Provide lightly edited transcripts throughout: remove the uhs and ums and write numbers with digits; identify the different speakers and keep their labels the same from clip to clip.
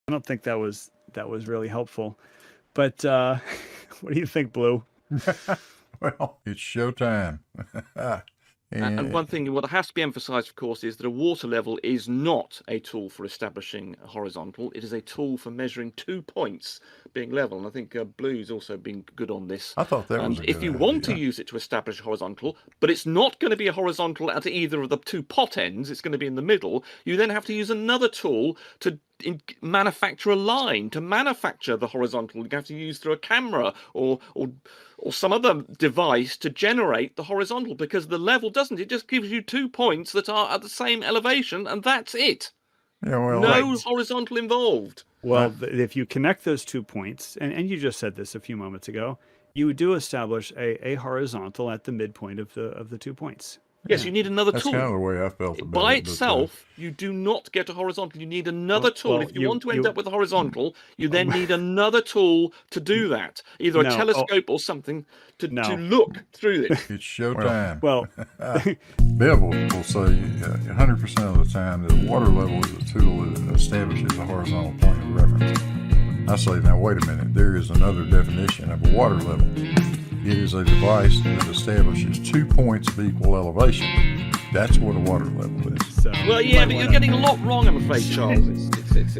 Speaker 1: I don't think that was really helpful. But what do you think, Blue?
Speaker 2: Well, it's showtime.
Speaker 3: And one thing, what has to be emphasized, of course, is that a water level is not a tool for establishing a horizontal. It is a tool for measuring 2 points being level. And I think Blue's also been good on this.
Speaker 2: I thought that was a good
Speaker 3: if you want to
Speaker 2: idea.
Speaker 3: use it to establish a horizontal, but it's not going to be a horizontal at either of the 2 pot ends, it's going to be in the middle, you then have to use another tool to manufacture a line, to manufacture the horizontal. You have to use through a camera or some other device to generate the horizontal, because the level doesn't. It just gives you 2 points that are at the same elevation, and that's it.
Speaker 2: Yeah, well,
Speaker 3: No horizontal involved.
Speaker 1: Well, if you connect those 2 points, and you just said this a few moments ago, you do establish a horizontal at the midpoint of the 2 points.
Speaker 3: Yes, you need another
Speaker 2: that's
Speaker 3: tool.
Speaker 2: kind of the way I felt about
Speaker 3: By
Speaker 2: it.
Speaker 3: itself, you do not get a horizontal. You need another tool.
Speaker 1: well,
Speaker 3: If you want to end up with a horizontal, you then need another tool to do that. Either a
Speaker 1: No.
Speaker 3: telescope or something to
Speaker 1: No.
Speaker 3: look through it.
Speaker 2: It's showtime.
Speaker 1: Well,
Speaker 2: Bev will say 100% of the time that a water level is a tool that establishes a horizontal point of reference. I say, now wait a minute, there is another definition of a water level. It is a device that establishes 2 points of equal elevation. That's what a water level is.
Speaker 1: so
Speaker 3: Well, yeah, but you're getting a lot wrong, I'm afraid, Charles.
Speaker 2: That's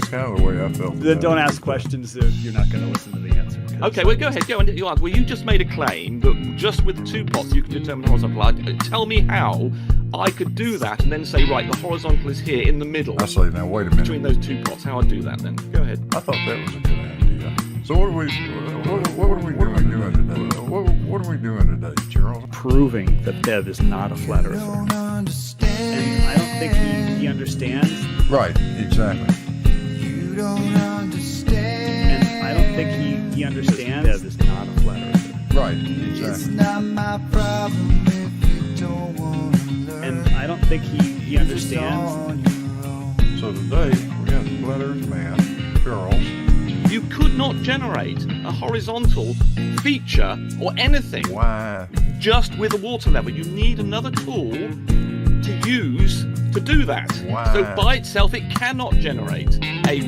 Speaker 2: kind of the way I felt.
Speaker 1: then
Speaker 2: about
Speaker 1: don't
Speaker 2: it.
Speaker 1: ask questions if you're not going to listen to the answer. 'cause,
Speaker 3: Okay, well, go ahead, go on. You answer. Well, you just made a claim that just with 2 pots you can determine horizontal. Tell me how I could do that and then say, right, the horizontal is here in the middle
Speaker 2: I say, now wait a minute.
Speaker 3: between those 2 pots. How I'd do that then? Go ahead.
Speaker 2: I thought that was a good idea. So what are we doing today? What are we doing today, Charles?
Speaker 1: proving that Bev is not a flat earther. And I don't think he understands.
Speaker 2: Right, exactly.
Speaker 1: And I don't think he understands Bev is not a flat earther.
Speaker 2: Right, exactly.
Speaker 1: And I don't think he understands.
Speaker 2: So today we got the flat earth man, Charles.
Speaker 3: You could not generate a horizontal feature or anything
Speaker 2: Why?
Speaker 3: just with a water level. You need another tool to use to do that.
Speaker 2: Wow.
Speaker 3: So by itself, it cannot generate a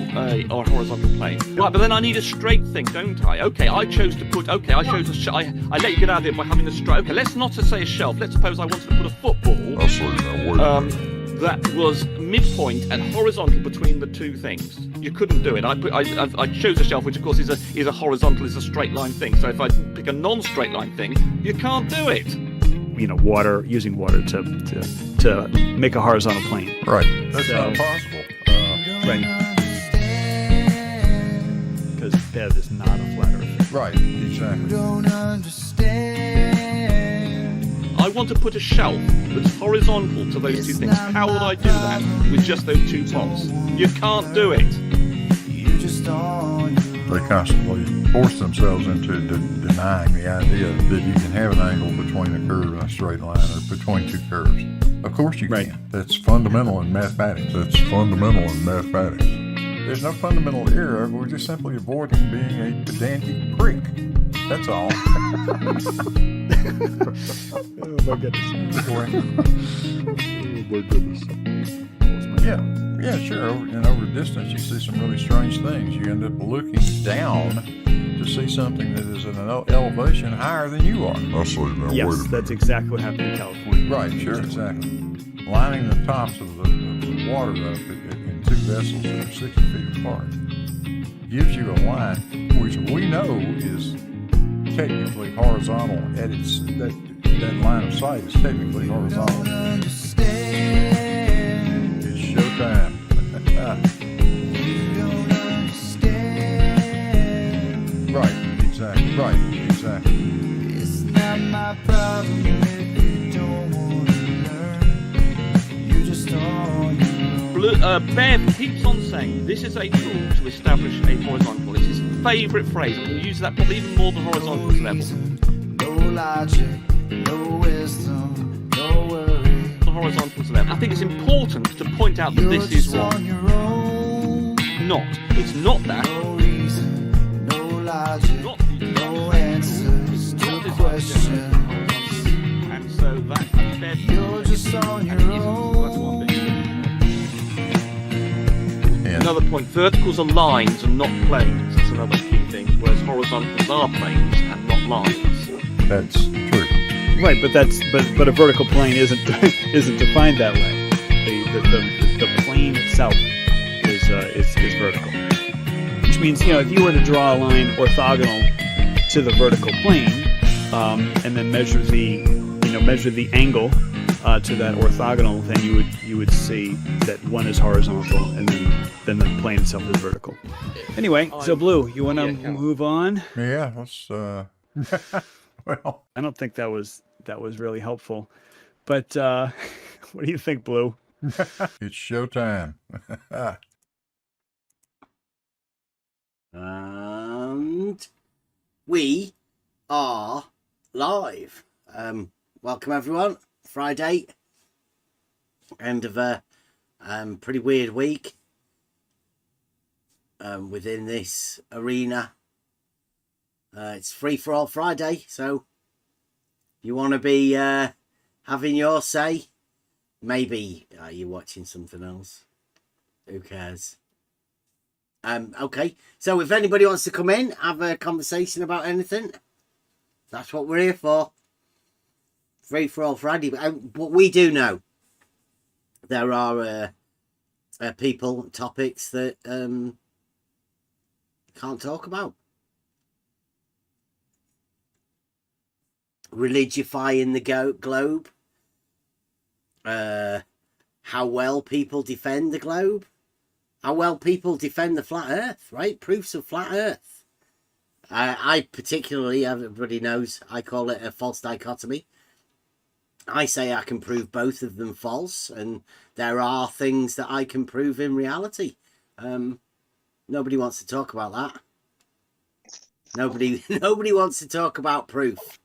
Speaker 3: horizontal plane. Right, but then I need a straight thing, don't I? Okay, I chose to put. Okay, I chose a. I let you get out of it by having a straight. Okay, let's not say a shelf. Let's suppose I wanted to put a football.
Speaker 2: I'll slow down. Wait a minute.
Speaker 3: That was midpoint and horizontal between the 2 things. You couldn't do it. I chose a shelf, which of course is a horizontal, is a straight line thing. So if I pick a non-straight line thing, you can't do it.
Speaker 1: You know, using water to make a horizontal plane.
Speaker 2: Right, that's
Speaker 1: So-
Speaker 2: not possible.
Speaker 1: Right. Because Bev is not a flat earther.
Speaker 2: Right, exactly.
Speaker 3: I want to put a shelf that's horizontal to those 2 things. How would I do that with just those 2 pots? You can't do it.
Speaker 2: They constantly force themselves into denying the idea that you can have an angle between a curve and a straight line, or between 2 curves. Of course you
Speaker 1: Right.
Speaker 2: can. That's fundamental in mathematics. There's no fundamental error. We're just simply avoiding being a pedantic prick. That's all.
Speaker 1: Oh my goodness.
Speaker 2: Yeah, sure. Over distance, you see some really strange things. You end up looking down to see something that is at an elevation higher than you are.
Speaker 1: Yes, that's exactly what happened in California.
Speaker 2: Right, sure, exactly. Lining the tops of the water up in 2 vessels that are 60 feet apart gives you a line which we know is technically horizontal at its that line of sight is technically horizontal. It's showtime. Right, exactly.
Speaker 4: It's not my problem if you don't want to learn. You just don't know.
Speaker 3: Bev keeps on saying this is a tool to establish a horizontal. It's his favourite phrase. And he uses that probably even more than horizontal level.
Speaker 4: No logic, no wisdom, no worry.
Speaker 3: The horizontals level. I think it's important to point out that
Speaker 4: You're
Speaker 3: this is
Speaker 4: just
Speaker 3: wrong.
Speaker 4: on your own.
Speaker 3: It's not that.
Speaker 4: No reason, no logic,
Speaker 3: Not
Speaker 4: no answers to questions.
Speaker 3: And so that Bev,
Speaker 4: You're just on your
Speaker 3: and it isn't. That's one
Speaker 4: own.
Speaker 3: bit.
Speaker 2: And
Speaker 3: another point. Verticals are lines and not planes. That's another key thing. Whereas horizontals are planes and not lines.
Speaker 2: That's true.
Speaker 1: Right, but a vertical plane isn't isn't defined that way. The plane itself is vertical, which means, you know, if you were to draw a line orthogonal to the vertical plane, and then measure the angle to that orthogonal, then you would see that one is horizontal and then the plane itself is vertical. Anyway, so Blue, you want to move on?
Speaker 2: Yeah, let's. Well,
Speaker 1: I don't think that was really helpful, but what do you think, Blue?
Speaker 2: it's showtime.
Speaker 5: And we are live. Welcome everyone. Friday, end of a pretty weird week within this arena. It's free for all Friday, so if you want to be having your say, maybe you're watching something else. Who cares? Okay, so if anybody wants to come in, have a conversation about anything, that's what we're here for. Free for all Friday. But we do know there are people, topics that can't talk about. Religifying the globe. How well people defend the globe. How well people defend the flat earth, right? Proofs of flat earth. I particularly, everybody knows, I call it a false dichotomy. I say I can prove both of them false, and there are things that I can prove in reality. Nobody wants to talk about that. Nobody wants to talk about proof,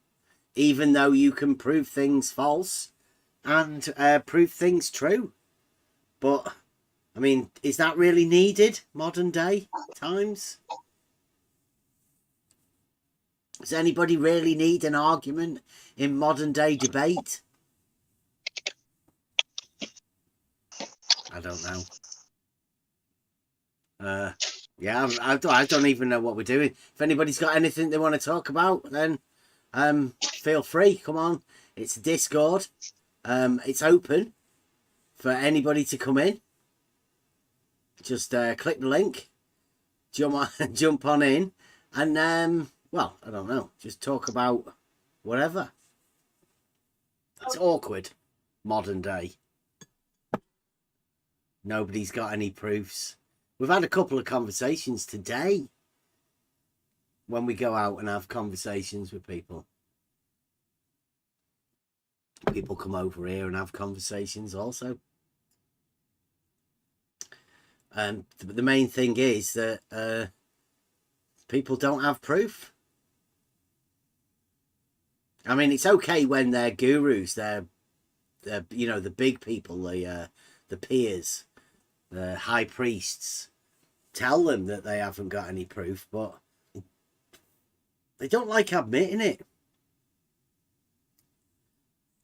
Speaker 5: even though you can prove things false and prove things true. But I mean, is that really needed modern day times? Does anybody really need an argument in modern day debate? I don't know. Yeah, I don't even know what we're doing. If anybody's got anything they want to talk about, then feel free. Come on. It's a Discord. It's open for anybody to come in. Just click the link, jump on in, and well, I don't know, just talk about whatever. It's awkward, modern day. Nobody's got any proofs. We've had a couple of conversations today when we go out and have conversations with people. People come over here and have conversations also. The main thing is that people don't have proof. I mean, it's okay when they're gurus, they're you know, the big people, the peers, the high priests, tell them that they haven't got any proof, but they don't like admitting it.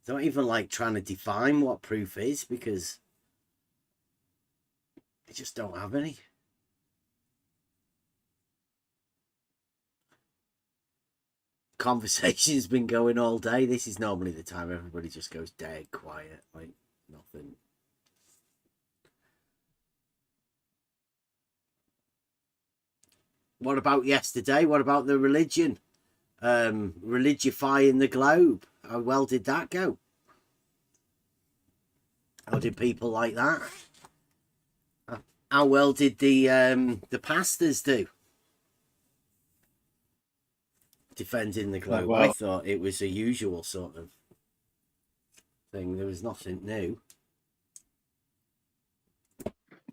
Speaker 5: They don't even like trying to define what proof is, because they just don't have any. Conversation's been going all day. This is normally the time everybody just goes dead quiet, like nothing. What about yesterday? What about the religion? Religifying the globe. How well did that go? How did people like that? How well did the pastors do? Defending the globe.
Speaker 6: Well,
Speaker 5: I thought it was a usual sort of thing. There was nothing new.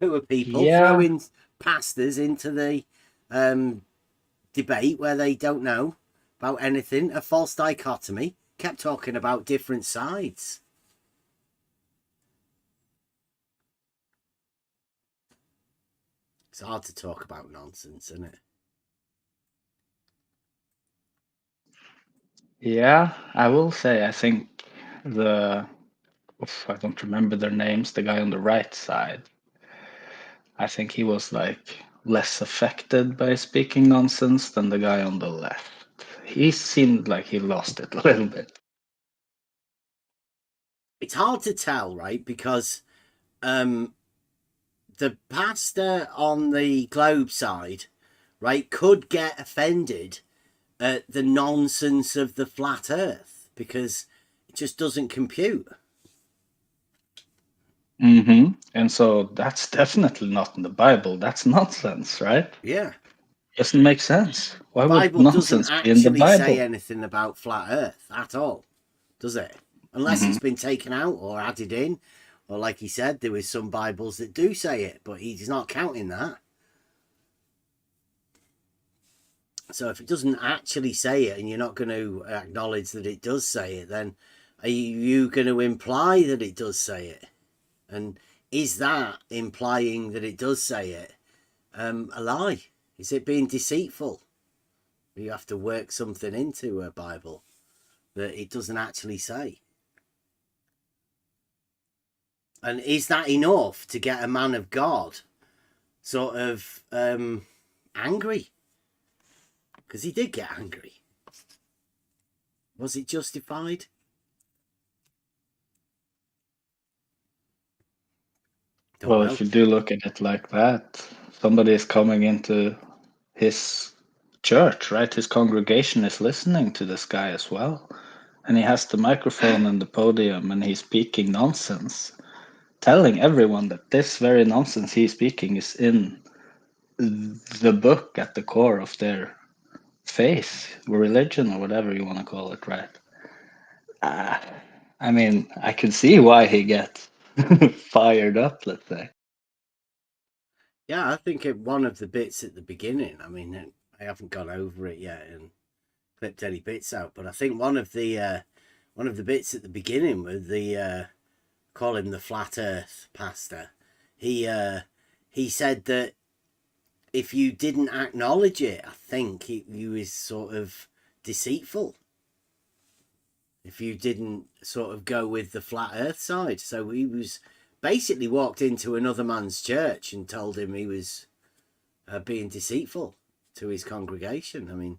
Speaker 5: Who are people throwing pastors into the debate where they don't know about anything? A false dichotomy. Kept talking about different sides. It's hard to talk about nonsense, isn't it?
Speaker 6: Yeah, I will say, I think I don't remember their names, the guy on the right side, I think he was like less affected by speaking nonsense than the guy on the left. He seemed like he lost it a little bit.
Speaker 5: It's hard to tell, right? Because the pastor on the Globe side, right, could get offended at the nonsense of the flat earth because it just doesn't compute.
Speaker 6: And so that's definitely not in the Bible. That's nonsense, right?
Speaker 5: Yeah.
Speaker 6: Doesn't make sense. Why would
Speaker 5: Bible doesn't
Speaker 6: nonsense be in the
Speaker 5: actually say
Speaker 6: Bible?
Speaker 5: anything about flat earth at all, does it? Unless it's been taken out or added in, or like he said, there was some Bibles that do say it, but he's not counting that. So if it doesn't actually say it and you're not going to acknowledge that it does say it, then are you going to imply that it does say it? And is that implying that it does say it a lie? Is it being deceitful? You have to work something into a Bible that it doesn't actually say. And is that enough to get a man of God sort of angry? Because he did get angry. Was it justified?
Speaker 6: Well, if you do look at it like that, somebody is coming into his church, right? His congregation is listening to this guy as well. And he has the microphone and the podium and he's speaking nonsense, telling everyone that this very nonsense he's speaking is in the book at the core of their faith, religion, or whatever you want to call it, right? I mean, I can see why he gets fired up, let's say.
Speaker 5: Yeah, I think one of the bits at the beginning, I mean, I haven't gone over it yet and clipped any bits out, but I think one of the bits at the beginning with the call him the flat earth pastor, he said that if you didn't acknowledge it, I think he was sort of deceitful. If you didn't sort of go with the flat earth side. So he was basically walked into another man's church and told him he was being deceitful to his congregation. I mean,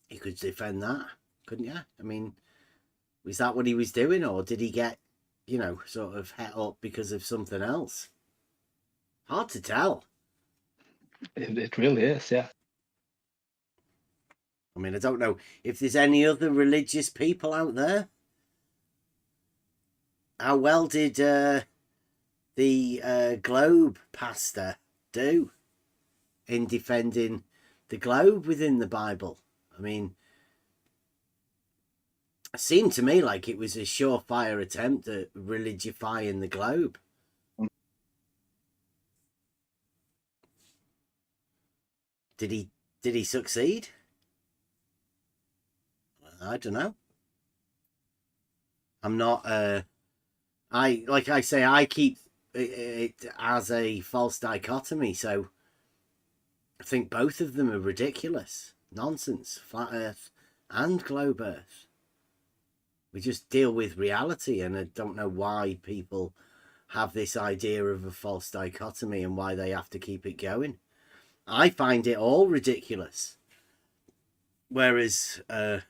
Speaker 5: he could defend that, couldn't you? I mean, was that what he was doing, or did he get, sort of het up because of something else? Hard to tell.
Speaker 6: It really is, yeah.
Speaker 5: I mean, I don't know if there's any other religious people out there. How well did the Globe pastor do in defending the globe within the Bible? I mean, it seemed to me like it was a surefire attempt at religifying the globe. Did he succeed? I don't know. I'm not I keep it as a false dichotomy, so I think both of them are ridiculous. Nonsense, flat earth and globe earth. We just deal with reality, and I don't know why people have this idea of a false dichotomy and why they have to keep it going. I find it all ridiculous. Whereas I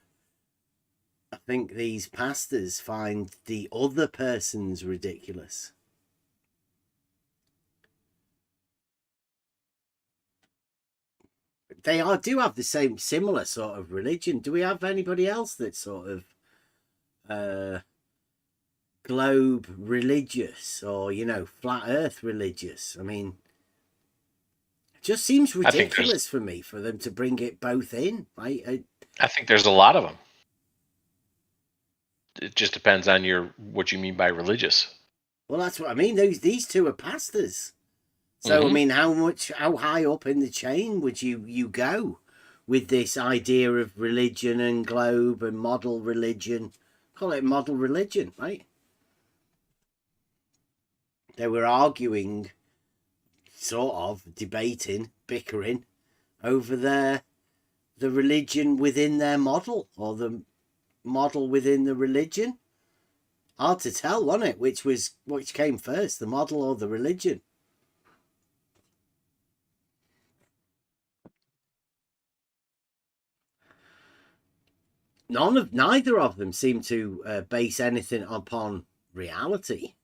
Speaker 5: think these pastors find the other person's ridiculous. They do have the similar sort of religion. Do we have anybody else that's sort of globe religious or, flat earth religious? I mean, it just seems ridiculous for me for them to bring it both in, right?
Speaker 7: I think there's a lot of them. It just depends on what you mean by religious.
Speaker 5: Well, that's what I mean. These two are pastors. So, I mean, how high up in the chain would you go with this idea of religion and globe and model religion? Call it model religion, right? They were arguing, sort of debating, bickering over the religion within their model, or the model within the religion. Hard to tell, wasn't it? Which came first, the model or the religion? neither of them seem to base anything upon reality.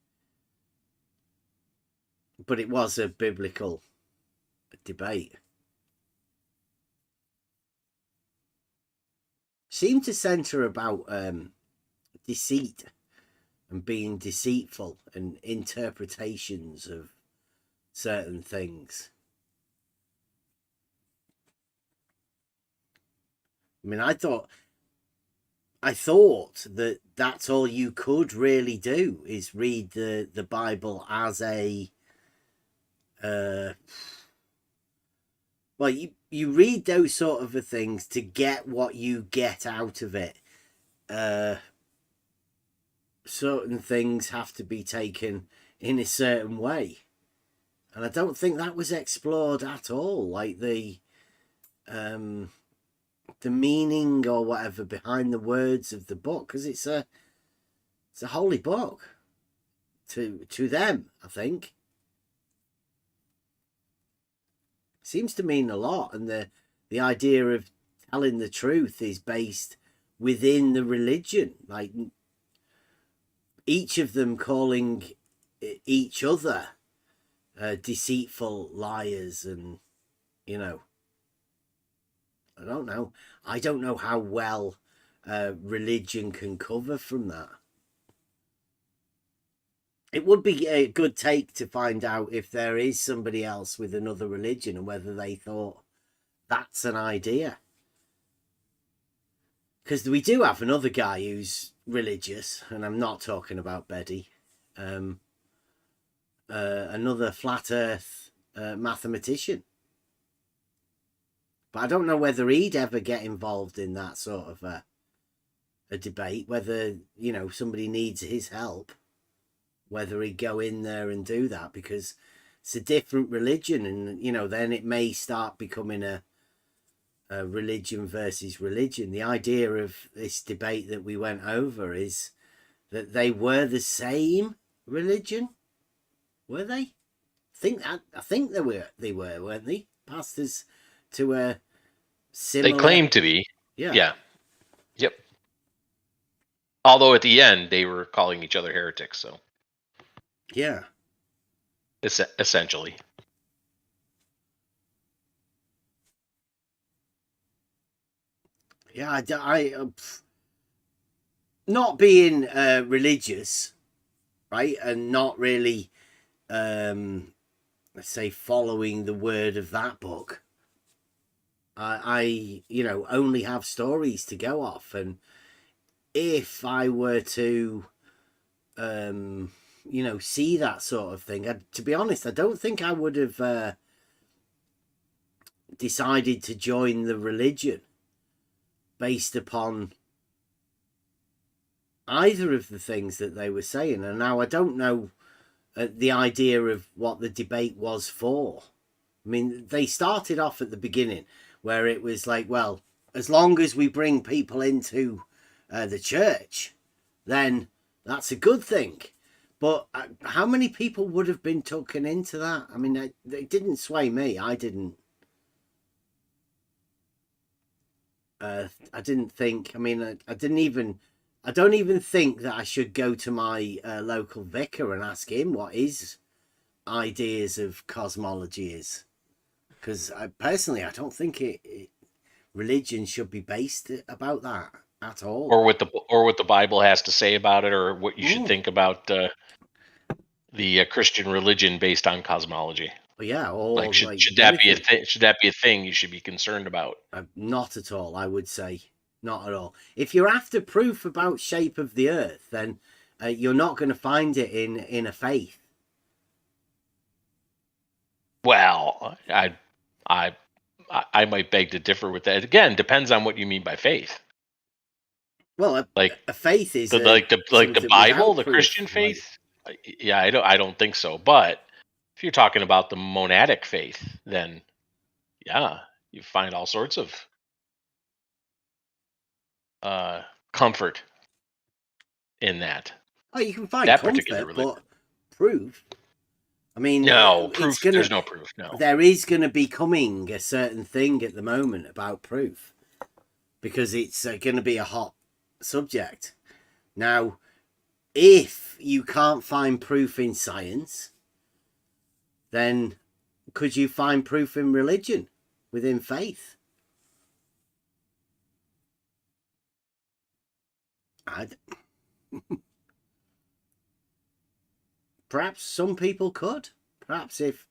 Speaker 5: But it was a biblical debate. Seemed to center about deceit and being deceitful and interpretations of certain things. I mean, I thought that that's all you could really do is read the Bible as a well, you read those sort of things to get what you get out of it. Certain things have to be taken in a certain way, and I don't think that was explored at all, like the meaning or whatever behind the words of the book, because it's a holy book to them, I think. Seems to mean a lot, and the idea of telling the truth is based within the religion, like each of them calling each other deceitful liars, and I don't know how well religion can cover from that. It would be a good take to find out if there is somebody else with another religion and whether they thought that's an idea. Because we do have another guy who's religious, and I'm not talking about Beddy. Another flat earth mathematician. But I don't know whether he'd ever get involved in that sort of a debate, whether, somebody needs his help. Whether he'd go in there and do that, because it's a different religion, and then it may start becoming a religion versus religion. The idea of this debate that we went over is that they were the same religion, were they? I think they were, weren't they? Pastors to a similar.
Speaker 7: They claim to be.
Speaker 5: Yeah.
Speaker 7: Yep. Although at the end they were calling each other heretics, so.
Speaker 5: Yeah.
Speaker 7: Essentially.
Speaker 5: Yeah, I not being religious, right, and not really, let's say, following the word of that book. I only have stories to go off, and if I were to, see that sort of thing, to be honest, I don't think I would have decided to join the religion based upon either of the things that they were saying. And now I don't know the idea of what the debate was for. I mean, they started off at the beginning where it was like, well, as long as we bring people into the church, then that's a good thing. But how many people would have been taken into that? I mean, it didn't sway me. I didn't think. I mean, I don't even think that I should go to my local vicar and ask him what his ideas of cosmology is, because I don't think religion should be based about that at all,
Speaker 7: or what the Bible has to say about it, or what you should think about the Christian religion based on cosmology.
Speaker 5: Yeah, or
Speaker 7: should that be a thing? Should that be a thing you should be concerned about?
Speaker 5: Not at all. I would say not at all. If you're after proof about shape of the Earth, then you're not going to find it in a faith.
Speaker 7: Well, I might beg to differ with that. Again, depends on what you mean by faith.
Speaker 5: Well, a faith is
Speaker 7: like the Bible, the Christian faith. Right? Yeah, I don't think so. But if you're talking about the monadic faith, then yeah, you find all sorts of comfort in that.
Speaker 5: Oh, you can find
Speaker 7: that
Speaker 5: comfort, but proof. I mean,
Speaker 7: no proof. There's no proof. No,
Speaker 5: there is going to be coming a certain thing at the moment about proof, because it's going to be a hot subject. Now, if you can't find proof in science, then could you find proof in religion, within faith? Perhaps some people could. Perhaps if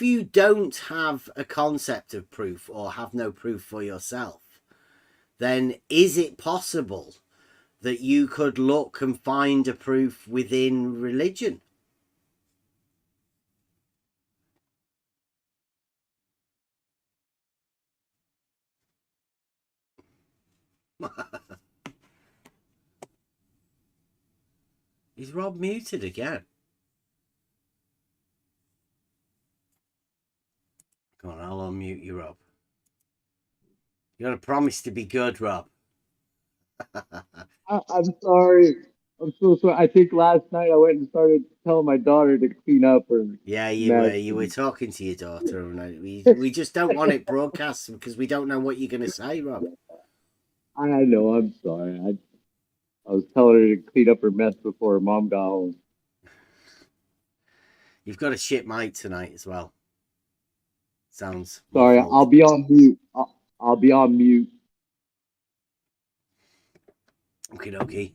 Speaker 5: you don't have a concept of proof or have no proof for yourself, then is it possible that you could look and find a proof within religion? Is Rob muted again? Come on, I'll unmute you, Rob. You gotta promise to be good, Rob.
Speaker 8: I'm sorry. I'm so sorry. I think last night I went and started telling my daughter to clean up her
Speaker 5: Yeah,
Speaker 8: mess.
Speaker 5: you were talking to your daughter, and we just don't want it broadcast because we don't know what you're gonna say, Rob.
Speaker 8: I know. I'm sorry. I was telling her to clean up her mess before her mom got home.
Speaker 5: You've got a shit mic tonight as well. Sounds
Speaker 8: sorry.
Speaker 5: muffled.
Speaker 8: I'll be on mute. I'll be on mute.
Speaker 5: Okie dokie.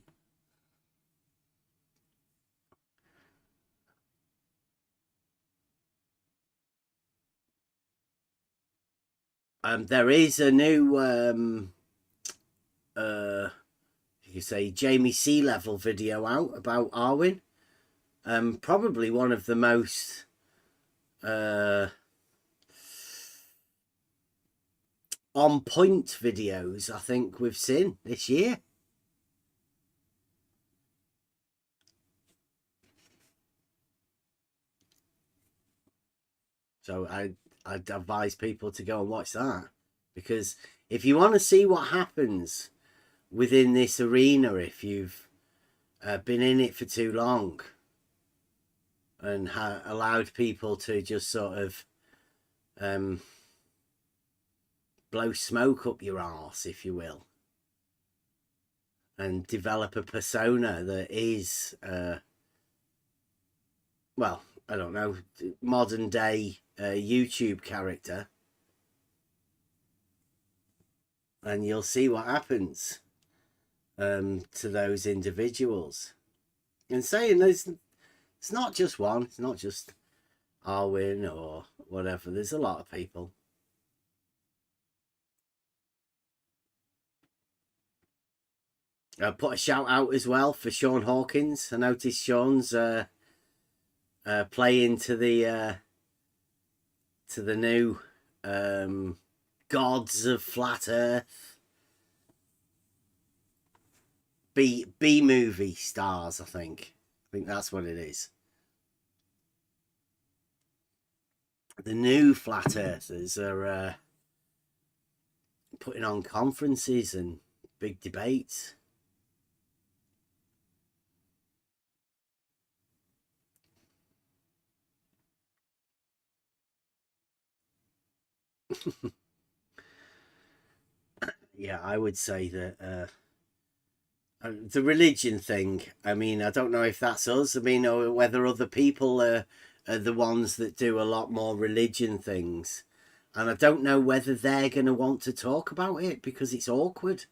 Speaker 5: There is a new you could say Jamie Sea Level video out about Arwen. Probably one of the most on point videos I think we've seen this year. So I'd advise people to go and watch that, because if you want to see what happens within this arena, if you've been in it for too long and allowed people to just sort of blow smoke up your arse, if you will, and develop a persona that is well, I don't know, modern day YouTube character, and you'll see what happens to those individuals. And saying it's not just one, it's not just Arwen or whatever, there's a lot of people. Put a shout out as well for Sean Hawkins. I noticed Sean's playing to the new Gods of Flat Earth B movie stars. I think that's what it is. The new Flat Earthers are putting on conferences and big debates. Yeah, I would say that the religion thing, I mean, I don't know if that's us. I mean, or whether other people are the ones that do a lot more religion things. And I don't know whether they're going to want to talk about it because it's awkward.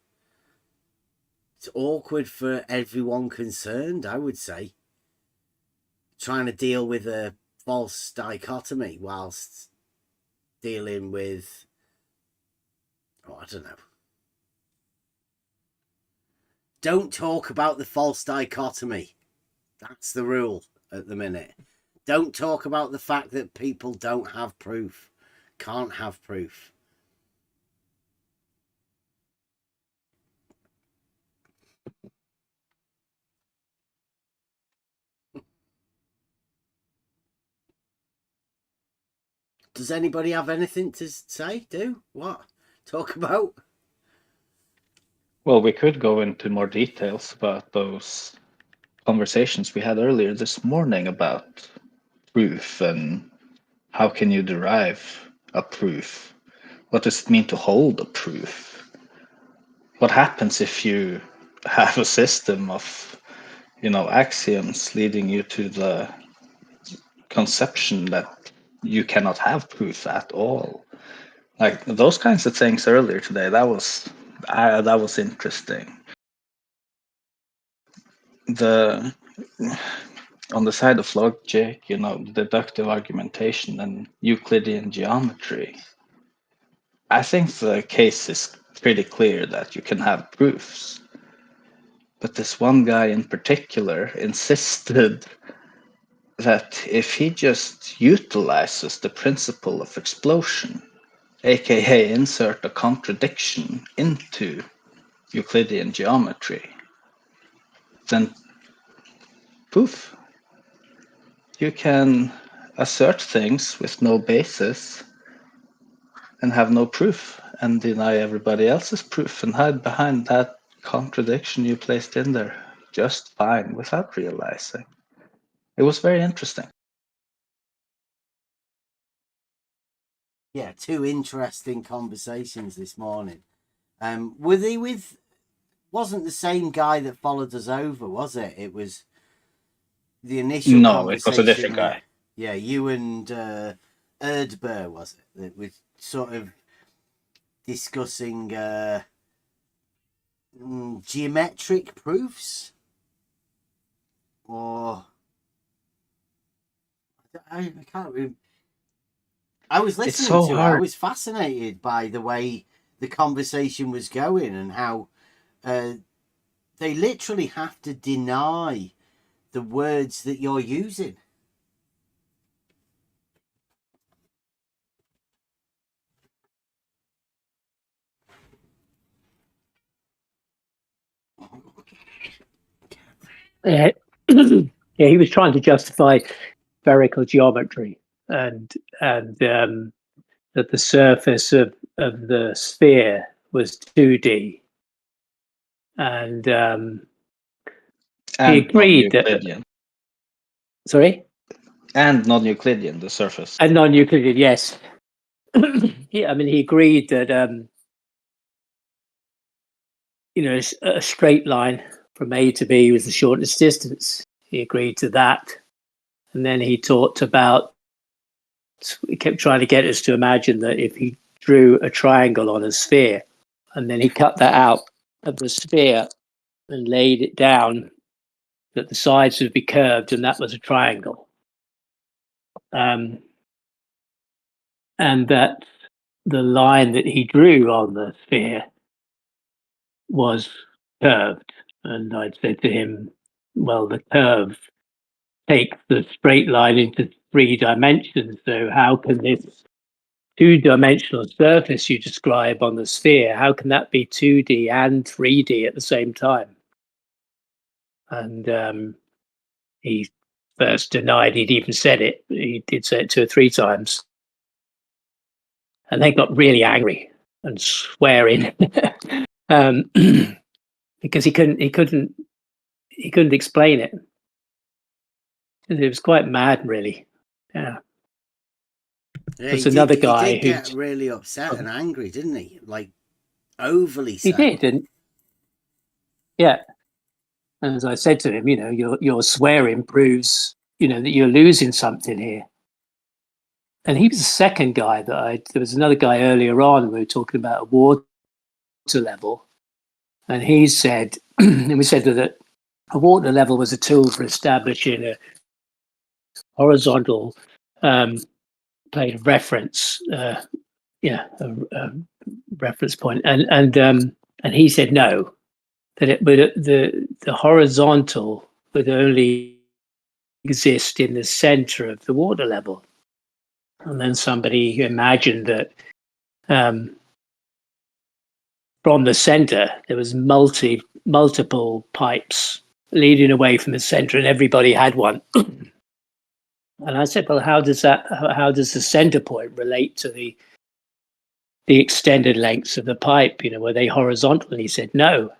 Speaker 5: It's awkward for everyone concerned, I would say. Trying to deal with a false dichotomy whilst dealing with, I don't know. Don't talk about the false dichotomy. That's the rule at the minute. Don't talk about the fact that people don't have proof, can't have proof. Does anybody have anything to say? What? Talk about?
Speaker 6: Well, we could go into more details about those conversations we had earlier this morning about proof and how can you derive a proof? What does it mean to hold a proof? what happens if you have a system of, axioms leading you to the conception that you cannot have proof at all? Like those kinds of things earlier today, that was interesting. On the side of logic, deductive argumentation and Euclidean geometry, I think the case is pretty clear that you can have proofs. But this one guy in particular insisted that if he just utilizes the principle of explosion, aka insert a contradiction into Euclidean geometry, then poof, you can assert things with no basis and have no proof and deny everybody else's proof and hide behind that contradiction you placed in there just fine without realizing. It was very interesting.
Speaker 5: Yeah, two interesting conversations this morning. Were they with... Wasn't the same guy that followed us over, was it? It was the initial conversation.
Speaker 6: No, it was a different guy.
Speaker 5: Yeah, you and Erdber, was it? That was sort of discussing geometric proofs? Or... I can't remember. I was listening to it. I was fascinated by the way the conversation was going and how they literally have to deny the words that you're using.
Speaker 9: Yeah, he was trying to justify spherical geometry and that the surface of the sphere was 2D, and he agreed that. Sorry.
Speaker 6: And non-Euclidean, the surface.
Speaker 9: And non-Euclidean, yes. Yeah, I mean, he agreed that a straight line from A to B was the shortest distance. He agreed to that, and then he talked about. He kept trying to get us to imagine that if he drew a triangle on a sphere, and then he cut that out of the sphere and laid it down, that the sides would be curved, and that was a triangle. And that the line that he drew on the sphere was curved. And I'd said to him, well, the curve takes the straight line into 3 dimensions. So how can this 2-dimensional surface you describe on the sphere, how can that be 2D and 3D at the same time? And he first denied he'd even said it. He did say it 2 or 3 times. And they got really angry and swearing because he couldn't explain it. It was quite mad, really. Yeah. There's another guy
Speaker 5: who get really upset and angry, didn't he? Like overly so.
Speaker 9: He did, and yeah. And as I said to him, your swearing proves, that you're losing something here. And he was the second guy there was another guy earlier on, we were talking about a water level. And he said, and we said that a water level was a tool for establishing a horizontal plane of reference, a reference point. And he said no, that the horizontal would only exist in the center of the water level. And then somebody imagined that from the center there was multiple pipes leading away from the center, and everybody had one. And I said, well, how does the center point relate to the extended lengths of the pipe? Were they horizontal? And he said no.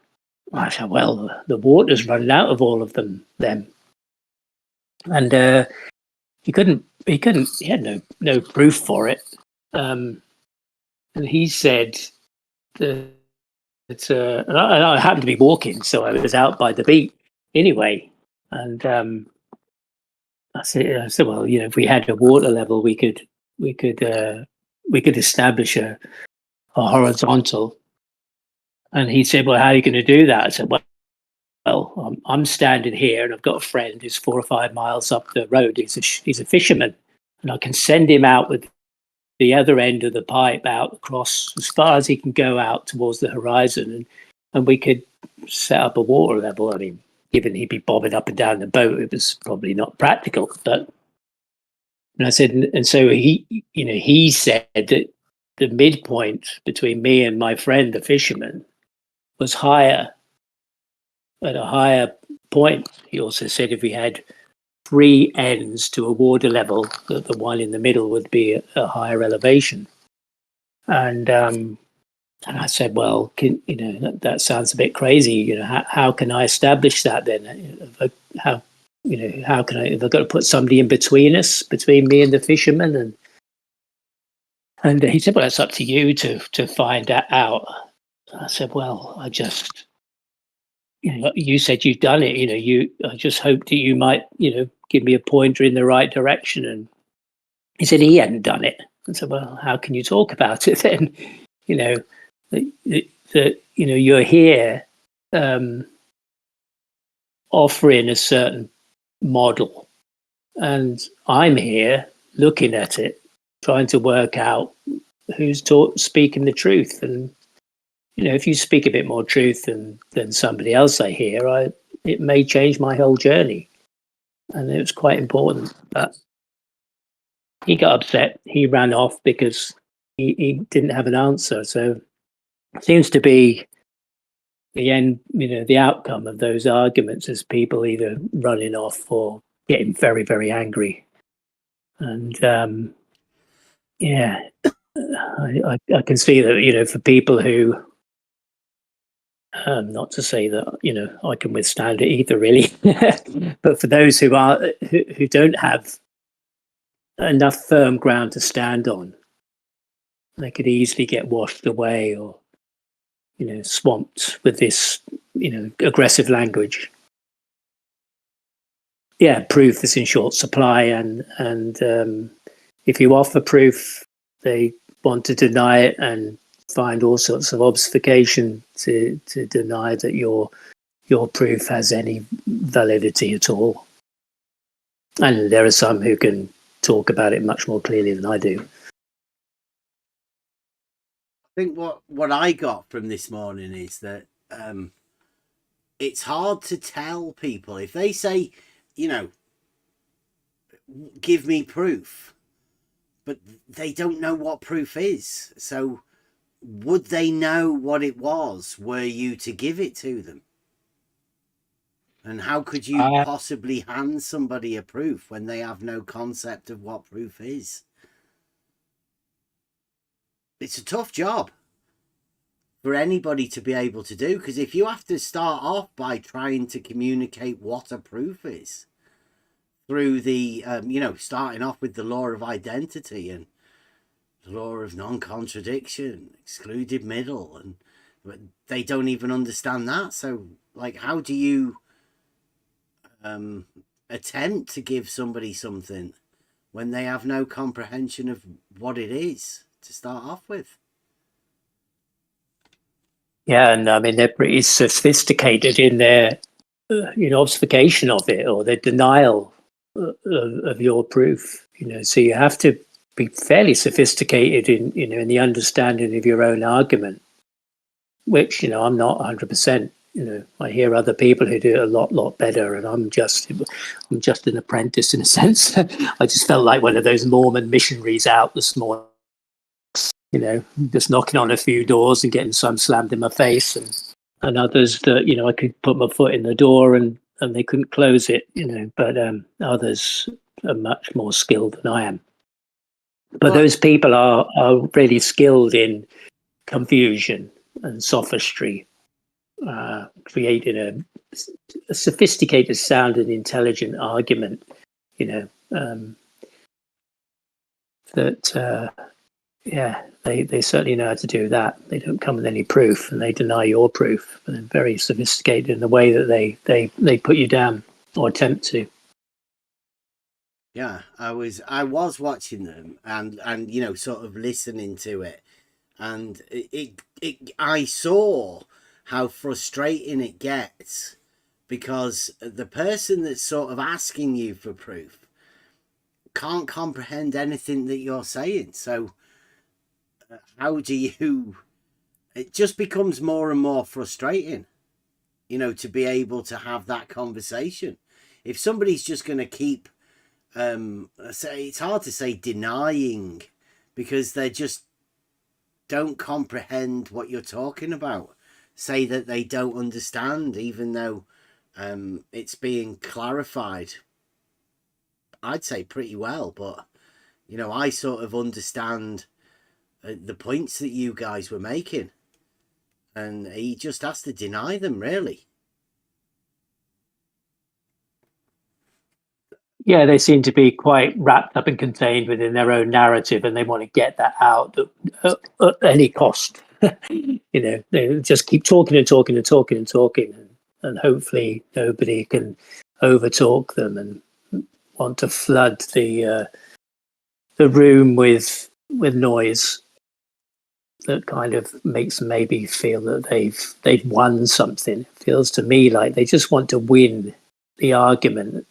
Speaker 9: I said, well, the water's running out of all of them then. And he had no proof for it. And he said the and I happened to be walking, so I was out by the beach anyway. And I said, well, if we had a water level, we could establish a horizontal. And he said, well, how are you going to do that? I said, well, I'm standing here, and I've got a friend who's 4 or 5 miles up the road. He's a fisherman, and I can send him out with the other end of the pipe out across as far as he can go out towards the horizon, and we could set up a water level. I mean, given he'd be bobbing up and down the boat, it was probably not practical. But and I said, and so he said that the midpoint between me and my friend, the fisherman, was higher, at a higher point. He also said if we had 3 ends to a water level, that the one in the middle would be at a higher elevation. And I said, well, that sounds a bit crazy. How can I establish that then? How can I? Have I got to put somebody in between us, between me and the fisherman? And he said, well, it's up to you to find that out. I said, well, I just, you said you've done it. I just hoped that you might, give me a pointer in the right direction. And he said he hadn't done it. I said, well, how can you talk about it then? That you're here offering a certain model, and I'm here looking at it, trying to work out who's speaking the truth. And if you speak a bit more truth than somebody else I hear, it may change my whole journey. And it was quite important. But he got upset. He ran off because he didn't have an answer. So it seems to be the end, the outcome of those arguments is people either running off or getting very, very angry. And I can see that, for people who, not to say that, I can withstand it either, really, but for those who don't have enough firm ground to stand on, they could easily get washed away or, swamped with this, aggressive language. Yeah, proof is in short supply, and if you offer proof, they want to deny it and find all sorts of obfuscation to deny that your proof has any validity at all. And there are some who can talk about it much more clearly than I do.
Speaker 5: I think what I got from this morning is that it's hard to tell people if they say, give me proof, but they don't know what proof is. So would they know what it was were you to give it to them? And how could you possibly hand somebody a proof when they have no concept of what proof is? It's a tough job for anybody to be able to do, because if you have to start off by trying to communicate what a proof is through the, starting off with the law of identity and the law of non-contradiction, excluded middle, and they don't even understand that. So, how do you attempt to give somebody something when they have no comprehension of what it is to start off with?
Speaker 9: Yeah, and I mean, they're pretty sophisticated in their obfuscation of it or their denial of your proof. So you have to be fairly sophisticated in the understanding of your own argument, which I'm not 100%. I hear other people who do it a lot better, and I'm just an apprentice in a sense. I just felt like one of those Mormon missionaries out this morning, just knocking on a few doors and getting some slammed in my face, and others that I could put my foot in the door and they couldn't close it. But others are much more skilled than I am. But those people are really skilled in confusion and sophistry. Creating a sophisticated sound and intelligent argument, that yeah, they certainly know how to do that. They don't come with any proof, and they deny your proof. But they're very sophisticated in the way that they put you down or attempt to.
Speaker 5: Yeah, I was watching them and you know, sort of listening to it, and I saw how frustrating it gets, because the person that's sort of asking you for proof can't comprehend anything that you're saying. So how do you, it just becomes more and more frustrating, you know, to be able to have that conversation. If somebody's just going to keep say, it's hard to say denying, because they just don't comprehend what you're talking about, say that they don't understand even though it's being clarified, I'd say pretty well. But you know, I sort of understand the points that you guys were making, and he just has to deny them, really.
Speaker 9: Yeah, they seem to be quite wrapped up and contained within their own narrative, and they want to get that out at any cost. You know, they just keep talking and talking and talking and talking, and hopefully nobody can overtalk them and want to flood the room with noise that kind of makes them maybe feel that they've won something. It feels to me like they just want to win the argument,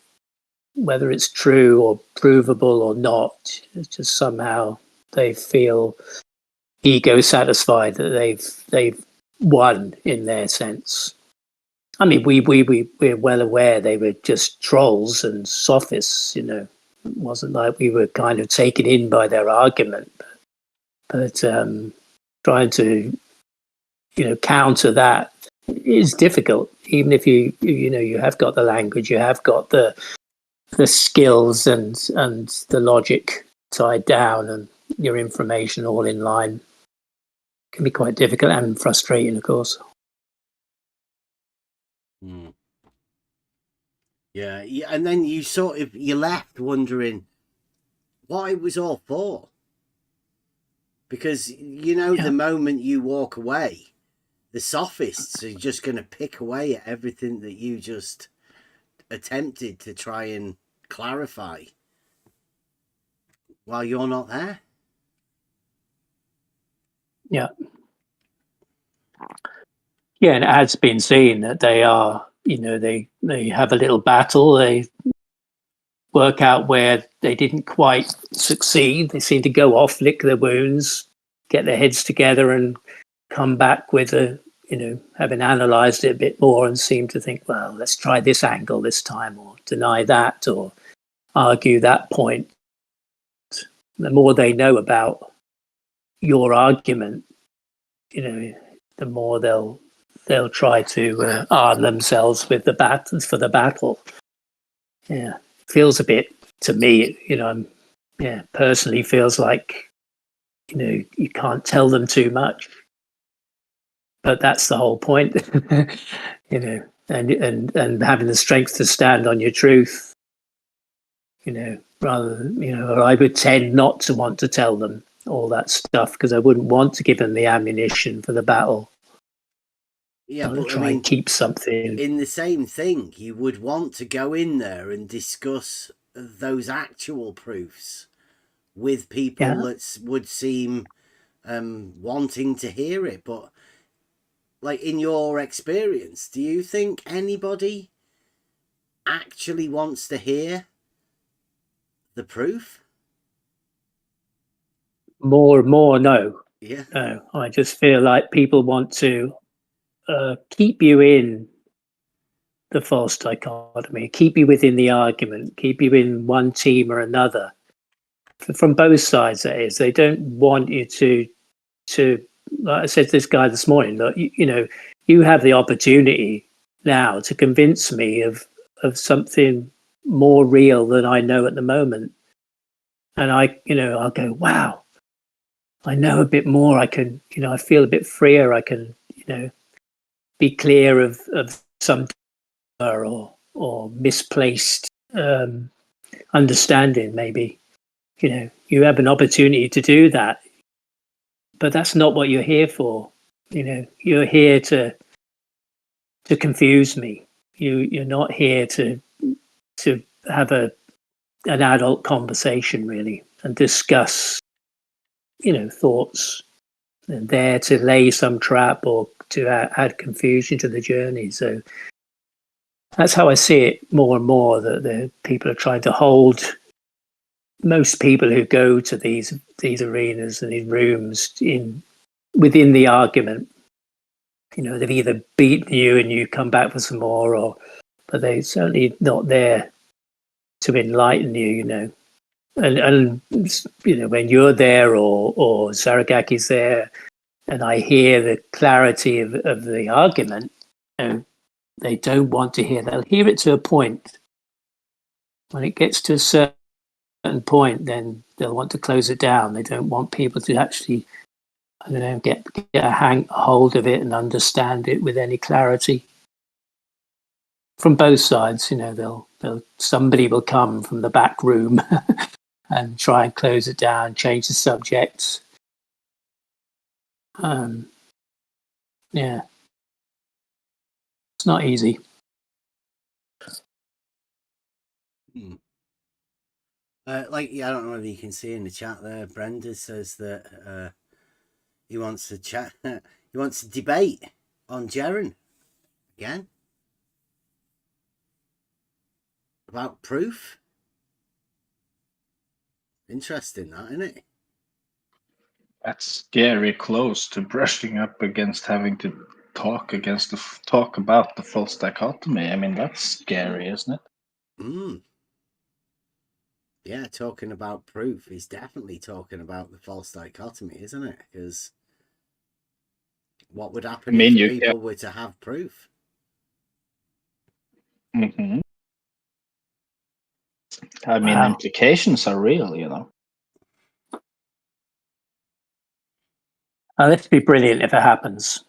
Speaker 9: whether it's true or provable or not. It's just somehow they feel ego satisfied that they've won in their sense. I mean, we're well aware they were just trolls and sophists. You know, it wasn't like we were kind of taken in by their argument, but trying to, you know, counter that is difficult. Even if you know you have got the language, you have got the skills and the logic tied down, and your information all in line, it can be quite difficult and frustrating, of course.
Speaker 5: Yeah, and then you sort of, you're left wondering what it was all for. Because, you know, the moment you walk away, the sophists are just going to pick away at everything that you just attempted to try and clarify while you're not there.
Speaker 9: Yeah. Yeah, and it has been seen that they are, you know, they have a little battle, they work out where they didn't quite succeed, they seem to go off, lick their wounds, get their heads together and come back with you know, having analysed it a bit more, and seem to think, well, let's try this angle this time, or deny that, or argue that point. The more they know about your argument, you know, the more they'll try to arm themselves with the battles for the battle. Yeah, feels a bit to me, you know. Personally, feels like, you know, you can't tell them too much, but that's the whole point, you know. And having the strength to stand on your truth, you know, rather than, you know, or I would tend not to want to tell them all that stuff, because I wouldn't want to give them the ammunition for the battle.
Speaker 5: Yeah,
Speaker 9: but
Speaker 5: try
Speaker 9: I mean, and keep something.
Speaker 5: In the same thing, you would want to go in there and discuss those actual proofs with people that would seem wanting to hear it. But, like, in your experience, do you think anybody actually wants to hear the proof?
Speaker 9: More and more, no.
Speaker 5: Yeah.
Speaker 9: No, I just feel like people want to keep you in the false dichotomy, keep you within the argument, keep you in one team or another. From both sides, that is. They don't want you to like I said to this guy this morning, look, you know, you have the opportunity now to convince me of something more real than I know at the moment. And I'll go, wow, I know a bit more. I can, you know, I feel a bit freer. I can, you know, be clear of some or misplaced understanding. Maybe, you know, you have an opportunity to do that. but that's not what you're here for. You're here to confuse me. You're not here to have an adult conversation really and discuss thoughts. And there to lay some trap or to add confusion to the journey. So that's how I see it more and more, that the people are trying to hold most people who go to these arenas and these rooms within the argument. They've either beaten you and you come back for some more, but they're certainly not there to enlighten you. And when you're there or Saragaki's there, and I hear the clarity of the argument, they don't want to hear that. They'll hear it to a point. When it gets to a certain point, then they'll want to close it down. They don't want people to actually, get a hold of it and understand it with any clarity. From both sides, somebody will come from the back room and try and close it down, change the subject. Yeah, it's not easy.
Speaker 5: I don't know whether you can see in the chat there, Brenda says that he wants to chat. He wants to debate on Jaren again about proof. Interesting, that, isn't it?
Speaker 6: That's scary close to brushing up against having to talk about the false dichotomy. I mean, that's scary, isn't it?
Speaker 5: Yeah, talking about proof. He's definitely talking about the false dichotomy, isn't it? Because what would happen if people were to have proof?
Speaker 6: Mm-hmm. I mean, implications are real,
Speaker 9: It'd be brilliant if it happens,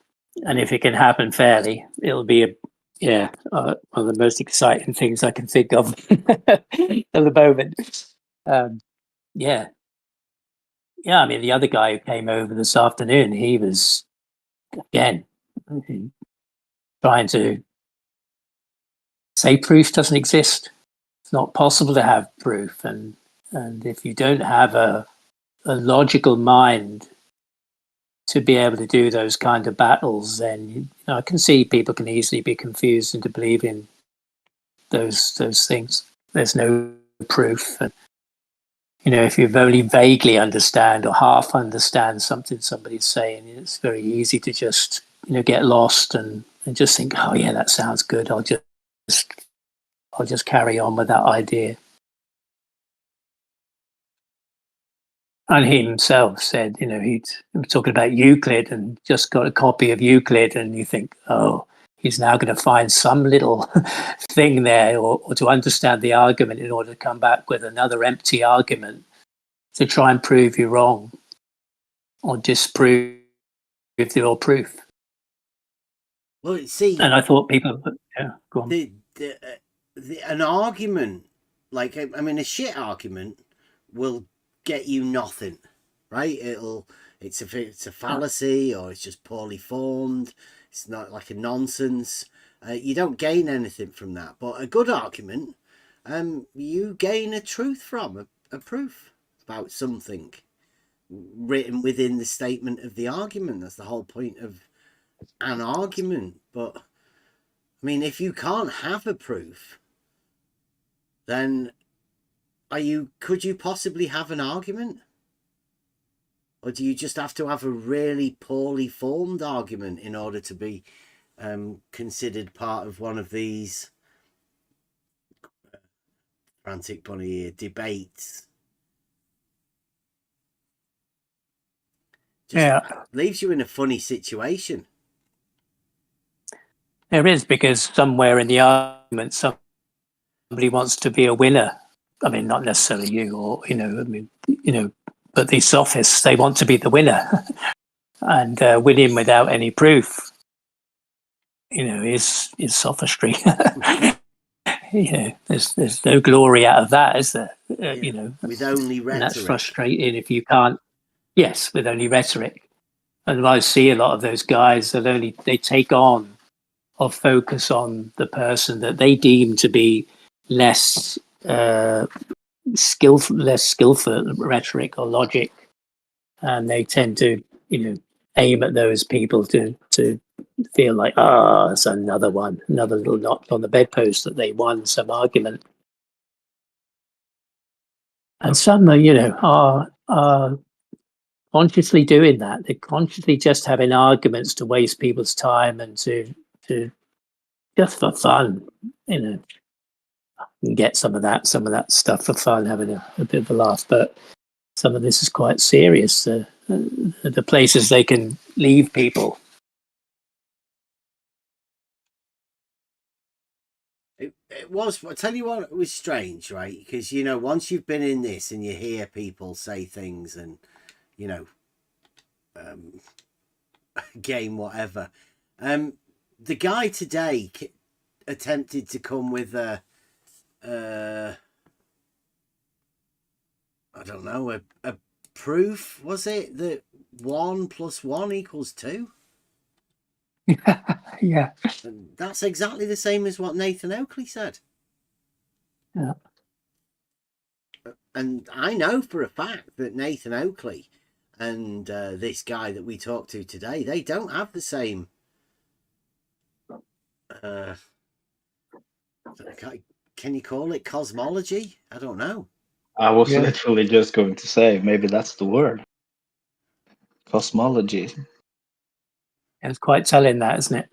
Speaker 9: and if it can happen fairly, it'll be one of the most exciting things I can think of at the moment. Yeah. I mean, the other guy who came over this afternoon, he was again trying to say proof doesn't exist. It's not possible to have proof, and if you don't have a logical mind to be able to do those kind of battles, then I can see people can easily be confused into believing those things. There's no proof, and if you only vaguely understand or half understand something somebody's saying, it's very easy to just get lost and just think, oh yeah, that sounds good. I'll just carry on with that idea. And he himself said, he was talking about Euclid and just got a copy of Euclid, and you think, oh, he's now going to find some little thing there or to understand the argument in order to come back with another empty argument to try and prove you wrong or disprove your proof.
Speaker 5: Well, see,
Speaker 9: and I thought people, go on.
Speaker 5: An argument, a shit argument will get you nothing, right? It's a fallacy, or it's just poorly formed. It's not like a nonsense. You don't gain anything from that. But a good argument, you gain a truth from, a proof about something written within the statement of the argument. That's the whole point of an argument. But I mean, if you can't have a proof, then could you possibly have an argument? Or do you just have to have a really poorly formed argument in order to be considered part of one of these frantic bunny debates? Leaves you in a funny situation.
Speaker 9: There is, because somewhere in the argument, somebody wants to be a winner. I mean, not necessarily you, but these sophists, they want to be the winner, and winning without any proof, is sophistry. There's no glory out of that, is there?
Speaker 5: With only rhetoric.
Speaker 9: And that's frustrating if you can't. Yes, with only rhetoric. And I see a lot of those guys that they take on or focus on the person that they deem to be less skillful rhetoric or logic, and they tend to, aim at those people to feel like, it's another little notch on the bedpost that they won some argument. And some, are consciously doing that. They're consciously just having arguments to waste people's time and to just for fun, and get some of that stuff for fun, having a bit of a laugh. But some of this is quite serious. The places they can leave people.
Speaker 5: It was. I tell you what, it was strange, right? Because once you've been in this and you hear people say things, and game whatever, the guy today attempted to come with a I don't know, a proof, was it, that 1 + 1 = 2?
Speaker 9: Yeah.
Speaker 5: And that's exactly the same as what Nathan Oakley said.
Speaker 9: Yeah.
Speaker 5: And I know for a fact that Nathan Oakley and this guy that we talked to today, they don't have the same can you call it cosmology? I don't know.
Speaker 6: I was literally just going to say, maybe that's the word. Cosmology.
Speaker 9: It's quite telling, that, isn't it?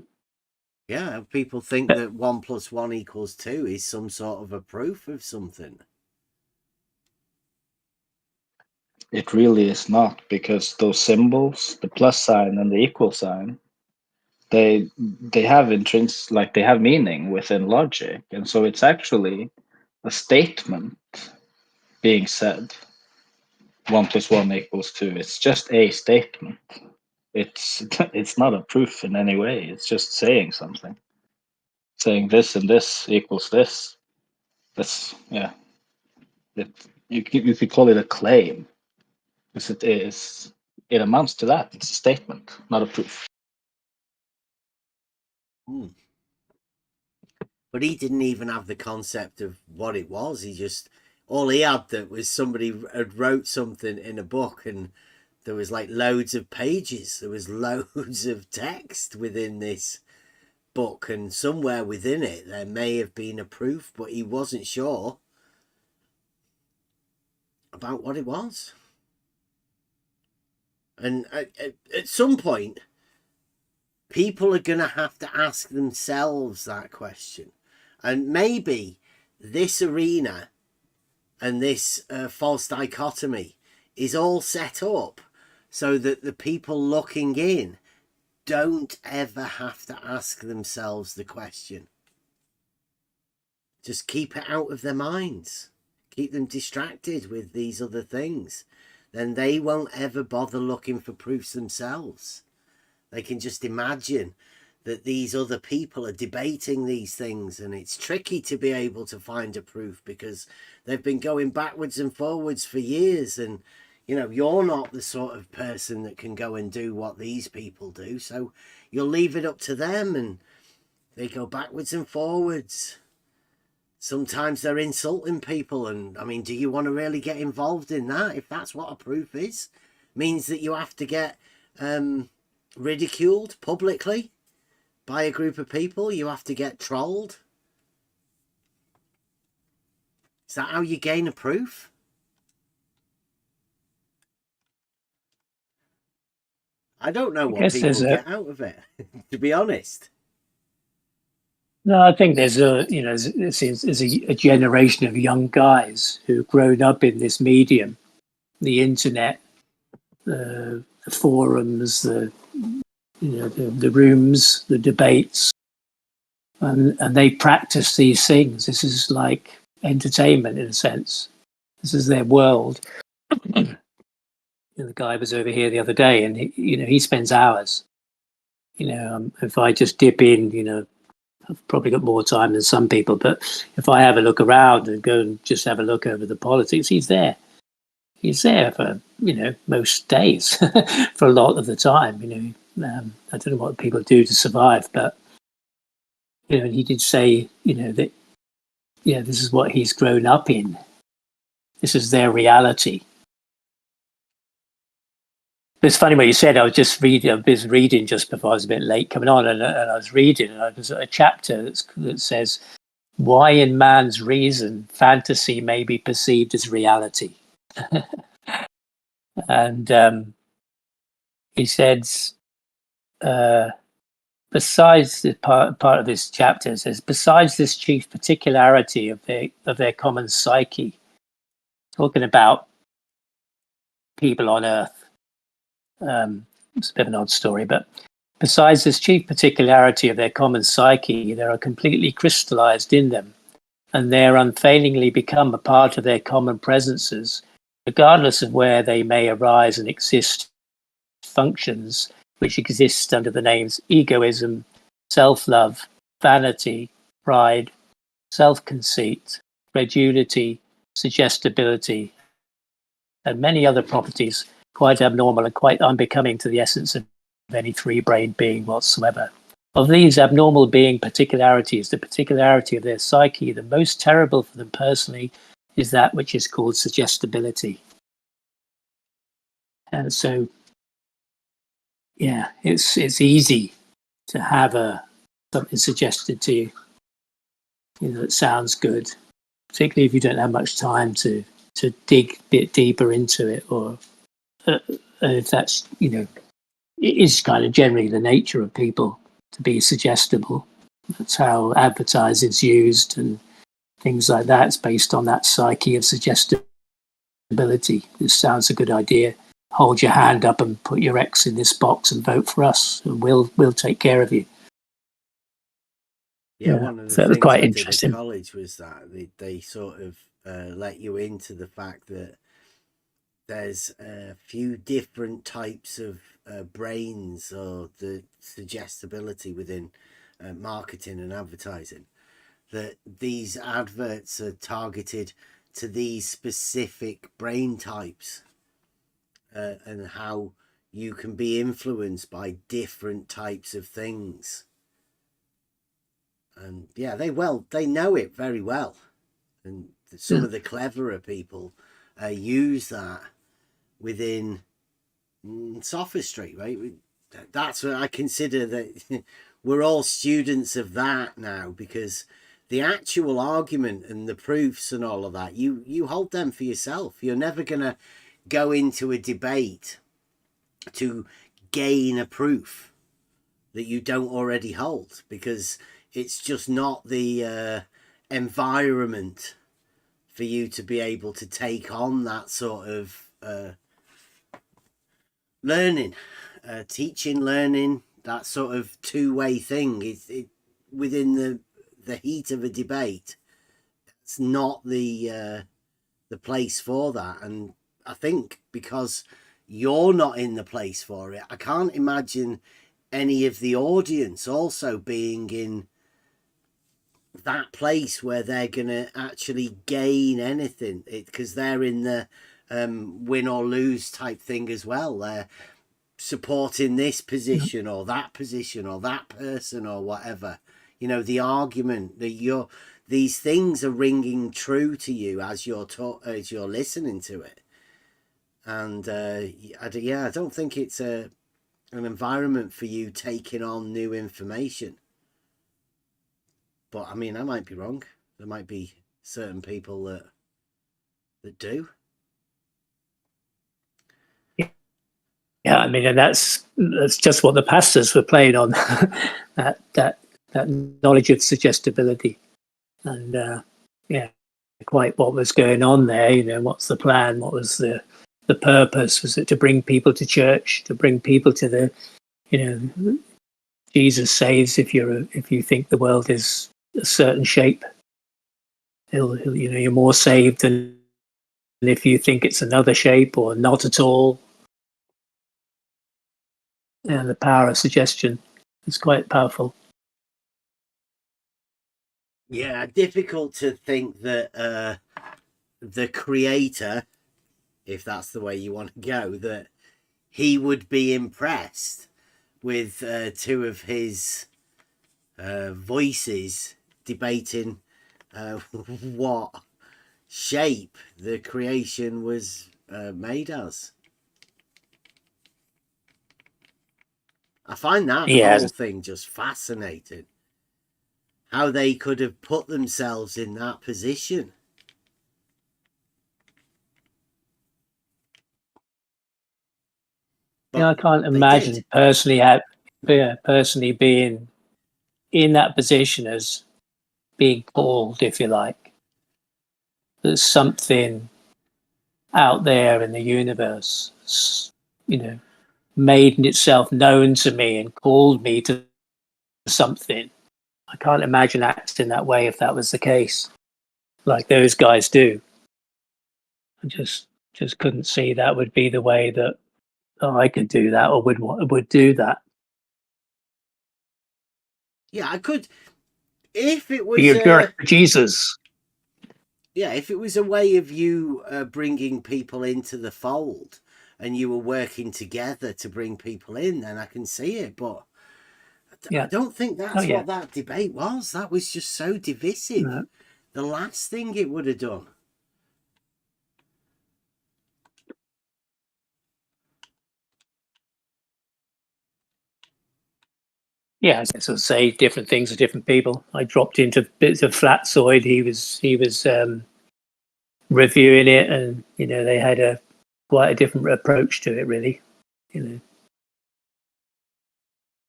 Speaker 5: Yeah, people think that 1 + 1 = 2 is some sort of a proof of something.
Speaker 6: It really is not, because those symbols, the plus sign and the equal sign, they have they have meaning within logic, and so it's actually a statement being said. 1 + 1 = 2. It's just a statement. It's not a proof in any way. It's just saying something. Saying this and this equals this. That's you could call it a claim, because it amounts to that. It's a statement, not a proof.
Speaker 5: But he didn't even have the concept of what it was. All he had that was somebody had wrote something in a book, and there was like loads of pages. There was loads of text within this book, and somewhere within it there may have been a proof, but he wasn't sure about what it was. And at some point, people are going to have to ask themselves that question. And maybe this arena and this false dichotomy is all set up so that the people looking in don't ever have to ask themselves the question. Just keep it out of their minds. Keep them distracted with these other things. Then they won't ever bother looking for proofs themselves. They can just imagine that these other people are debating these things, and it's tricky to be able to find a proof because they've been going backwards and forwards for years, and you're not the sort of person that can go and do what these people do, so you'll leave it up to them, and they go backwards and forwards. Sometimes they're insulting people, and I mean, do you want to really get involved in that? If that's what a proof is, means that you have to get ridiculed publicly by a group of people. You have to get trolled. Is that how you gain a proof? I don't know what people get out of it, to be honest.
Speaker 9: No, I think there's a generation of young guys who've grown up in this medium, the internet, the forums, the rooms, the debates, and they practice these things. This is like entertainment in a sense. This is their world. The guy was over here the other day, and he spends hours. If I just dip in, I've probably got more time than some people, but if I have a look around and go and just have a look over the politics, he's there. he's there for, most days for a lot of the time. I don't know what people do to survive, but he did say, that this is what he's grown up in. This is their reality. It's funny what you said. I was reading just before I was a bit late coming on, and I was reading, and there's a chapter that says, "Why in man's reason fantasy may be perceived as reality." And he said, besides the part of this chapter, it says, besides this chief particularity of their common psyche, talking about people on Earth. It's a bit of an odd story, but besides this chief particularity of their common psyche, they are completely crystallized in them, and they are unfailingly become a part of their common presences, regardless of where they may arise and exist, functions which exist under the names egoism, self-love, vanity, pride, self-conceit, credulity, suggestibility, and many other properties quite abnormal and quite unbecoming to the essence of any three-brained being whatsoever. Of these abnormal being particularities, the particularity of their psyche, the most terrible for them personally, is that which is called suggestibility. And so, yeah, it's easy to have something suggested to you, that sounds good, particularly if you don't have much time to dig a bit deeper into it, or if that's, it is kind of generally the nature of people to be suggestible. That's how advertising's used and things like that. It's based on that psyche of suggestibility. This sounds a good idea. Hold your hand up and put your X in this box and vote for us, and we'll take care of you.
Speaker 5: Yeah, one of the things quite interesting at college was that they sort of let you into the fact that there's a few different types of brains, or the suggestibility within marketing and advertising, that these adverts are targeted to these specific brain types, and how you can be influenced by different types of things. And yeah, they know it very well, and some of the cleverer people use that within sophistry, right? That's what I consider that we're all students of that now, because the actual argument and the proofs and all of that, you hold them for yourself. You're never gonna go into a debate to gain a proof that you don't already hold, because it's just not the environment for you to be able to take on that sort of learning, teaching, learning, that sort of two-way thing. Within the heat of a debate, it's not the place for that. And I think because you're not in the place for it, I can't imagine any of the audience also being in that place where they're going to actually gain anything, because they're in the win or lose type thing as well. They're supporting this position or that position or that person or whatever. The argument that these things are ringing true to you as you're listening to it. And I don't think it's an environment for you taking on new information. But I mean, I might be wrong. There might be certain people that do.
Speaker 9: Yeah, I mean, and that's just what the pastors were playing on, that knowledge of suggestibility, and quite what was going on there. What's the plan? What was the purpose? Was it to bring people to church, to bring people to the, Jesus saves if you think the world is a certain shape. You're more saved than if you think it's another shape or not at all. The power of suggestion is quite powerful.
Speaker 5: Yeah, difficult to think that the creator if that's the way you want to go, that he would be impressed with two of his voices debating what shape the creation was made as. I find that whole thing just fascinating. How they could have put themselves in that position.
Speaker 9: But I can't imagine personally being in that position as being called, if you like. There's something out there in the universe, made itself known to me and called me to something. I can't imagine acting that way if that was the case, like those guys do. I just couldn't see that would be the way that I could do that or would do that.
Speaker 5: Yeah, I could, if it was
Speaker 9: be a Jesus.
Speaker 5: Yeah, if it was a way of you bringing people into the fold and you were working together to bring people in, then I can see it. But I don't think that's what that debate was. That was just so divisive. No. The last thing it would have done.
Speaker 9: Yeah, I sort of say different things to different people. I dropped into bits of flatsoid. He was reviewing it, and they had quite a different approach to it, really.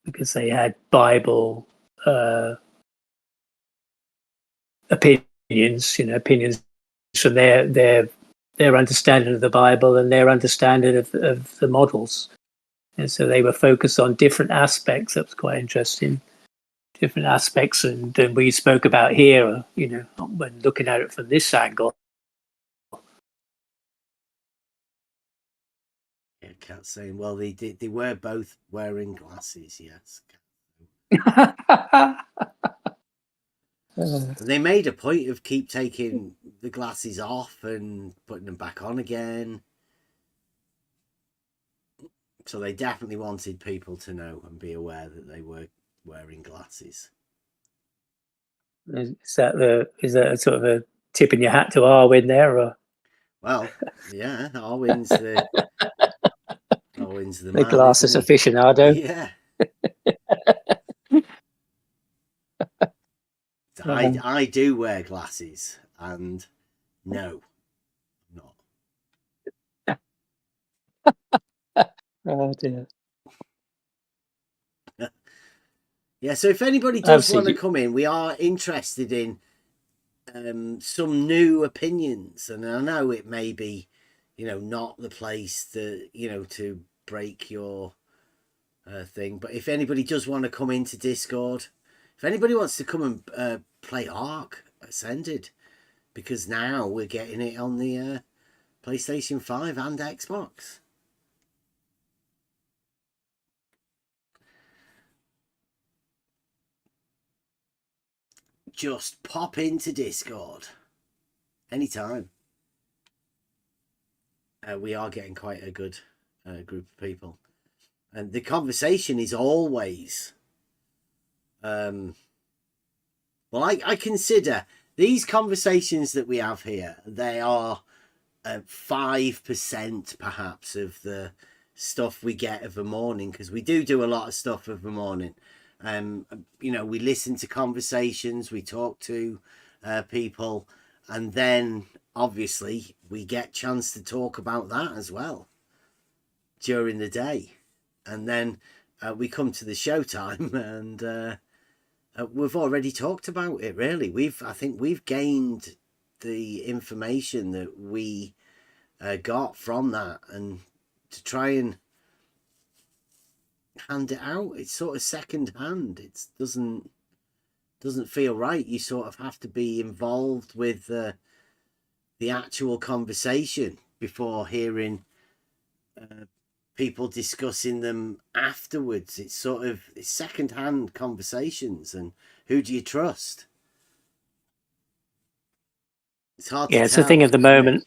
Speaker 9: Because they had Bible opinions, opinions from their understanding of the Bible and their understanding of the models. And so they were focused on different aspects. That was quite interesting. Different aspects than we spoke about here, when looking at it from this angle.
Speaker 5: Yeah, Cat's saying, well, they were both wearing glasses, yes. They made a point of keep taking the glasses off and putting them back on again. So they definitely wanted people to know and be aware that they were wearing glasses.
Speaker 9: Is that a sort of a tip in your hat to Arwin there, or?
Speaker 5: Well, yeah, Arwin's the
Speaker 9: the glasses aficionado.
Speaker 5: Yeah. I do wear glasses, and no, I'm not.
Speaker 9: Oh dear.
Speaker 5: Yeah, so if anybody does want to come in, we are interested in some new opinions, and I know it may be, not the place to break your thing, but if anybody does want to come into Discord, if anybody wants to come and play Ark Ascended, because now we're getting it on the PlayStation 5 and Xbox. Just pop into Discord anytime. We are getting quite a good group of people, and the conversation is always well, I consider these conversations that we have here, they are 5% perhaps of the stuff we get of a morning, because we do a lot of stuff of a morning. We listen to conversations, we talk to people, and then obviously we get chance to talk about that as well during the day, and then we come to the showtime and we've already talked about it. Really, I think we've gained the information that we got from that, and to try and hand it out, it's sort of second hand. It doesn't feel right. You sort of have to be involved with the actual conversation before hearing people discussing them afterwards. It's second hand conversations, and who do you trust? It's hard to tell.
Speaker 9: It's a thing of the moment.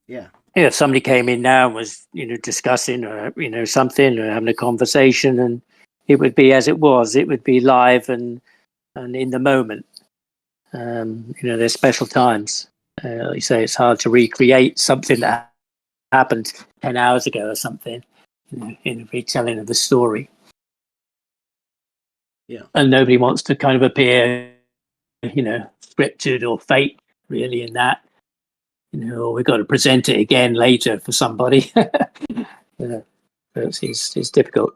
Speaker 5: Yeah.
Speaker 9: if somebody came in now and was, discussing or, something or having a conversation, and it would be as it was. It would be live and in the moment. There's special times. Like you say, it's hard to recreate something that happened 10 hours ago or something, in a retelling of the story.
Speaker 5: Yeah.
Speaker 9: And nobody wants to kind of appear, scripted or fake, really, in that. Or we've got to present it again later for somebody. It's difficult.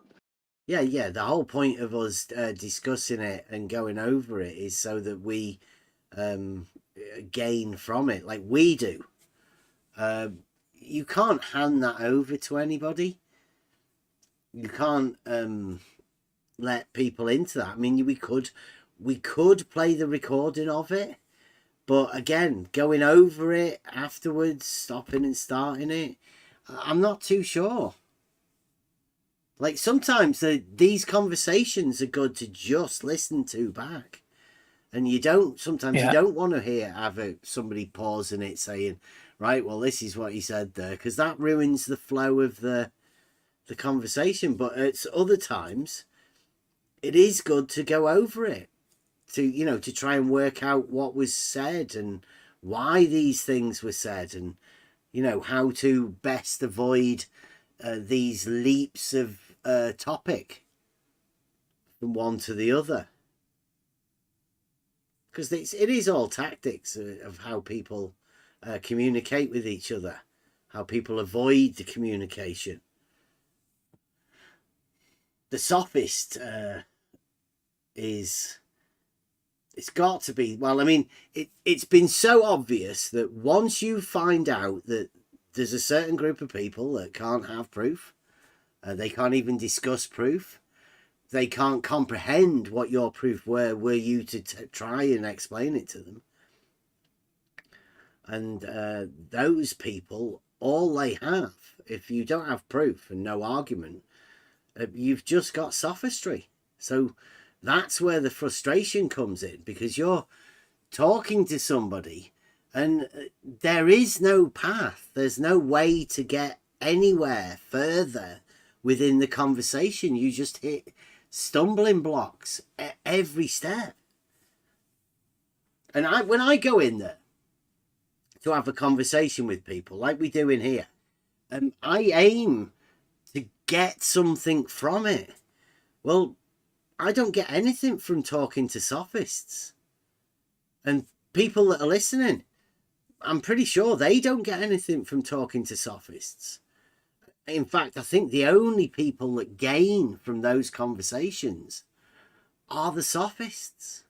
Speaker 5: Yeah. The whole point of us discussing it and going over it is so that we gain from it, like we do. You can't hand that over to anybody. You can't let people into that. I mean, we could play the recording of it, but again, going over it afterwards, stopping and starting it, I'm not too sure. Like, sometimes these conversations are good to just listen to back. And you don't want to have somebody pausing it saying, right, well, this is what he said there, because that ruins the flow of the conversation. But at other times, it is good to go over it, to try and work out what was said and why these things were said, and how to best avoid these leaps of topic from one to the other, because it is all tactics of how people communicate with each other, how people avoid the communication. The sophist it's got to be, well, I mean, it's been so obvious that once you find out that there's a certain group of people that can't have proof, they can't even discuss proof, they can't comprehend what your proof were you to try and explain it to them. And those people, all they have, if you don't have proof and no argument, you've just got sophistry. So that's where the frustration comes in, because you're talking to somebody and there is no path. There's no way to get anywhere further within the conversation. You just hit stumbling blocks at every step. And when I go in there to have a conversation with people like we do in here, I aim to get something from it. Well, I don't get anything from talking to sophists. And people that are listening, I'm pretty sure they don't get anything from talking to sophists. In fact, I think the only people that gain from those conversations are the sophists.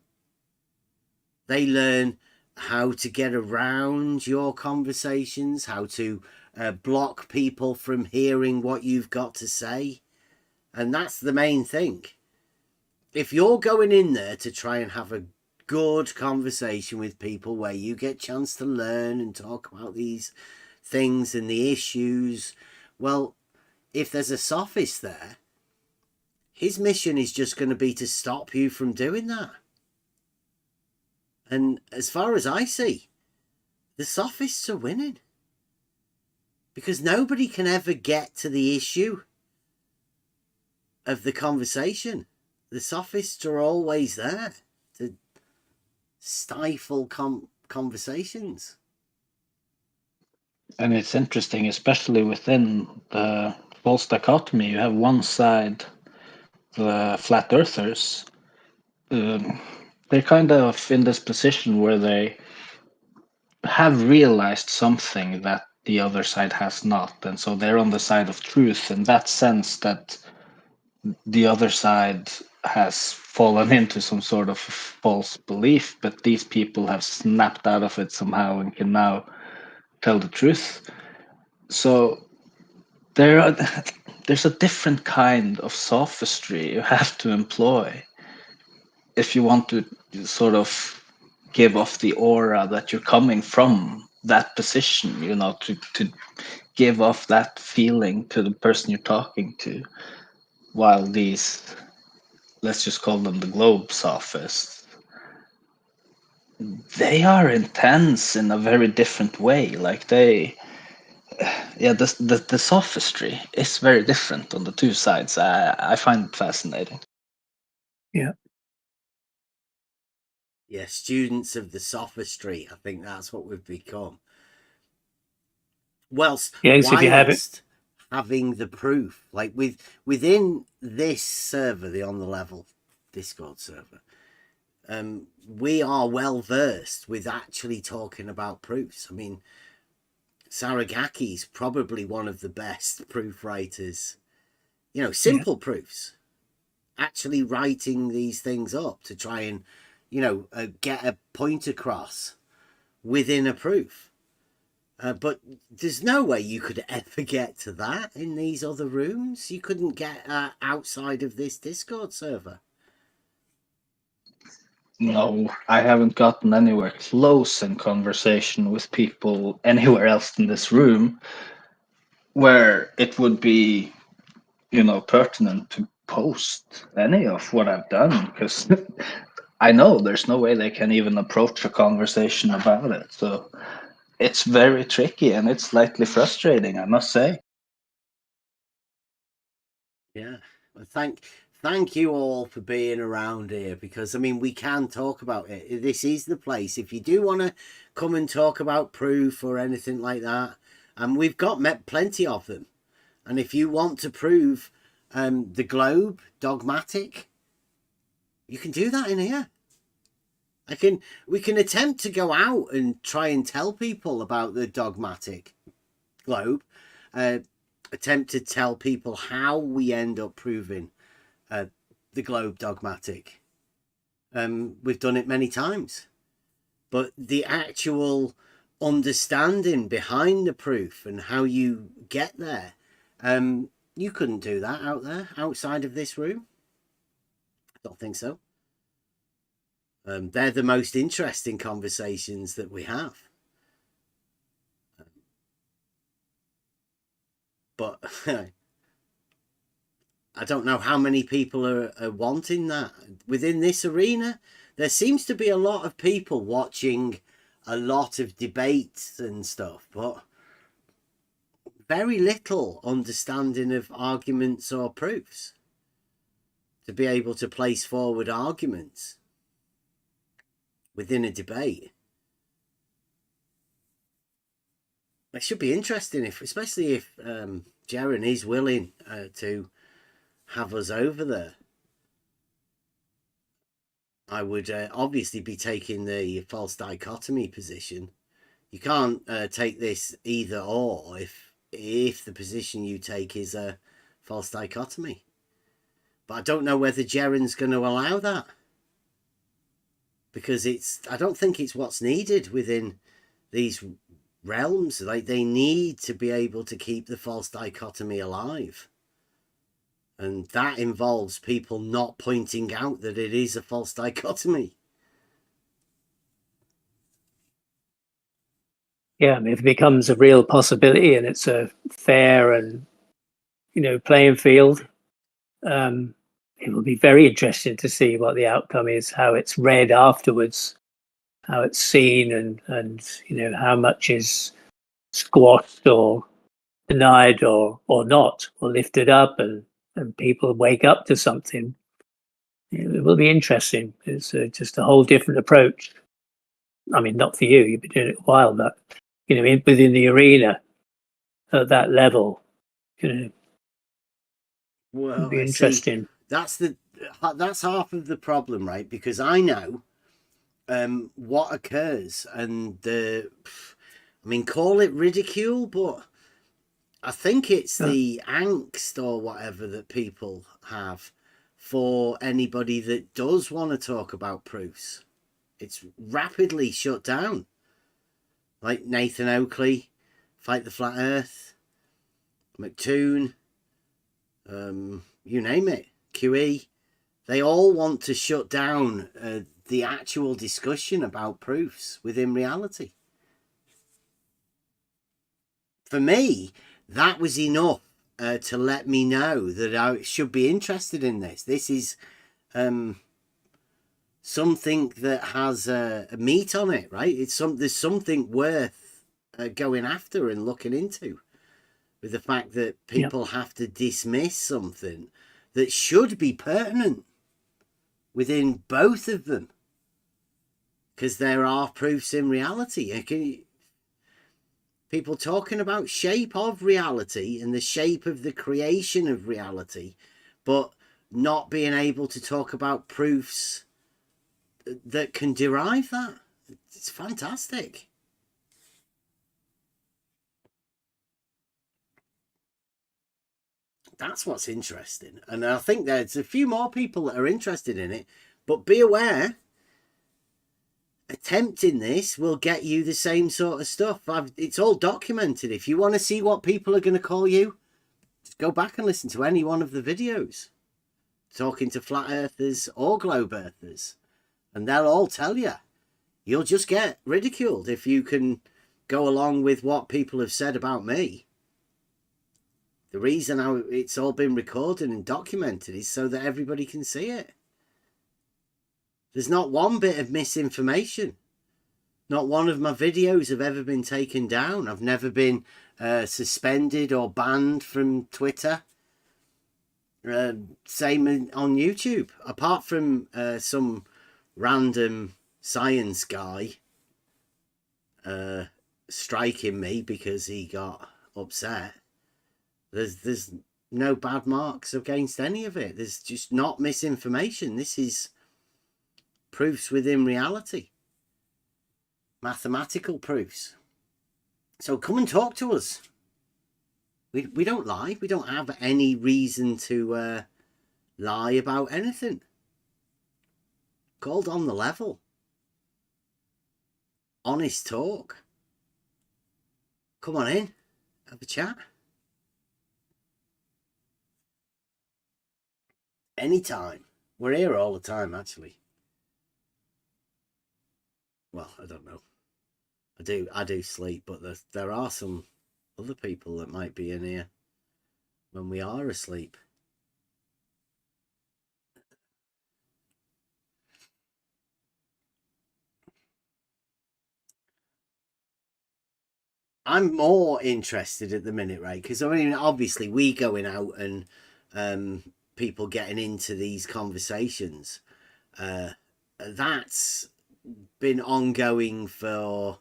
Speaker 5: They learn how to get around your conversations, how to block people from hearing what you've got to say. And that's the main thing. If you're going in there to try and have a good conversation with people where you get a chance to learn and talk about these things and the issues, well, if there's a sophist there, his mission is just going to be to stop you from doing that. And as far as I see, the sophists are winning, because nobody can ever get to the issue of the conversation. The sophists are always there to stifle conversations.
Speaker 6: And it's interesting, especially within the false dichotomy. You have one side, the flat earthers. They're kind of in this position where they have realized something that the other side has not. And so they're on the side of truth, in that sense that the other side has fallen into some sort of false belief, but these people have snapped out of it somehow and can now tell the truth. So there's a different kind of sophistry you have to employ if you want to sort of give off the aura that you're coming from that position, to give off that feeling to the person you're talking to, while these, let's just call them the globe sophists, they are intense in a very different way. Like they yeah, the sophistry is very different on the two sides. I find it fascinating.
Speaker 9: Yeah.
Speaker 5: Yeah, students of the sophistry. I think that's what we've become. Whilst having the proof, like within this server, the on the level Discord server, we are well versed with actually talking about proofs. I mean, Saragaki's probably one of the best proof writers. You know, simple proofs. Actually writing these things up to try and, get a point across within a proof. But there's no way you could ever get to that in these other rooms. You couldn't get outside of this Discord server.
Speaker 6: No, I haven't gotten anywhere close in conversation with people anywhere else in this room where it would be, pertinent to post any of what I've done, because I know there's no way they can even approach a conversation about it. So it's very tricky and it's slightly frustrating, I must say.
Speaker 5: Yeah. Well, thank you all for being around here, because I mean we can talk about it. This is the place if you do want to come and talk about proof or anything like that. And we've got plenty of them. And if you want to prove the globe dogmatic, you can do that in here. We can attempt to go out and try and tell people about the dogmatic globe. Attempt to tell people how we end up proving the globe dogmatic. We've done it many times, but the actual understanding behind the proof and how you get there, you couldn't do that out there outside of this room. I don't think so. They're the most interesting conversations that we have. But I don't know how many people are wanting that. Within this arena, there seems to be a lot of people watching a lot of debates and stuff, but very little understanding of arguments or proofs to be able to place forward arguments within a debate. It should be interesting, especially if Jaren is willing to have us over there. I would obviously be taking the false dichotomy position. You can't take this either or if the position you take is a false dichotomy. But I don't know whether Jaren's going to allow that, because I don't think it's what's needed within these realms. Like, they need to be able to keep the false dichotomy alive, and that involves people not pointing out that it is a false dichotomy.
Speaker 9: Yeah, I mean, if it becomes a real possibility and it's a fair and playing field, it will be very interesting to see what the outcome is, how it's read afterwards, how it's seen, and how much is squashed or denied or not, or lifted up, and people wake up to something. It will be interesting. It's just a whole different approach. I mean, not for you, you've been doing it a while, but within the arena at that level,
Speaker 5: well,
Speaker 9: it'll be interesting.
Speaker 5: See, that's half of the problem, right? Because I know what occurs, and call it ridicule, but I think it's the angst or whatever that people have for anybody that does want to talk about proofs. It's rapidly shut down. Like Nathan Oakley, Fight the Flat Earth, McToon, you name it, QE. They all want to shut down the actual discussion about proofs within reality. For me, that was enough to let me know that I should be interested in this. This is something that has a meat on it, right? There's something worth going after and looking into. with the fact that people have to dismiss something that should be pertinent within both of them, because there are proofs in reality. People talking about shape of reality and the shape of the creation of reality, but not being able to talk about proofs that can derive that. It's fantastic. That's what's interesting. And I think there's a few more people that are interested in it, but be aware, attempting this will get you the same sort of stuff. It's all documented. If you want to see what people are going to call you, just go back and listen to any one of the videos talking to flat earthers or globe earthers, and they'll all tell you. You'll just get ridiculed if you can go along with what people have said about me. The reason it's all been recorded and documented is so that everybody can see it. There's not one bit of misinformation. Not one of my videos have ever been taken down. I've never been suspended or banned from Twitter. Same on YouTube. Apart from some random science guy striking me because he got upset. There's no bad marks against any of it. There's just not misinformation. This is proofs within reality. Mathematical proofs. So come and talk to us. We don't lie. We don't have any reason to lie about anything. Called on the level. Honest talk. Come on in. Have a chat. Anytime. We're here all the time, actually. Well, I don't know. I do sleep, but there are some other people that might be in here when we are asleep. I'm more interested at the minute, right? Because I mean, obviously, we going out and people getting into these conversations, that's been ongoing for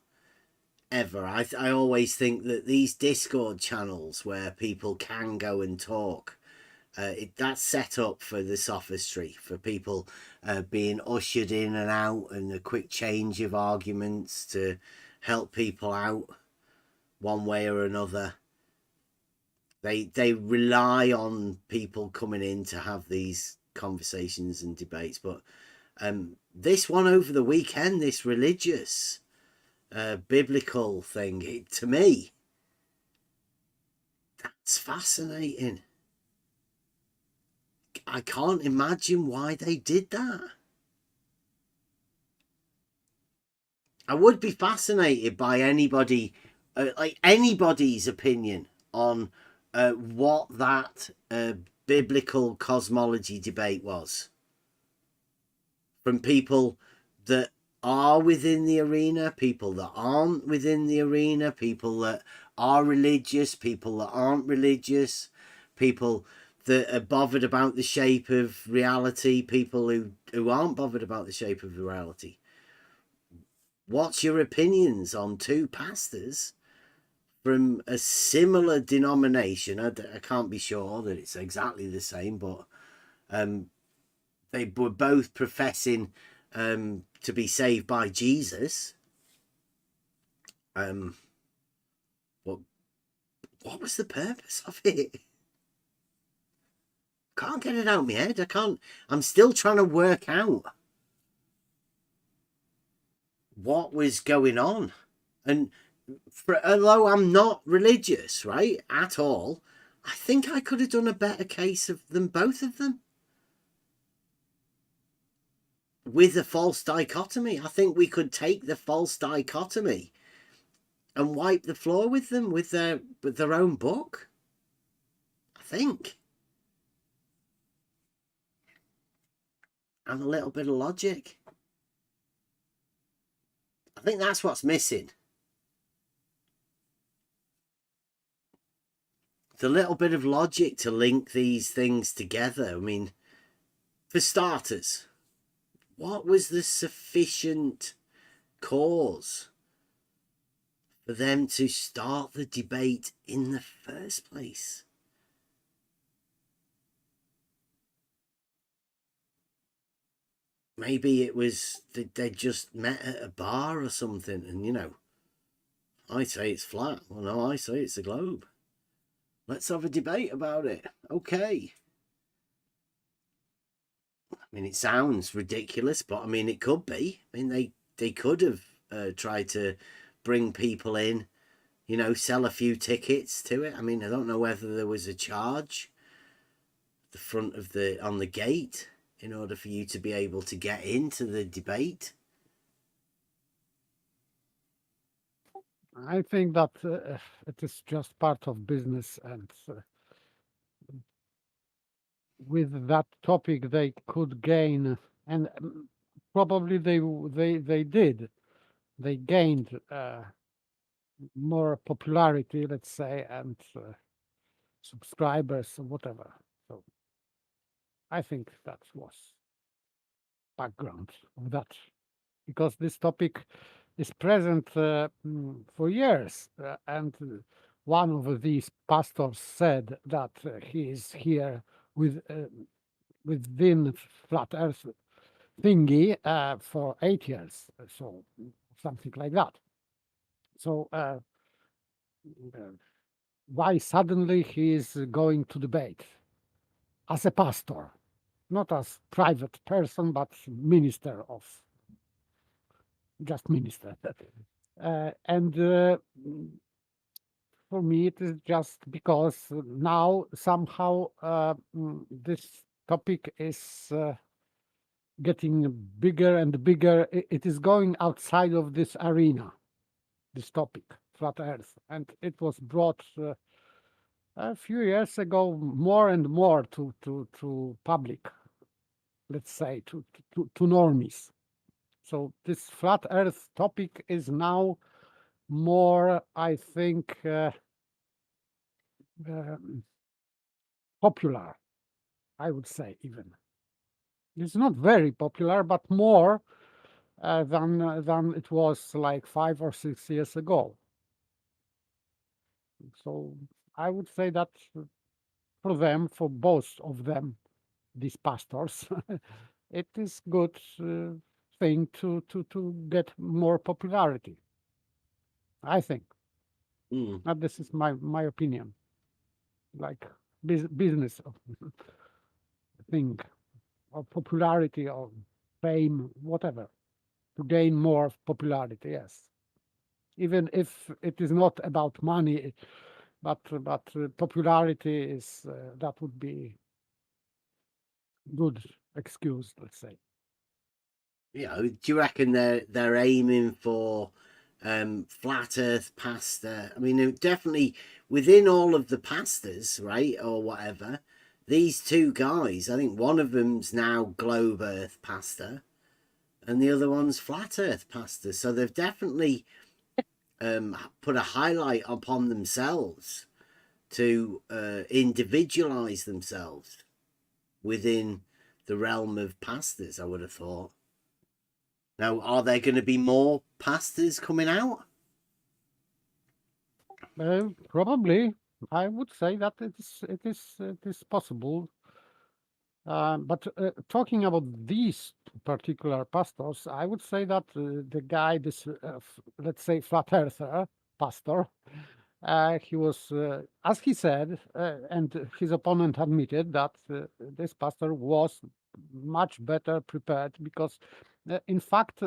Speaker 5: ever. I always think that these Discord channels where people can go and talk, that's set up for the sophistry, for people being ushered in and out, and a quick change of arguments to help people out one way or another. They rely on people coming in to have these conversations and debates. But this one over the weekend, this religious biblical thing, to me, that's fascinating. I can't imagine why they did that. I would be fascinated by anybody, like anybody's opinion on what that biblical cosmology debate was, from people that are within the arena, people that aren't within the arena, people that are religious, people that aren't religious, people that are bothered about the shape of reality, people who aren't bothered about the shape of reality. What's your opinions on two pastors from a similar denomination? I can't be sure that it's exactly the same, but they were both professing to be saved by Jesus. But what was the purpose of it? Can't get it out of my head. I'm still trying to work out what was going on. And although I'm not religious, right, at all, I think I could have done a better case of them, both of them, with a false dichotomy. I think we could take the false dichotomy and wipe the floor with them with their own book. I think. And a little bit of logic. I think that's what's missing. the little bit of logic to link these things together. I mean, for starters, what was the sufficient cause for them to start the debate in the first place? Maybe it was that they just met at a bar or something, and you know, I say it's flat. Well, no, I say it's a globe. Let's have a debate about it. Okay. I mean, it sounds ridiculous, but I mean, it could be. I mean, they could have tried to bring people in, you know, sell a few tickets to it. I mean, I don't know whether there was a charge at the front of on the gate in order for you to be able to get into the debate.
Speaker 10: I think that it is just part of business, and with that topic they could gain, and probably they did. They gained more popularity, let's say, and subscribers or whatever. So I think that was background of that, because this topic is present for years, and one of these pastors said that he is here within flat Earth thingy for 8 years, so something like that. So why suddenly he is going to debate as a pastor, not as private person, but minister of just minister. And for me, it is just because now somehow this topic is getting bigger and bigger. It is going outside of this arena, this topic, flat Earth, and it was brought a few years ago more and more to public, let's say, to normies. So this flat Earth topic is now more, I think, popular, I would say, even. It's not very popular, but more than it was like 5 or 6 years ago. So I would say that for them, for both of them, these pastors, it is good thing to get more popularity, I think. But this is my opinion, like business thing, or popularity or fame, whatever, to gain more popularity. Yes, even if it is not about money, but popularity is that would be good excuse, let's say.
Speaker 5: Yeah, do you reckon they're aiming for flat Earth pasta? I mean, definitely within all of the pastas, right, or whatever. These two guys, I think one of them's now globe Earth pasta, and the other one's flat Earth pasta. So they've definitely put a highlight upon themselves to individualize themselves within the realm of pastas, I would have thought. Now, are there going to be more pastas coming out?
Speaker 10: Probably, I would say that it is possible. But talking about these particular pastors, I would say that the guy, this let's say flat earther pastor, he was, as he said, and his opponent admitted that this pastor was much better prepared, because in fact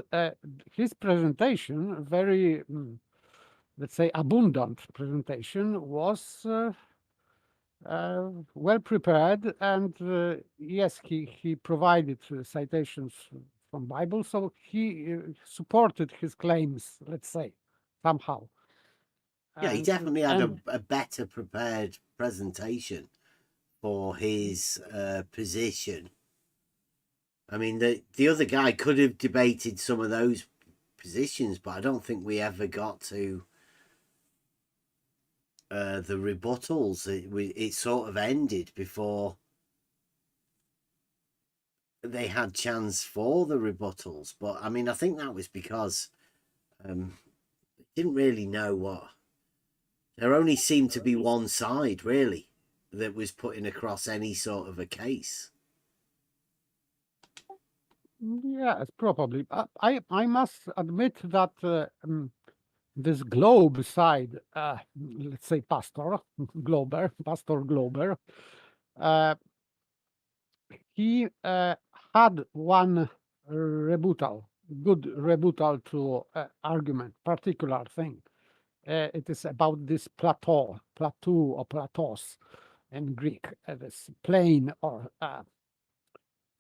Speaker 10: his presentation, very let's say abundant presentation, was well prepared, and yes, he provided citations from Bible, so he supported his claims, let's say, somehow.
Speaker 5: Yeah, he definitely had a better prepared presentation for his position. I mean, the other guy could have debated some of those positions, but I don't think we ever got to the rebuttals. It sort of ended before they had chance for the rebuttals. But I mean, I think that was because they didn't really know what. There only seemed to be one side, really, that was putting across any sort of a case.
Speaker 10: Yes, probably. I must admit that this globe side, let's say Pastor Glober, he had one good rebuttal to argument, particular thing. It is about this plateau or plateaus in Greek, this plane or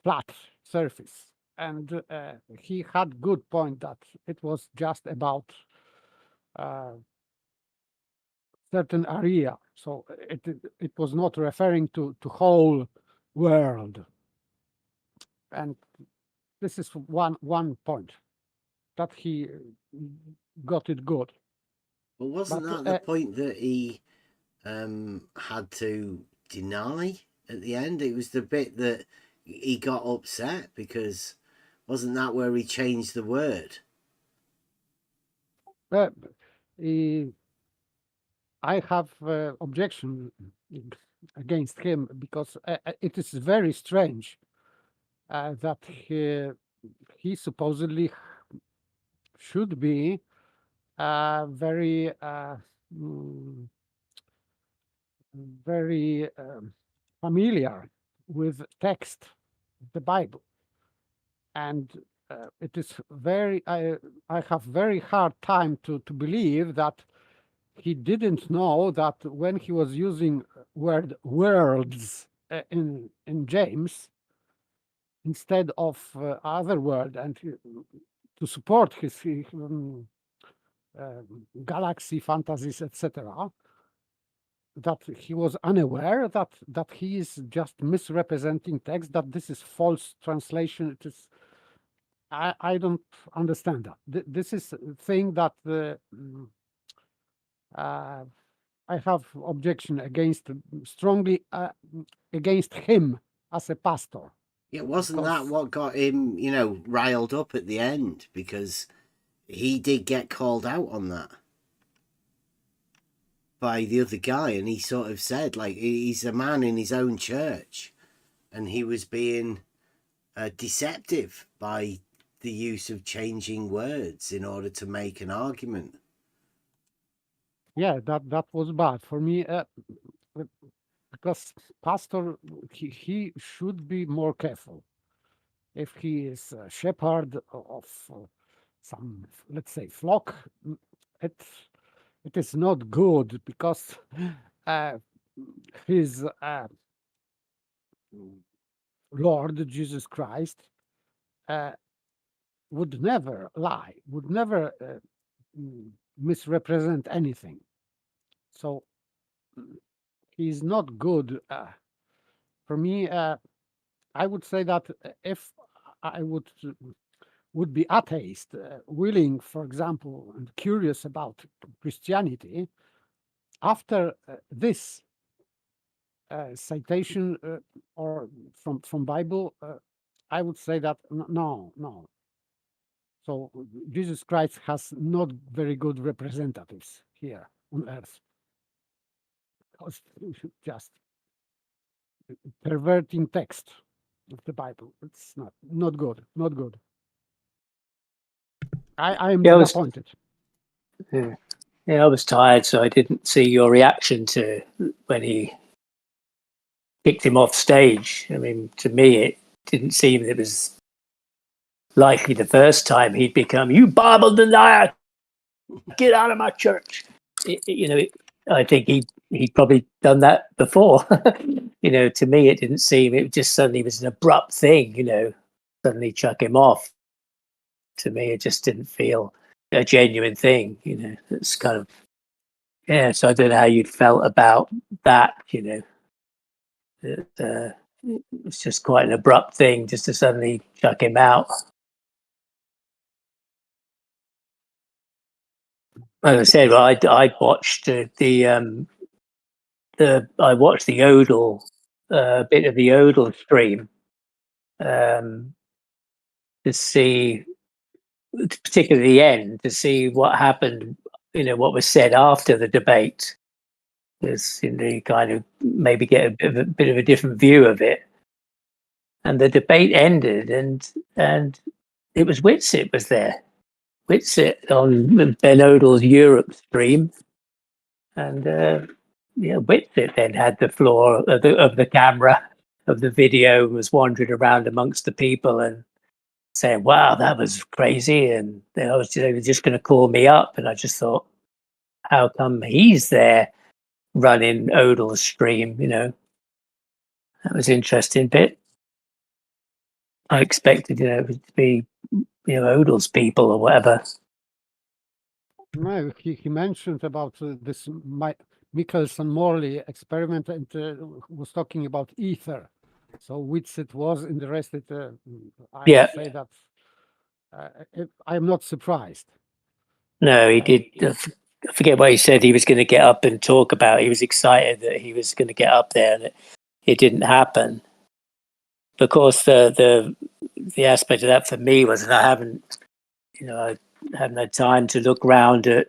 Speaker 10: flat surface. And he had good point that it was just about certain area. So it was not referring to whole world. And this is one point that he got it good.
Speaker 5: But wasn't that the point that he had to deny at the end? It was the bit that he got upset because wasn't that where he changed the word?
Speaker 10: I have objection against him because it is very strange that he supposedly should be very familiar with text of the Bible, and it is very. I have very hard time to believe that he didn't know that when he was using word worlds in James instead of other word, and to support his galaxy fantasies, etc., that he was unaware that he is just misrepresenting text, that this is false translation. It is. I don't understand that. This is a thing that I have objection against strongly against him as a pastor.
Speaker 5: Yeah, wasn't that what got him, riled up at the end? Because he did get called out on that by the other guy, and he sort of said, like, he's a man in his own church, and he was being deceptive by the use of changing words in order to make an argument.
Speaker 10: Yeah, that was bad for me, because pastor, he should be more careful. If he is a shepherd of some, let's say, flock, it is not good, because his Lord Jesus Christ would never lie, would never misrepresent anything. So he's not good. For me, I would say that if I would be atheist, willing, for example, and curious about Christianity, after this citation or from Bible, I would say that no. So Jesus Christ has not very good representatives here on earth, because just perverting text of the Bible. It's not good. Not good. I am disappointed.
Speaker 9: I was tired, so I didn't see your reaction to when he kicked him off stage. I mean, to me, it didn't seem it was likely the first time he'd become, "You Bible denier, get out of my church." I think he'd probably done that before. To me, it didn't seem, it just suddenly was an abrupt thing, suddenly chuck him off. To me, it just didn't feel a genuine thing, it's kind of, so I don't know how you felt about that, it's just quite an abrupt thing just to suddenly chuck him out. As I said, I watched the I watched the Odal bit of the Odal stream to see, particularly the end, to see what happened. What was said after the debate. Because you kind of maybe get a bit of a different view of it. And the debate ended, and it was Whitsitt was there. Whitsitt on Ben Odal's Europe stream, and Whitsitt then had the floor of the camera of the video, was wandering around amongst the people and saying, "Wow, that was crazy," and they were just going to call me up, and I just thought, how come he's there running Odal's stream? That was an interesting bit. I expected, it to be, Odal's people or whatever.
Speaker 10: No, he mentioned about this Michelson Morley experiment and was talking about ether. So Whitsitt was interested. I would say that I'm not surprised.
Speaker 9: No, he did. I forget what he said he was going to get up and talk about. He was excited that he was going to get up there, and it didn't happen. Of course, the aspect of that for me was that I haven't had time to look round at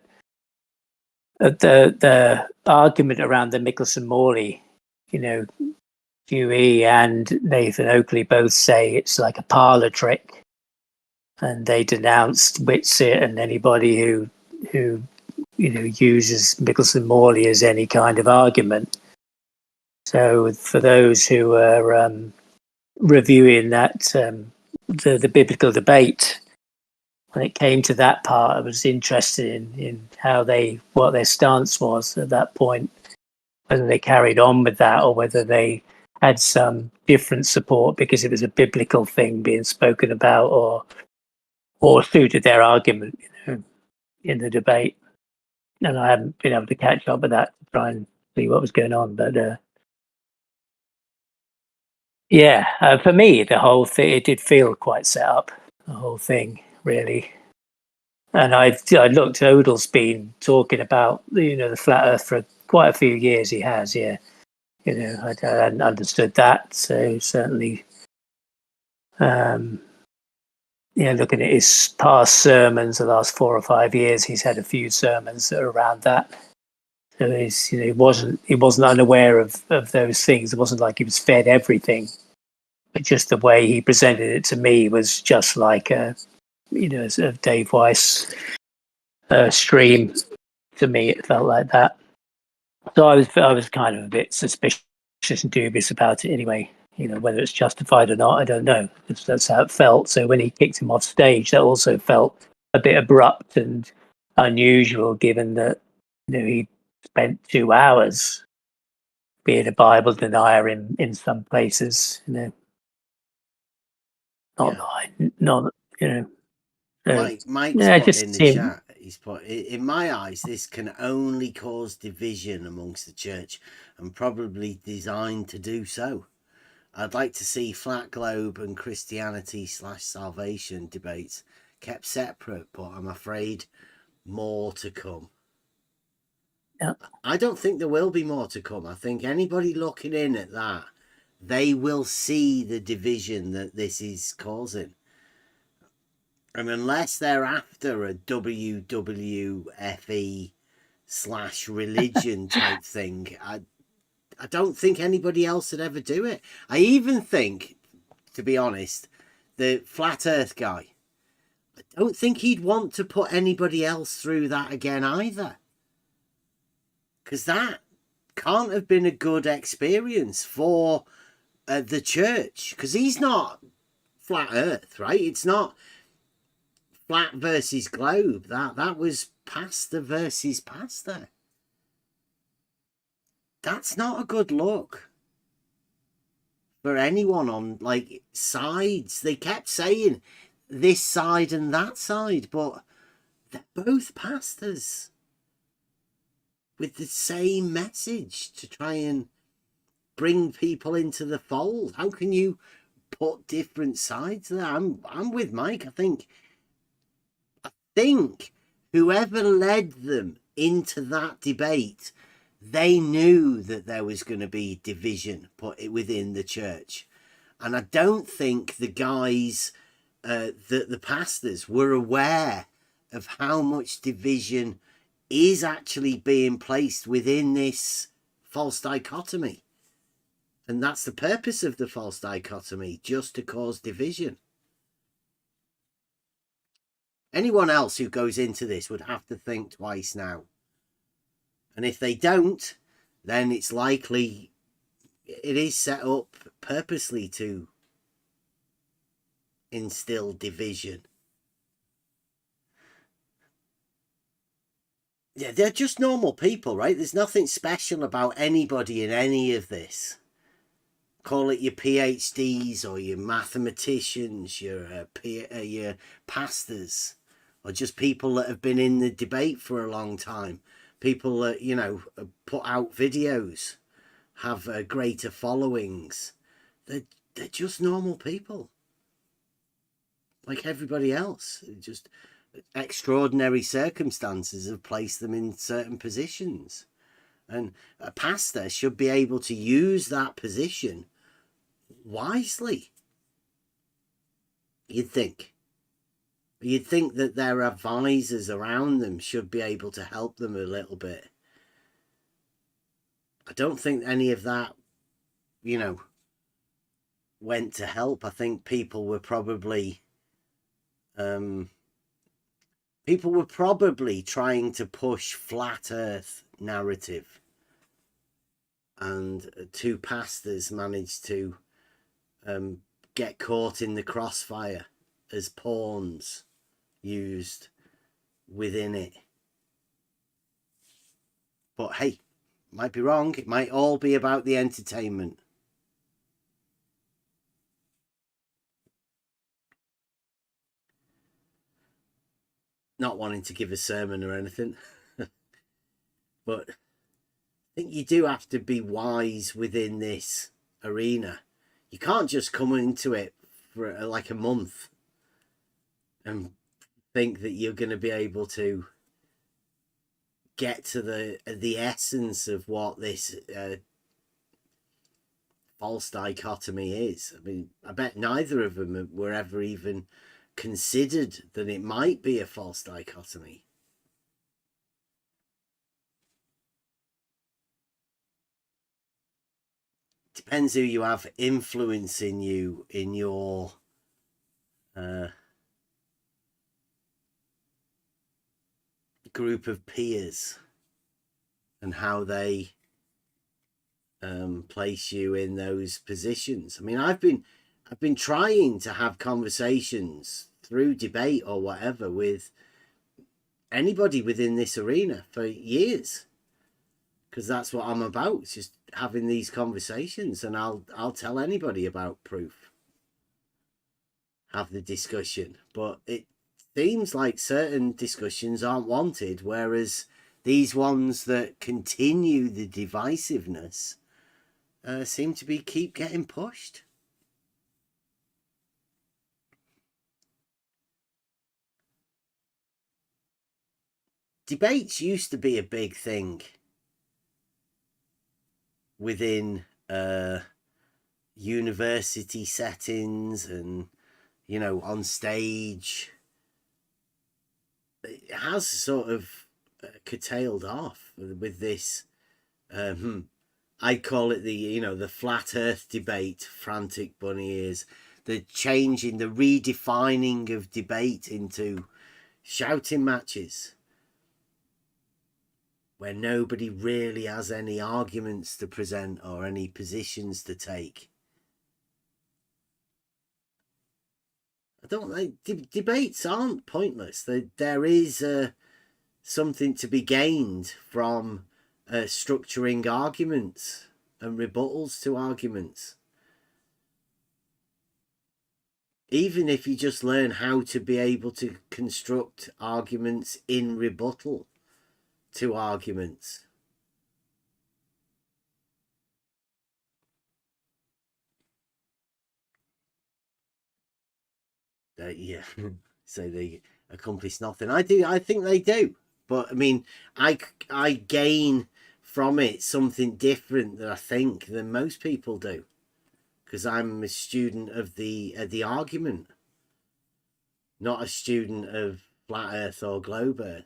Speaker 9: the argument around the Michelson Morley. Dewey and Nathan Oakley both say it's like a parlor trick, and they denounced Whitsitt and anybody who uses Michelson Morley as any kind of argument. So for those who are reviewing that the biblical debate, when it came to that part, I was interested in what their stance was at that point, whether they carried on with that or whether they had some different support because it was a biblical thing being spoken about, or suited their argument, in the debate. And I haven't been able to catch up with that to try and see what was going on. But for me, the whole thing, it did feel quite set up, the whole thing, really. And I looked, Odal's been talking about, the flat earth for quite a few years. He has, yeah. I hadn't understood that. So certainly, looking at his past sermons, the last 4 or 5 years, he's had a few sermons that are around that. So he wasn't unaware of those things. It wasn't like he was fed everything, but just the way he presented it to me was just like a Dave Weiss stream. To me, it felt like that. So I was kind of a bit suspicious and dubious about it anyway. Whether it's justified or not, I don't know. That's how it felt. So when he kicked him off stage, that also felt a bit abrupt and unusual, given that he spent 2 hours being a Bible denier in some places.
Speaker 5: Mike's put in the chat. He's put, in my eyes, this can only cause division amongst the church, and probably designed to do so. I'd like to see flat globe and Christianity/salvation debates kept separate, but I'm afraid more to come.
Speaker 9: Yeah.
Speaker 5: I don't think there will be more to come. I think anybody looking in at that, they will see the division that this is causing. And unless they're after a WWFE/religion type thing, I don't think anybody else would ever do it. I even think, to be honest, the flat earth guy, I don't think he'd want to put anybody else through that again either. Because that can't have been a good experience for the church. Because he's not flat earth, right? It's not flat versus globe. That was pastor versus pastor. That's not a good look for anyone on sides. They kept saying this side and that side, but they're both pastors with the same message to try and bring people into the fold. How can you put different sides there? I'm with Mike. I think whoever led them into that debate, they knew that there was going to be division put within the church. And I don't think the guys, the pastors, were aware of how much division is actually being placed within this false dichotomy. And that's the purpose of the false dichotomy, just to cause division. Anyone else who goes into this would have to think twice now. And if they don't, then it's likely it is set up purposely to instill division. Yeah, they're just normal people, right? There's nothing special about anybody in any of this. Call it your PhDs or your mathematicians, your pastors, or just people that have been in the debate for a long time. People that, you know, put out videos, have greater followings. They're just normal people. Like everybody else. Just extraordinary circumstances have placed them in certain positions. And a pastor should be able to use that position wisely. You'd think. You'd think that their advisors around them should be able to help them a little bit. I don't think any of that, you know, went to help. I think people were probably trying to push flat earth narrative, and two pastors managed to get caught in the crossfire as pawns used within it. But hey, might be wrong. It might all be about the entertainment. Not wanting to give a sermon or anything, but I think you do have to be wise within this arena. You can't just come into it for like a month and think that you're going to be able to get to the essence of what this false dichotomy is. I mean, I bet neither of them were ever even considered that it might be a false dichotomy. Depends who you have influencing you in your group of peers and how they place you in those positions. I mean, I've been trying to have conversations through debate or whatever with anybody within this arena for years, because that's what I'm about. It's just having these conversations, and I'll tell anybody about proof. Have the discussion, but it seems like certain discussions aren't wanted, whereas these ones that continue the divisiveness seem to keep getting pushed. Debates used to be a big thing within university settings and, you know, on stage. It has sort of curtailed off with this. I call it the flat earth debate, frantic bunny ears, the changing, the redefining of debate into shouting matches where nobody really has any arguments to present or any positions to take. I don't like debates aren't pointless. There is something to be gained from structuring arguments and rebuttals to arguments. Even if you just learn how to be able to construct arguments in rebuttal to arguments. Yeah, so they accomplish nothing. I think they do, but I mean, I gain from it something different that I think than most people do, because I'm a student of the argument, not a student of flat Earth or globe Earth.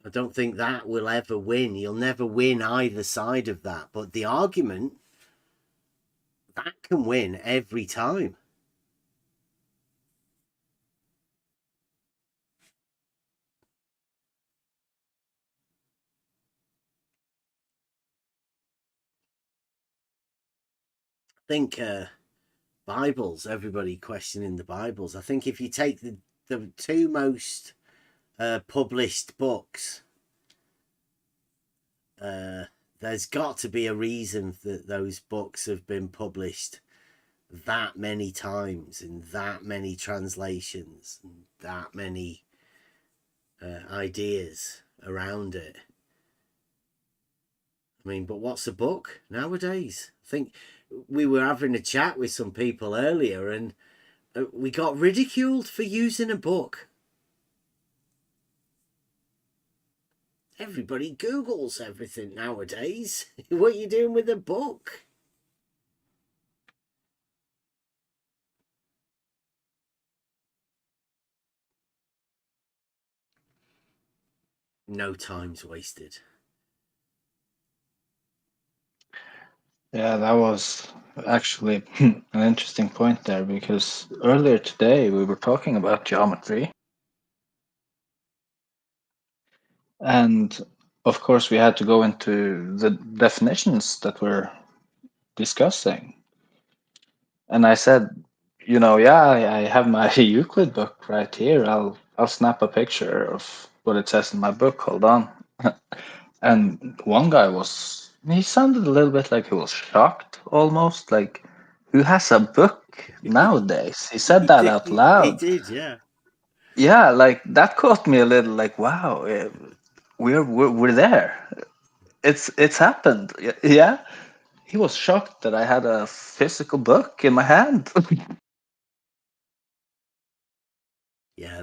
Speaker 5: I don't think that will ever win. You'll never win either side of that. But the argument, that can win every time. I think Bibles, everybody questioning the Bibles. I think if you take the two most published books, there's got to be a reason that those books have been published that many times in that many translations and that many ideas around it. I mean, but what's a book nowadays? I think we were having a chat with some people earlier and we got ridiculed for using a book. Everybody Googles everything nowadays. What are you doing with a book? No time's wasted.
Speaker 6: Yeah, that was actually an interesting point there, because earlier today we were talking about geometry. And of course, we had to go into the definitions that we're discussing. And I said, yeah, I have my Euclid book right here. I'll snap a picture of what it says in my book. Hold on. And one guy he sounded a little bit like he was shocked, almost like, who has a book nowadays? He said that out
Speaker 5: He
Speaker 6: loud.
Speaker 5: did, yeah.
Speaker 6: Yeah, like that caught me a little, like, wow, we're there. It's happened. Yeah. He was shocked that I had a physical book in my hand.
Speaker 5: Yeah,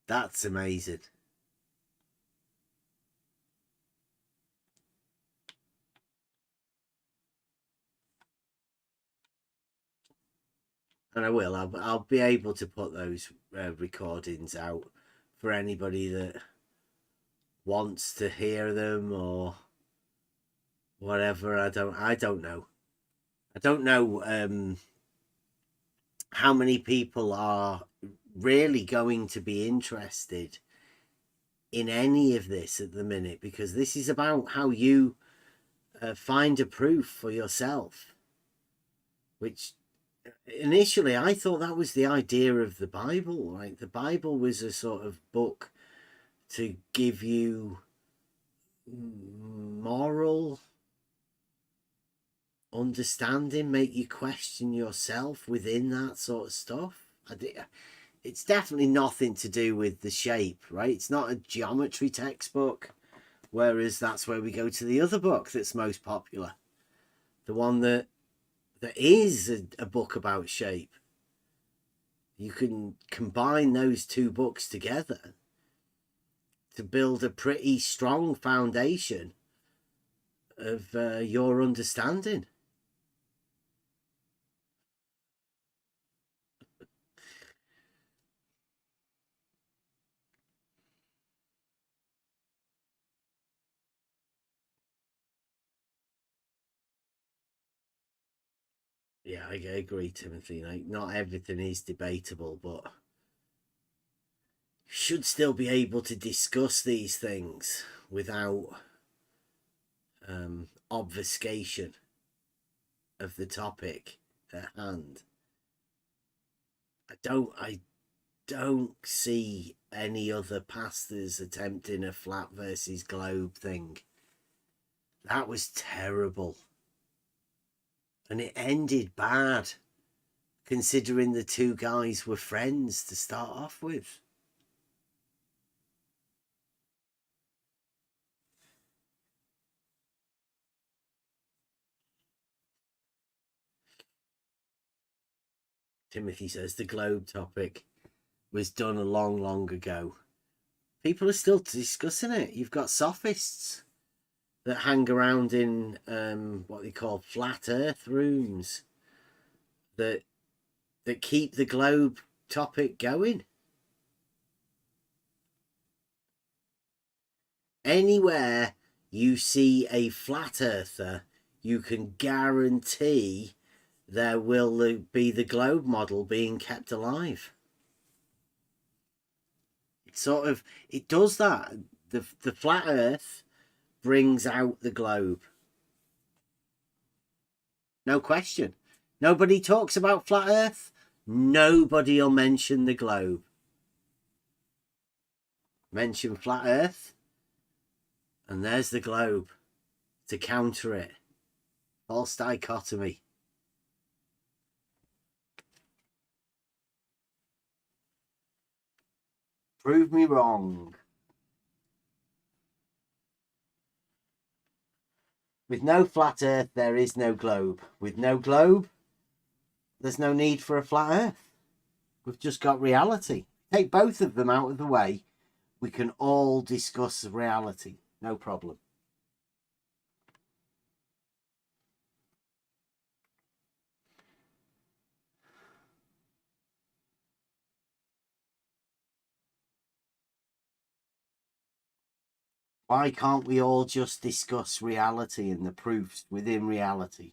Speaker 5: that's amazing. And I will. I'll be able to put those recordings out for anybody that wants to hear them or whatever. I don't know. I don't know how many people are really going to be interested in any of this at the minute, because this is about how you find a proof for yourself, which initially I thought that was the idea of the Bible. Right? The Bible was a sort of book to give you moral understanding, make you question yourself within that sort of stuff. It's definitely nothing to do with the shape, right? It's not a geometry textbook, whereas that's where we go to the other book that's most popular, the one that is a book about shape. You can combine those two books together to build a pretty strong foundation of your understanding. Yeah, I agree, Timothy. Like, not everything is debatable, but you should still be able to discuss these things without obfuscation of the topic at hand. I don't see any other pastors attempting a flat versus globe thing. That was terrible. And it ended bad, considering the two guys were friends to start off with. Timothy says the globe topic was done a long, long ago. People are still discussing it. You've got sophists that hang around in what they call flat earth rooms that keep the globe topic going. Anywhere you see a flat earther, you can guarantee there will be the globe model being kept alive. It does that. The flat earth brings out the globe. No question. Nobody talks about flat earth. Nobody will mention the globe. Mention flat earth, and there's the globe to counter it. False dichotomy. Prove me wrong. With no flat earth, there is no globe. With no globe, there's no need for a flat earth. We've just got reality. Take both of them out of the way, we can all discuss reality. No problem. Why can't we all just discuss reality and the proofs within reality?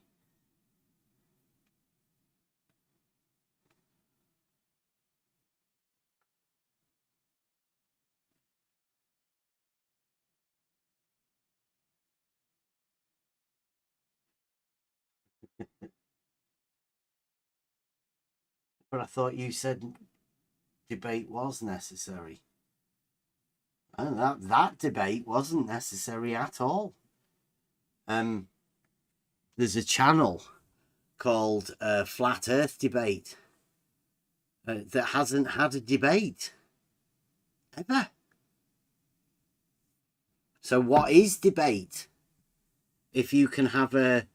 Speaker 5: But I thought you said debate was necessary. And that debate wasn't necessary at all. There's a channel called Flat Earth Debate that hasn't had a debate ever. So what is debate? If you can have a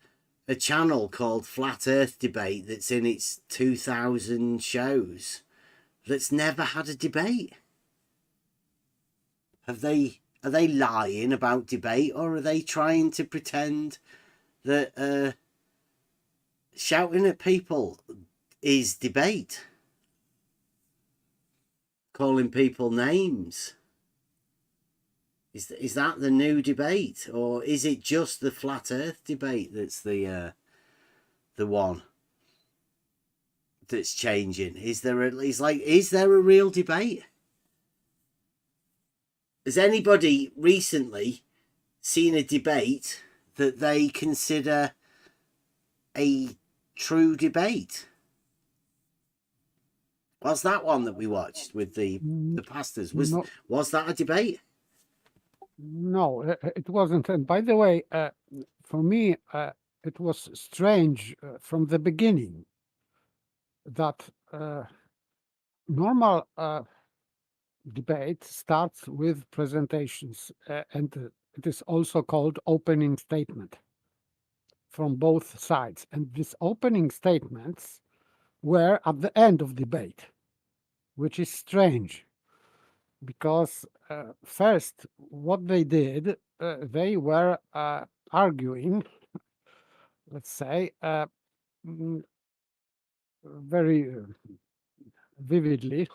Speaker 5: channel called Flat Earth Debate that's in its 2,000 shows that's never had a debate. Are they lying about debate, or are they trying to pretend that shouting at people is debate? Calling people names. Is that the new debate, or is it just the Flat Earth Debate that's the one that's changing? Is there a real debate? Has anybody recently seen a debate that they consider a true debate? Was that one that we watched with the pastors? Was that a debate?
Speaker 10: No, it wasn't. And by the way, for me, it was strange from the beginning that normal debate starts with presentations, and it is also called opening statement from both sides. And these opening statements were at the end of debate, which is strange, because first, what they did, they were arguing, let's say, very vividly,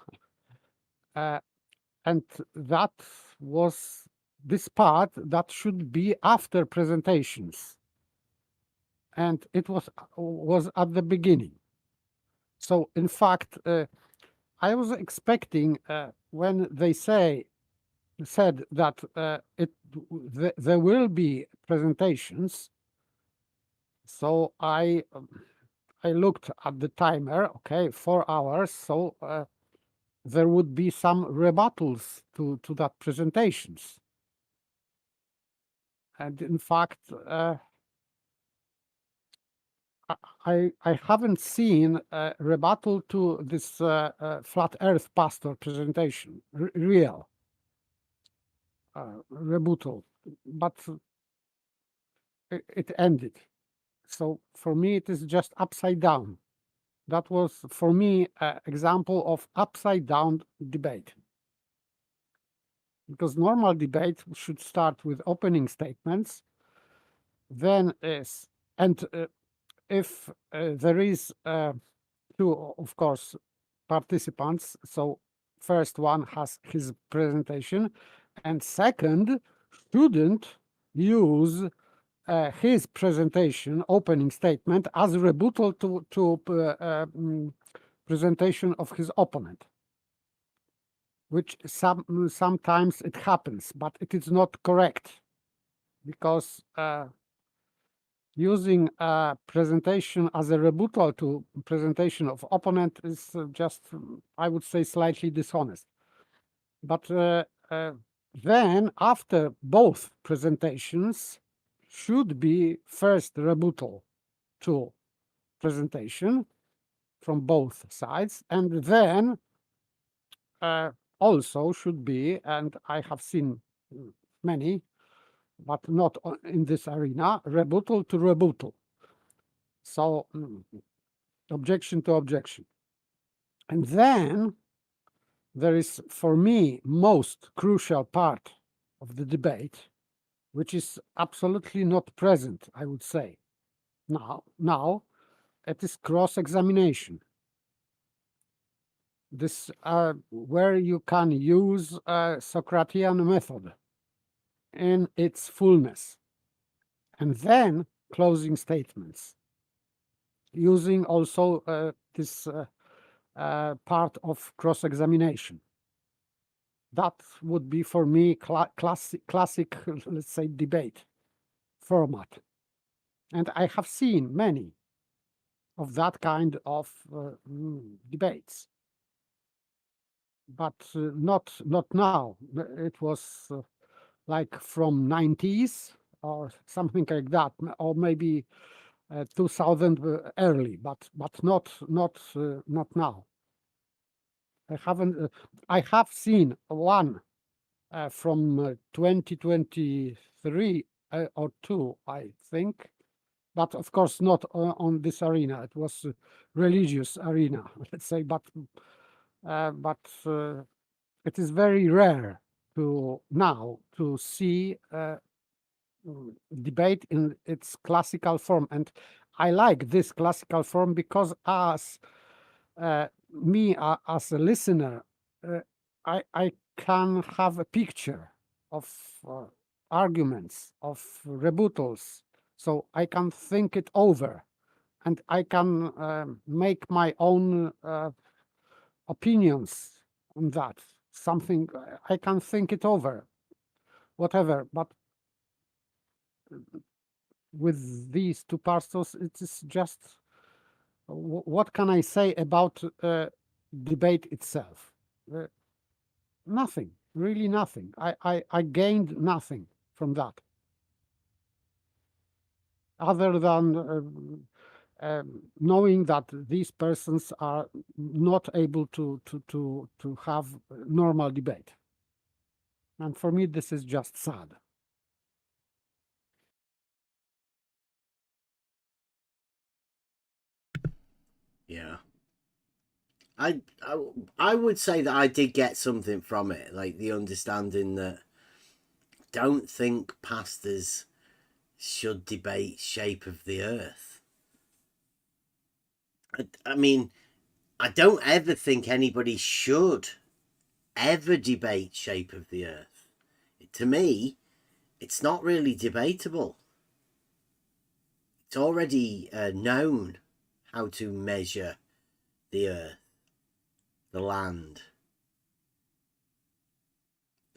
Speaker 10: and that was this part that should be after presentations, and it was at the beginning. So in fact, I was expecting when they said that there will be presentations. So I looked at the timer. Okay, 4 hours. So there would be some rebuttals to that presentations. And in fact, I haven't seen a rebuttal to this flat Earth pastor presentation, real rebuttal, but it ended. So for me, it is just upside down. That was, for me, an example of upside down debate. because normal debate should start with opening statements, then is, and if there is two, of course, participants, so first one has his presentation, and second shouldn't use his presentation, opening statement, as a rebuttal to presentation of his opponent, which sometimes it happens, but it is not correct, because using a presentation as a rebuttal to presentation of opponent is just, I would say, slightly dishonest. But then, after both presentations, should be first rebuttal to presentation from both sides, and then also should be, and I have seen many, but not in this arena, rebuttal to rebuttal. So objection to objection. And then there is, for me, most crucial part of the debate, which is absolutely not present, I would say. Now it is cross-examination. This where you can use Socratian method in its fullness, and then closing statements, using also this part of cross-examination. That would be, for me, classic, let's say, debate format. And I have seen many of that kind of debates, but not now. It was like from 90s or something like that, or maybe 2000 early, but not now. I haven't. I have seen one from 2023 or two, I think, but of course not on this arena. It was a religious arena, let's say, but it is very rare now to see debate in its classical form, and I like this classical form because as me as a listener, I can have a picture of arguments, of rebuttals, so I can think it over, and I can make my own opinions on that. Something I can think it over, whatever. But with these two pastors, it is just, what can I say about debate itself? Nothing, really nothing. I gained nothing from that, other than knowing that these persons are not able to have normal debate. And for me, this is just sad.
Speaker 5: Yeah. I would say that I did get something from it, like the understanding that don't think pastors should debate shape of the earth. I mean, I don't ever think anybody should ever debate shape of the earth. To me, it's not really debatable. It's already known how to measure the earth, the land.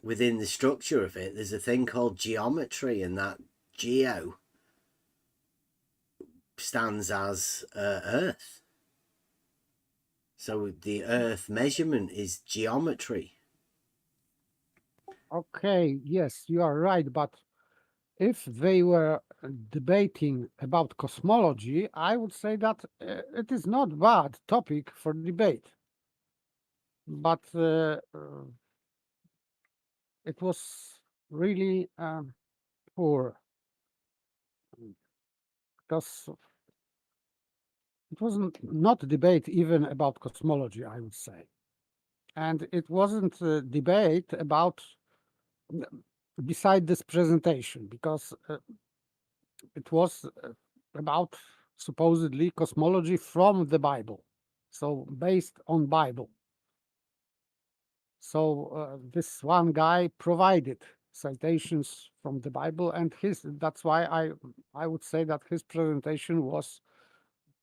Speaker 5: Within the structure of it, there's a thing called geometry, and that geo stands as earth. So the earth measurement is geometry.
Speaker 10: Okay, yes, you are right, but if they were debating about cosmology, I would say that it is not bad topic for debate. But it was really poor, because it wasn't not a debate even about cosmology, I would say. And it wasn't a debate about beside this presentation, because it was about supposedly cosmology from the Bible, so based on Bible. So this one guy provided citations from the Bible, and that's why I would say that his presentation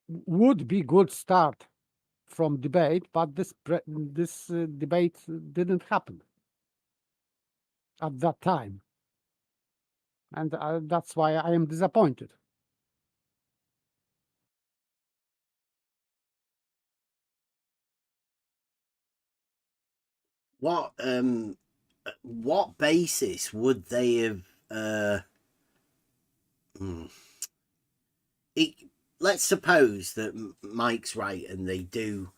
Speaker 10: would be good start from debate, but this debate didn't happen at that time, and that's why I am disappointed.
Speaker 5: What basis would they have let's suppose that Mike's right and they do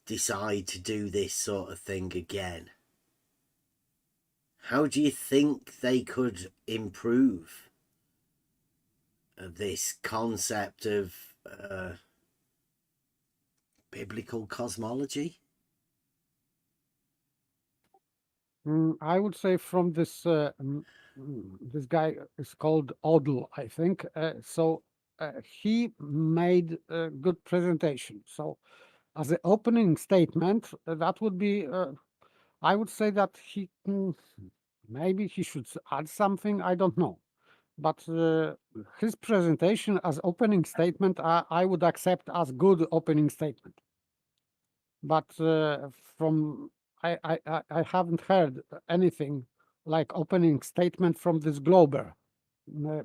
Speaker 5: decide to do this sort of thing again. How do you think they could improve this concept of biblical cosmology?
Speaker 10: I would say from this this guy is called Odell, I think. So he made a good presentation. So as an opening statement, that would be, I would say that maybe he should add something. I don't know. But his presentation as opening statement, I would accept as good opening statement. But from I haven't heard anything like opening statement from this Glober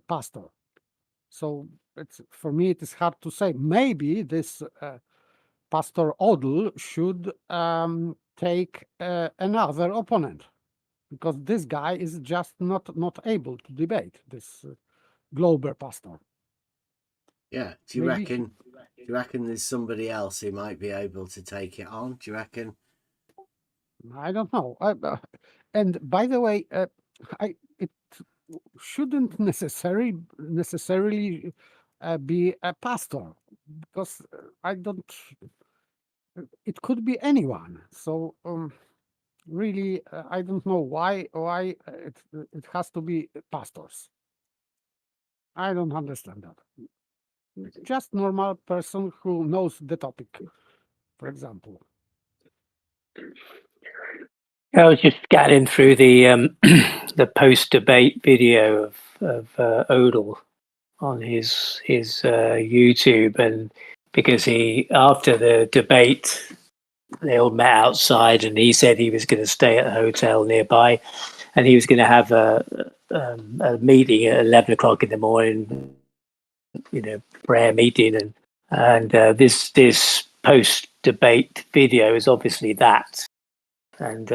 Speaker 10: pastor. So it's for me it is hard to say. Maybe this Pastor Odell should take another opponent, because this guy is just not able to debate this Glober pastor.
Speaker 5: Yeah. Do you reckon there's somebody else who might be able to take it on? Do you reckon?
Speaker 10: I don't know. And by the way, it shouldn't necessarily be a pastor, because I don't. It could be anyone. So really, I don't know why it has to be pastors. I don't understand that. Just normal person who knows the topic, for example.
Speaker 9: I was just scanning through the the post-debate video of Odell on his YouTube, and because he, after the debate, they all met outside, and he said he was going to stay at a hotel nearby, and he was going to have a meeting at 11 o'clock in the morning, prayer meeting, and this post-debate video is obviously that. And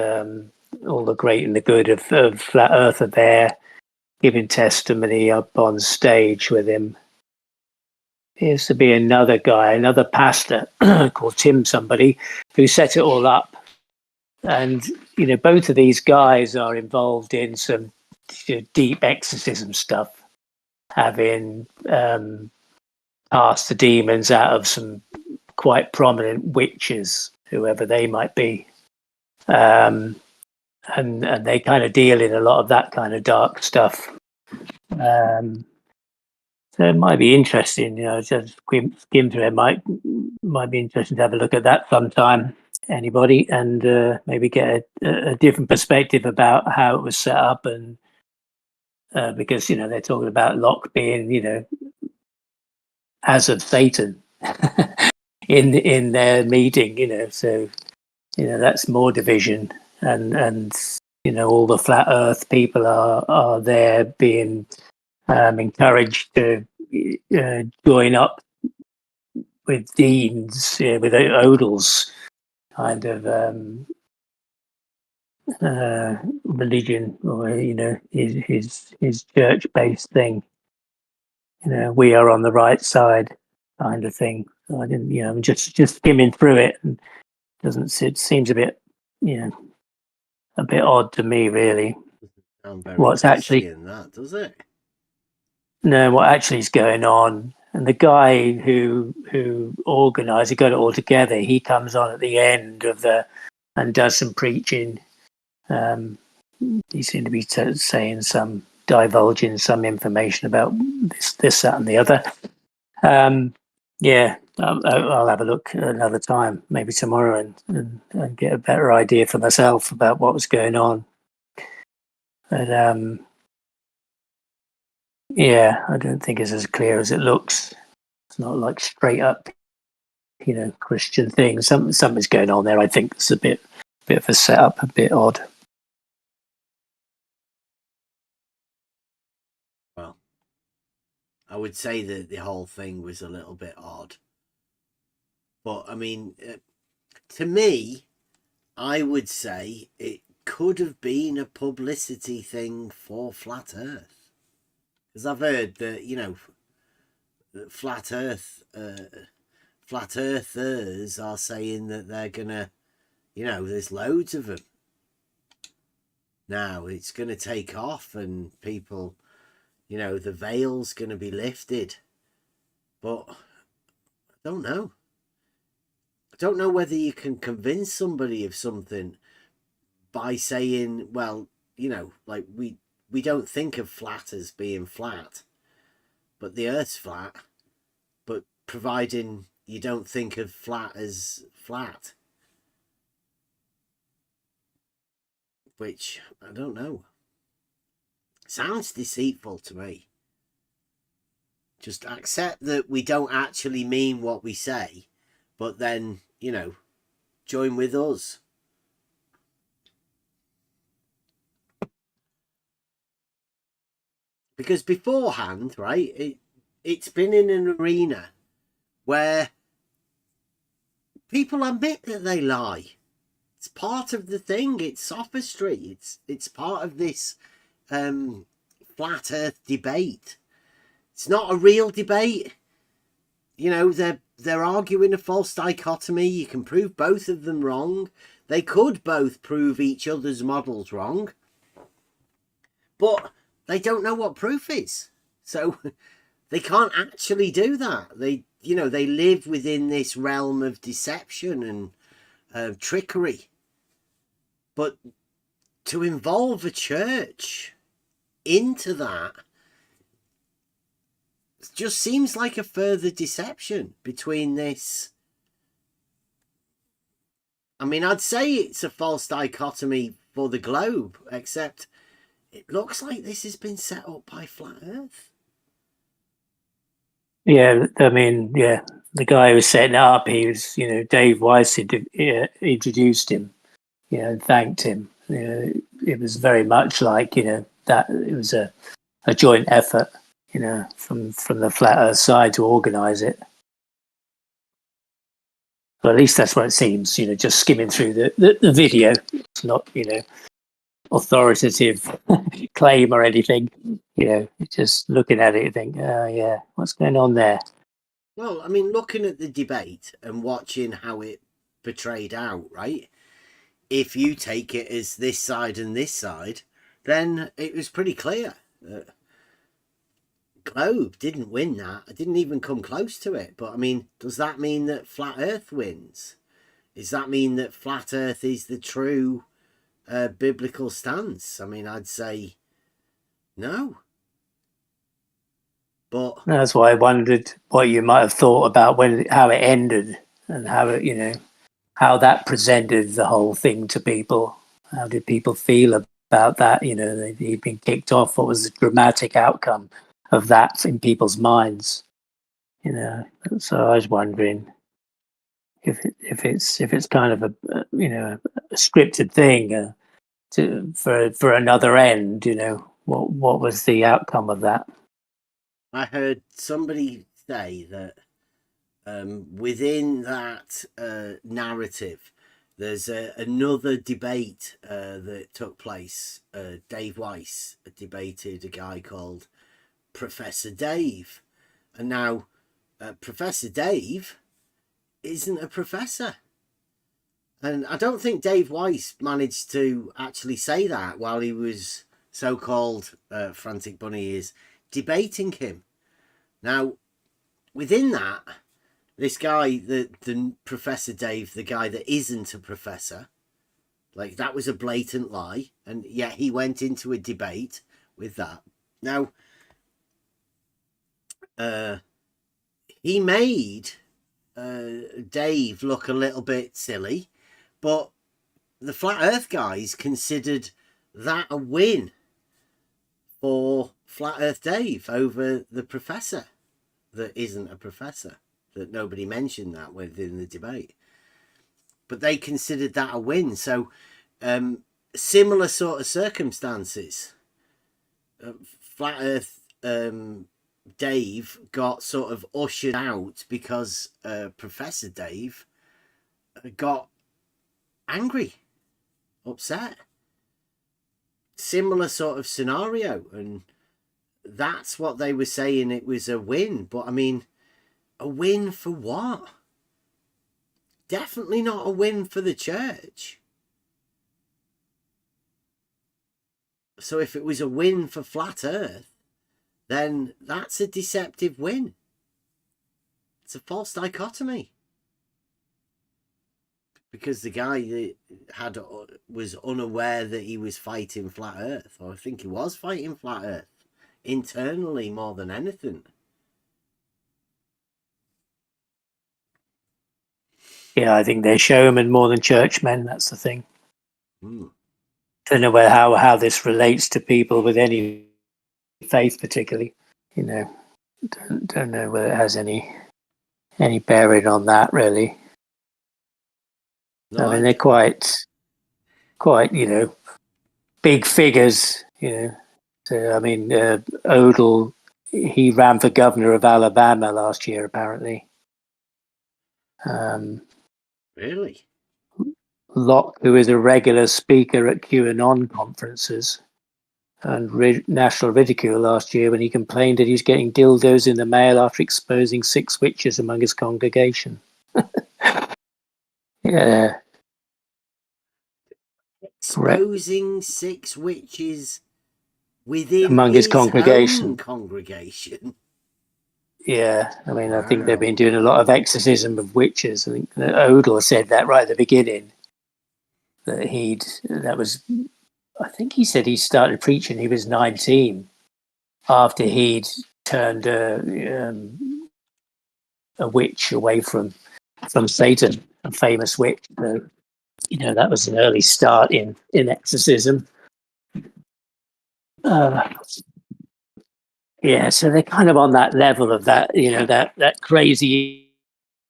Speaker 9: all the great and the good of Flat Earth are there, giving testimony up on stage with him. Appears to be another guy, another pastor called Tim somebody, who set it all up. And, both of these guys are involved in some deep exorcism stuff, having cast the demons out of some quite prominent witches, whoever they might be. And they kind of deal in a lot of that kind of dark stuff. So it might be interesting, just skim through it. Might be interesting to have a look at that sometime, anybody, and maybe get a different perspective about how it was set up, and because they're talking about Locke being as of Satan in their meeting, so that's more division, and all the flat Earth people are there being encouraged to join up with Dean's, with Odell's kind of religion, or his church-based thing. We are on the right side, kind of thing. So I didn't, I'm just skimming through it, and it seems a bit, a bit odd to me, really. What's actually
Speaker 5: in that, does it?
Speaker 9: No, what actually is going on. And the guy who organised, who got it all together, he comes on at the end of and does some preaching. he seemed to be divulging some information about this, that, and the other. Yeah, I'll have a look another time, maybe tomorrow, and get a better idea for myself about what was going on. But yeah, I don't think it's as clear as it looks. It's not like straight up, Christian thing. Something's going on there. I think it's a bit of a setup, a bit odd.
Speaker 5: Well, I would say that the whole thing was a little bit odd. But, I mean, to me, I would say it could have been a publicity thing for Flat Earth. Because I've heard that, that Flat Earthers are saying that they're going to, there's loads of them. Now it's going to take off and people, the veil's going to be lifted. But I don't know. I don't know whether you can convince somebody of something by saying, well, like we don't think of flat as being flat, but the Earth's flat, but providing you don't think of flat as flat. Which, I don't know. Sounds deceitful to me. Just accept that we don't actually mean what we say, but then, join with us. Because beforehand, right, it's been in an arena where people admit that they lie. It's part of the thing. It's sophistry. It's part of this flat Earth debate. It's not a real debate. They're arguing a false dichotomy. You can prove both of them wrong. They could both prove each other's models wrong. But they don't know what proof is. So they can't actually do that. They live within this realm of deception and trickery. But to involve a church into that just seems like a further deception between this. I mean, I'd say it's a false dichotomy for the globe, except it looks like this has been set up by Flat Earth.
Speaker 9: Yeah, I mean, the guy who was setting it up, he was, Dave Weiss introduced him, and thanked him. It was very much like, that it was a joint effort, from the Flat Earth side to organise it. But at least that's what it seems, just skimming through the video. It's not, authoritative claim or anything. Just looking at it, you think, oh yeah, what's going on there?
Speaker 5: Well, I mean, looking at the debate and watching how it portrayed out, right? If you take it as this side and this side, then it was pretty clear. Globe didn't win that. It didn't even come close to it. But I mean, does that mean that Flat Earth wins? Does that mean that Flat Earth is the true biblical stance? I mean, I'd say no. But
Speaker 9: that's why I wondered what you might have thought about how it ended and how it, how that presented the whole thing to people. How did people feel about that? He'd been kicked off. What was the dramatic outcome of that in people's minds? So I was wondering if it's kind of a scripted thing for another end. What was the outcome of that?
Speaker 5: I heard somebody say that within that narrative, there's another debate that took place. Dave Weiss debated a guy called Professor Dave. And now Professor Dave isn't a professor. And I don't think Dave Weiss managed to actually say that while he was so-called Frantic Bunny is debating him. Now, within that, this guy, the Professor Dave, the guy that isn't a professor, Like, that was a blatant lie, and yet he went into a debate with that. Now, he made Dave look a little bit silly, but the Flat Earth guys considered that a win for Flat Earth Dave over the professor that isn't a professor, that nobody mentioned that within the debate. But they considered that a win. So similar sort of circumstances. Flat Earth Dave got sort of ushered out because Professor Dave got angry, upset. Similar sort of scenario, and that's what they were saying. It was a win, but I mean, a win for what? Definitely not a win for the church. So if it was a win for Flat Earth, then that's a deceptive win. It's a false dichotomy. Because the guy that was unaware that he was fighting Flat Earth, or I think he was fighting Flat Earth internally more than anything.
Speaker 9: Yeah, I think they're showmen more than churchmen. That's the thing.
Speaker 5: Mm.
Speaker 9: Don't know how this relates to people with any faith, particularly. You know, don't know whether it has any bearing on that, really.
Speaker 5: No,
Speaker 9: I mean, they're quite, big figures. So I mean, Odell, he ran for governor of Alabama last year, apparently.
Speaker 5: Really?
Speaker 9: Locke, who is a regular speaker at QAnon conferences and national ridicule last year when he complained that he's getting dildos in the mail after exposing 6 witches among his congregation. Yeah.
Speaker 5: Exposing 6 witches within
Speaker 9: among his congregation.
Speaker 5: own congregation.
Speaker 9: Yeah, I mean,
Speaker 5: Wow.
Speaker 9: I think they've been doing a lot of exorcism of witches. I think Odell said that right at the beginning. I think he said he started preaching, he was 19, after he'd turned a witch away from Satan, a famous witch. So, that was an early start in exorcism. Yeah, so they're kind of on that level of that, that crazy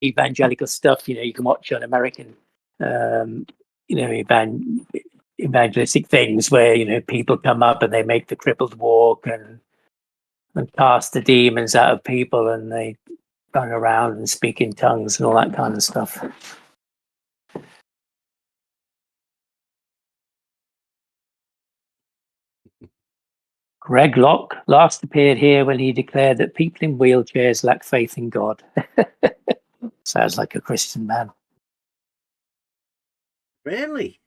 Speaker 9: evangelical stuff, you can watch on American, evangelistic things where, people come up and they make the crippled walk and cast the demons out of people and they run around and speak in tongues and all that kind of stuff. Greg Locke last appeared here when he declared that people in wheelchairs lack faith in God. Sounds like a Christian man.
Speaker 5: Really?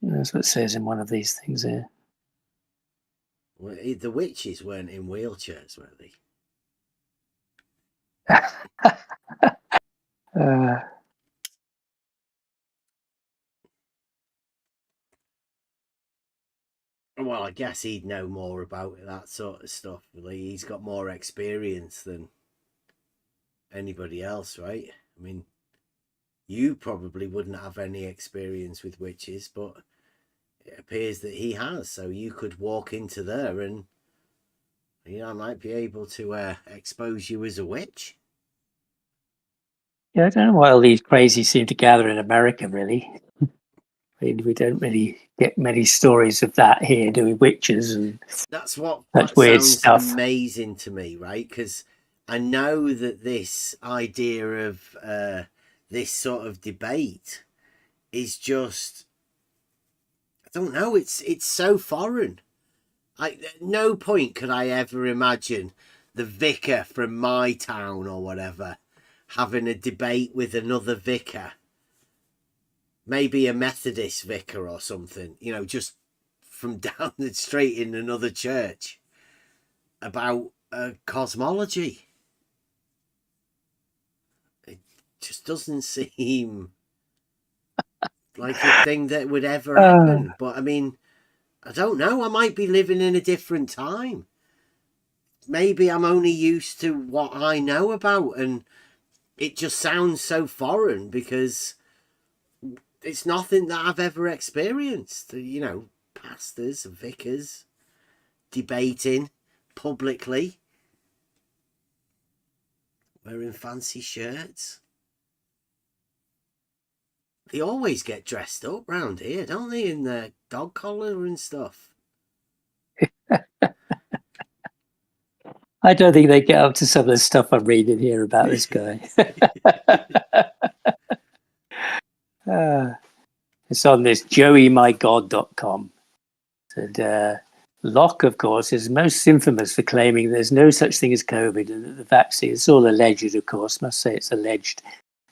Speaker 9: That's what it says in one of these things here.
Speaker 5: Well, the witches weren't in wheelchairs, were they? Well, I guess he'd know more about that sort of stuff. He's got more experience than anybody else, right? I mean, you probably wouldn't have any experience with witches, but it appears that he has. So you could walk into there and, I might be able to expose you as a witch.
Speaker 9: Yeah, I don't know why all these crazies seem to gather in America, really. We don't really get many stories of that here, do we? Witches and
Speaker 5: that's what
Speaker 9: weird
Speaker 5: sounds
Speaker 9: stuff.
Speaker 5: Amazing to me, right? Because I know that this idea of this sort of debate is just, I don't know, it's so foreign. At no point could I ever imagine the vicar from my town or whatever having a debate with another vicar. Maybe a Methodist vicar or something, just from down the street in another church about cosmology. It just doesn't seem like a thing that would ever happen. But I mean, I don't know. I might be living in a different time. Maybe I'm only used to what I know about, and it just sounds so foreign because it's nothing that I've ever experienced. You know, pastors, vicars, debating publicly, wearing fancy shirts. They always get dressed up round here, don't they, in their dog collar and stuff.
Speaker 9: I don't think they get up to some of the stuff I'm reading here about this guy. It's on this joeymygod.com. And Locke, of course, is most infamous for claiming there's no such thing as COVID and that the vaccine, it's all alleged, of course, must say it's alleged,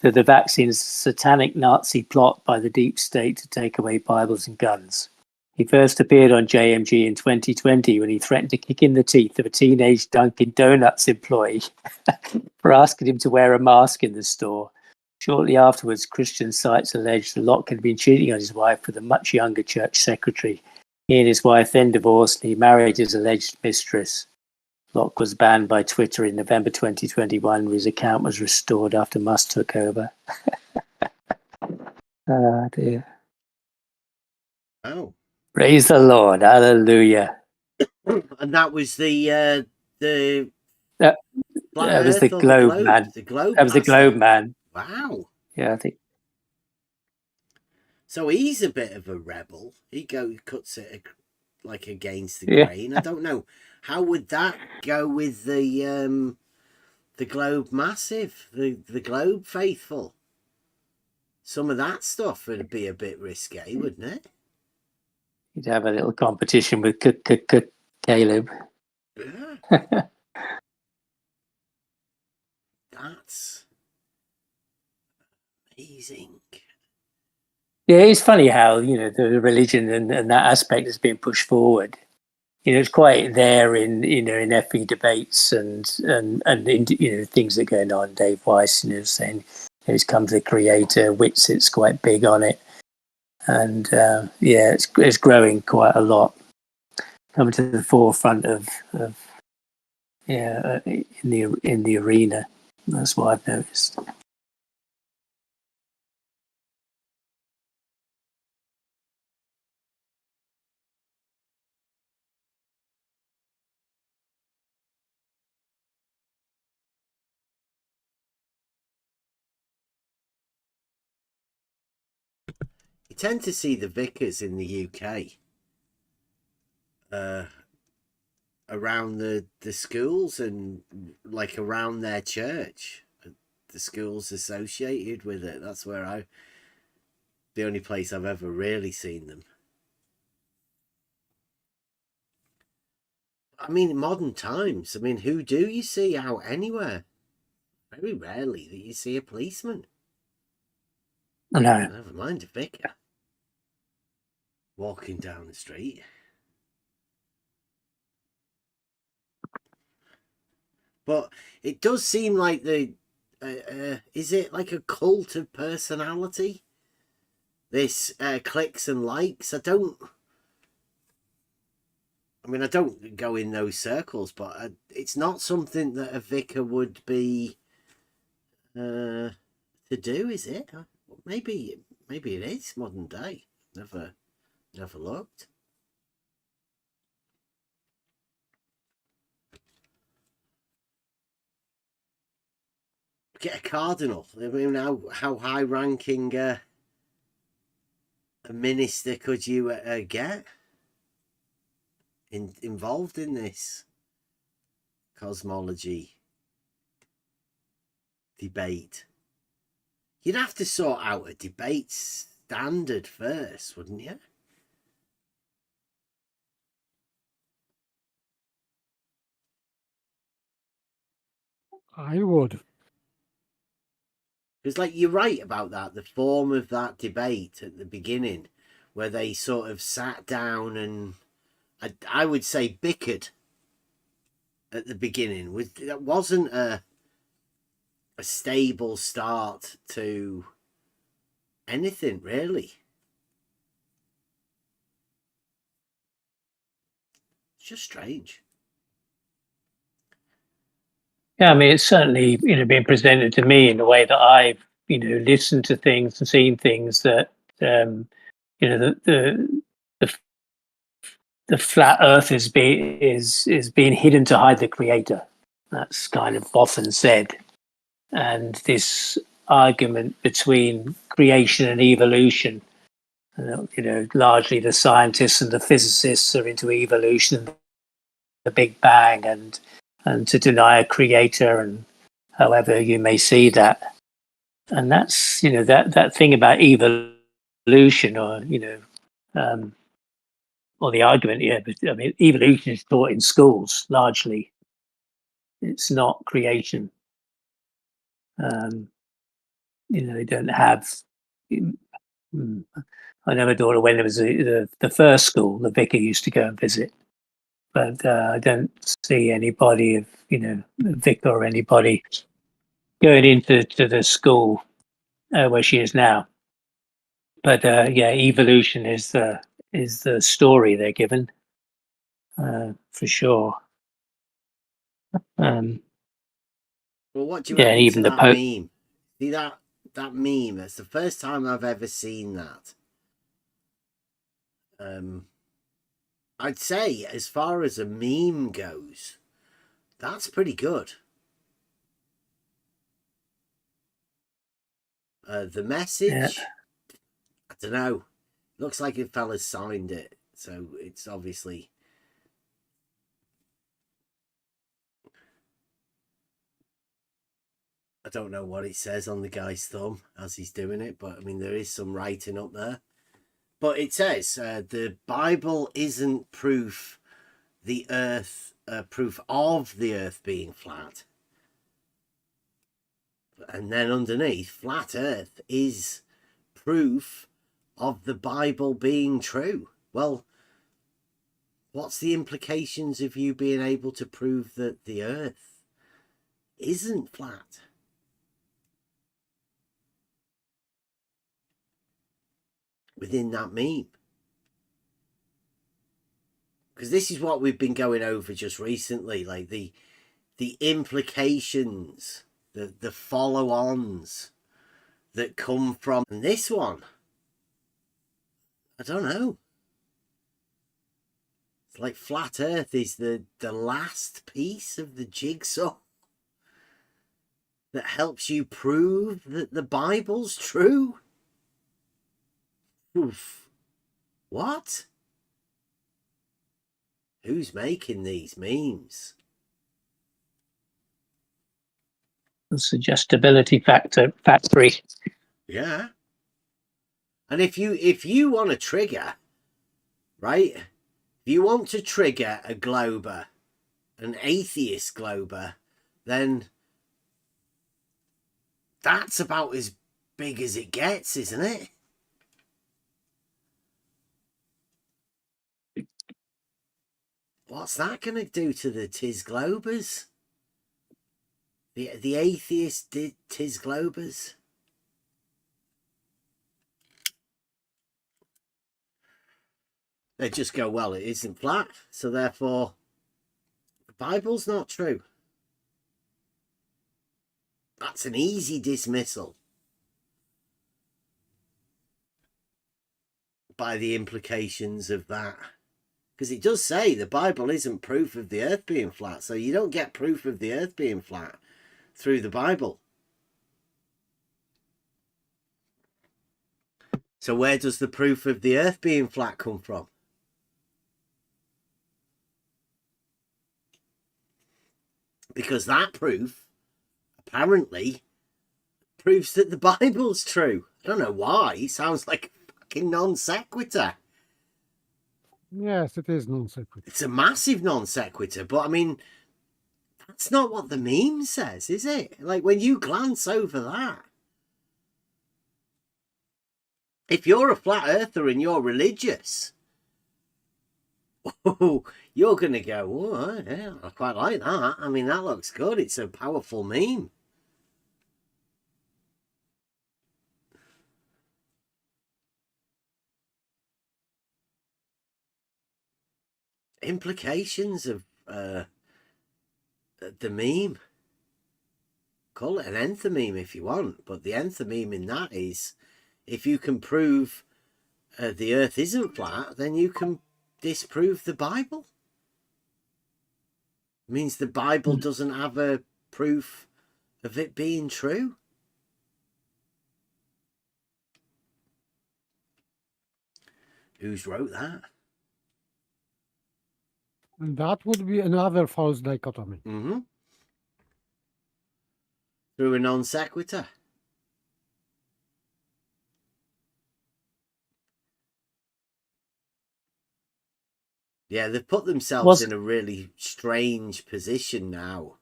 Speaker 9: that the vaccine is a satanic Nazi plot by the deep state to take away Bibles and guns. He first appeared on JMG in 2020 when he threatened to kick in the teeth of a teenage Dunkin' Donuts employee for asking him to wear a mask in the store. Shortly afterwards, Christian sites alleged Locke had been cheating on his wife with a much younger church secretary. He and his wife then divorced, and he married his alleged mistress. Locke was banned by Twitter in November 2021, where his account was restored after Musk took over. Oh, dear.
Speaker 5: Oh.
Speaker 9: Praise the Lord. Hallelujah.
Speaker 5: And that was the
Speaker 9: that was the globe man.
Speaker 5: The globe.
Speaker 9: That was the globe man.
Speaker 5: Wow.
Speaker 9: Yeah, I think.
Speaker 5: So he's a bit of a rebel. He cuts it like against the grain. I don't know. How would that go with the globe massive, the globe faithful? Some of that stuff would be a bit risque, wouldn't it?
Speaker 9: You'd have a little competition with Caleb.
Speaker 5: Yeah. That's amazing.
Speaker 9: Yeah, it's funny how, you know, the religion and that aspect has been pushed forward. You know, it's quite there in, you know, in FE debates and in, you know, things that are going on. Dave Weiss, you know, saying he's come to the creator. Whitsit's quite big on it. And yeah, it's growing quite a lot, coming to the forefront of in the arena. That's what I've noticed.
Speaker 5: You tend to see the vicars in the UK around the schools and like around their church, the schools associated with it. That's where the only place I've ever really seen them. I mean, in modern times, I mean, who do you see out anywhere? Very rarely that you see a policeman.
Speaker 9: No.
Speaker 5: Never mind a vicar walking down the street. But it does seem like is it like a cult of personality? This clicks and likes. I don't go in those circles, but it's not something that a vicar would be to do, is it? Maybe it is modern day. Never looked. Get a cardinal. I mean, how high ranking a minister could you get involved in this cosmology debate? You'd have to sort out a debate standard first, wouldn't you?
Speaker 10: I would.
Speaker 5: Because, like, you're right about that. The form of that debate at the beginning, where they sort of sat down and I would say bickered at the beginning. That wasn't a stable start to anything, really. just strange.
Speaker 9: Yeah, I mean, it's certainly, been presented to me in the way that I've, listened to things and seen things that, the the flat Earth is being hidden to hide the Creator. That's kind of often said, and this argument between creation and evolution. Largely the scientists and the physicists are into evolution and the Big Bang, and to deny a creator, and however you may see that. And that's that thing about evolution, or the argument. Yeah, but I mean, evolution is taught in schools largely. It's not creation. They don't have. I know my daughter when it was the first school the vicar used to go and visit, but I don't see anybody of the vicar or anybody going into the school where she is now. But yeah, evolution is the story they're given for sure.
Speaker 5: Well, what do you
Speaker 9: Yeah,
Speaker 5: reckon
Speaker 9: even
Speaker 5: to
Speaker 9: the
Speaker 5: that
Speaker 9: Pope.
Speaker 5: meme? See that meme? That's the first time I've ever seen that. I'd say, as far as a meme goes, that's pretty good. The message, I don't know. Looks like a fella's signed it, so it's obviously. I don't know what it says on the guy's thumb as he's doing it, but I mean, there is some writing up there. But it says the Bible isn't proof of the Earth being flat. And then underneath, flat Earth is proof of the Bible being true. Well, what's the implications of you being able to prove that the Earth isn't flat? Within that meme. Because this is what we've been going over just recently, like the implications, the follow-ons that come from this one. I don't know. It's like flat Earth is the last piece of the jigsaw that helps you prove that the Bible's true. Oof. What? Who's making these memes?
Speaker 9: The suggestibility factory.
Speaker 5: Yeah. And if you want to trigger, right? If you want to trigger a glober, an atheist glober, then that's about as big as it gets, isn't it? What's that going to do to the Tis Globers? The atheist Tis Globers? They just go, well, it isn't flat, so therefore the Bible's not true. That's an easy dismissal by the implications of that. Because it does say the Bible isn't proof of the Earth being flat, so you don't get proof of the Earth being flat through the Bible. So where does the proof of the Earth being flat come from? Because that proof, apparently, proves that the Bible's true. I don't know why. It sounds like a fucking non sequitur.
Speaker 10: Yes, it is non sequitur.
Speaker 5: It's a massive non sequitur, but I mean, that's not what the meme says, is it? Like, when you glance over that, if you're a flat earther and you're religious, you're going to go, oh, yeah, I quite like that. I mean, that looks good. It's a powerful meme. implications of the meme. Call it an enthymeme if you want, but the enthymeme in that is, if you can prove the Earth isn't flat, then you can disprove the Bible. It means the Bible doesn't have a proof of it being true. Who's wrote that?
Speaker 10: And that would be another false dichotomy.
Speaker 5: Mm-hmm. Through a non sequitur. Yeah, they've put themselves in a really strange position now.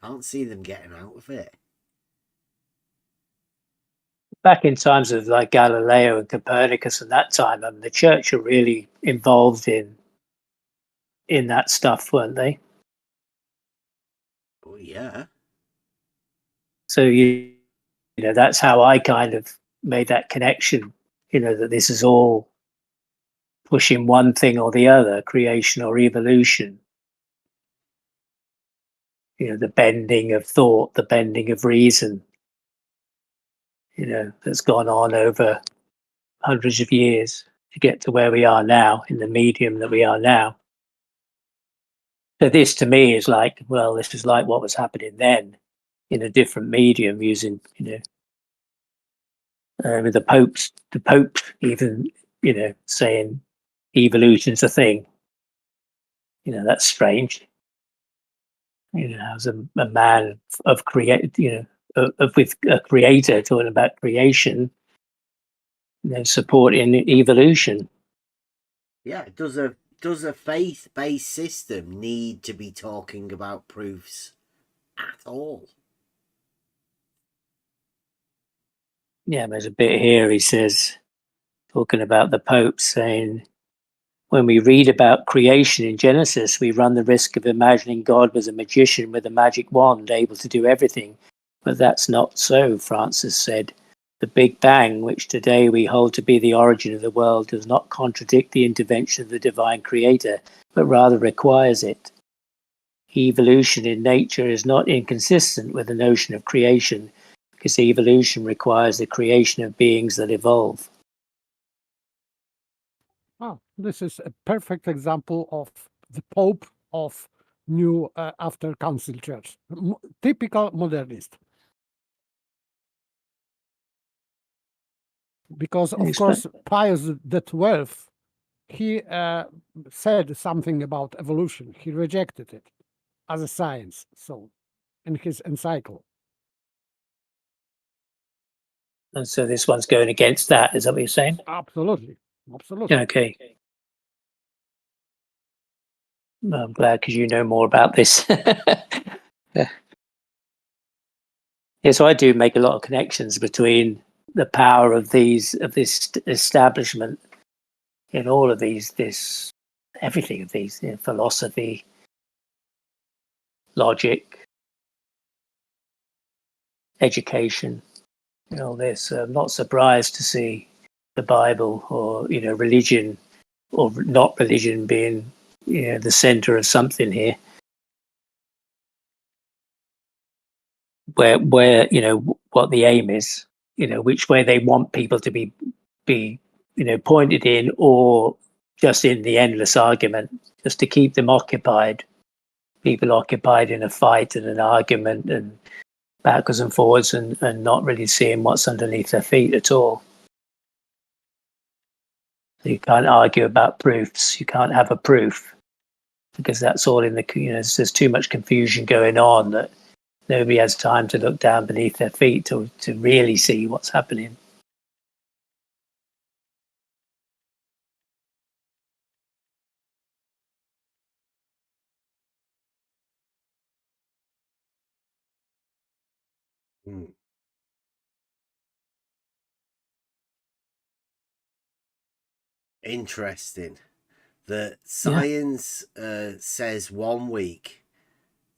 Speaker 5: Can't see them getting out of it.
Speaker 9: Back in times of like Galileo and Copernicus and that time, I mean, the church are really involved in that stuff, weren't they?
Speaker 5: Oh, yeah.
Speaker 9: So you know, that's how I kind of made that connection, you know, that this is all pushing one thing or the other, creation or evolution. You know, the bending of thought, the bending of reason, you know, that's gone on over hundreds of years to get to where we are now, in the medium that we are now. So this to me is like, well, this is like what was happening then in a different medium, using, you know, with the Pope even, you know, saying evolution's a thing. You know, that's strange. You know, as a man of create, you know, with a creator talking about creation, you know, supporting evolution.
Speaker 5: Yeah, does a faith-based system need to be talking about proofs at all?
Speaker 9: Yeah, there's a bit here, he says, talking about the Pope saying, when we read about creation in Genesis, we run the risk of imagining God was a magician with a magic wand able to do everything. But that's not so, Francis said. The Big Bang, which today we hold to be the origin of the world, does not contradict the intervention of the divine creator, but rather requires it. Evolution in nature is not inconsistent with the notion of creation, because evolution requires the creation of beings that evolve.
Speaker 10: This is a perfect example of the Pope of new after Council Church. Typical modernist. Because, of course, Pius XII, he said something about evolution. He rejected it as a science, so in his encyclical.
Speaker 9: And so this one's going against that, is that what you're saying?
Speaker 10: Absolutely. Absolutely.
Speaker 9: Okay. I'm glad, because you know more about this. Yeah, so I do make a lot of connections between the power of this establishment in all of everything of these, you know, philosophy, logic, education, you know, this. I'm not surprised to see the Bible or, you know, religion or not religion being, you know, the center of something here. Where you know what the aim is, you know, which way they want people to be you know, pointed in, or just in the endless argument, just to keep them occupied, people occupied in a fight and an argument and backwards and forwards, and not really seeing what's underneath their feet at all. So you can't argue about proofs, you can't have a proof, because that's all in the, you know, there's too much confusion going on that nobody has time to look down beneath their feet to really see what's happening.
Speaker 5: Interesting that science says one week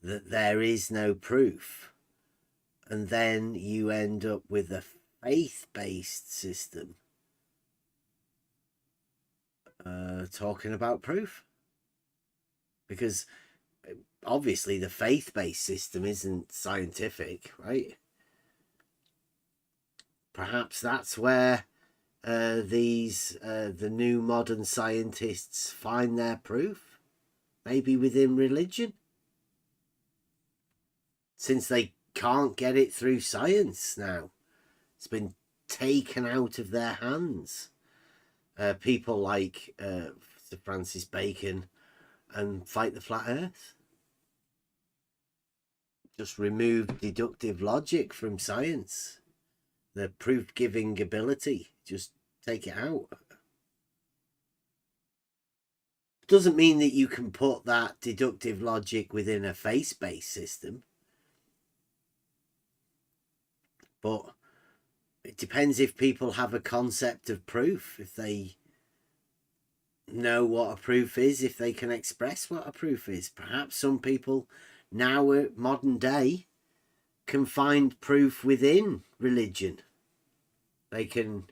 Speaker 5: that there is no proof, and then you end up with a faith-based system talking about proof. because obviously the faith-based system isn't scientific, right? Perhaps that's where the new modern scientists find their proof, maybe within religion, since they can't get it through science now. It's been taken out of their hands. People like Sir Francis Bacon and Fight the Flat Earth just remove deductive logic from science, the proof-giving ability, just take it out. Doesn't mean that you can put that deductive logic within a faith-based system, but it depends if people have a concept of proof, if they know what a proof is, if they can express what a proof is. Perhaps some people now at modern day can find proof within religion. They can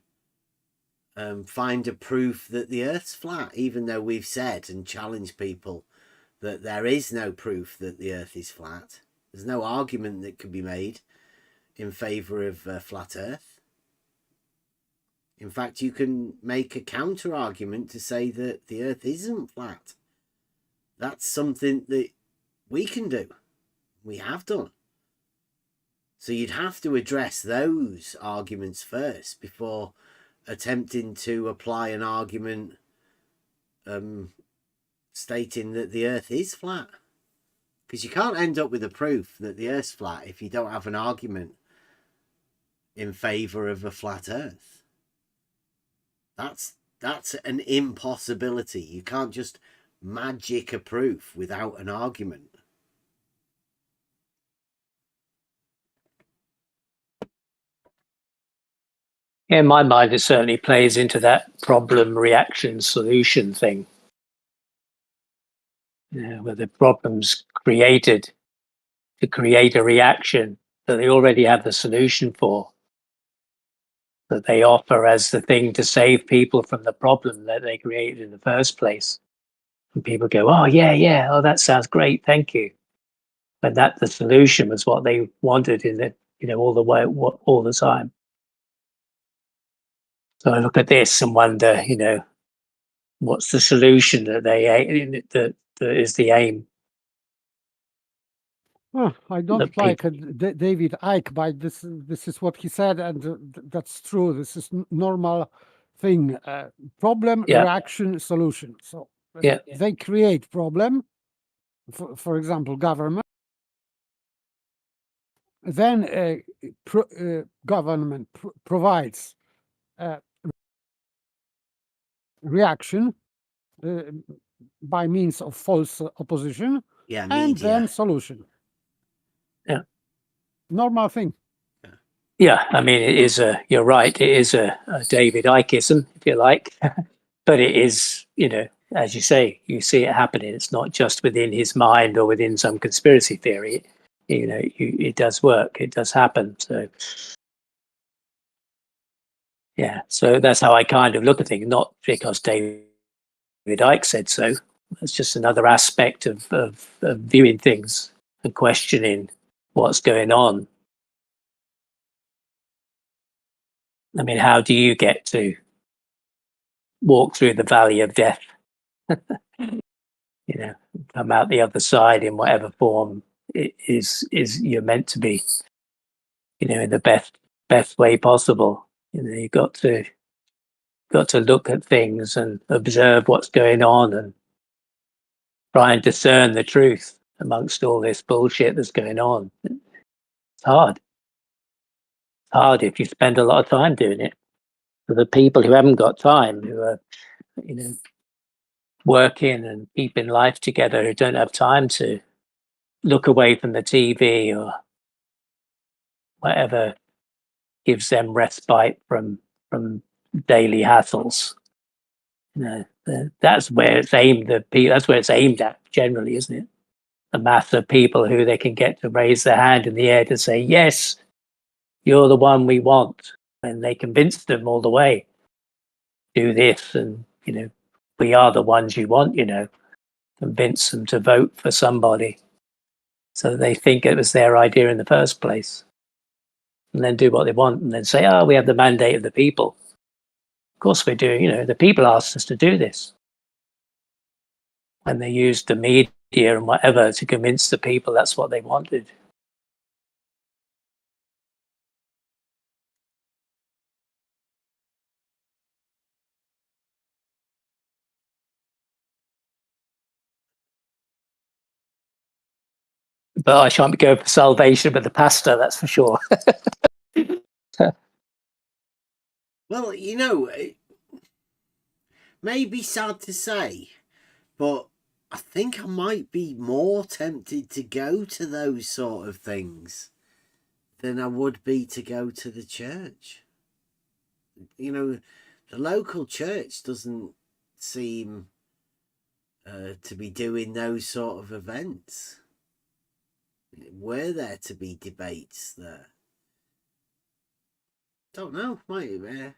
Speaker 5: find a proof that the Earth's flat, even though we've said and challenged people that there is no proof that the Earth is flat. There's no argument that could be made in favour of flat Earth. In fact, you can make a counter argument to say that the Earth isn't flat. That's something that we can do. We have done. So you'd have to address those arguments first before attempting to apply an argument stating that the Earth is flat. Because you can't end up with a proof that the Earth's flat if you don't have an argument in favour of a flat Earth. That's an impossibility. You can't just magic a proof without an argument.
Speaker 9: In my mind, it certainly plays into that problem, reaction, solution thing. Where the problem's created to create a reaction that they already have the solution for, that they offer as the thing to save people from the problem that they created in the first place. And people go, oh, yeah, oh, that sounds great, thank you. But that the solution was what they wanted in the, all the time. So I look at this and wonder, what's the solution that that is the aim?
Speaker 10: Well, I don't like David Icke, but this is what he said, and that's true. This is normal thing. Problem, reaction, solution. So they create problem. For example, government. Then government provides reaction by means of false opposition, and then solution.
Speaker 9: Yeah,
Speaker 10: normal thing.
Speaker 9: Yeah, I mean, it is you're right. It is a David Ickeism, if you like, but it is, as you say, you see it happening. It's not just within his mind or within some conspiracy theory. It does work. It does happen. So, yeah. So that's how I kind of look at things. Not because David Icke said so. It's just another aspect of viewing things and questioning what's going on. I mean, how do you get to walk through the valley of death? Come out the other side in whatever form it is you're meant to be. In the best way possible. You've got to look at things and observe what's going on and try and discern the truth amongst all this bullshit that's going on. It's hard. It's hard if you spend a lot of time doing it. For the people who haven't got time, who are, working and keeping life together, who don't have time to look away from the TV or whatever gives them respite from daily hassles. That's where it's aimed. That's where it's aimed at generally, isn't it? A mass of people who they can get to raise their hand in the air to say, yes, you're the one we want. And they convince them all the way, do this, and we are the ones you want. convince them to vote for somebody so that they think it was their idea in the first place, and then do what they want, and then say, "Oh, we have the mandate of the people. Of course we do. The people asked us to do this." And they used the media and whatever to convince the people that's what they wanted. But I shan't be going for salvation with the pastor, that's for sure.
Speaker 5: Well, maybe sad to say, but I think I might be more tempted to go to those sort of things than I would be to go to the church. The local church doesn't seem to be doing those sort of events. Were there to be debates there? Don't know. Might have.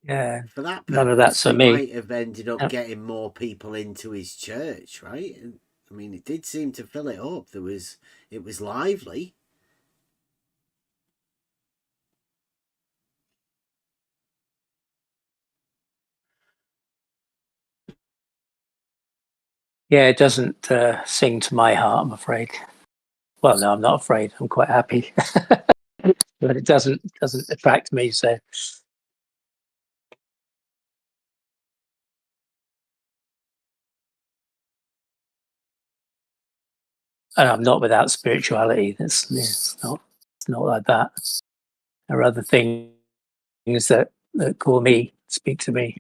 Speaker 9: Yeah,
Speaker 5: For that purpose,
Speaker 9: none of that's for
Speaker 5: he
Speaker 9: me.
Speaker 5: might have ended up getting more people into his church, right? I mean, it did seem to fill it up. It was lively.
Speaker 9: Yeah, it doesn't sing to my heart, I'm afraid. Well, no, I'm not afraid. I'm quite happy. But it doesn't attract me, so. And I'm not without spirituality. It's not like that. There are other things that call me, speak to me.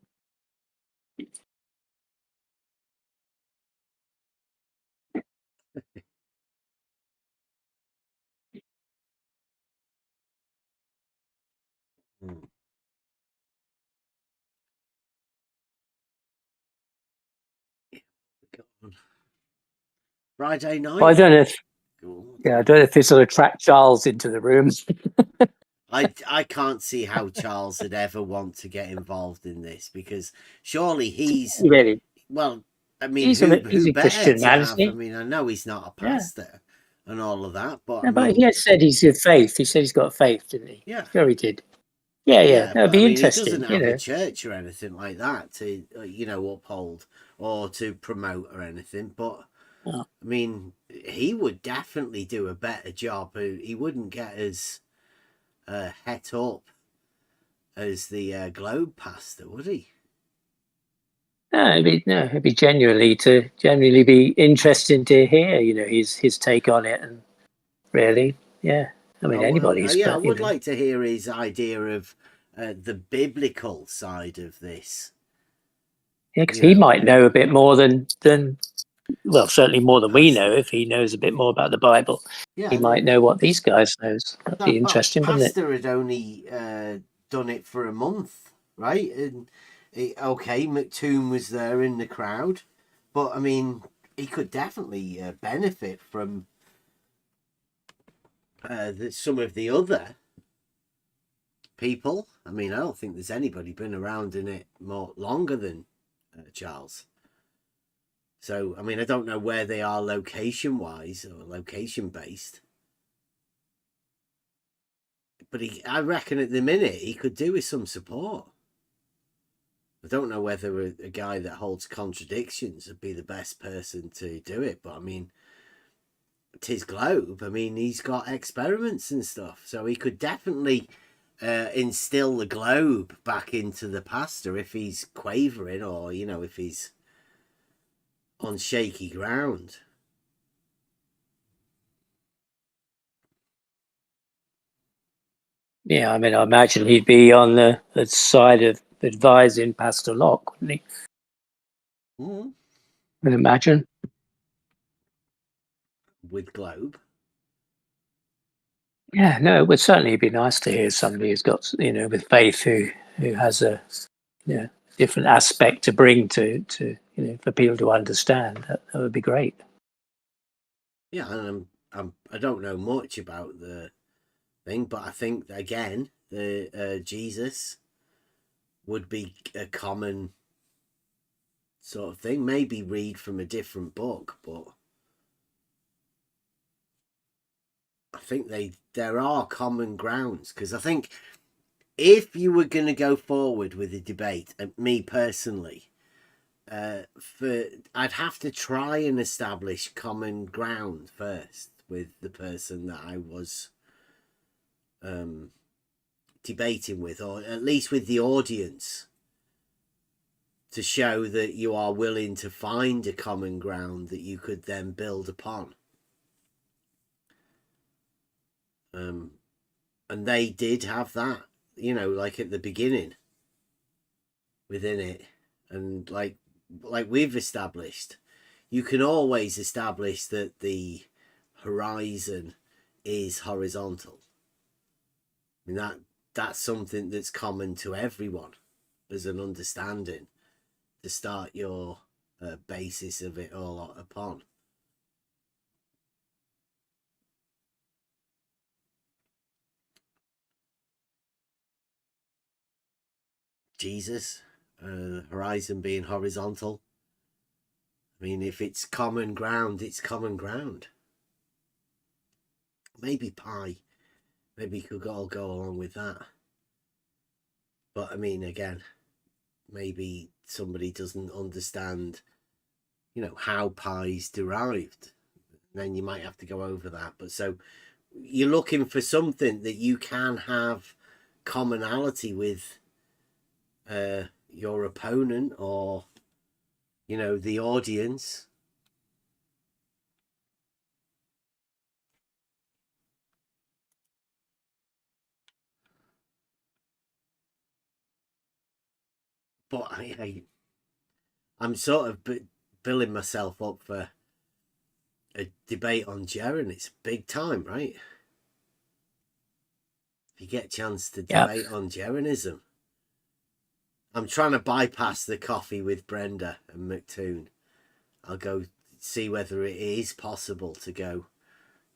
Speaker 5: Friday night.
Speaker 9: Well, I don't know if this will attract Charles into the room.
Speaker 5: I can't see how Charles would ever want to get involved in this, because surely he's
Speaker 9: really.
Speaker 5: Well, I mean,
Speaker 9: He's
Speaker 5: who
Speaker 9: a
Speaker 5: better
Speaker 9: Christian
Speaker 5: to
Speaker 9: man,
Speaker 5: have?
Speaker 9: isn't he?
Speaker 5: I mean, I know he's not a pastor and all of that, but
Speaker 9: No,
Speaker 5: I mean,
Speaker 9: but he has said he's got faith. He said he's got faith, didn't he?
Speaker 5: Yeah.
Speaker 9: Sure, he did. Yeah. That'd be
Speaker 5: I mean,
Speaker 9: interesting.
Speaker 5: he doesn't have a church or anything like that to, uphold or to promote or anything. But I mean, he would definitely do a better job. He wouldn't get as het up as the Globe pastor, would he?
Speaker 9: No, it'd be genuinely be interesting to hear, his take on it, and really, yeah. I mean, anybody's.
Speaker 5: I would like to hear his idea of the biblical side of this.
Speaker 9: Yeah, because he might know a bit more than well, certainly more than we know. If he knows a bit more about the Bible, he might know what these guys knows. That'd be interesting, wouldn't it?
Speaker 5: Pastor had only done it for a month, right? And McToom was there in the crowd, but I mean, he could definitely benefit from some of the other people. I mean, I don't think there's anybody been around in it longer than Charles. So, I mean, I don't know where they are location-wise or location-based. But I reckon at the minute he could do with some support. I don't know whether a guy that holds contradictions would be the best person to do it, but I mean, tis Globe. I mean, he's got experiments and stuff, so he could definitely instill the Globe back into the pastor if he's quavering, or if he's on shaky ground.
Speaker 9: Yeah, I mean, I imagine he'd be on the side of advising Pastor Locke, wouldn't he?
Speaker 5: Mm-hmm.
Speaker 9: I imagine.
Speaker 5: With Globe.
Speaker 9: Yeah, no, it would certainly be nice to hear somebody who's got, with faith, who has a different aspect to bring to for people to understand. That would be great.
Speaker 5: Yeah, and I don't know much about the thing, but I think again the Jesus would be a common sort of thing. Maybe read from a different book, but I think there are common grounds, because I think if you were going to go forward with a debate, me personally, I'd have to try and establish common ground first with the person that I was debating with, or at least with the audience, to show that you are willing to find a common ground that you could then build upon. And they did have that, you know, like at the beginning within it. And like we've established, you can always establish that the horizon is horizontal. I mean, that's something that's common to everyone as an understanding to start your basis of it all upon. Jesus, horizon being horizontal. I mean, if it's common ground, it's common ground. Maybe pi. Maybe you could all go along with that. But I mean, again, maybe somebody doesn't understand, you know, how pi's derived. Then you might have to go over that. But so you're looking for something that you can have commonality with your opponent, or, you know, the audience. But I'm sort of building myself up for a debate on Jaren. It's big time, right? If you get a chance to debate on Jeranism. I'm trying to bypass the coffee with Brenda and McToon. I'll go see whether it is possible to go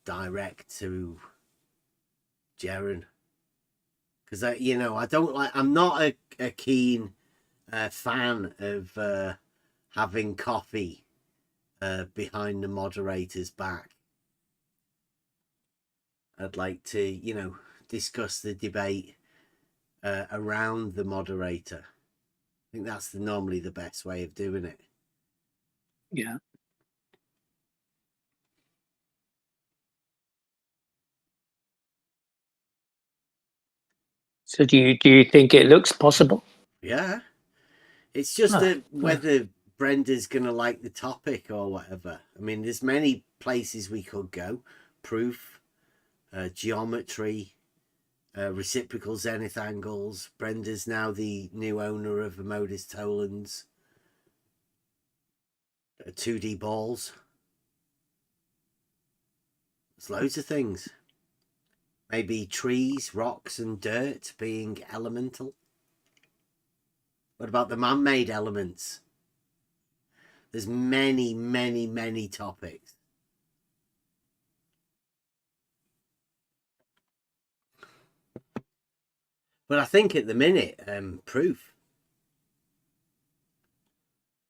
Speaker 5: direct to Jaren. Because, you know, I'm not a keen fan of having coffee behind the moderator's back. I'd like to, you know, discuss the debate around the moderator. I think that's normally the best way of doing it.
Speaker 9: Yeah. So do you think it looks possible?
Speaker 5: Yeah. It's just whether Brenda's going to like the topic or whatever. I mean, there's many places we could go. Proof, geometry, reciprocal zenith angles. Brenda's now the new owner of Modus Toland's 2D balls. There's loads of things. Maybe trees, rocks and dirt being elemental. What about the man-made elements? There's many, many, many topics. But I think at the minute, proof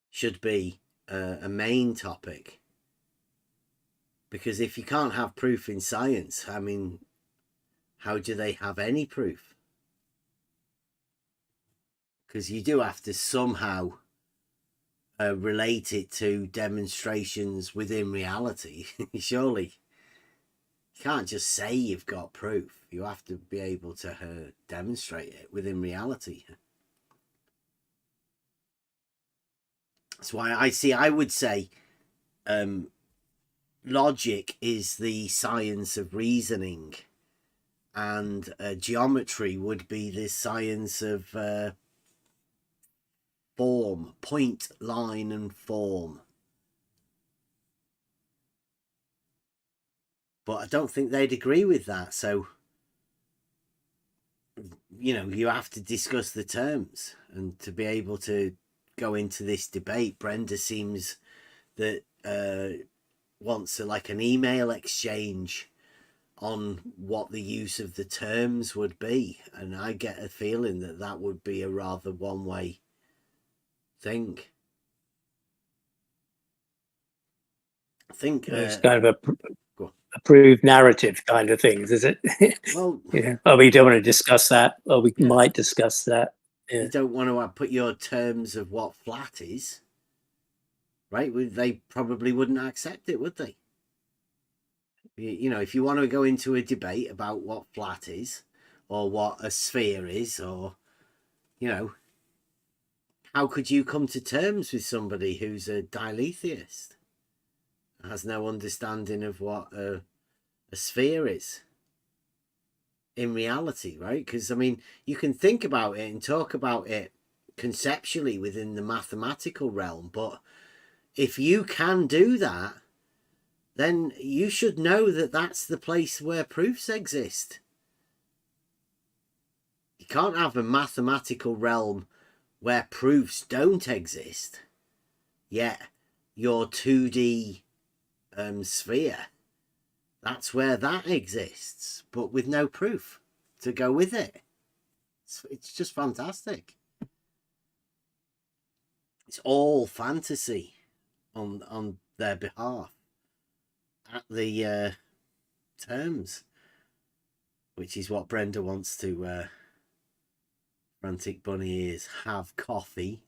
Speaker 5: should be a main topic. Because if you can't have proof in science, I mean, how do they have any proof? Because you do have to somehow relate it to demonstrations within reality. Surely you can't just say you've got proof. You have to be able to demonstrate it within reality. That's why I would say logic is the science of reasoning, and geometry would be the science of form, point, line and form. But I don't think they'd agree with that. So, you know, you have to discuss the terms, and to be able to go into this debate, Brenda seems that wants like an email exchange on what the use of the terms would be, and I get a feeling that would be a rather one-way thing. I think
Speaker 9: it's kind of
Speaker 5: go on.
Speaker 9: approved narrative kind of things, is it?
Speaker 5: Well,
Speaker 9: yeah. Oh, we don't want to discuss that. Or we
Speaker 5: Yeah.
Speaker 9: might discuss that. Yeah.
Speaker 5: you don't want to put your terms of what flat is, right? They probably wouldn't accept it, would they? You know, if you want to go into a debate about what flat is or what a sphere is, or, you know, how could you come to terms with somebody who's a diletheist, has no understanding of what a sphere is in reality, right? Because, I mean, you can think about it and talk about it conceptually within the mathematical realm, but if you can do that, then you should know that that's the place where proofs exist. You can't have a mathematical realm where proofs don't exist, yet your 2D sphere, that's where that exists, but with no proof to go with it. It's just fantastic. It's all fantasy on their behalf at the terms, which is what Brenda wants to Frantic Bunny is have coffee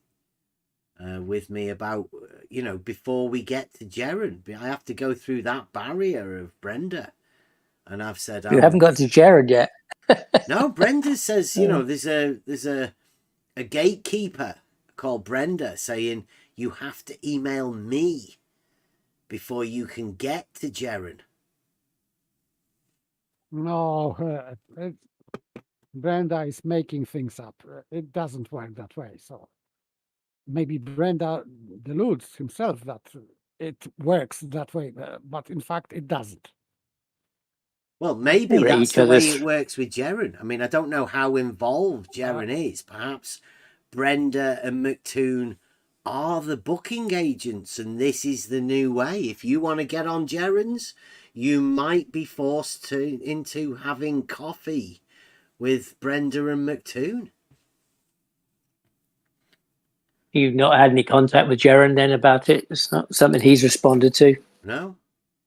Speaker 5: with me about, you know, before we get to Jaren. I have to go through that barrier of Brenda, and I've said
Speaker 9: You haven't got to Jared yet.
Speaker 5: no. Brenda says, you know, there's a gatekeeper called Brenda saying you have to email me before you can get to Jaren.
Speaker 10: No, Brenda is making things up. It doesn't work that way. So maybe Brenda deludes himself that it works that way, but in fact it doesn't.
Speaker 5: Well, maybe
Speaker 9: They're
Speaker 5: that's
Speaker 9: each
Speaker 5: the way
Speaker 9: other's-
Speaker 5: it works with Jaren. I mean, I don't know how involved Jaren is. Perhaps Brenda and McToon are the booking agents, and this is the new way. If you want to get on Jaren's, you might be forced into having coffee with Brenda and McToon.
Speaker 9: You've not had any contact with Jaron then about it? It's not something he's responded to?
Speaker 5: No,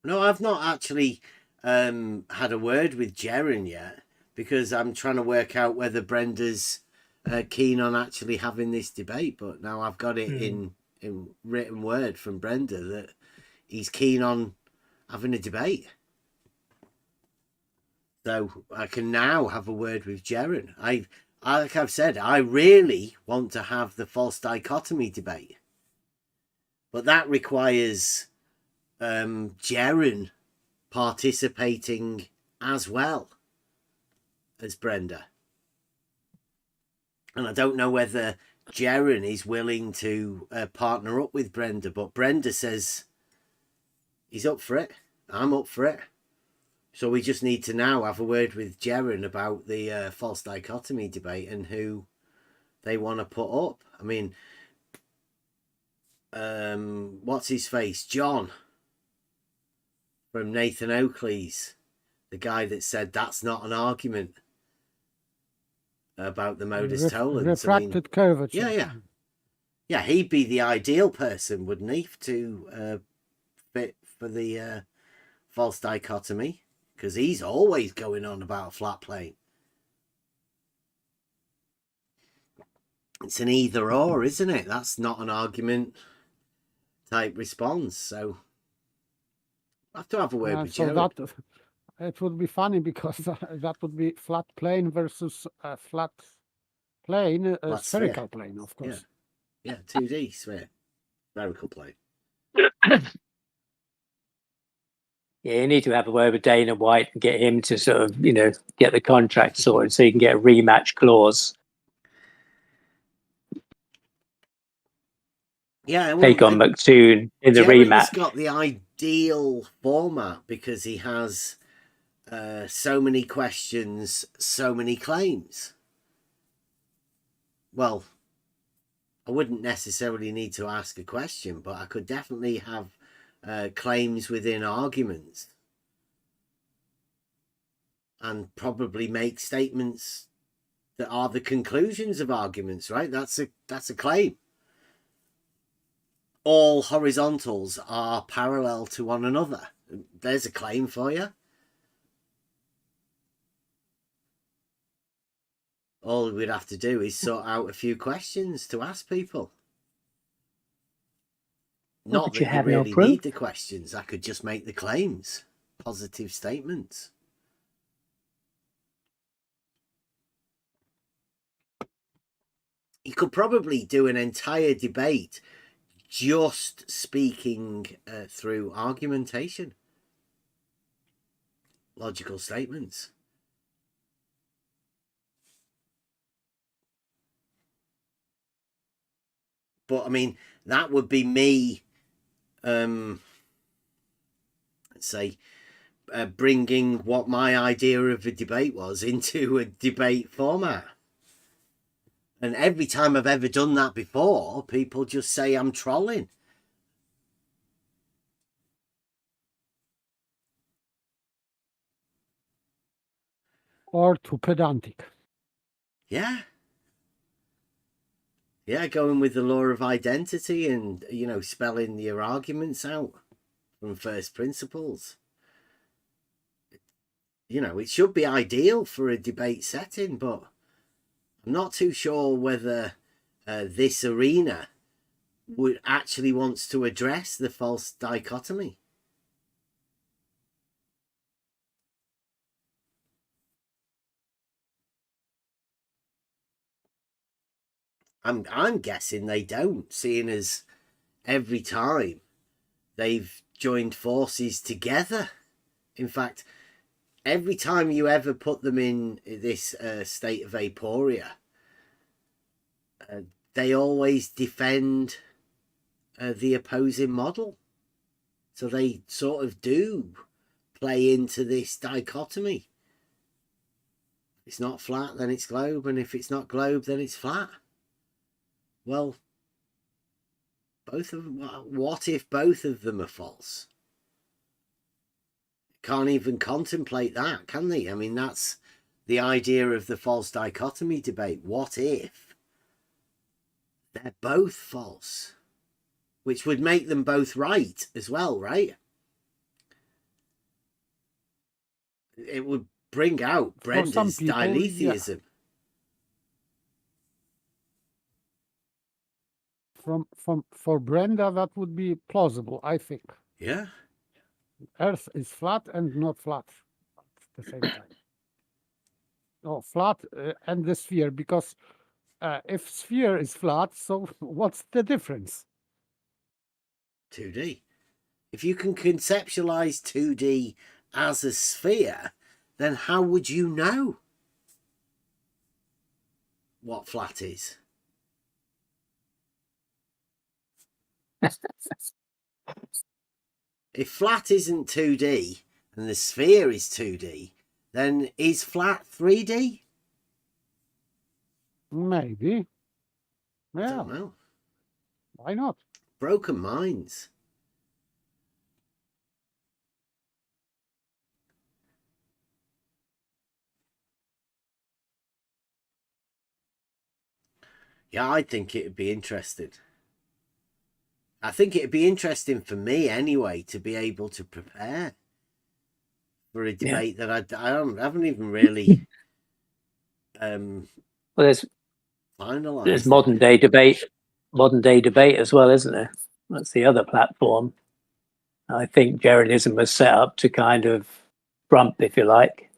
Speaker 5: I've not actually had a word with Jaren yet, because I'm trying to work out whether Brenda's keen on actually having this debate. But now I've got it in written word from Brenda that he's keen on having a debate. So I can now have a word with Jaren. Like I've said, I really want to have the false dichotomy debate, but that requires Jaren participating as well as Brenda. And I don't know whether Jaren is willing to partner up with Brenda, but Brenda says he's up for it. I'm up for it. So we just need to now have a word with Jaren about the false dichotomy debate and who they want to put up. I mean, what's his face? John from Nathan Oakley's, the guy that said that's not an argument about the modus tollens.
Speaker 10: Refracted curvature.
Speaker 5: Yeah, he'd be the ideal person, wouldn't he, to fit for the false dichotomy, because he's always going on about a flat plane. It's an either or, isn't it? That's not an argument type response. So I have to have a word with Jared.
Speaker 10: It would be funny because that would be flat plane versus flat plane, spherical plane, of course.
Speaker 5: Yeah, 2D sphere, spherical plane.
Speaker 9: Yeah, you need to have a word with Dana White and get him to sort of, you know, get the contract sorted so you can get a rematch clause.
Speaker 5: Yeah,
Speaker 9: take on McToon in the rematch.
Speaker 5: He's got the ideal format because he has so many questions, so many claims. Well, I wouldn't necessarily need to ask a question, but I could definitely have claims within arguments and probably make statements that are the conclusions of arguments, right? That's a claim. all horizontals are parallel to one another. There's a claim for you. All we'd have to do is sort out a few questions to ask people. Not that you really need the questions. I could just make the claims, positive statements. You could probably do an entire debate just speaking through argumentation, logical statements. But I mean, that would be me, let's say, bringing what my idea of a debate was into a debate format. And every time I've ever done that before, people just say I'm trolling.
Speaker 10: Or too pedantic.
Speaker 5: Yeah. Yeah, going with the law of identity and, you know, spelling your arguments out from first principles. You know, it should be ideal for a debate setting, but I'm not too sure whether this arena would actually wants to address the false dichotomy. I'm guessing they don't, seeing as every time they've joined forces together. In fact, every time you ever put them in this state of aporia, they always defend the opposing model. So they sort of do play into this dichotomy. If it's not flat, then it's globe, and if it's not globe, then it's flat. Well, both of them, what if both of them are false? Can't even contemplate that, can they? I mean, that's the idea of the false dichotomy debate. What if they're both false? Which would make them both right as well, right? It would bring out Brenda's diletheism.
Speaker 10: Yeah. For Brenda, that would be plausible, I think.
Speaker 5: Yeah.
Speaker 10: Earth is flat and not flat at the same time. No, flat and the sphere, because if sphere is flat, so what's the difference?
Speaker 5: 2D. If you can conceptualize 2D as a sphere, then how would you know what flat is? If flat isn't 2D and the sphere is 2D, then is flat 3D?
Speaker 10: Maybe. Yeah.
Speaker 5: I don't know.
Speaker 10: Why not?
Speaker 5: Broken minds. Yeah, I think it'd be interesting. I think it'd be interesting for me anyway to be able to prepare for a debate that I haven't even really
Speaker 9: well, there's
Speaker 5: finalized.
Speaker 9: There's modern day debate as well, isn't there? That's the other platform. I think Jeranism was set up to kind of trump, if you like.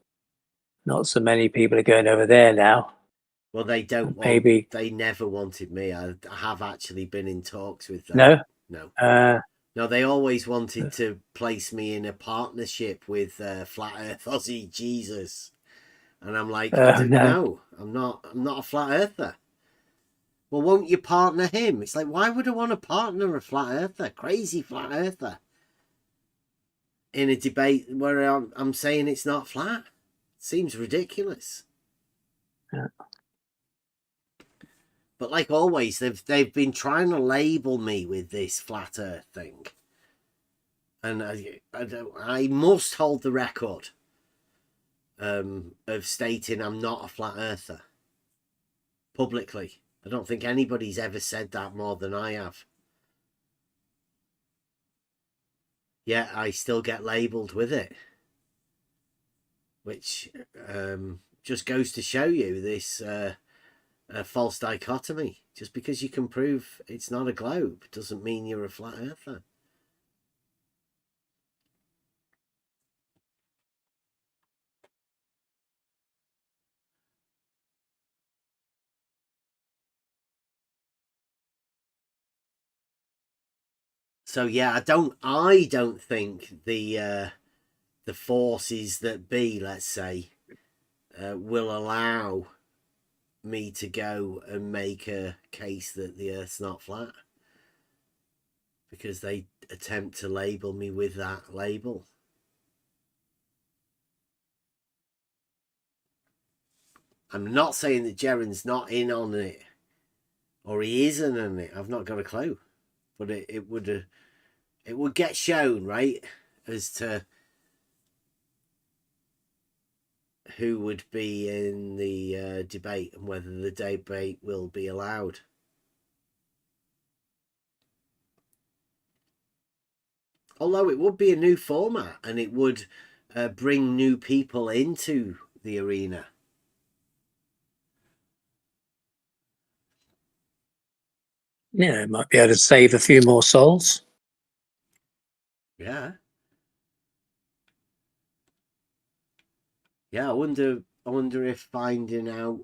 Speaker 9: Not so many people are going over there now.
Speaker 5: Well, they don't want,
Speaker 9: maybe
Speaker 5: they never wanted me. I have actually been in talks with them.
Speaker 9: No?
Speaker 5: No, they always wanted to place me in a partnership with Flat Earth Aussie Jesus. And I'm like, no, I'm not a flat earther. Well, won't you partner him? It's like, why would I want to partner a flat earther, crazy flat earther, in a debate where I'm saying it's not flat? Seems ridiculous.
Speaker 9: Yeah.
Speaker 5: But like always, they've been trying to label me with this flat earth thing. And I must hold the record of stating I'm not a flat earther publicly. I don't think anybody's ever said that more than I have. yet I still get labelled with it, which just goes to show you this false dichotomy. Just because you can prove it's not a globe doesn't mean you're a flat earther. So yeah, I don't think the forces that be, let's say, will allow me to go and make a case that the Earth's not flat, because they attempt to label me with that label. I'm not saying that Jaron's not in on it, or he isn't on it. I've not got a clue, but it would get shown, right, as to who would be in the debate and whether the debate will be allowed. Although it would be a new format and it would bring new people into the arena.
Speaker 9: Yeah, might be able to save a few more souls.
Speaker 5: Yeah. Yeah, I wonder if finding out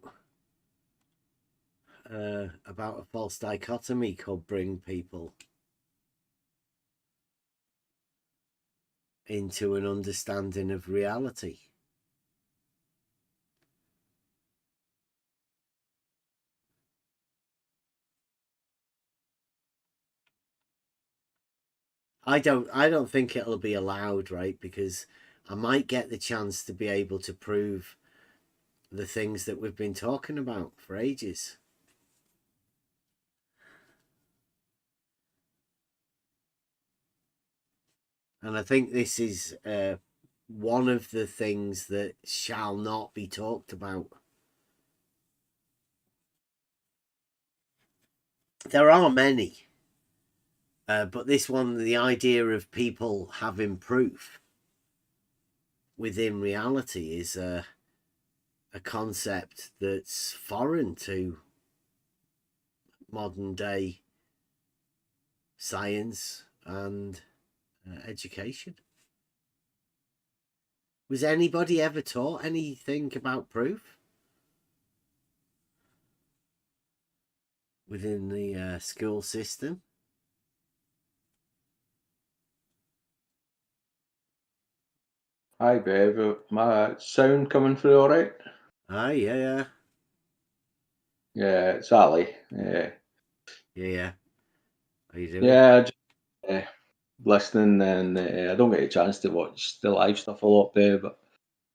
Speaker 5: about a false dichotomy could bring people into an understanding of reality. I don't think it'll be allowed, right? Because I might get the chance to be able to prove the things that we've been talking about for ages. And I think this is one of the things that shall not be talked about. There are many, but this one, the idea of people having proof within reality, is a concept that's foreign to modern day science and education. Was anybody ever taught anything about proof within the school system?
Speaker 11: Hi, Bev. My sound coming through all right?
Speaker 5: Ah, yeah.
Speaker 11: Yeah, it's Ali. Yeah.
Speaker 5: Yeah. How you doing?
Speaker 11: Yeah, just listening, and I don't get a chance to watch the live stuff a lot, Bev, but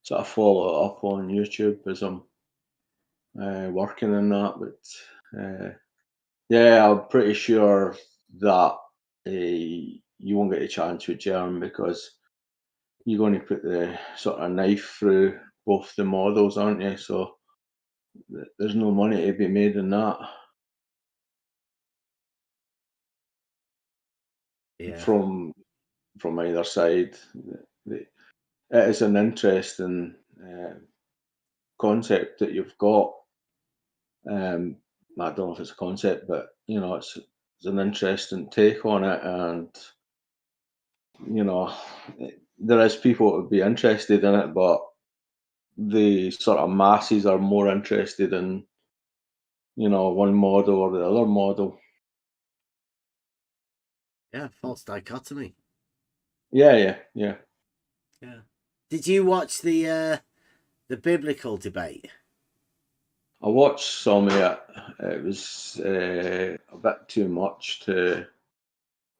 Speaker 11: sort of follow it up on YouTube as I'm working on that. But yeah, I'm pretty sure that you won't get a chance with Jern because you're going to put the sort of knife through both the models, aren't you? So there's no money to be made in that.
Speaker 5: Yeah.
Speaker 11: From either side. It is an interesting concept that you've got. I don't know if it's a concept, but it's an interesting take on it, and there is people that would be interested in it, but the sort of masses are more interested in one model or the other model.
Speaker 5: Yeah, false dichotomy.
Speaker 11: Yeah.
Speaker 5: Did you watch the biblical debate?
Speaker 11: I watched some of it. It was a bit too much to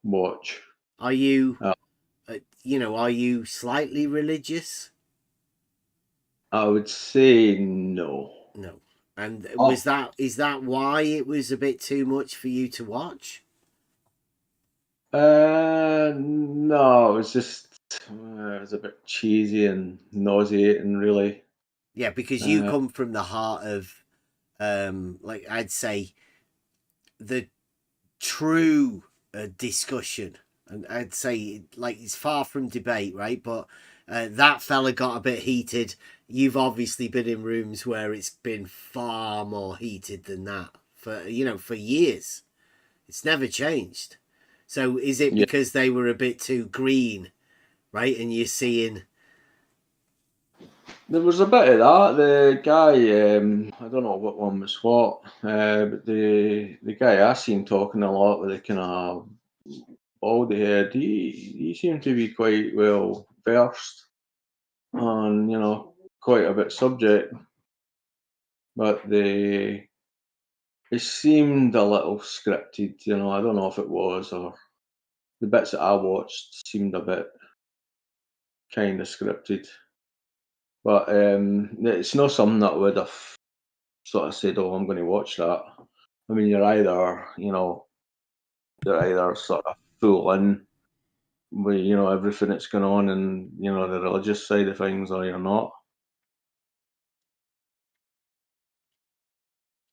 Speaker 11: watch.
Speaker 5: Are you, are you slightly religious?
Speaker 11: I would say no.
Speaker 5: No. And
Speaker 11: Oh.
Speaker 5: is that why it was a bit too much for you to watch?
Speaker 11: No, it was just it was a bit cheesy and nauseating, really.
Speaker 5: Yeah, because you come from the heart of, like I'd say, the true discussion and I'd say like it's far from debate, right? But that fella got a bit heated. You've obviously been in rooms where it's been far more heated than that for years. It's never changed. So is it
Speaker 11: Yeah.
Speaker 5: because they were a bit too green, right? And you're seeing
Speaker 11: There was a bit of that. The guy, I don't know what one was what, but the guy I seen talking a lot with the kind of baldy head, he seemed to be quite well versed on, quite a bit subject, but it seemed a little scripted. I don't know if it was, or the bits that I watched seemed a bit kind of scripted. But it's not something that I would have sort of said, "Oh, I'm going to watch that." I mean, you're either sort of full in with everything that's going on and the religious side of things, or you're not.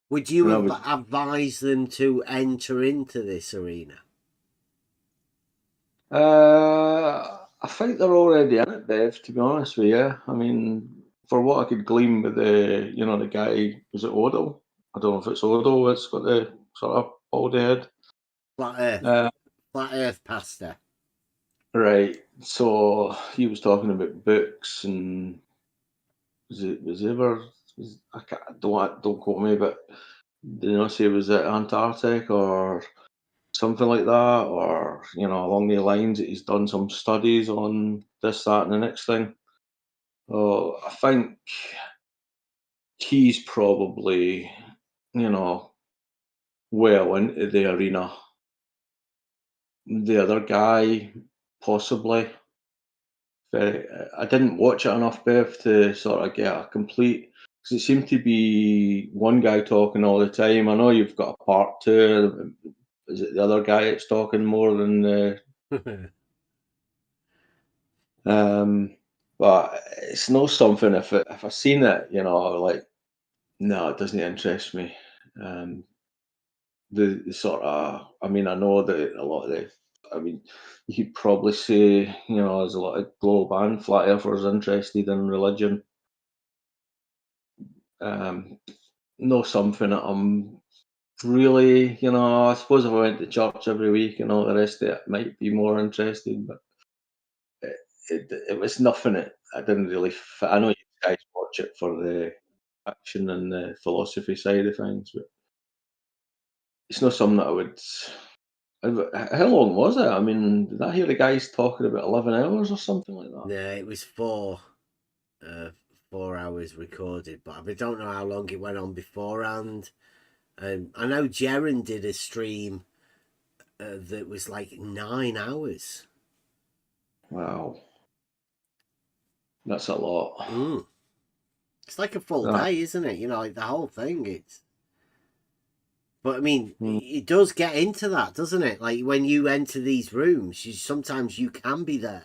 Speaker 5: would you
Speaker 11: And I was,
Speaker 5: advise them to enter into this arena?
Speaker 11: I think they're already in it, Bev. To be honest with you, I mean, for what I could glean with the guy, was it Odell? I don't know if it's Odell. It's got the sort of baldy head.
Speaker 5: Flat Earth pastor.
Speaker 11: Right. So he was talking about books, and was it ever? I can't, don't quote me, but did you not say was it Antarctic or something like that, or along the lines that he's done some studies on this, that, and the next thing. Oh, I think he's probably well into the arena. The other guy, possibly. I didn't watch it enough, Bev, to sort of get a complete. Because it seemed to be one guy talking all the time. I know you've got a part two. Is it the other guy that's talking more than the? But it's not something. If I seen it, like, no, it doesn't interest me. The sort of. I mean, I know that a lot of the. I mean, you could probably say, there's a lot of globe and flat earthers interested in religion. Not something that I'm really, I suppose if I went to church every week and all the rest of it, might be more interested, but it was nothing that I didn't really fit. I know you guys watch it for the action and the philosophy side of things, but it's not something that I would. How long was it? I mean, did I hear the guys talking about 11 hours or something like that?
Speaker 5: Yeah, it was 4 hours recorded, but I don't know how long it went on beforehand. I know Jaren did a stream that was like 9 hours.
Speaker 11: Wow. That's a lot.
Speaker 5: It's like a full day, isn't it? Like the whole thing. But I mean, it does get into that, doesn't it? Like when you enter these rooms, sometimes you can be there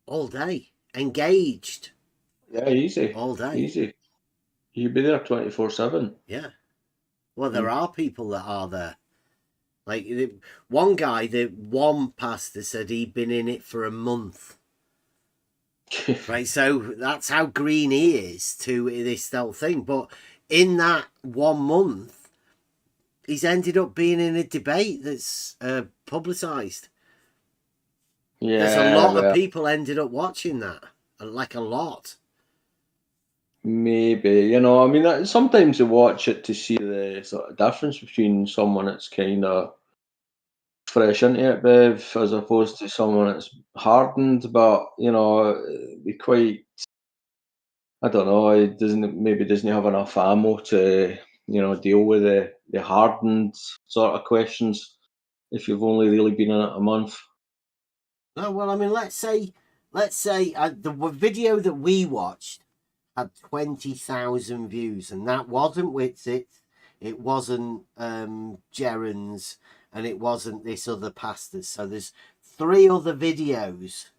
Speaker 5: all day, engaged.
Speaker 11: Yeah, easy.
Speaker 5: All day.
Speaker 11: Easy. You'd be there 24/7.
Speaker 5: Yeah. Well, there are people that are there. Like one guy, one pastor said he'd been in it for a month. Right, so that's how green he is to this whole thing. But in that 1 month, he's ended up being in a debate that's publicised.
Speaker 11: Yeah,
Speaker 5: there's a lot of people ended up watching that, like a lot.
Speaker 11: Maybe, I mean, sometimes you watch it to see the sort of difference between someone that's kind of fresh into it, Bev, as opposed to someone that's hardened, but, be quite, I don't know, it doesn't have enough ammo to, deal with the hardened sort of questions if you've only really been in it a month.
Speaker 5: No, well, I mean, let's say the video that we watched had 20,000 views, and that wasn't Whitsitt's, it wasn't Jaren's, and it wasn't this other pastor's. So there's 3 other videos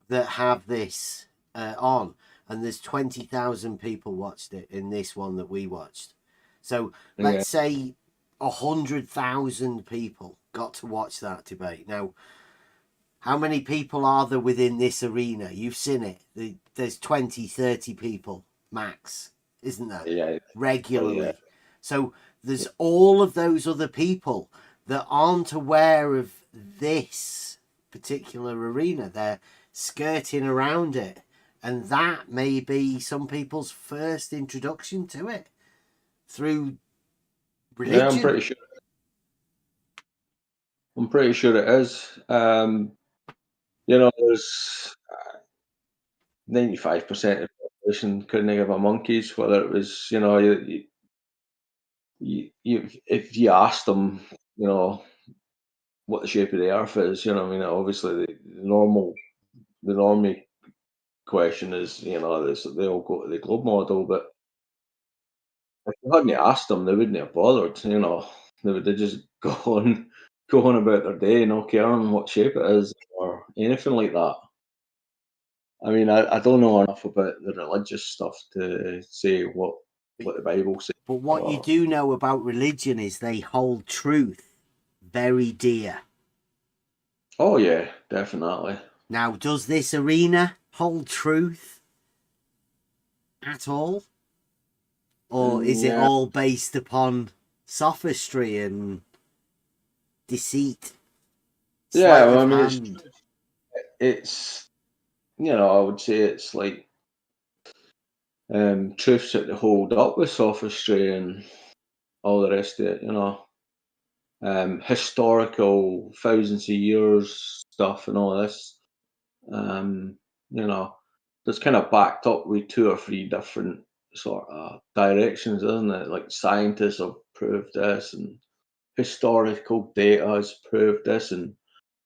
Speaker 5: that have this on, and there's 20,000 people watched it in this one that we watched. So let's say 100,000 people got to watch that debate. Now, how many people are there within this arena? You've seen it. There's 20, 30 people max, isn't there?
Speaker 11: Yeah.
Speaker 5: Regularly.
Speaker 11: Yeah.
Speaker 5: So there's all of those other people that aren't aware of this particular arena. They're skirting around it. And that may be some people's first introduction to it through religion.
Speaker 11: Yeah, I'm pretty sure it is. There's 95% of the population couldn't give a monkey's whether it was, if you asked them, what the shape of the earth is, obviously the normie question is, they all go to the globe model, but if you hadn't asked them, they wouldn't have bothered, they would have just go on about their day, not caring what shape it is or anything like that. I mean, I don't know enough about the religious stuff to say what the Bible says.
Speaker 5: But what you do know about religion is they hold truth very dear.
Speaker 11: Oh, yeah, definitely.
Speaker 5: Now, does this arena hold truth at all? Or is it all based upon sophistry and deceit?
Speaker 11: Yeah, well, I mean, it's I would say it's like truths that they hold up with sophistry and all the rest of it, historical thousands of years stuff and all this, that's kind of backed up with 2 or 3 different sort of directions, isn't it? Like scientists have proved this and historical data has proved this and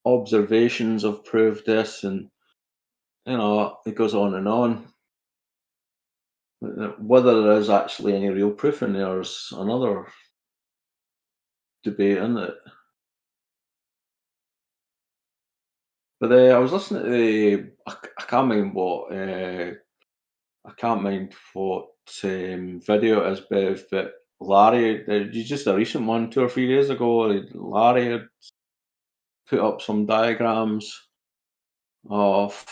Speaker 11: observations have proved this and it goes on and on. Whether there is actually any real proof in there is another debate, isn't it? But I was listening to I can't mind what video it is, Bev, but Larry, just a recent one 2 or 3 days ago, Larry had put up some diagrams of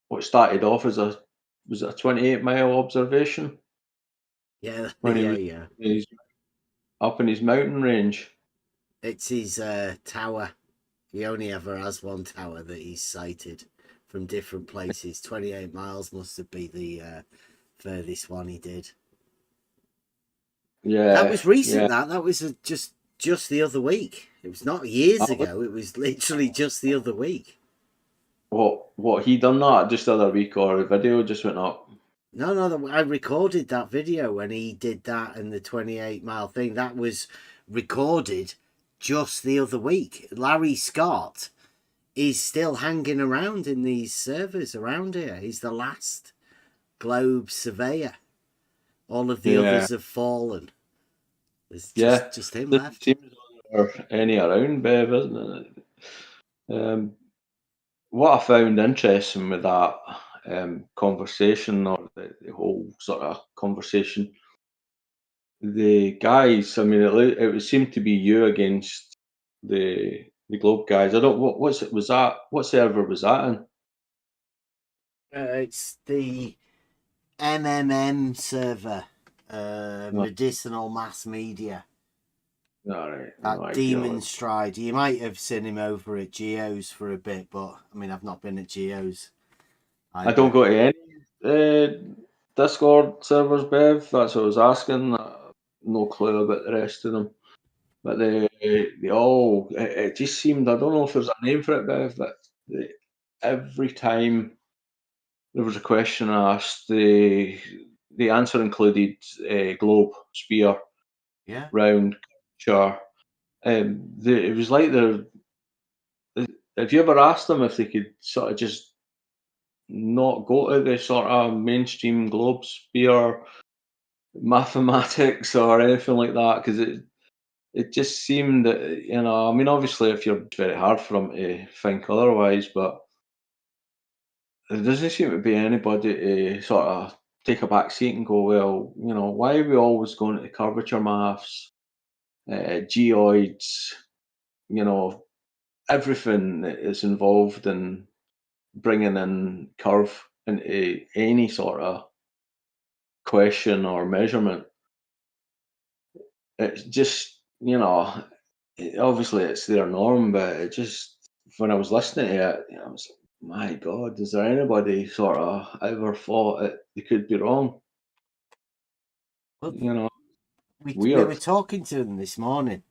Speaker 11: what started off as a 28-mile observation.
Speaker 5: Yeah,
Speaker 11: when
Speaker 5: yeah.
Speaker 11: He's up in his mountain range.
Speaker 5: It's his tower. He only ever has one tower that he's sighted from different places. 28 miles must have been the furthest one he did.
Speaker 11: Yeah,
Speaker 5: that was recent. That was just the other week. It was not years ago. It was literally just the other week.
Speaker 11: What he done that just the other week, or the video just went up?
Speaker 5: No, I recorded that video when he did that and the 28-mile thing. That was recorded just the other week. Larry Scott is still hanging around in these servers around here. He's the last globe surveyor. All of the others have fallen. There's just him left.
Speaker 11: Seems any around, Bev, isn't it? What I found interesting with that conversation, or the whole sort of conversation, the guys, I mean, it would seem to be you against the Globe guys. I don't what server was that in?
Speaker 5: It's the MMM server, Medicinal Mass Media.
Speaker 11: All right.
Speaker 5: That Demon Stride. You might have seen him over at Geo's for a bit, but I mean, I've not been at Geo's.
Speaker 11: I don't go to any Discord servers, Bev. That's what I was asking. No clue about the rest of them. But they all, it just seemed, I don't know if there's a name for it, Bev, but every time there was a question asked, the answer included globe, sphere, round, curvature. It was like have you ever asked them if they could sort of just not go to the sort of mainstream globe, sphere, mathematics or anything like that? Because it just seemed that, I mean, obviously if it's very hard for them to think otherwise, but there doesn't seem to be anybody to sort of take a back seat and go, well, why are we always going to curvature maths? geoids, you know, everything that is involved in bringing in curve into any sort of question or measurement. It's just, obviously it's their norm, but it just, when I was listening to it, I was like, my God, is there anybody sort of ever thought it they could be wrong?
Speaker 5: Well, we
Speaker 11: weird.
Speaker 5: were talking to them this morning,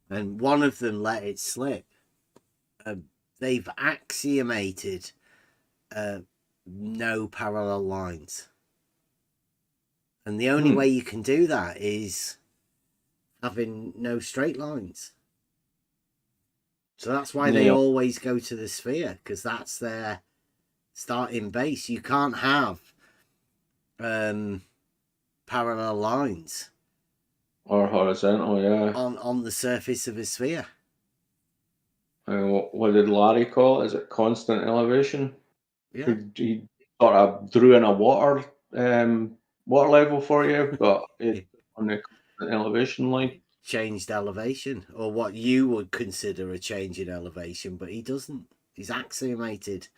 Speaker 5: and one of them let it slip. They've axiomated no parallel lines. And the only way you can do that is having no straight lines. So that's why they always go to the sphere, because that's their starting base. You can't have parallel lines
Speaker 11: or horizontal, yeah,
Speaker 5: on the surface of a sphere.
Speaker 11: What did Larry call it? Is it constant elevation?
Speaker 5: Yeah.
Speaker 11: He sort of drew in a water level for you, but on the constant elevation line.
Speaker 5: Changed elevation, or what you would consider a change in elevation, but he doesn't. He's axiomated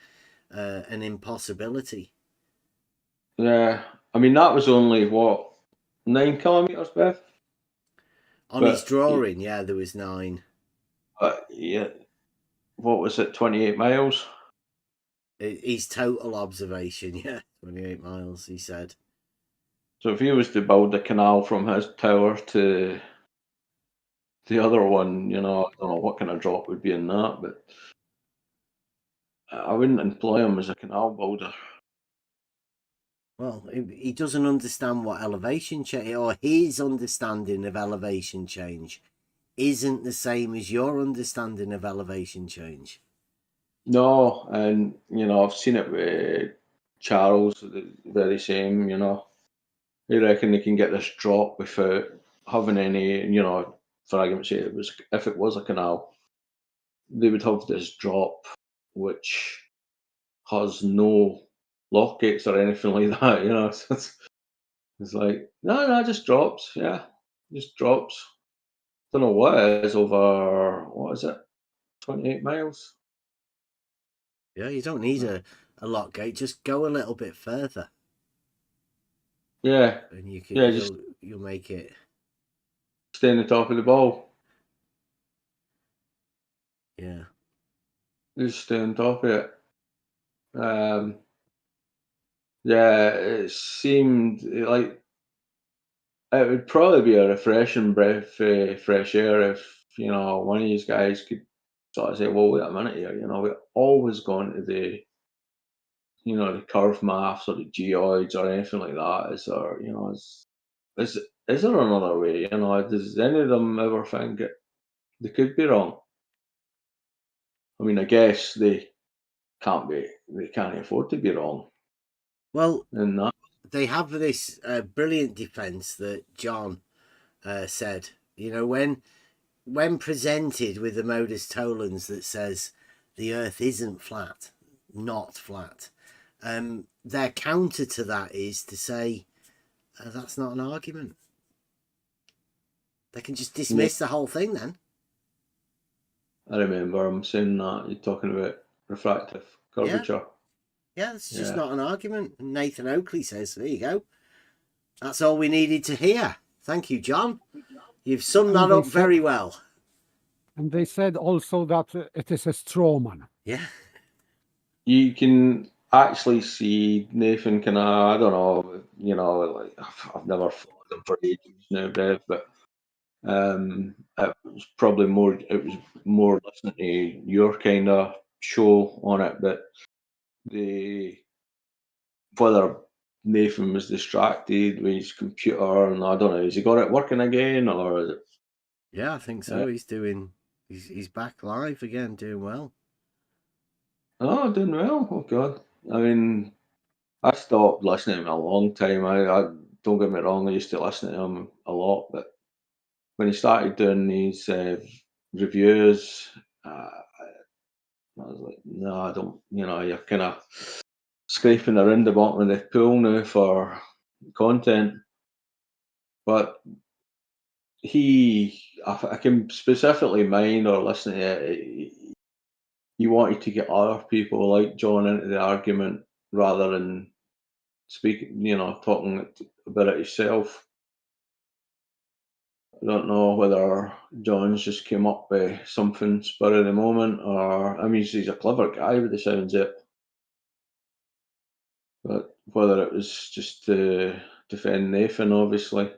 Speaker 5: an impossibility.
Speaker 11: Yeah, I mean that was only what 9 kilometers, Beth.
Speaker 5: On his drawing, yeah, there was 9.
Speaker 11: Yeah, what was it? 28 miles.
Speaker 5: His total observation, yeah, 28 miles. He said.
Speaker 11: So if he was to build a canal from his tower to the other one, I don't know what kind of drop would be in that, but I wouldn't employ him as a canal builder.
Speaker 5: Well, he doesn't understand what elevation change, or his understanding of elevation change isn't the same as your understanding of elevation change.
Speaker 11: No, and I've seen it with Charles, the very same. They reckon they can get this drop without having any, for argument's sake, if it was a canal, they would have this drop which has no lock gates or anything like that. So it's like, no, just drops. Yeah, just drops. Don't know what it is over, what is it, 28 miles?
Speaker 5: Yeah, you don't need a lock gate. Just go a little bit further.
Speaker 11: Yeah.
Speaker 5: And you can, you'll make it.
Speaker 11: Stay on the top of the ball.
Speaker 5: Yeah.
Speaker 11: Just stay on top of it. Yeah, it seemed like it would probably be a refreshing breath of fresh air if, one of these guys could sort of say, well, wait a minute here, we're always going to the, the curve maths or the geoids or anything like that. Is there, is there another way? Does any of them ever think they could be wrong? I mean, I guess they can't afford to be wrong.
Speaker 5: Well,
Speaker 11: in that.
Speaker 5: They have this brilliant defense that John said, when presented with the modus tollens that says the earth isn't flat, not flat, their counter to that is to say that's not an argument. They can just dismiss the whole thing then.
Speaker 11: I remember him saying that. You're talking about refractive curvature.
Speaker 5: Yeah, it's just not an argument. Nathan Oakley says, there you go. That's all we needed to hear. Thank you, John. You've summed that up very well.
Speaker 10: And they said also that it is a straw man.
Speaker 5: Yeah.
Speaker 11: You can actually see Nathan kind of, I don't know, like I've never followed him for ages now, Bev, but it was probably more listening to your kind of show on it, but whether Nathan was distracted with his computer, and I don't know, has he got it working again, or is it?
Speaker 5: Yeah, I think so. He's back live again, doing well.
Speaker 11: Oh, doing well. Oh God. I mean, I stopped listening to him a long time. I don't get me wrong, I used to listen to him a lot, but when he started doing these reviews, I was like, no, I don't. You're kind of scraping around the bottom of the pool now for content. But I can specifically mind or listen to it. He wanted to get other people like John into the argument rather than speaking, talking about it himself. I don't know whether John's just came up with something spur of the moment, or I mean, he's a clever guy with the sounds of it, but whether it was just to defend Nathan, obviously.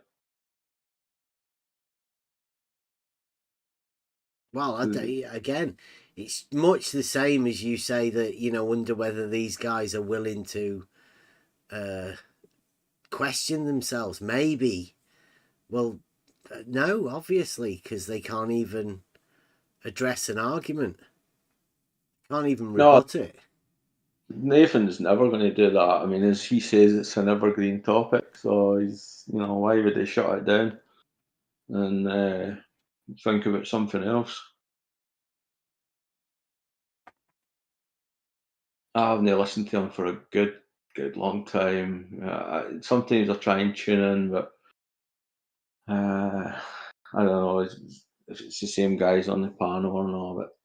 Speaker 5: Well, again, it's much the same as you say that, wonder whether these guys are willing to question themselves. Maybe. Well, no, obviously, because they can't even address an argument. Can't even rebut it.
Speaker 11: Nathan's never going to do that. I mean, as he says, it's an evergreen topic, so he's, why would he shut it down and think about something else? I haven't listened to him for a good long time. Sometimes I try and tune in, but I don't know if it's the same guys on the panel or not, but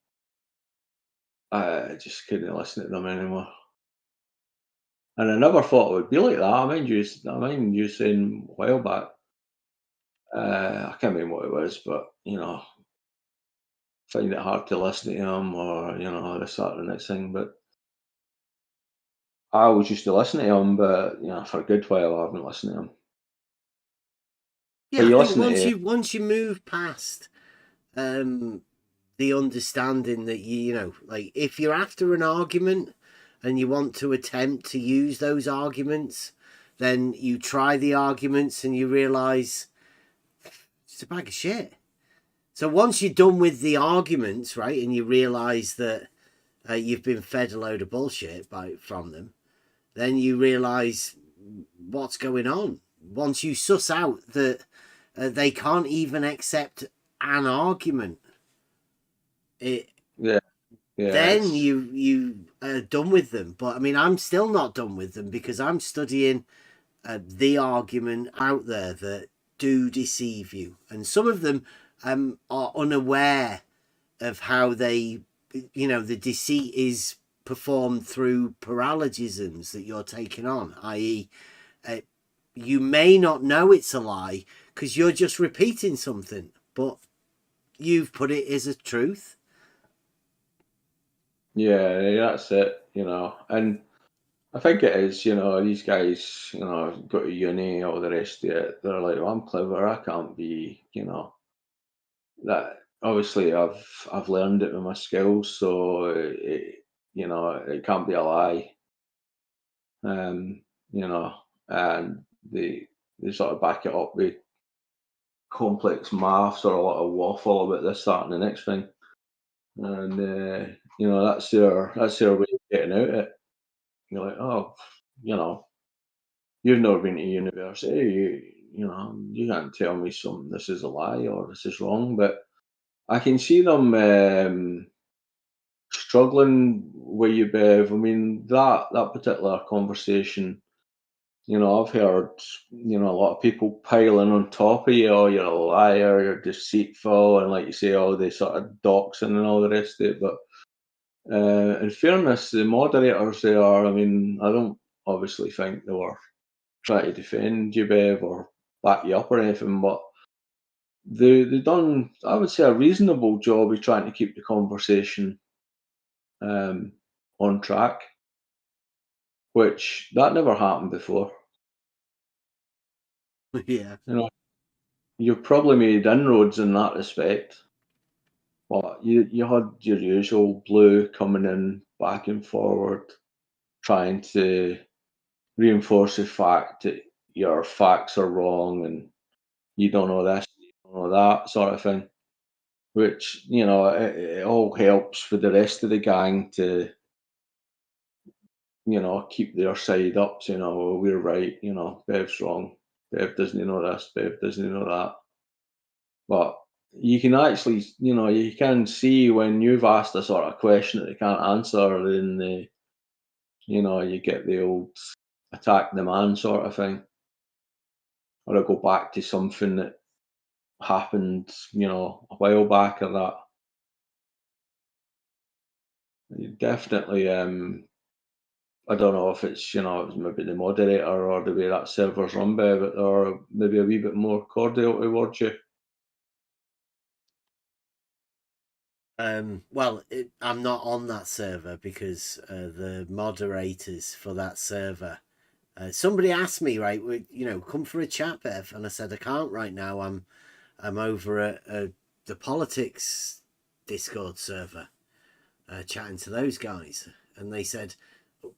Speaker 11: I just couldn't listen to them anymore. And I never thought it would be like that. I mind you saying a while back. I can't remember what it was, but find it hard to listen to him, or this, that, and the next thing. But I always used to listen to him, but for a good while I haven't listened to him.
Speaker 5: Yeah, I think once you move past the understanding that like if you're after an argument and you want to attempt to use those arguments, then you try the arguments and you realise it's a bag of shit. So once you're done with the arguments, right, and you realise that you've been fed a load of bullshit from them, then you realise what's going on. Once you suss out that they can't even accept an argument, then you are done with them. But I mean, I'm still not done with them because I'm studying the argument out there that do deceive you, and some of them are unaware of how they, the deceit is performed through paralogisms that you're taking on, i.e. You may not know it's a lie because you're just repeating something, but you've put it as a truth.
Speaker 11: Yeah, that's it, and I think it is, these guys, go to uni, all the rest of it, they're like, well, I'm clever, I can't be, that obviously I've learned it with my skills, so it can't be a lie. And they sort of back it up with complex maths or a lot of waffle about this, that, and the next thing. And that's their way of getting out of it. You're like, oh, you've never been to university, you can't tell me this is a lie or this is wrong. But I can see them struggling with you, Bev. I mean, that particular conversation, I've heard, a lot of people piling on top of you, oh, you're a liar, you're deceitful, and like you say, all the sort of doxing and all the rest of it. But in fairness, the moderators there, I mean, I don't obviously think they were trying to defend you, Bev, or back you up or anything, but they've done, I would say, a reasonable job of trying to keep the conversation on track, which that never happened before.
Speaker 5: Yeah.
Speaker 11: You've probably made inroads in that respect, but you had your usual Blue coming in back and forward, trying to reinforce the fact that your facts are wrong and you don't know this, you don't know that sort of thing, which, it all helps for the rest of the gang to, keep their side up, saying, oh, well, we're right, Bev's wrong, Bev doesn't know this, Bev doesn't know that. But you can actually, you can see when you've asked a sort of question that they can't answer, then you get the old attack the man sort of thing, or I go back to something that happened, a while back or that. You definitely, I don't know if it's, it was maybe the moderator or the way that server's run by, but they're maybe a wee bit more cordial towards you.
Speaker 5: Well, I'm not on that server because the moderators for that server. Somebody asked me, right, come for a chat, Bev, and I said I can't right now. I'm over at the politics Discord server, chatting to those guys, and they said,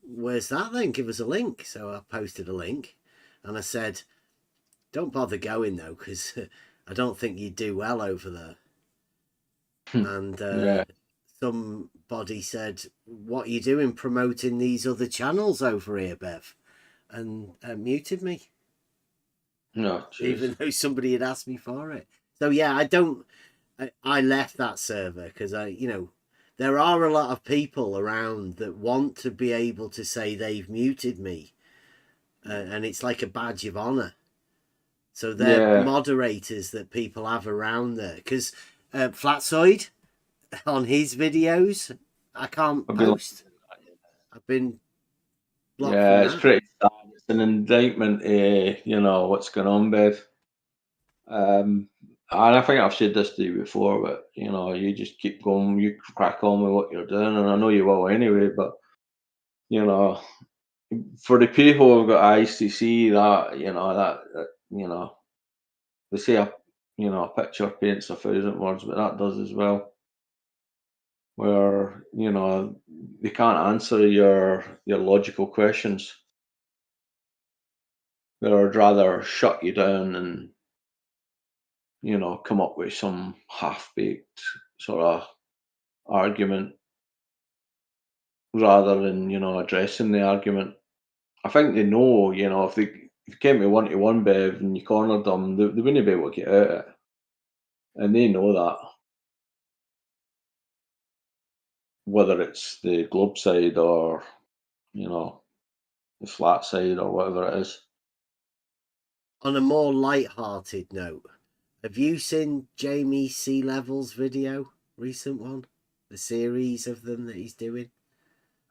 Speaker 5: "Where's that then? Give us a link." So I posted a link, and I said, "Don't bother going though, because I don't think you'd do well over there." And
Speaker 11: Yeah.
Speaker 5: somebody said, "What are you doing promoting these other channels over here, Bev?" And muted me.
Speaker 11: No,
Speaker 5: even though somebody had asked me for it. So yeah, I left that server because there are a lot of people around that want to be able to say they've muted me, and it's like a badge of honor. So they're moderators that people have around there. Because Flatsoid, on his videos, I can't post. I've been blocked from
Speaker 11: Yeah, it's
Speaker 5: that.
Speaker 11: pretty sad. It's an indictment of, what's going on, Bev. And I think I've said this to you before, but you just keep going, you crack on with what you're doing, and I know you will anyway. But for the people who've got eyes to see that, they say a picture paints 1,000 words, but that does as well. Where they can't answer your logical questions. They would rather shut you down and come up with some half-baked sort of argument rather than addressing the argument. I think they know, if you came to one Bev and you cornered them, they wouldn't be able to get out of it, and they know that. Whether it's the globe side or the flat side or whatever it is.
Speaker 5: On a more light-hearted note, have you seen Jamie Sea Level's video, recent one? The series of them that he's doing?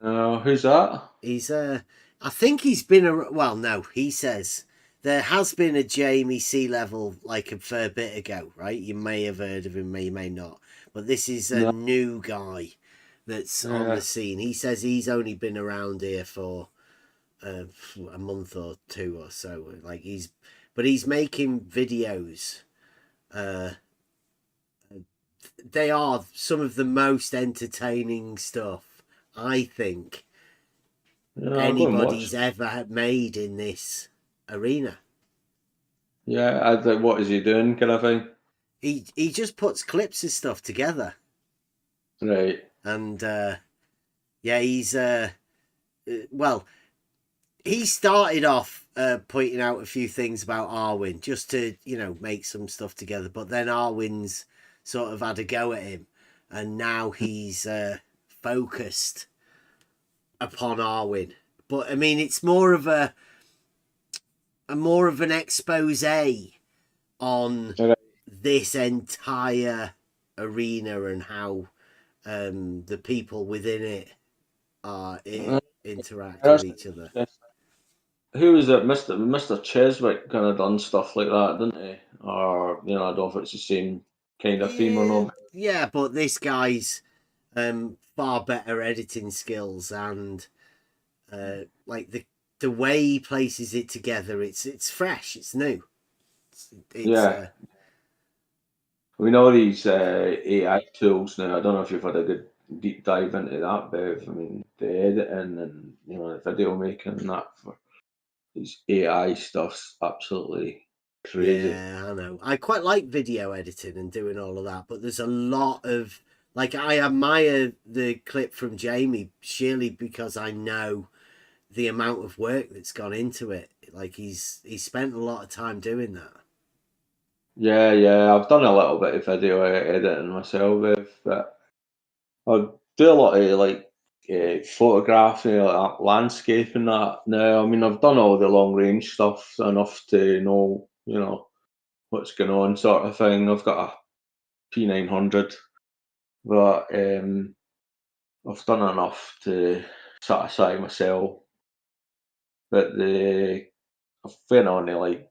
Speaker 11: Who's that?
Speaker 5: He's I think he's been well, no, he says there has been a Jamie Sea Level like a fair bit ago, right? You may have heard of him, you may not. But this is a new guy that's on the scene. He says he's only been around here for a month or two or so. Like he's making videos. They are some of the most entertaining stuff, I think, anybody's ever made in this arena.
Speaker 11: Yeah, I think, what is he doing, kind of thing?
Speaker 5: He just puts clips of stuff together.
Speaker 11: Right.
Speaker 5: And he's well, he started off pointing out a few things about Arwin just to, make some stuff together. But then Arwin's sort of had a go at him, and now he's focused upon Arwin. But I mean, it's more of an expose on this entire arena and how the people within it interact with each other.
Speaker 11: Who was it? Mr. Cheswick kind of done stuff like that, didn't he? Or I don't know if it's the same kind of theme or not.
Speaker 5: Yeah, but this guy's far better editing skills and like the way he places it together. It's fresh. It's new.
Speaker 11: Yeah. We know these AI tools now. I don't know if you've had a good deep dive into that, Bev. I mean, the editing and the video making and that for these AI stuff's absolutely crazy.
Speaker 5: Yeah, I know. I quite like video editing and doing all of that, but there's a lot of I admire the clip from Jamie sheerly because I know the amount of work that's gone into it. Like he's spent a lot of time doing that.
Speaker 11: Yeah, I've done a little bit of video editing myself, but I do a lot of photography, like landscape and that. Now, I mean, I've done all the long range stuff enough to know, what's going on sort of thing. I've got a P900, but I've done enough to satisfy myself. But I've went on to like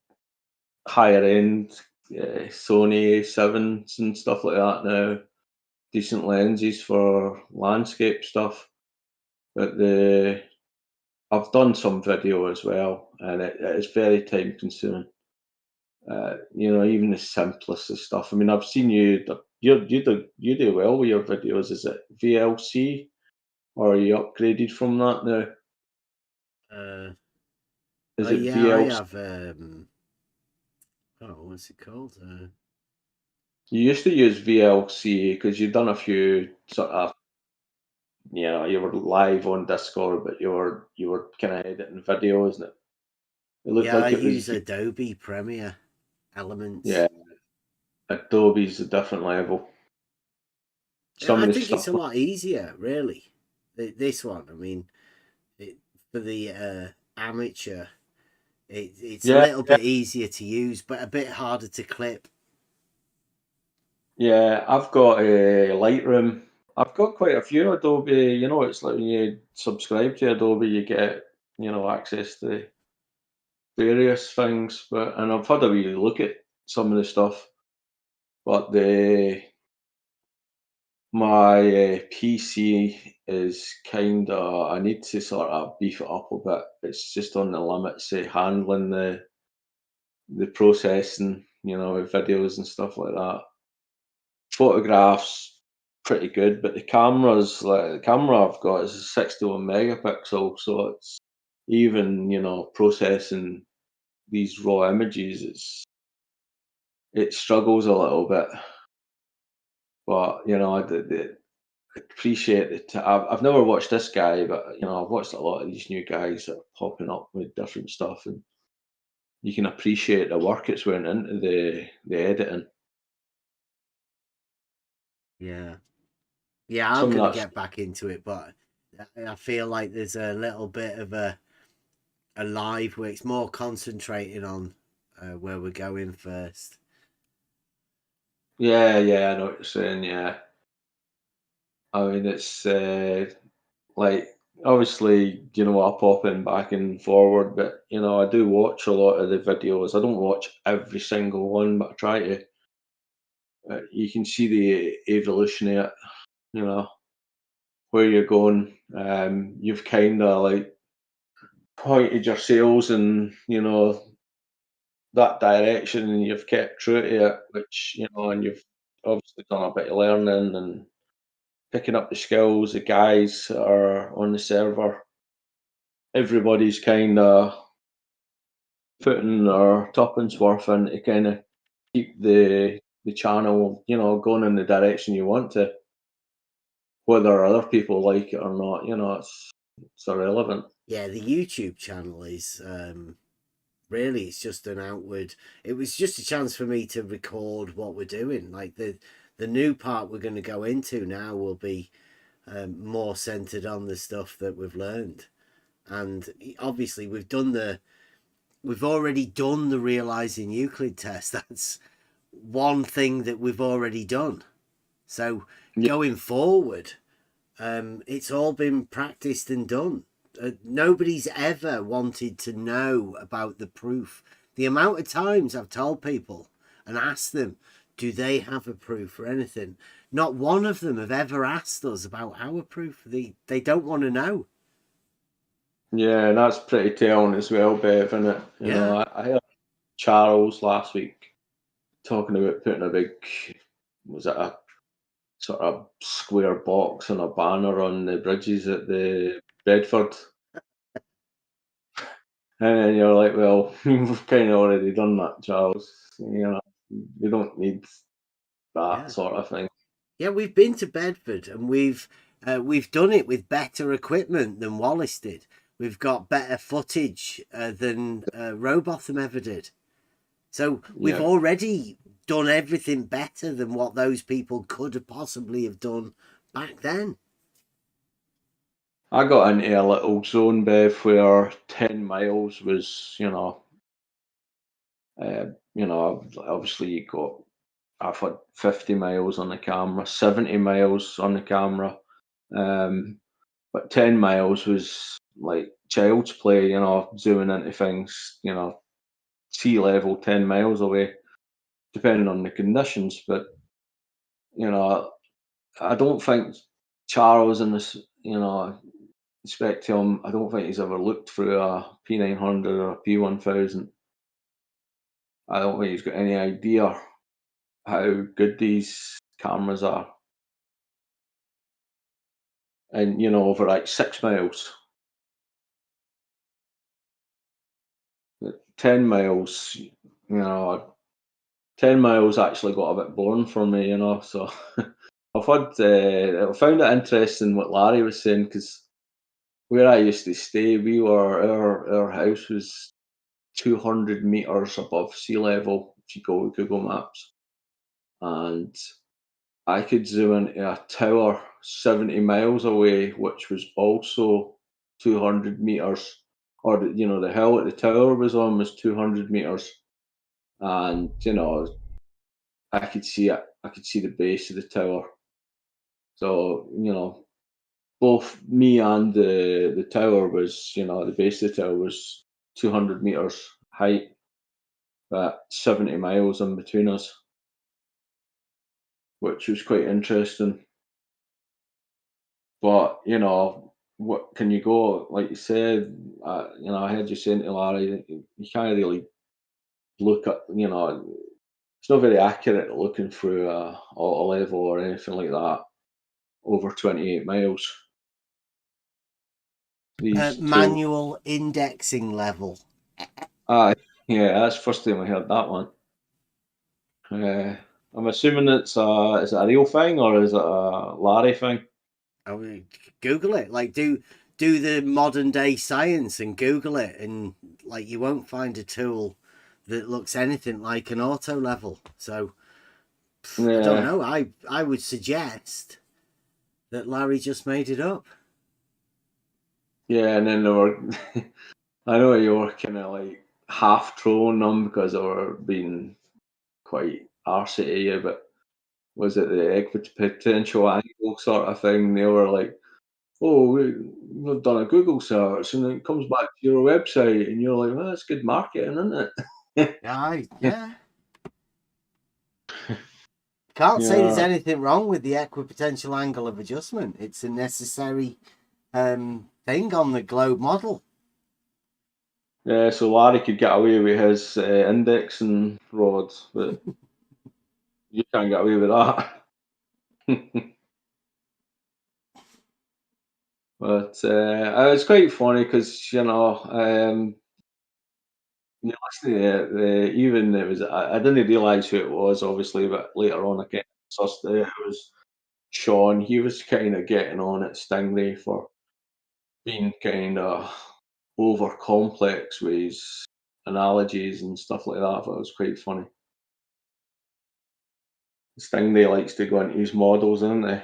Speaker 11: higher end Sony A7s and stuff like that now. Decent lenses for landscape stuff. But I've done some video as well, and it is very time consuming. Even the simplest of stuff. I mean, I've seen you do well with your videos. Is it VLC, or are you upgraded from that now? Is it
Speaker 5: yeah,
Speaker 11: VLC?
Speaker 5: I have what's it called?
Speaker 11: You used to use VLC because you've done a few sort of, you were live on Discord, but you were kind of editing videos, and it looked
Speaker 5: Yeah,
Speaker 11: like
Speaker 5: I
Speaker 11: it was
Speaker 5: use Adobe Premiere Elements.
Speaker 11: yeah. Adobe's a different level. Some
Speaker 5: I
Speaker 11: of the
Speaker 5: think it's
Speaker 11: stuff
Speaker 5: a lot easier, really. This one, I mean, for the amateur, it's a little bit easier to use, but a bit harder to clip.
Speaker 11: Yeah, I've got a Lightroom. I've got quite a few Adobe. It's like when you subscribe to Adobe, you get access to various things. And I've had a wee look at some of the stuff, but my PC is kind of, I need to sort of beef it up a bit. It's just on the limits of handling the processing, with videos and stuff like that. Photographs pretty good, but the camera I've got is a 61 megapixel, so it's even processing these raw images, it struggles a little bit. But I appreciate it. I've never watched this guy, but I've watched a lot of these new guys that are popping up with different stuff, and you can appreciate the work it's went into the editing.
Speaker 5: Yeah, I'm
Speaker 11: Some of
Speaker 5: gonna
Speaker 11: that's
Speaker 5: get back into it, but I feel like there's a little bit of a live where it's more concentrating on where we're going first.
Speaker 11: yeah, I know what you're saying. Yeah, I mean it's like obviously I pop in back and forward, but I do watch a lot of the videos. I don't watch every single one, but I try to. You can see the evolution of it, where you're going. You've kind of like pointed your sails in that direction, and you've kept true to it, which and you've obviously done a bit of learning and picking up the skills. The guys that are on the server, everybody's kind of putting their tuppence worth in to kind of keep the channel, going in the direction you want to. Whether other people like it or not, it's irrelevant.
Speaker 5: Yeah, the YouTube channel is really, it's just an outward. It was just a chance for me to record what we're doing. Like the new part we're going to go into now will be more centered on the stuff that we've learned, and obviously we've already done the Realising Euclid test. That's one thing that we've already done. So going forward, it's all been practiced and done. Nobody's ever wanted to know about the proof. The amount of times I've told people and asked them, do they have a proof or anything? Not one of them have ever asked us about our proof. They don't want to know.
Speaker 11: Yeah, and that's pretty telling as well, Bev, isn't it? I heard Charles last week talking about putting a big, was it a sort of square box and a banner on the bridges at the Bedford? And then you're like, well, we've kind of already done that, Charles. We don't need that sort of thing.
Speaker 5: Yeah, we've been to Bedford and we've done it with better equipment than Wallace did. We've got better footage than Robotham ever did. So we've already done everything better than what those people could have possibly have done back then.
Speaker 11: I got into a little zone, Bev, where 10 miles was, obviously I've had 50 miles on the camera, 70 miles on the camera, but 10 miles was like child's play, zooming into things, sea level 10 miles away, depending on the conditions. But, I don't think Charles in this, respect to him, I don't think he's ever looked through a P900 or a P1000. I don't think he's got any idea how good these cameras are. And, over like 6 miles. 10 miles, 10 miles actually got a bit boring for me, so I found it interesting what Larry was saying, because where I used to stay, our house was 200 meters above sea level if you go with Google Maps, and I could zoom into a tower 70 miles away, which was also 200 meters, or the hill that the tower was on was 200 meters, and I could see it. I could see the base of the tower. So both me and the tower was, the base of the tower was 200 meters height, but 70 miles in between us, which was quite interesting. But what can you go? Like you said, I heard you saying to Larry, you can't really look at, it's not very accurate looking through a level or anything like that over 28 miles.
Speaker 5: Manual indexing level.
Speaker 11: Yeah, that's the first time I heard that one. I'm assuming is it a real thing or is it a Larry thing?
Speaker 5: I mean, Google it. Like do the modern day science and Google it, and like you won't find a tool that looks anything like an auto level. So I don't know. I would suggest that Larry just made it up.
Speaker 11: Yeah, and then there were I know you were kind of like half trolling them because they were being quite arsey to you, but was it the equipotential angle sort of thing? They were like, oh, we've done a Google search and it comes back to your website, and you're like, well, that's good marketing, isn't it?
Speaker 5: Yeah. Can't say there's anything wrong with the equipotential angle of adjustment. It's a necessary thing on the globe model.
Speaker 11: Yeah, so Larry could get away with his indexing rods, but you can't get away with that. But it's quite funny because you listen to it, even it was I didn't realise who it was obviously, but later on I kind of sussed it. It was Sean. He was kind of getting on at Stingray for being kind of over complex with his analogies and stuff like that. I thought it was quite funny. Stingray likes to go into his models, isn't they?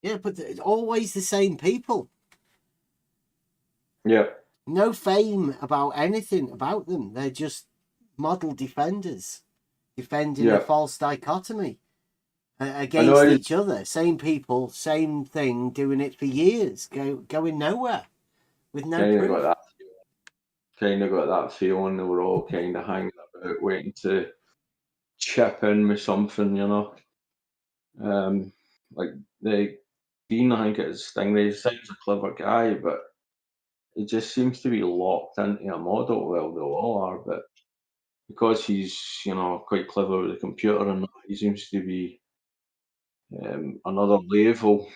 Speaker 5: Yeah, but it's always the same people.
Speaker 11: Yeah.
Speaker 5: No fame about anything about them. They're just model defenders, defending a false dichotomy against each other. Same people, same thing, doing it for years, going nowhere with no proof.
Speaker 11: Kind of got that feeling they were all kind of hanging about, waiting to chip in with something, like the Dean, I think it is Stingray. Sounds a clever guy, but he just seems to be locked into a model. Well, they all are, but because he's quite clever with the computer, and he seems to be another level,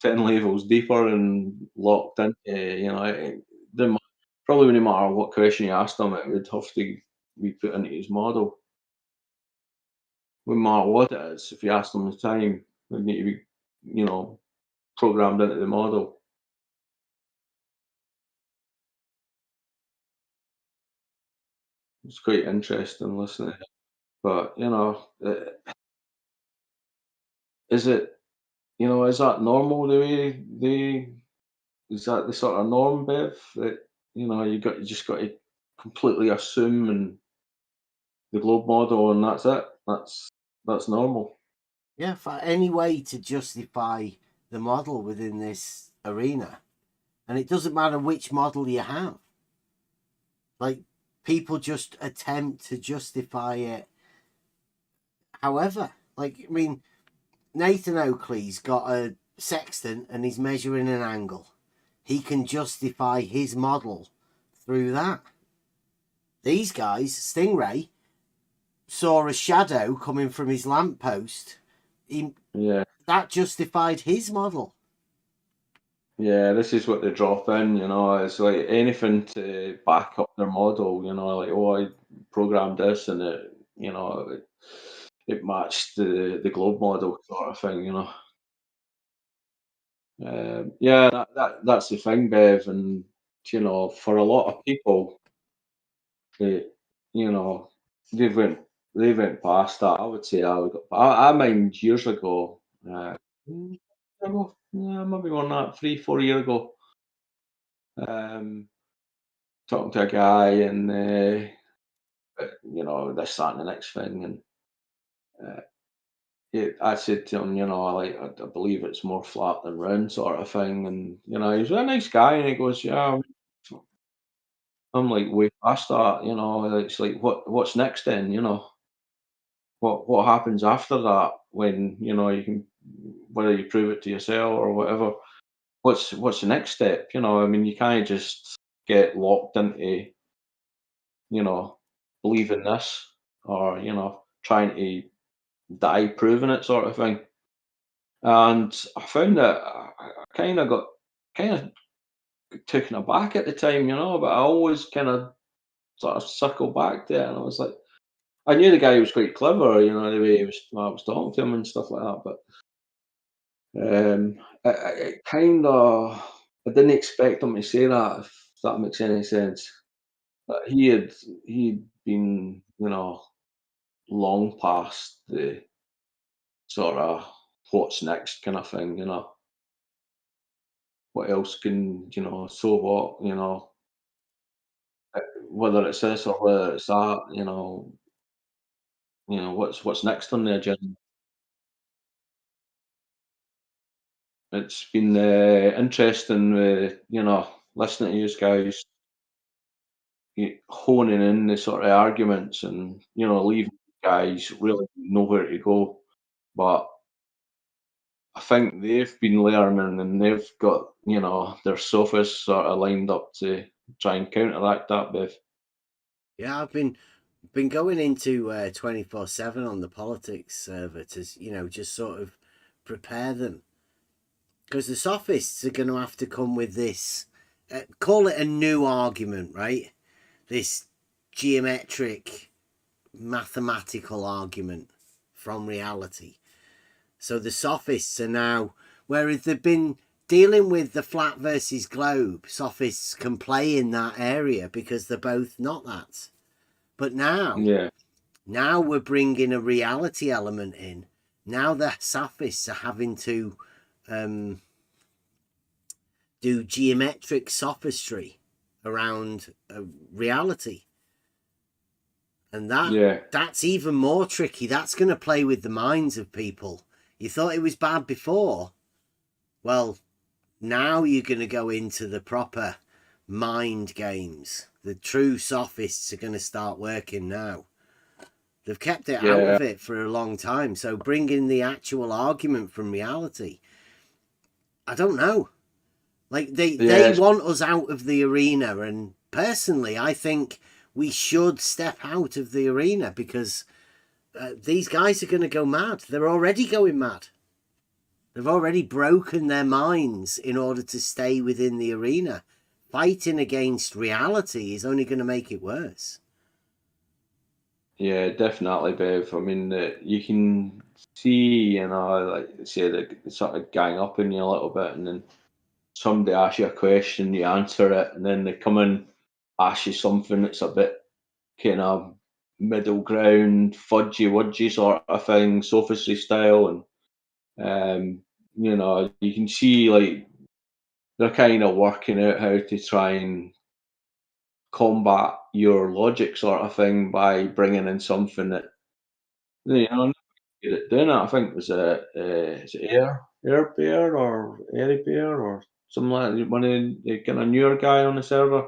Speaker 11: 10 levels deeper and locked into, probably no matter what question you asked him, it would have to be put into his model. No matter what it is, if you asked him the time, it would need to be, programmed into the model. It's quite interesting listening to it. But, is it, is that normal the way is that the sort of norm, Bev? That, you just got to completely assume and the globe model, and that's it. That's normal.
Speaker 5: Yeah, for any way to justify the model within this arena. And it doesn't matter which model you have. Like, people just attempt to justify it. However, like, I mean, Nathan Oakley's got a sextant and he's measuring an angle. He can justify his model through that. These guys, Stingray, saw a shadow coming from his lamppost. That justified his model.
Speaker 11: Yeah, this is what they drop in, it's like anything to back up their model, like, oh, I programmed this and it matched the globe model sort of thing, Yeah, that's the thing, Bev, and for a lot of people, they, you know, they went they went past that. I would say I mind years ago, maybe on that 3-4 years ago, um, talking to a guy and this, that, and the next thing, and I said to him, I believe it's more flat than round, sort of thing, and he's a nice guy, and he goes, yeah. I'm like way past that, it's like what's next then, what happens after that when, you can, whether you prove it to yourself or whatever, what's the next step, I mean, you can't just get locked into, believing this or, trying to die proving it sort of thing. And I found that I kind of got kind of taken aback at the time, but I always kind of sort of circled back to it, and I was like, I knew the guy was quite clever, the way I was talking to him and stuff like that. But I kind of, I didn't expect him to say that, if that makes any sense. But he'd been, long past the sort of what's next kind of thing, What else can, so what, whether it's this or whether it's that, what's next on the agenda. It's been interesting, listening to you guys, honing in the sort of arguments and, leaving guys really nowhere to go. But I think they've been learning and they've got, their sophists sort of lined up to try and counteract that, Biff.
Speaker 5: Yeah, I've been going into 24/7 on the politics server to, just sort of prepare them. Because the sophists are going to have to come with this, call it a new argument, right? This geometric, mathematical argument from reality. So the sophists are now, whereas they've been dealing with the flat versus globe, sophists can play in that area because they're both not that. But now we're bringing a reality element in. Now the sophists are having to do geometric sophistry around reality. And that's even more tricky. That's going to play with the minds of people. You thought it was bad before. Well, now you're going to go into the proper mind games. The true sophists are going to start working now. They've kept it out of it for a long time. So bringing the actual argument from reality, I don't know. Like they want us out of the arena, and personally, I think we should step out of the arena because these guys are going to go mad. They're already going mad. They've already broken their minds in order to stay within the arena. Fighting against reality is only going to make it worse.
Speaker 11: Yeah, definitely, Bev. I mean, you can see, like say they sort of gang up on you a little bit, and then somebody asks you a question, you answer it, and then they come in, ask you something that's a bit kind of middle ground, fudgy wudgy sort of thing, sophistry style, and you can see like they're kind of working out how to try and combat your logic sort of thing by bringing in something that get it doing. I think it was is it Air Bear or Airy Bear or something like that. One of the kind of newer guy on the server.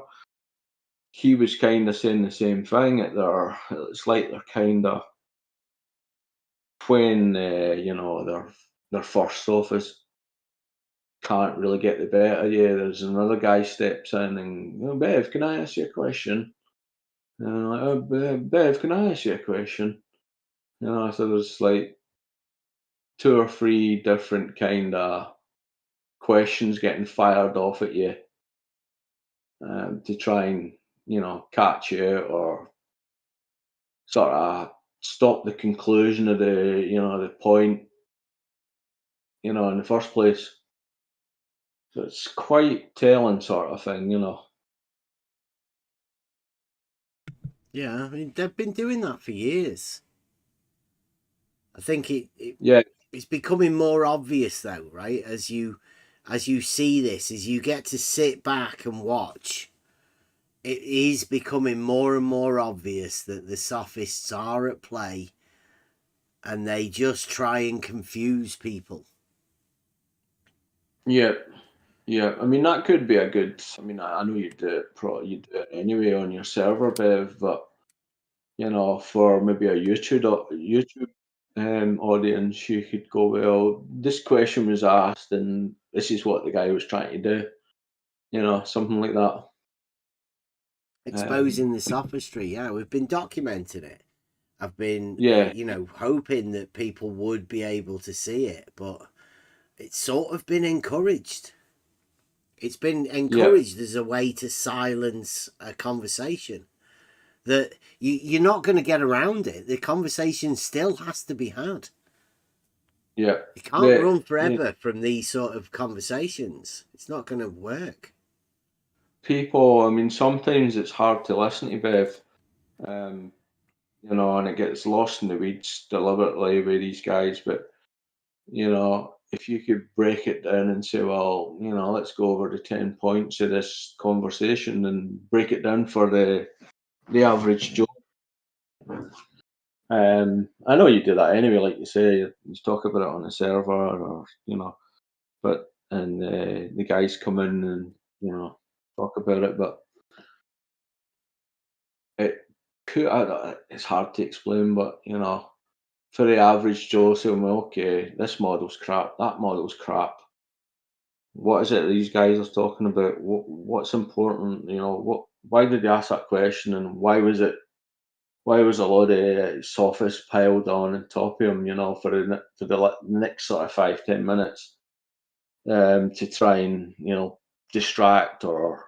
Speaker 11: He was kind of saying the same thing. It's like they're kind of when their first office can't really get the better of you. There's another guy steps in and Bev, can I ask you a question? And I'm like, Bev, can I ask you a question? So there's like 2 or 3 different kind of questions getting fired off at you to try and catch you or sort of stop the conclusion of the point in the first place. So it's quite telling sort of thing.
Speaker 5: Yeah, I mean they've been doing that for years. I think
Speaker 11: Yeah,
Speaker 5: it's becoming more obvious though, right? As you see this, as you get to sit back and watch, it is becoming more and more obvious that the sophists are at play and they just try and confuse people.
Speaker 11: yeah, yeah. I mean, that could be a good. I mean, I know you do it. Probably you do it anyway on your server, Bev. But for maybe a YouTube audience, you could go, well, this question was asked, and this is what the guy was trying to do. Something like that.
Speaker 5: Exposing the sophistry, yeah, we've been documenting it. I've been,
Speaker 11: Yeah,
Speaker 5: hoping that people would be able to see it, but it's sort of been encouraged. It's been
Speaker 11: yeah,
Speaker 5: encouraged as a way to silence a conversation. That you're not going to get around it. The conversation still has to be had.
Speaker 11: yeah.
Speaker 5: You can't run forever from these sort of conversations. It's not going to work.
Speaker 11: People, I mean, sometimes it's hard to listen to Bev, and it gets lost in the weeds deliberately with these guys. But if you could break it down and say, well, let's go over the 10 points of this conversation and break it down for the average Joe. I know you do that anyway, like you say, you talk about it on the server, or and the guys come in and talk about it, but it it's hard to explain, but for the average Joe saying, well, okay, this model's crap, that model's crap. What is it these guys are talking about? What's important? Why did they ask that question, and why was a lot of sophists piled on top of him? For the next sort of 5-10 minutes, to try and distract or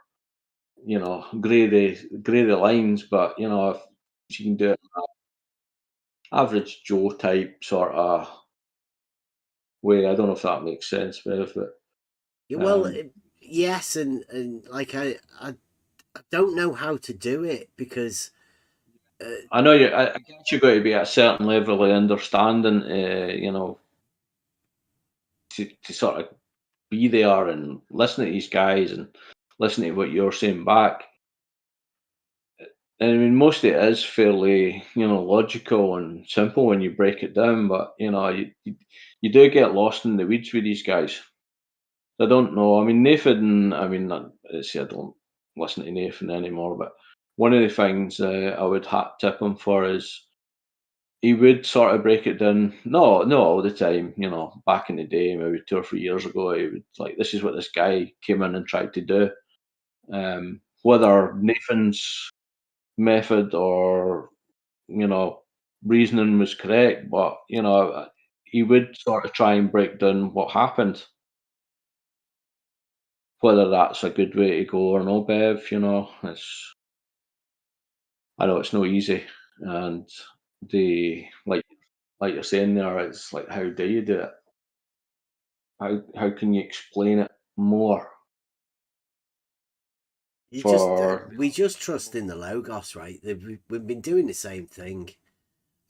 Speaker 11: grey the lines. But if you can do it, average Joe type sort of way. I don't know if that makes sense, but
Speaker 5: Yeah, well, yes, and like I don't know how to do it because
Speaker 11: I know I guess you've got to be at a certain level of understanding, to sort of be there and listen to these guys and listen to what you're saying back. And I mean, most of it is fairly, logical and simple when you break it down. But you do get lost in the weeds with these guys. I don't know. I mean, Nathan. I mean, I don't listen to Nathan anymore. But one of the things I would hat tip him for is he would sort of break it down. No, not all the time. Back in the day, maybe 2 or 3 years ago, he would like, this is what this guy came in and tried to do. Whether Nathan's method or reasoning was correct, but he would sort of try and break down what happened. Whether that's a good way to go or no, Bev, I know it's no easy, and the like you're saying there, it's like, how do you do it? How can you explain it more?
Speaker 5: we just trust in the logos, right? We've been doing the same thing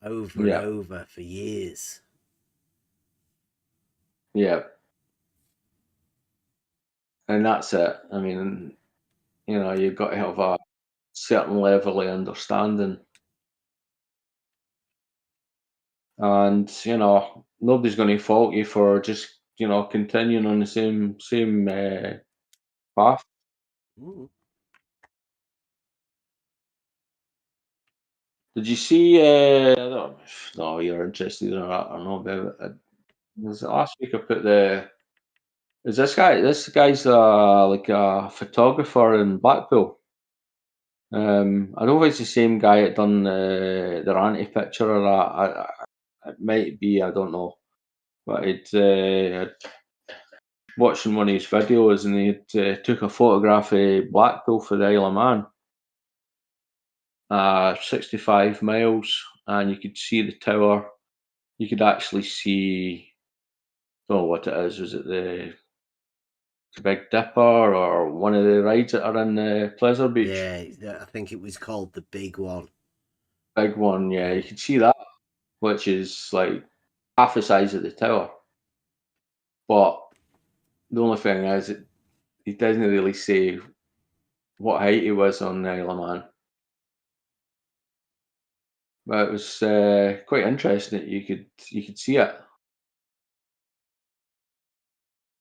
Speaker 5: over and over for years.
Speaker 11: Yeah, and that's it. I mean, you've got to have a certain level of understanding. And, you know, nobody's going to fault you for just, you know, continuing on the same path.
Speaker 5: Mm.
Speaker 11: Did you see, I don't know if you're interested in that or not, but was it last week I put this guy's like a photographer in Blackpool. I don't know if it's the same guy that done their anti-picture or that. It might be, I don't know. But I'd watching one of his videos and he took a photograph of Blackpool for the Isle of Man. 65 miles, and you could see the tower. You could actually see, I don't know what it is. Was it the Big Dipper or one of the rides that are in Pleasure Beach?
Speaker 5: Yeah, I think it was called the Big One.
Speaker 11: Big one, yeah. You can see that, which is like half the size of the tower. But the only thing is, he doesn't really say what height he was on the Isle of Man. But it was quite interesting that you could see it.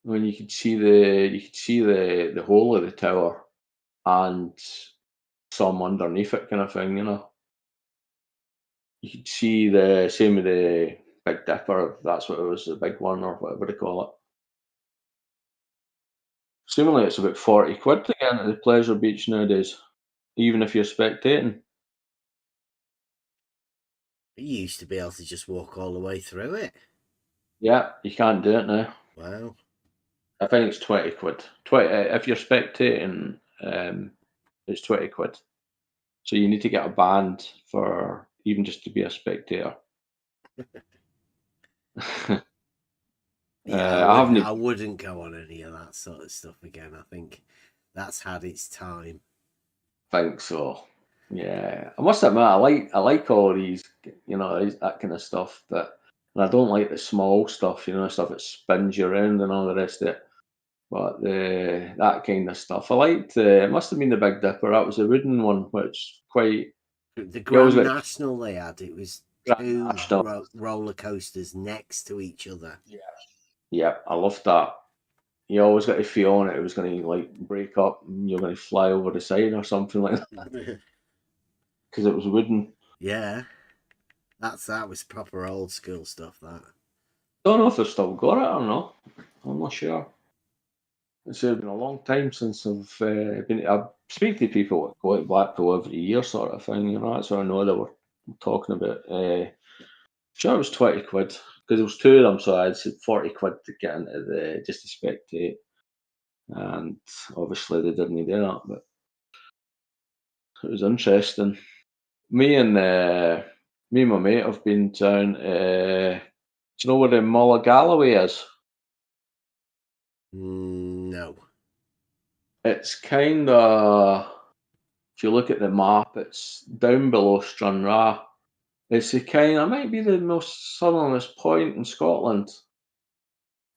Speaker 11: When you could see the whole of the tower and some underneath it, kind of thing, you know. You could see the same with the Big Dipper, if that's what it was, the big one or whatever they call it. Seemingly it's about 40 quid to get into the Pleasure Beach nowadays, even if you're spectating.
Speaker 5: You used to be able to just walk all the way through it.
Speaker 11: Yeah, you can't do it now.
Speaker 5: Wow.
Speaker 11: I think it's 20 quid. 20 if you're spectating, it's 20 quid. So you need to get a band for even just to be a spectator.
Speaker 5: Yeah, I wouldn't go on any of that sort of stuff again. I think that's had its time.
Speaker 11: Think so. Yeah, I must admit, I like all these, you know, that kind of stuff. And I don't like the small stuff, you know, stuff that spins you around and all the rest of it. But that kind of stuff, I liked. It must have been the Big Dipper. That was a wooden one, which quite.
Speaker 5: The Grand National they had, it was two roller coasters next to each other.
Speaker 11: Yeah, I loved that. You always got to feel on it was going to like break up and you're going to fly over the side or something like that. Because it was wooden.
Speaker 5: Yeah, that was proper old school stuff. That.
Speaker 11: Don't know if they've still got it or not. I'm not sure. It's been a long time since I speak to people that go to Blackpool every year, sort of thing. You know, that's what I know they were talking about. Sure, it was 20 quid because there was two of them, so I'd said 40 quid to get into just to spectate, and obviously they didn't do that, but it was interesting. Me and my mate have been down. Do you know where the Mull of Galloway is?
Speaker 5: No.
Speaker 11: It's kind of, if you look at the map, it's down below Stranraer. It's it might be the most southernmost point in Scotland.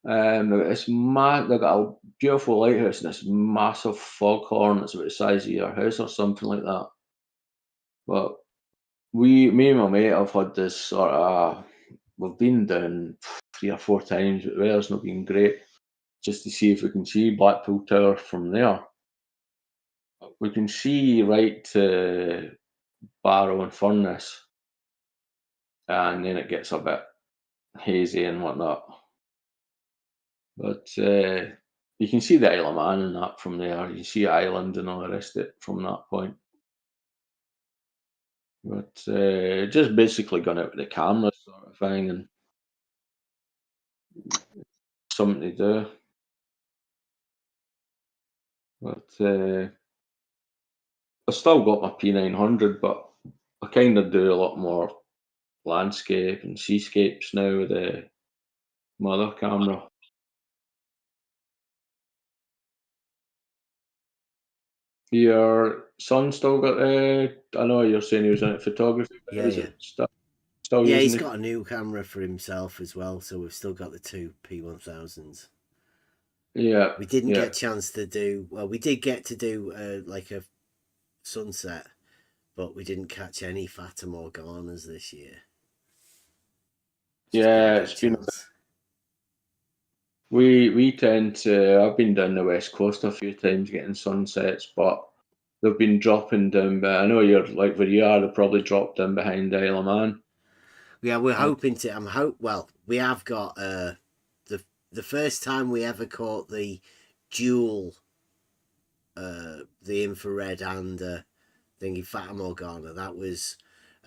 Speaker 11: They've got a beautiful lighthouse and this massive foghorn that's about the size of your house or something like that. But me and my mate have had this sort of, we've been down 3 or 4 times, but the weather's not been great, just to see if we can see Blackpool Tower from there. We can see right to Barrow and Furness, and then it gets a bit hazy and whatnot. But you can see the Isle of Man and that from there. You can see Ireland and all the rest of it from that point. But just basically gone out with the camera sort of thing and something to do. But I've still got my P900, but I kind of do a lot more landscape and seascapes now with my other camera. Your son still got I know you're saying he was into photography, but is it still
Speaker 5: Yeah,
Speaker 11: using
Speaker 5: he's got a new camera for himself as well, so we've still got the two P1000s.
Speaker 11: Yeah.
Speaker 5: We didn't get a chance to do, well, we did get to do like a sunset but we didn't catch any Fata Morganas this year.
Speaker 11: Yeah, it's been. We tend to. I've been down the west coast a few times getting sunsets, but they've been dropping down. But I know you're like where you are. They probably dropped down behind Isle of Man.
Speaker 5: Yeah, we're hoping to. Well, we have got the first time we ever caught the dual, the infrared and thingy Fata Morgana. That was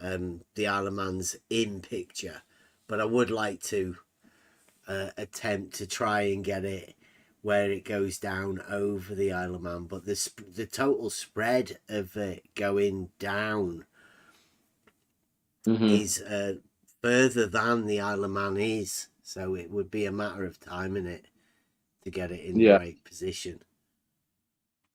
Speaker 5: the Isle of Man's in picture, but I would like to attempt to try and get it where it goes down over the Isle of Man. But the total spread of it going down is further than the Isle of Man is, so it would be a matter of time in it to get it in the right position.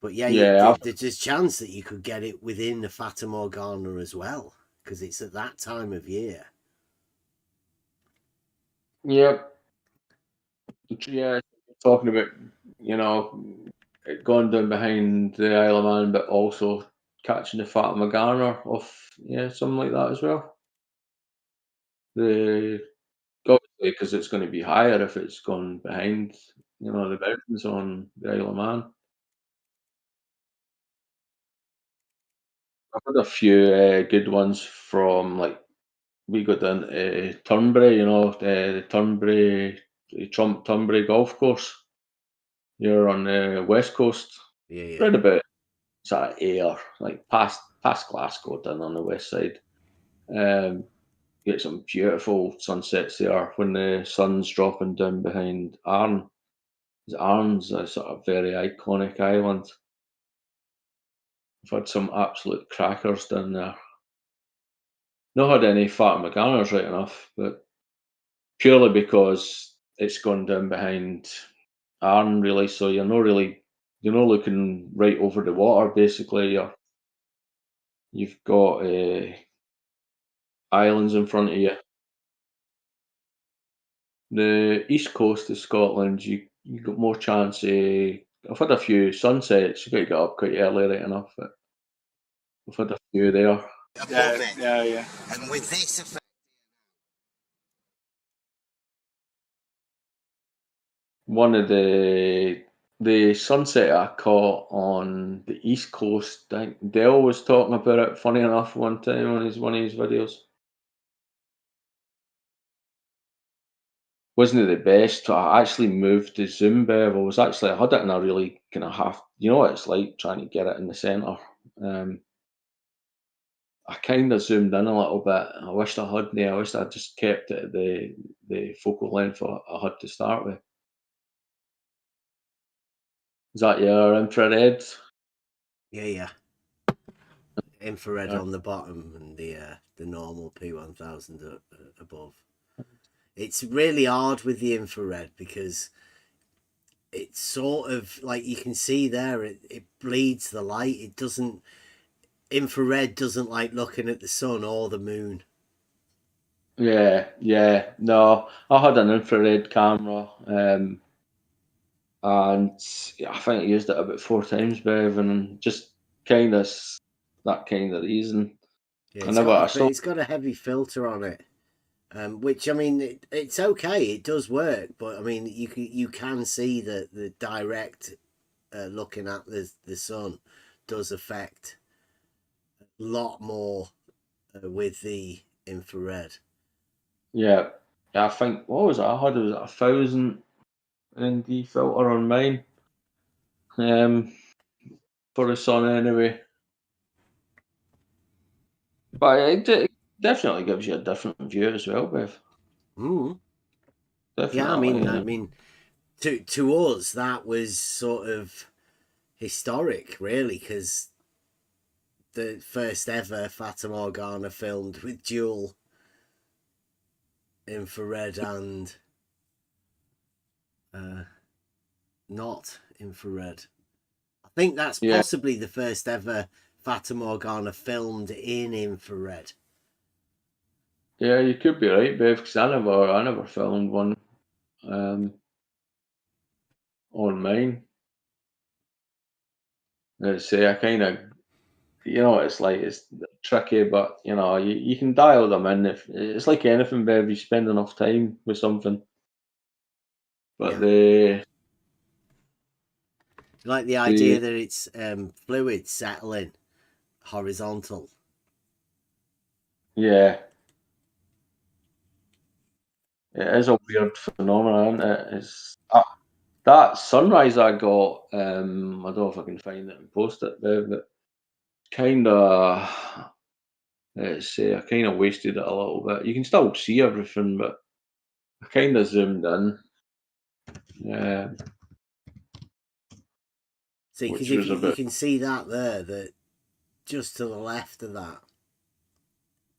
Speaker 5: But there's a chance that you could get it within the Fata Morgana as well, because it's at that time of year.
Speaker 11: Yep. Yeah, talking about, going down behind the Isle of Man, but also catching the Fata Morgana off, something like that as well. Obviously, because it's going to be higher if it's gone behind, the mountains on the Isle of Man. I've had a few good ones from, like, we go down to Turnberry, the Turnberry, Turnberry golf course. You're on the west coast.
Speaker 5: Yeah.
Speaker 11: Right about sort of Ayr, like past Glasgow, down on the west side. Get some beautiful sunsets there when the sun's dropping down behind Arn. Arn's a sort of very iconic island. I've had some absolute crackers down there. Not had any Fata Morganas, right enough, but purely because it's gone down behind Arn, really. So you're not looking right over the water. Basically, you've got islands in front of you. The east coast of Scotland, you got more chance. I've had a few sunsets. You got to get up quite early, right enough. But I've had a few there.
Speaker 12: Yeah.
Speaker 5: And with this effect,
Speaker 11: One of the sunset I caught on the east coast, I think Dell was talking about it. Funny enough, one time on one of his videos. Wasn't it the best? I actually moved to zoom bev. I had it in a really kind of half. You know what it's like trying to get it in the centre. I kind of zoomed in a little bit. I wished I had. I wished I'd just kept it at the focal length I had to start with. Is that your infrared?
Speaker 5: Yeah. Infrared on the bottom and the normal P1000 above. It's really hard with the infrared because it's sort of like you can see there, it bleeds the light. Infrared doesn't like looking at the sun or the moon.
Speaker 11: Yeah. No, I had an infrared camera, and I think I used it about 4 times, Bev, and just kind of that kind of reason.
Speaker 5: Yeah, it's got a heavy filter on it. Which, I mean, it's okay. It does work, but I mean, you can see that the direct looking at the sun does affect a lot more with the infrared.
Speaker 11: Yeah, I think what was it? I had 1,000 ND filter on mine. For the sun anyway. But it definitely gives you a different view as well, Bev. Definitely.
Speaker 5: Yeah, I mean, to us that was sort of historic, really, because the first ever Fata Morgana filmed with dual infrared and not infrared. I think that's possibly the first ever Fata Morgana filmed in infrared.
Speaker 11: Yeah, you could be right, Bev, because I never filmed one on mine. Let's say I kind of, it's like tricky, but you can dial them in. If it's like anything, Bev, you spend enough time with something. But
Speaker 5: like the idea that it's fluid settling horizontal.
Speaker 11: Yeah. It is a weird phenomenon, isn't it? It's that sunrise I got. I don't know if I can find it and post it, but kind of, let's say, I kind of wasted it a little bit. You can still see everything, but I kind of zoomed in.
Speaker 5: See, because you can see that there, that just to the left of that,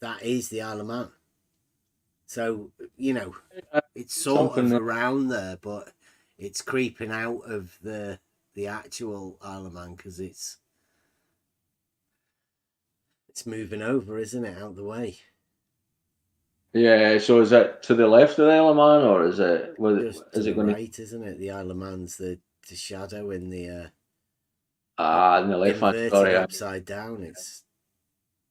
Speaker 5: that is the Isle of Man. So, it's sort of around there, but it's creeping out of the actual Isle of Man because it's moving over, isn't it, out the way?
Speaker 11: Yeah, so is it to the left of the Isle of Man, or is it?
Speaker 5: Just to the right, isn't it? The Isle of Man's the shadow in the
Speaker 11: in the left hand.
Speaker 5: Inverted upside down.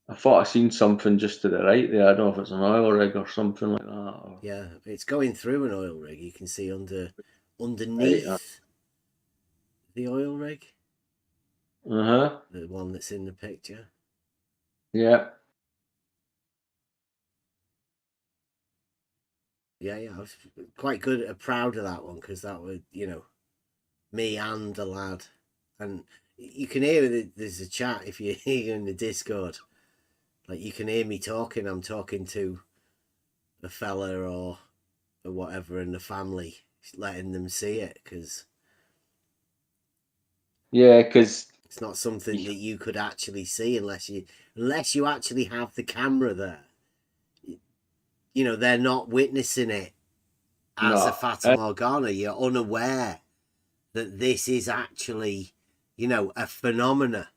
Speaker 11: I thought I seen something just to the right there. I don't know if it's an oil rig or something like that.
Speaker 5: Yeah, it's going through an oil rig. You can see underneath the oil rig. The one that's in the picture.
Speaker 11: Yeah.
Speaker 5: Yeah, I was quite proud of that one because that was, me and the lad. And you can hear there's a chat if you're in the Discord. Like, you can hear me talking. I'm talking to a fella or whatever in the family, letting them see it because
Speaker 11: it's
Speaker 5: not something that you could actually see unless you actually have the camera there. They're not witnessing it as a Fata Morgana. You're unaware that this is actually, a phenomena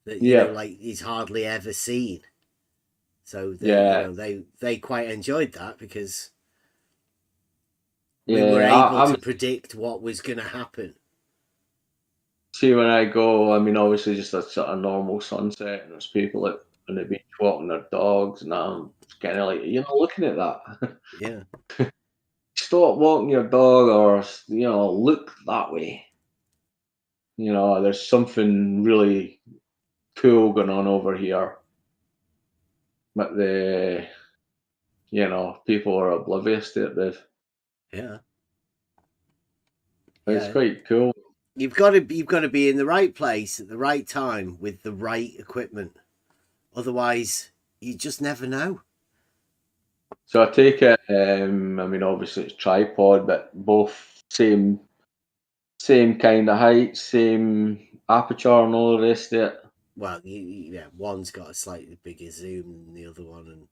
Speaker 5: that like is hardly ever seen. So they quite enjoyed that because we were able to predict what was going to happen.
Speaker 11: See, when I go, I mean, obviously just a sort of normal sunset, and there's people on the beach walking their dogs, and I'm kind of like, looking at that.
Speaker 5: Yeah.
Speaker 11: Stop walking your dog, or look that way. There's something really cool going on over here, but people are oblivious to it, Dave.
Speaker 5: Yeah.
Speaker 11: It's quite cool.
Speaker 5: You've got to be in the right place at the right time with the right equipment. Otherwise, you just never know.
Speaker 11: So I take it, I mean, obviously it's tripod, but both same kind of height, same aperture and all the rest of it.
Speaker 5: Well, one's got a slightly bigger zoom than the other one, and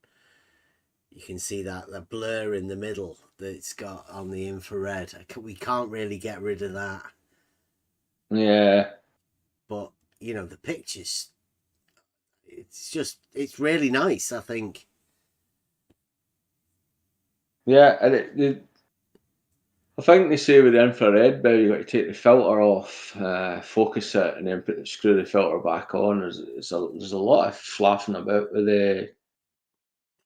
Speaker 5: you can see that blur in the middle that it's got on the infrared. We can't really get rid of that.
Speaker 11: Yeah.
Speaker 5: But, the pictures, it's really nice, I think.
Speaker 11: Yeah, and I think they say with the infrared, but you got to take the filter off, focus it, and then screw the filter back on. There's a lot of flapping about with the.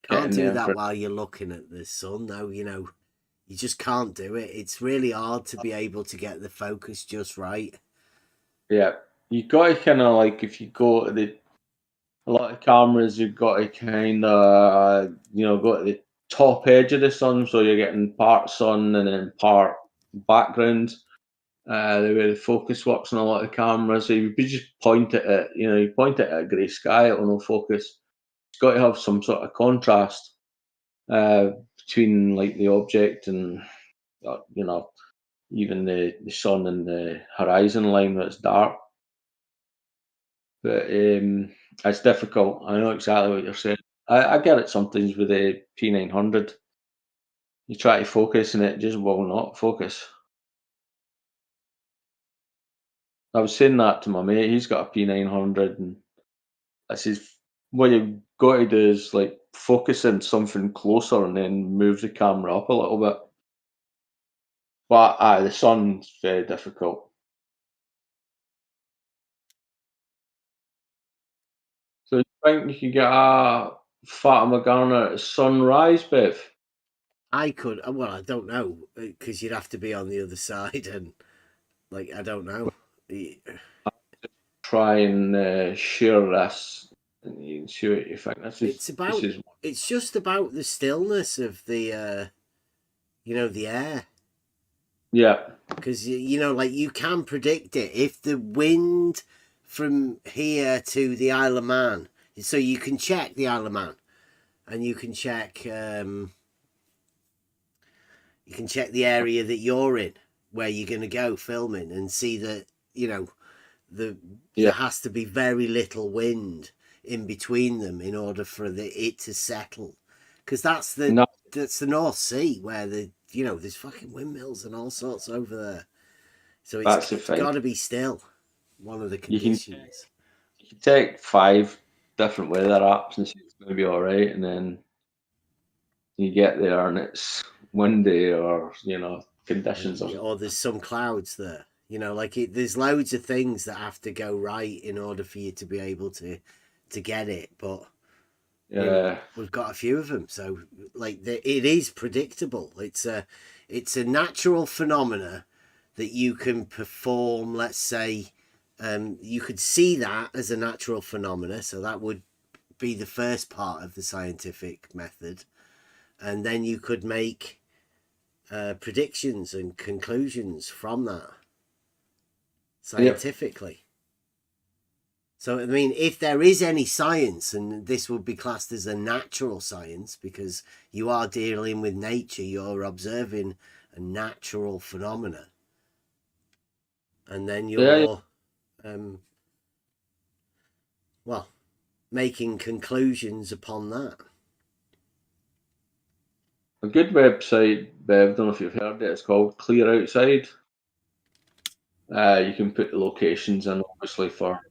Speaker 5: Can't do that while you're looking at the sun, though. You just can't do it. It's really hard to be able to get the focus just right.
Speaker 11: Yeah, you got to kind of like, if you go to a lot of cameras, you've got to kind of go to the top edge of the sun, so you're getting part sun and then part background. The way the focus works on a lot of cameras, so you just point it at you point it at a grey sky, it'll no focus. It's got to have some sort of contrast between like the object and even the sun and the horizon line that's dark. But it's difficult. I know exactly what you're saying. I get it sometimes with the P900. You try to focus and it just will not focus. I was saying that to my mate. He's got a P900, and I says, what you've got to do is like focus in something closer and then move the camera up a little bit. But the sun's very difficult. So think you could get a Fata Morgana at sunrise, Bev?
Speaker 5: I could. Well, I don't know, because you'd have to be on the other side, and like I don't know.
Speaker 11: Try and share this, and you can see what you think.
Speaker 5: It's just about the stillness of the the air.
Speaker 11: Yeah.
Speaker 5: Because like you can predict it if the wind from here to the Isle of Man. So you can check the Isle of Man, and you can check the area that you're in, where you're going to go filming, and see that there has to be very little wind in between them in order for it to settle, because that's the North Sea, where there's fucking windmills and all sorts over there. So it's got to be still. One of the conditions.
Speaker 11: You can take 5 different weather apps and see it's going to be all right, and then you get there and it's windy, or conditions
Speaker 5: or there's some clouds there. There's loads of things that have to go right in order for you to be able to get it. But we've got a few of them, so it is predictable. It's a natural phenomena that you can perform. Let's say you could see that as a natural phenomena, so that would be the first part of the scientific method, and then you could make predictions and conclusions from that scientifically. So, I mean, if there is any science, and this would be classed as a natural science, because you are dealing with nature, you're observing a natural phenomena, and then you're making conclusions upon that.
Speaker 11: A good website, Bev, I don't know if you've heard it, it's called Clear Outside. You can put the locations in, obviously, for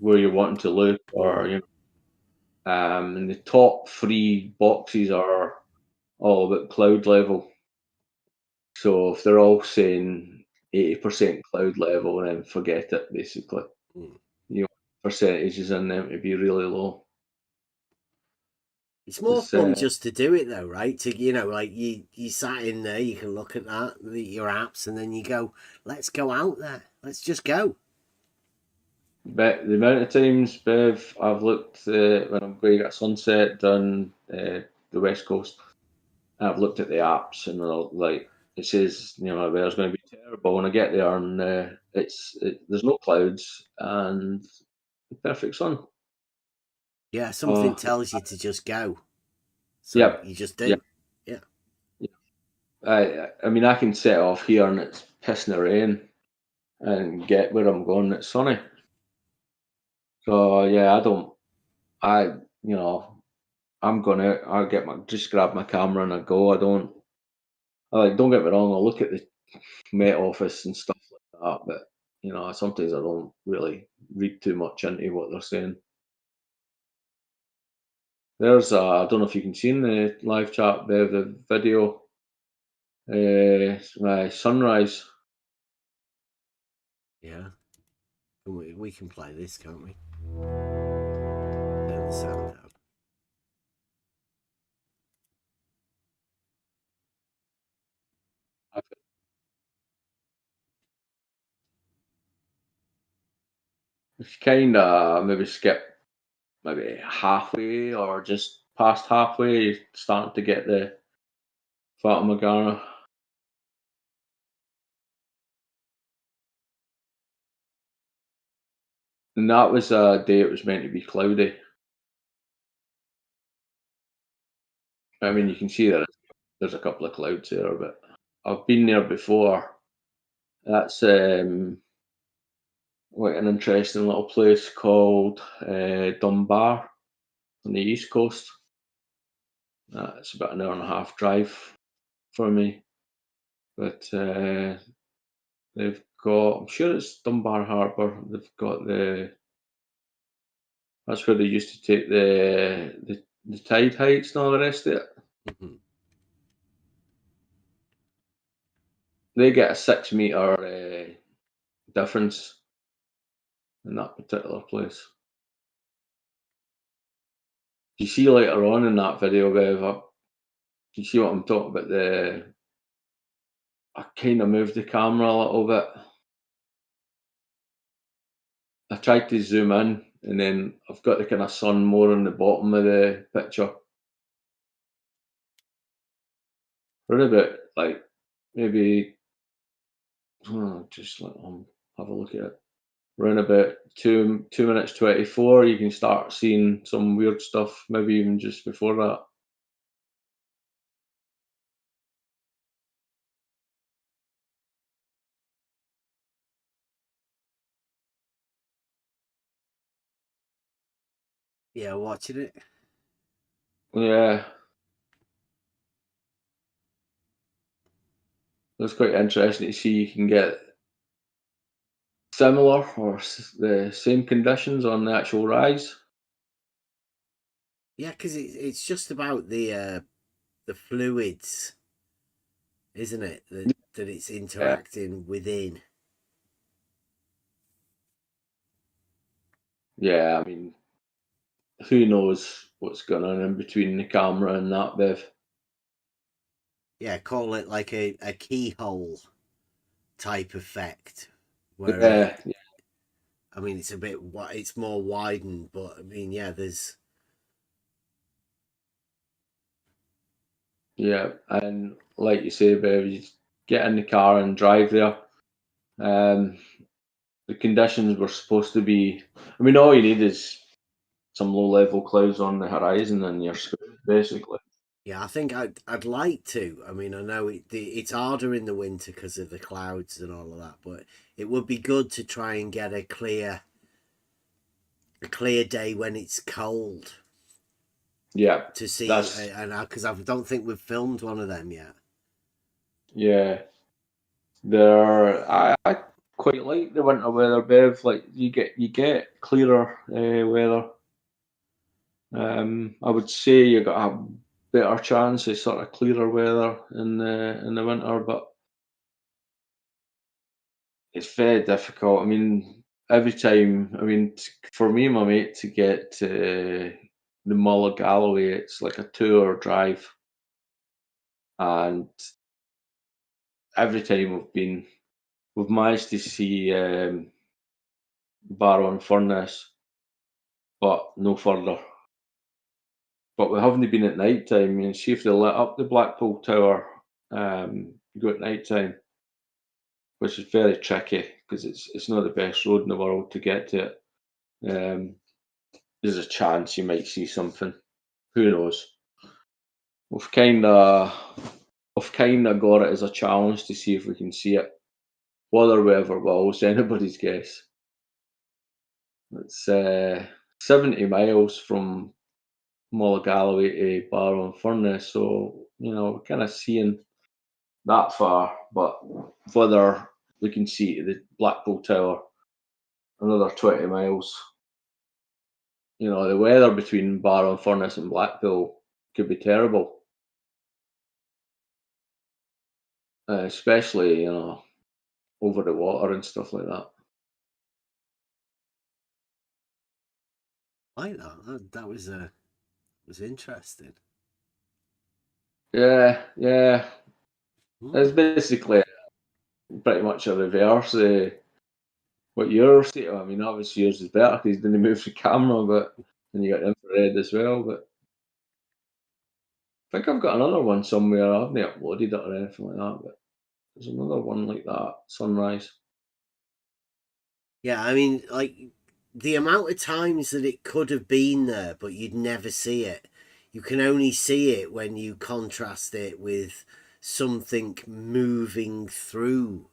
Speaker 11: where you're wanting to look, or and the top 3 boxes are all about cloud level. So if they're all saying 80% cloud level, then forget it, basically. Percentages in them to be really low.
Speaker 5: It's more fun just to do it, though, right? To you sat in there, you can look at your apps, and then you go, let's go out there, let's just go.
Speaker 11: But the amount of times, Bev, I've looked when I'm going to get sunset down the west coast, I've looked at the apps, and it says the weather's going to be terrible when I get there, and there's no clouds and perfect sun.
Speaker 5: Yeah, something tells you to just go. So you just do. Yeah.
Speaker 11: I mean, I can set off here and it's pissing the rain, and get where I'm going, it's sunny. So yeah, I'm gonna just grab my camera and I go. Don't get me wrong, I'll look at the Met Office and stuff like that, but sometimes I don't really read too much into what they're saying. There's I don't know if you can see in the live chat there the video, sunrise.
Speaker 5: Yeah, we can play this, can't we? Turn the sound down.
Speaker 11: If you kind of maybe skip maybe halfway or just past halfway, you're starting to get the Fata Morgana. And that was a day it was meant to be cloudy. I mean, you can see that there's a couple of clouds there, but I've been there before. That's an interesting little place called Dunbar on the east coast. It's about an hour and a half drive for me, but they've got, I'm sure it's Dunbar Harbour. They've got that's where they used to take the tide heights and all the rest of it.
Speaker 5: Mm-hmm.
Speaker 11: They get a 6 meter difference in that particular place. you see later on in that video, Bev, you see what I'm talking about? I kind of moved the camera a little bit. I tried to zoom in, and then I've got the kind of sun more on the bottom of the picture. Around about, like, maybe, just let have a look at it. Around about 2 minutes 24, you can start seeing some weird stuff, maybe even just before that.
Speaker 5: Yeah, watching it.
Speaker 11: Yeah. It's quite interesting to see you can get similar or the same conditions on the actual rise.
Speaker 5: Yeah, because it's just about the fluids, isn't it? That it's interacting within.
Speaker 11: Yeah, I mean, who knows what's going on in between the camera and that, Bev?
Speaker 5: Yeah, call it like a keyhole type effect. Where
Speaker 11: Yeah.
Speaker 5: I mean, it's more widened, but I mean, yeah, there's.
Speaker 11: Yeah, and like you say, Bev, you get in the car and drive there. The conditions were supposed to be. I mean, all you need is some low-level clouds on the horizon, and you're screwed, basically.
Speaker 5: Yeah, I think I'd like to. I mean, I know it's harder in the winter because of the clouds and all of that, but it would be good to try and get a clear day when it's cold.
Speaker 11: Yeah,
Speaker 5: to see,
Speaker 11: that's
Speaker 5: and because I don't think we've filmed one of them yet.
Speaker 11: yeah. I quite like the winter weather, Bev. Like you get clearer weather. I would say you got a better chance of sort of clearer weather in the winter, but it's very difficult. I mean, every time, I mean, for me and my mate to get to the Mull of Galloway, it's like a 2-hour drive, and every time we've managed to see Barrow and Furness, but no further. But we haven't been at night time. You see if they lit up the Blackpool Tower, go at night time, which is very tricky because it's not the best road in the world to get to it. There's a chance you might see something. Who knows? We've kind of got it as a challenge to see if we can see it. Whether we ever will is anybody's guess. It's 70 miles from Mulligalloway to Barrow and Furness, so we're kind of seeing that far. But whether we can see the Blackpool Tower, another 20 miles. The weather between Barrow and Furness and Blackpool could be terrible, especially over the water and stuff like that.
Speaker 5: I know that was interesting.
Speaker 11: Yeah. It's basically pretty much a reverse what you're saying. I mean, obviously yours is better because you didn't move the camera, but and you got infrared as well. But I think I've got another one somewhere. I haven't uploaded it or anything like that, but there's another one like that, sunrise.
Speaker 5: Yeah, I mean, like the amount of times that it could have been there, but you'd never see it. You can only see it when you contrast it with something moving through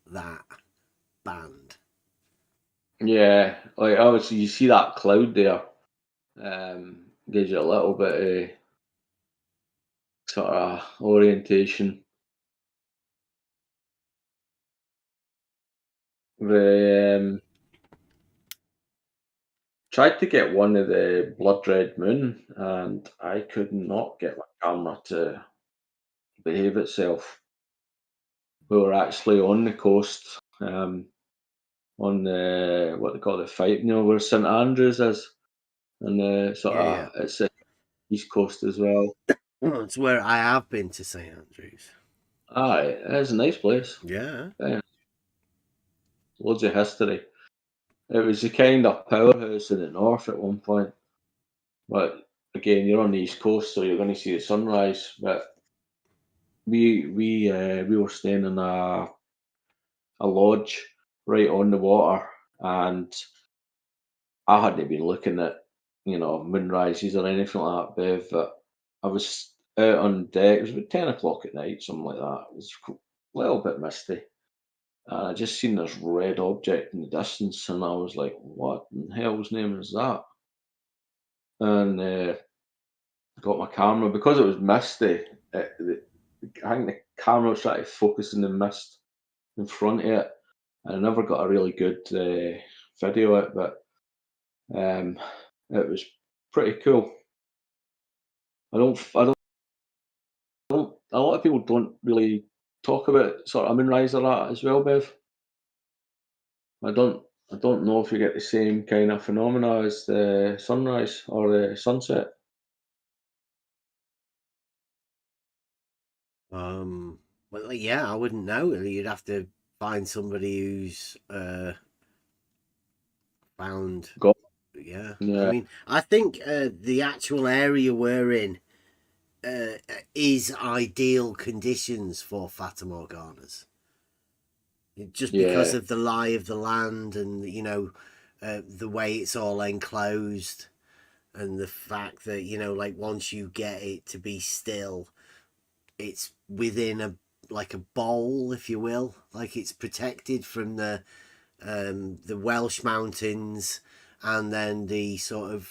Speaker 5: that band.
Speaker 11: Yeah, like obviously you see that cloud there. Gives you a little bit of sort of orientation. The tried to get one of the blood red moon, and I could not get my camera to behave itself. We were actually on the coast, on the what they call the fight, where St Andrews is, and the sort
Speaker 5: Yeah.
Speaker 11: of East Coast as well.
Speaker 5: It's where I have been to St Andrews.
Speaker 11: Aye, it's a nice place.
Speaker 5: Yeah.
Speaker 11: Loads of history. It was the kind of powerhouse in the north at one point. But again, you're on the East Coast, so you're going to see the sunrise. But we were staying in a lodge right on the water, and I hadn't been looking at moonrises or anything like that, Bev. But I was out on deck. It was about 10 o'clock at night, something like that. It was a little bit misty. And I just seen this red object in the distance, and I was like, "What in hell's name is that?" And got my camera because it was misty. I think the camera was trying to focus in the mist in front of it, and I never got a really good video of it, but it was pretty cool. I don't. A lot of people don't really talk about sort of moonrise or that as well, Bev. I don't know if you get the same kind of phenomena as the sunrise or the sunset.
Speaker 5: Well, yeah, I wouldn't know. You'd have to find somebody who's found. Yeah. I mean, I think the actual area we're in is ideal conditions for Fata Morganas. Just because of the lie of the land and, the way it's all enclosed and the fact that, like once you get it to be still, it's within a bowl, if you will. Like it's protected from the Welsh mountains and then the sort of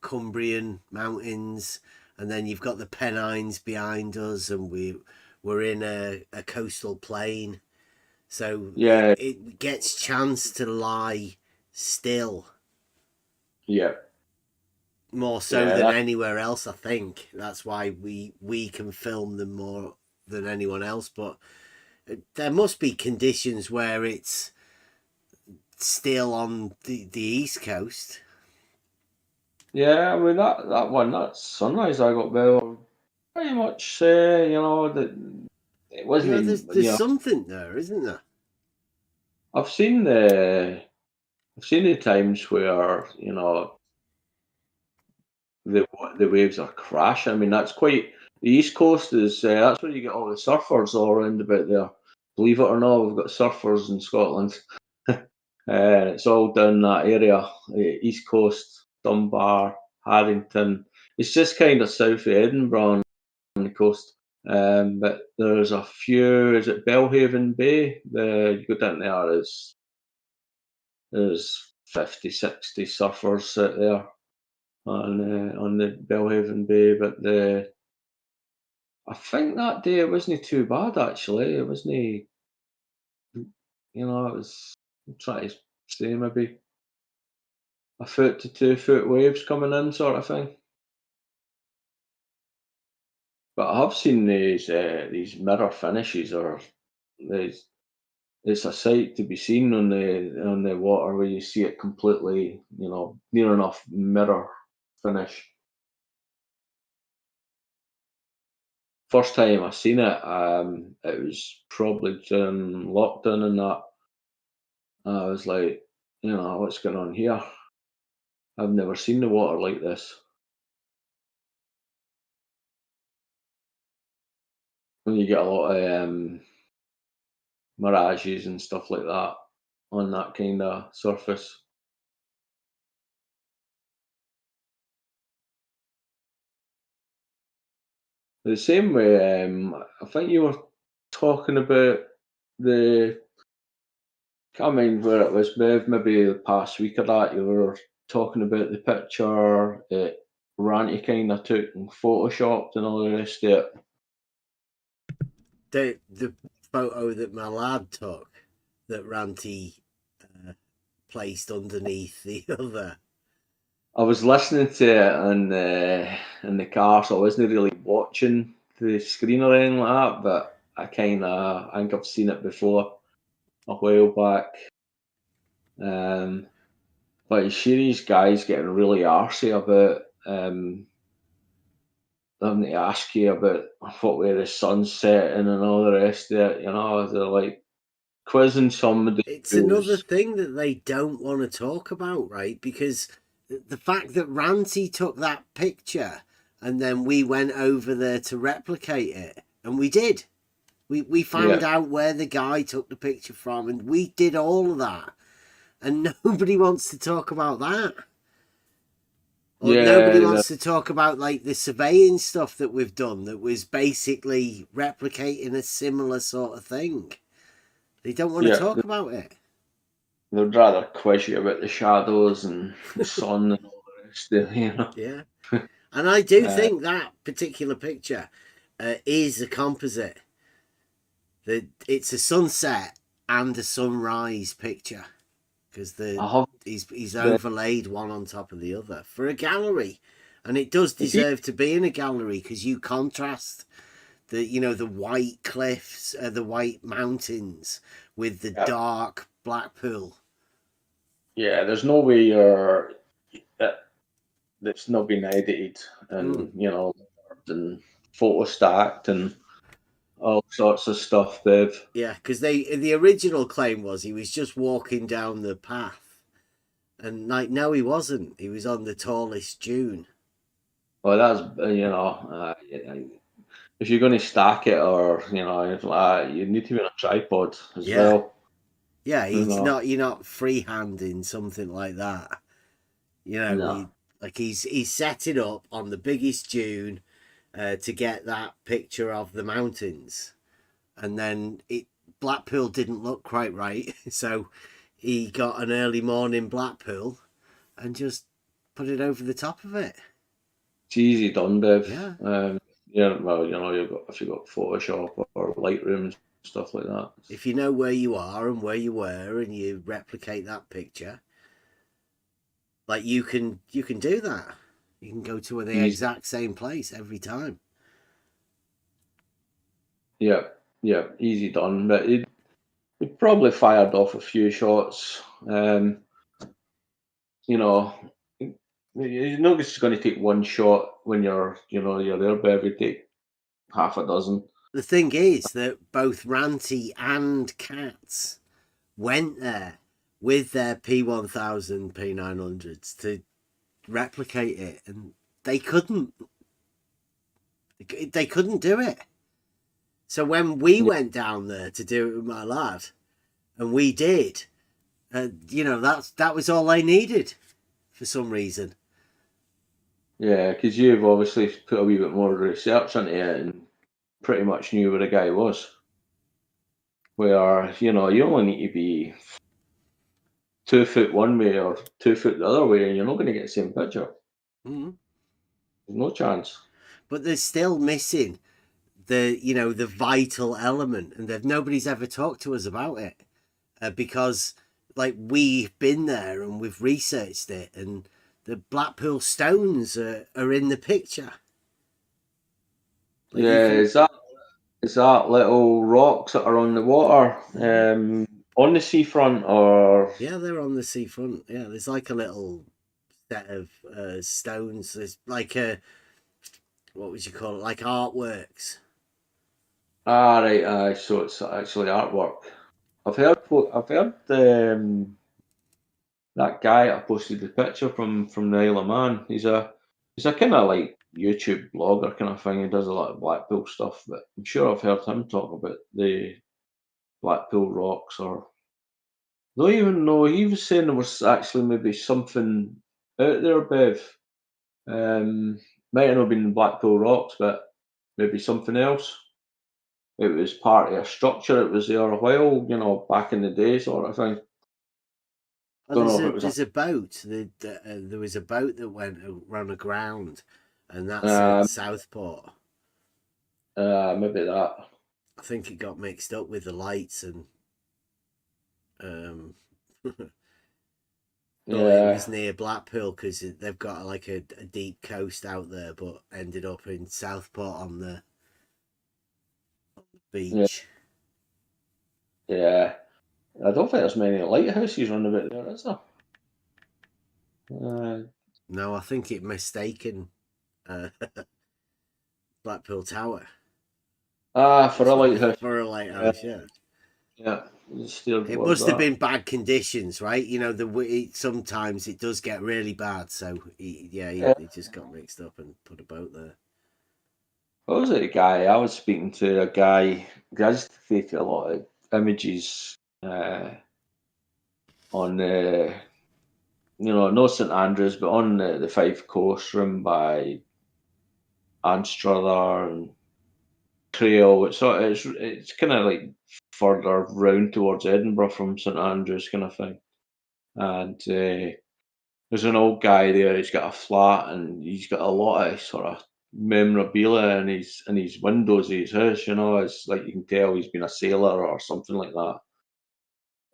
Speaker 5: Cumbrian mountains, and then you've got the Pennines behind us, and we're in a coastal plain, so it gets chance to lie still.
Speaker 11: Yeah.
Speaker 5: More so than anywhere else, I think. That's why we can film them more than anyone else. But there must be conditions where it's still on the East Coast.
Speaker 11: Yeah, I mean that sunrise I got there, pretty much that it wasn't.
Speaker 5: There's something there, isn't there?
Speaker 11: I've seen the times where the waves are crashing. I mean, that's quite the East Coast is that's where you get all the surfers all around about there. Believe it or not, we've got surfers in Scotland. It's all down that area, East Coast, Dunbar, Haddington. It's just kind of south of Edinburgh on the coast. But there's a few. Is it Belhaven Bay? You go down there. There's 50, 60 surfers out there on the Belhaven Bay, but I think that day it wasn't too bad actually. It wasn't, it was, I'm trying to say maybe a foot to 2 foot waves coming in sort of thing. But I have seen these mirror finishes, or it's a sight to be seen on the water where you see it completely, near enough mirror finish. First time I seen it, it was probably during lockdown and that. I was like, what's going on here? I've never seen the water like this. When you get a lot of mirages and stuff like that on that kind of surface. The same way, I think you were talking about can't mind where it was, maybe the past week or that, you were talking about the picture that Ranty kind of took and photoshopped and all the rest of it.
Speaker 5: The photo that my lad took that Ranty placed underneath the other.
Speaker 11: I was listening to it in the car, so I wasn't really watching the screen or anything like that, but I think I've seen it before a while back. But you see these guys getting really arsey about having to ask you about what way the sun's setting and all the rest of it. You know, they're like quizzing somebody.
Speaker 5: It's another thing that they don't want to talk about, right? Because the fact that Ranty took that picture and then we went over there to replicate it, and we did. We found out where the guy took the picture from, and we did all of that. And nobody wants to talk about that. Or nobody wants to talk about like the surveying stuff that we've done that was basically replicating a similar sort of thing. They don't want to talk about it.
Speaker 11: They'd rather quiz you about the shadows and the sun and all the rest of it, you know.
Speaker 5: Yeah. And I do think that particular picture is a composite. It's a sunset and a sunrise picture. Because he's overlaid one on top of the other for a gallery. And it does deserve to be in a gallery because you contrast the white cliffs, the white mountains with the dark Blackpool.
Speaker 11: Yeah, there's no way that's not been edited and and photo stacked and all sorts of stuff, Bev.
Speaker 5: Yeah, because the original claim was he was just walking down the path, and like no, he wasn't. He was on the tallest dune.
Speaker 11: Well, that's if you're going to stack it, or you need to be on a tripod as well.
Speaker 5: Yeah, you're not freehanding something like that. He's set it up on the biggest dune to get that picture of the mountains, and then Blackpool didn't look quite right, so he got an early morning Blackpool and just put it over the top of it.
Speaker 11: It's easy done, Bev.
Speaker 5: Yeah.
Speaker 11: Well, if you've got Photoshop or Lightroom and stuff like that.
Speaker 5: If you know where you are and where you were, and you replicate that picture, like you can do that. You can go to the exact same place every time.
Speaker 11: Yeah, easy done. But it probably fired off a few shots. You're not just going to take one shot when you're there, but you take half a dozen.
Speaker 5: The thing is that both Ranty and Katz went there with their P1000, P900s to replicate it, and they couldn't. They couldn't do it. So when we went down there to do it with my lad, and we did, that was all I needed for some reason.
Speaker 11: Yeah, because you've obviously put a wee bit more research into it and pretty much knew where the guy was. Where, you only need to be 2 foot one way or 2 foot the other way, and you're not going to get the same picture.
Speaker 5: Mm-hmm.
Speaker 11: There's no chance.
Speaker 5: But they're still missing the vital element, and nobody's ever talked to us about it because like we've been there and we've researched it, and the Blackpool stones are in the picture.
Speaker 11: Like is that little rocks that are on the water on the seafront, or?
Speaker 5: Yeah, they're on the seafront. Yeah, there's like a little set of stones. There's like what would you call it? Like artworks.
Speaker 11: Ah, right. So it's actually artwork. I've heard that guy I posted the picture from the Isle of Man. He's a kind of like YouTube blogger kind of thing. He does a lot of Blackpool stuff, but I'm sure I've heard him talk about the Blackpool rocks, or I don't even know. He was saying there was actually maybe something out there, Bev. Might have not been Blackpool rocks, but maybe something else. It was part of a structure. It was there a while, back in the day, sort of thing.
Speaker 5: There's a boat. There was a boat that went around aground, and that's at Southport.
Speaker 11: Maybe that.
Speaker 5: I think it got mixed up with the lights, and it was near Blackpool because they've got like a deep coast out there, but ended up in Southport on the beach.
Speaker 11: Yeah. I don't think there's many lighthouses around about there, is there?
Speaker 5: No, I think it mistaken Blackpool Tower.
Speaker 11: For a lighthouse.
Speaker 5: For a lighthouse, yeah.
Speaker 11: Yeah.
Speaker 5: It must have been bad conditions, right? You know, sometimes it does get really bad. So he just got mixed up and put a boat there.
Speaker 11: What was it, a guy? I was speaking to a guy. I just take a lot of images on the, no St Andrews, but on the Fife Coast, room by Anstruther and Trail. It's kind of like further round towards Edinburgh from St Andrews, kind of thing. And there's an old guy there. He's got a flat, and he's got a lot of sort of memorabilia in his windows of his house. It's like you can tell he's been a sailor or something like that.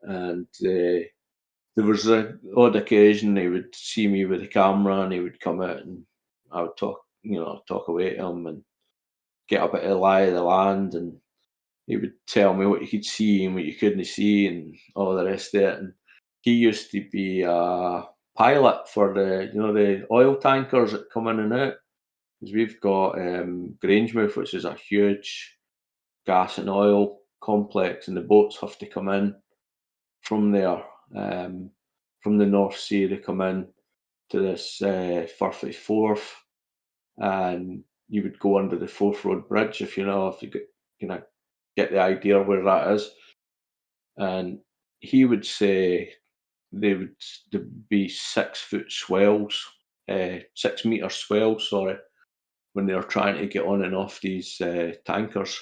Speaker 11: And there was an odd occasion he would see me with a camera, and he would come out, and I would talk away to him and get a bit of the lie of the land, and he would tell me what you could see and what you couldn't see and all the rest of it. And he used to be a pilot for the oil tankers that come in and out, because we've got Grangemouth, which is a huge gas and oil complex, and the boats have to come in from there, from the North Sea. They come in to this Firth Forth, and you would go under the Forth Road Bridge if you get the idea where that is. And he would say there'd be 6 foot swells, 6 meter swells, sorry, when they're trying to get on and off these tankers.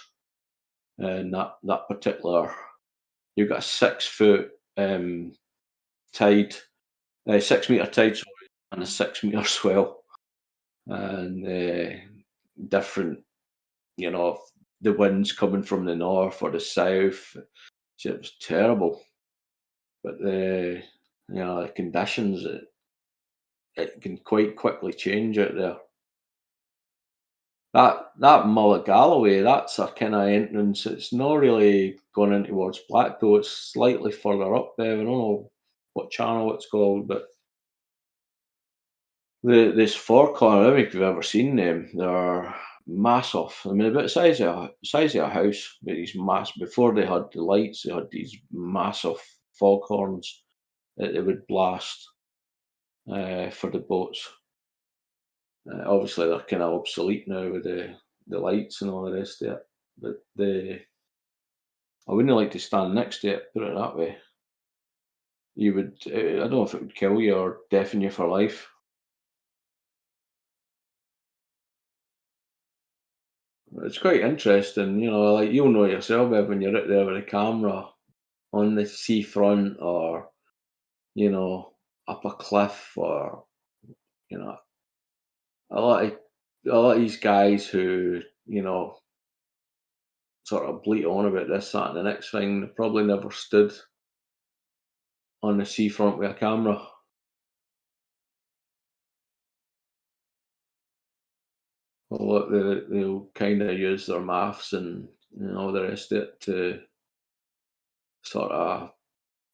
Speaker 11: And that particular, you've got a 6 foot tide, 6 meter tide, sorry, and a 6 meter swell, and different, the winds coming from the north or the south. It was terrible, but the conditions, it can quite quickly change out there. That Mull of Galloway, that's a kind of entrance. It's not really going in towards Blackpool. It's slightly further up there. I don't know what channel it's called, but this forecorner, I don't know if you've ever seen them. They're massive. I mean, about the size of a house, but these massive. Before they had the lights, they had these massive foghorns that they would blast for the boats. Obviously, they're kind of obsolete now with the lights and all the rest of it. But I wouldn't like to stand next to it, put it that way. You would, I don't know if it would kill you or deafen you for life. It's quite interesting, like you'll know yourself, Ev, when you're out there with a camera on the seafront or, up a cliff, or, a lot of these guys who, sort of bleat on about this, that, and the next thing, they probably never stood on the seafront with a camera. Well, they'll kind of use their maths and all the rest of it to sort of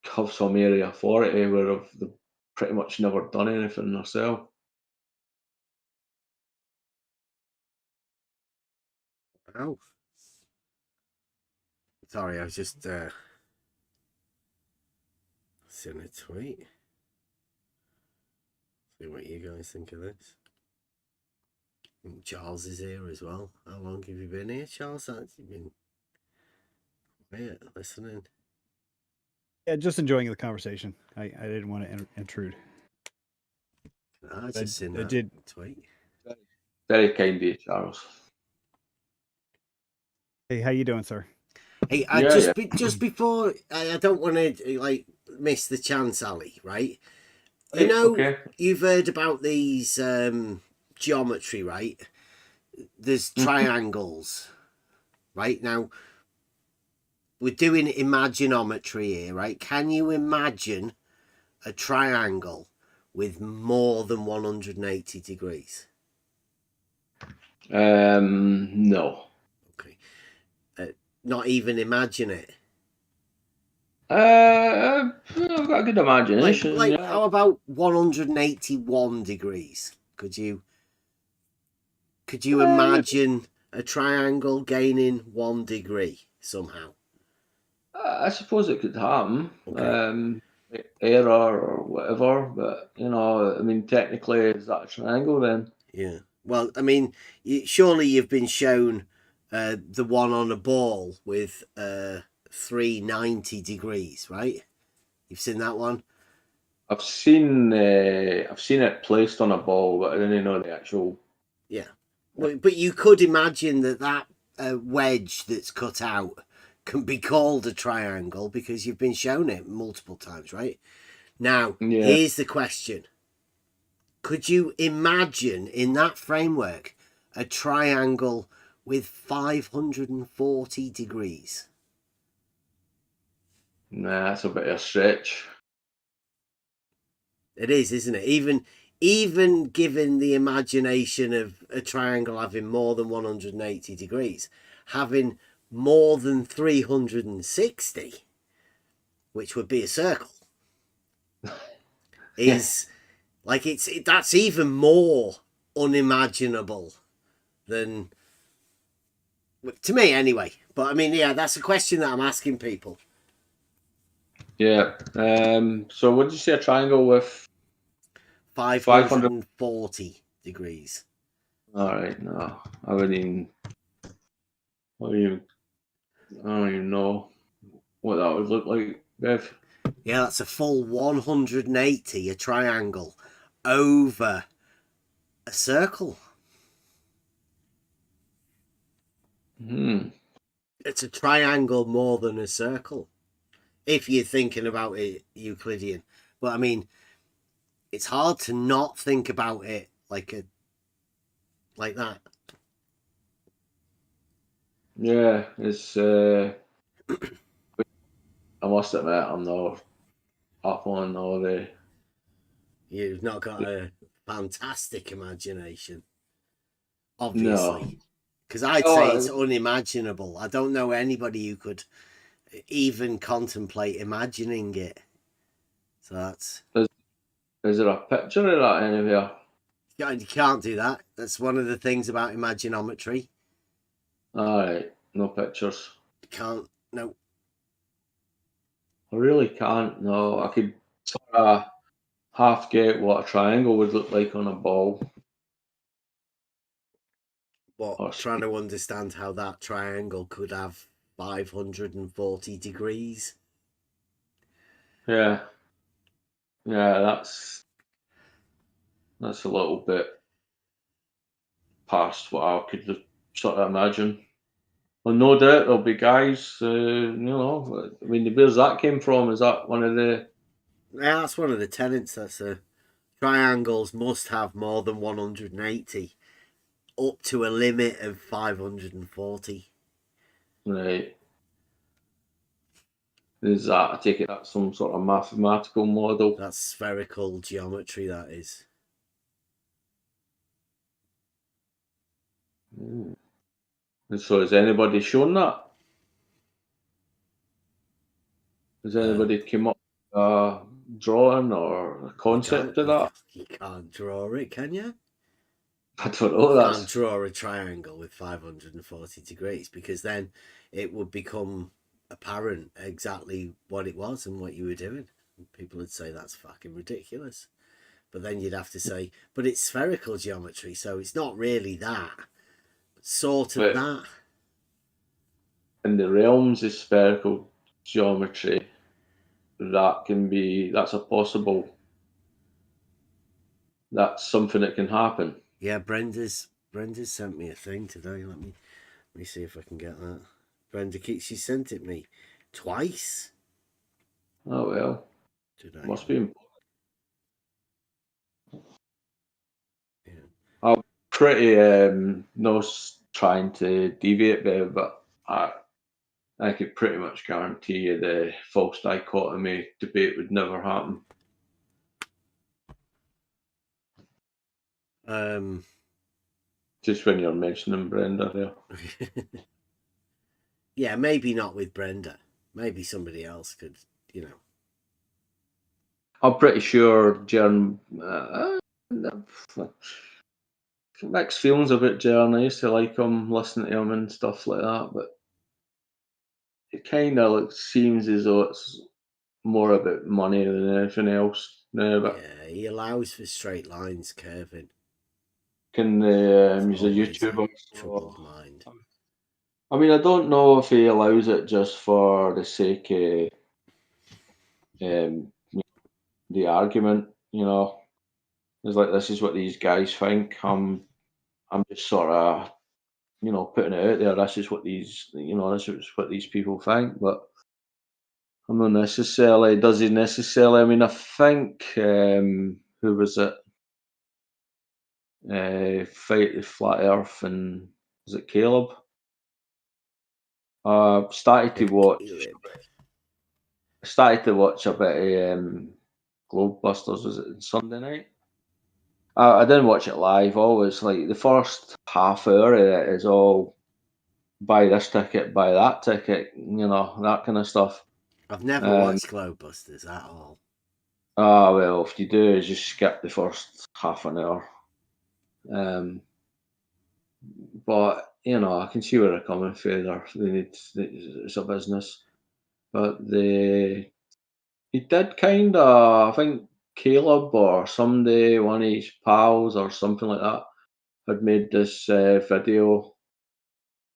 Speaker 11: have some area of authority where they've pretty much never done anything themselves.
Speaker 5: Oh, sorry, I was just seeing a tweet. See what you guys think of this. Charles is here as well. How long have you been here, Charles? You've been quiet, listening.
Speaker 1: Yeah, just enjoying the conversation. I didn't want to intrude.
Speaker 5: I just seen that tweet.
Speaker 11: Very kind of you, Charles.
Speaker 1: Hey, how you doing, sir?
Speaker 5: Hey, just before, I don't want to miss the chance, Ali. Right? Okay. You've heard about these geometry, right? There's triangles, right? Now we're doing imaginometry here, right? Can you imagine a triangle with more than 180 degrees?
Speaker 11: No.
Speaker 5: Okay. Not even imagine it.
Speaker 11: I've got a good imagination.
Speaker 5: How about 181 degrees? Could you imagine a triangle gaining 1 degree somehow?
Speaker 11: I suppose it could happen.
Speaker 5: Okay.
Speaker 11: Error or whatever, but I mean, technically, is that a triangle then?
Speaker 5: Yeah. Well, I mean, surely you've been shown the one on a ball with 390 degrees, right? You've seen that one?
Speaker 11: I've seen it placed on a ball, but I didn't know the actual.
Speaker 5: Yeah. Well, but you could imagine that wedge that's cut out can be called a triangle because you've been shown it multiple times, right? Now,
Speaker 11: Yeah.
Speaker 5: here's the question. Could you imagine in that framework a triangle with 540 degrees?
Speaker 11: Nah, that's a bit of a stretch.
Speaker 5: It is, isn't it? Even given the imagination of a triangle having more than 180 degrees, having more than 360, which would be a circle, is like that's even more unimaginable than, to me anyway. But I mean, yeah, that's a question that I'm asking people.
Speaker 11: Yeah. So what did you say? A triangle with
Speaker 5: 540 degrees.
Speaker 11: All right. No, I wouldn't even. I don't even know what that would look like, Bev.
Speaker 5: Yeah, that's a full 180, a triangle over a circle. It's a triangle more than a circle, if you're thinking about it Euclidean. But I mean, it's hard to not think about it like that.
Speaker 11: Yeah, it's. I must admit, I'm not up on all the.
Speaker 5: You've not got a fantastic imagination,
Speaker 11: No.
Speaker 5: obviously. Because I'd say it's unimaginable. I don't know anybody who could even contemplate imagining it. So that's.
Speaker 11: Is there a picture of that anywhere?
Speaker 5: You can't do that. That's one of the things about imaginometry.
Speaker 11: Alright, no pictures.
Speaker 5: You can't. No.
Speaker 11: I really can't. No, I could sort of half get what a triangle would look like on a ball.
Speaker 5: But trying to understand how that triangle could have 540 degrees.
Speaker 11: Yeah. Yeah, that's a little bit past what I could sort of imagine. Well, no doubt there'll be guys, I mean, where's that came from? Is that one of the...
Speaker 5: Yeah, that's one of the tenets. Triangles must have more than 180, up to a limit of 540.
Speaker 11: Right. Is that, I take it that's some sort of mathematical model?
Speaker 5: That's spherical geometry, that is.
Speaker 11: And so has anybody shown that? Has anybody come up with a drawing or a concept of that?
Speaker 5: You can't draw it, can you?
Speaker 11: I don't know.
Speaker 5: You can't draw a triangle with 540 degrees because then it would become apparent exactly what it was and what you were doing. People would say that's fucking ridiculous. But then you'd have to say, but it's spherical geometry, so it's not really that. Sort of that.
Speaker 11: In the realms of spherical geometry, that's a possible, that's something that can happen.
Speaker 5: Yeah, Brenda's sent me a thing today. Let me see if I can get that. Brenda, she sent it me twice.
Speaker 11: Oh well, must be important. Yeah. I'm pretty not trying to deviate there, but I could pretty much guarantee you the false dichotomy debate would never happen. Just when you're mentioning Brenda there.
Speaker 5: Yeah, maybe not with Brenda. Maybe somebody else could,
Speaker 11: I'm pretty sure mixed feelings about Jern. I used to like him, listening to him and stuff like that, but it kind of seems as though it's more about money than anything else now. But
Speaker 5: yeah, he allows for straight lines curving.
Speaker 11: can he's a
Speaker 5: Always
Speaker 11: YouTuber.
Speaker 5: troubled mind.
Speaker 11: I mean, I don't know if he allows it just for the sake of the argument. You know, it's like, this is what these guys think. I'm just sort of, you know, putting it out there. This is what these, you know, this is what these people think. But I'm not necessarily. Does he necessarily? I mean, I think who was it? Fight the Flat Earth, and was it Caleb? Started to watch a bit of Globebusters. Was it Sunday night? I didn't watch it live. Always like the first half hour of it is all buy this ticket, buy that ticket, you know, that kind of stuff.
Speaker 5: I've never watched Globebusters at all.
Speaker 11: Well, if you do, is just skip the first half an hour. But you know, I can see where they're coming from. It's a business, but he did kind of. I think Caleb or somebody, one of his pals or something like that, had made this video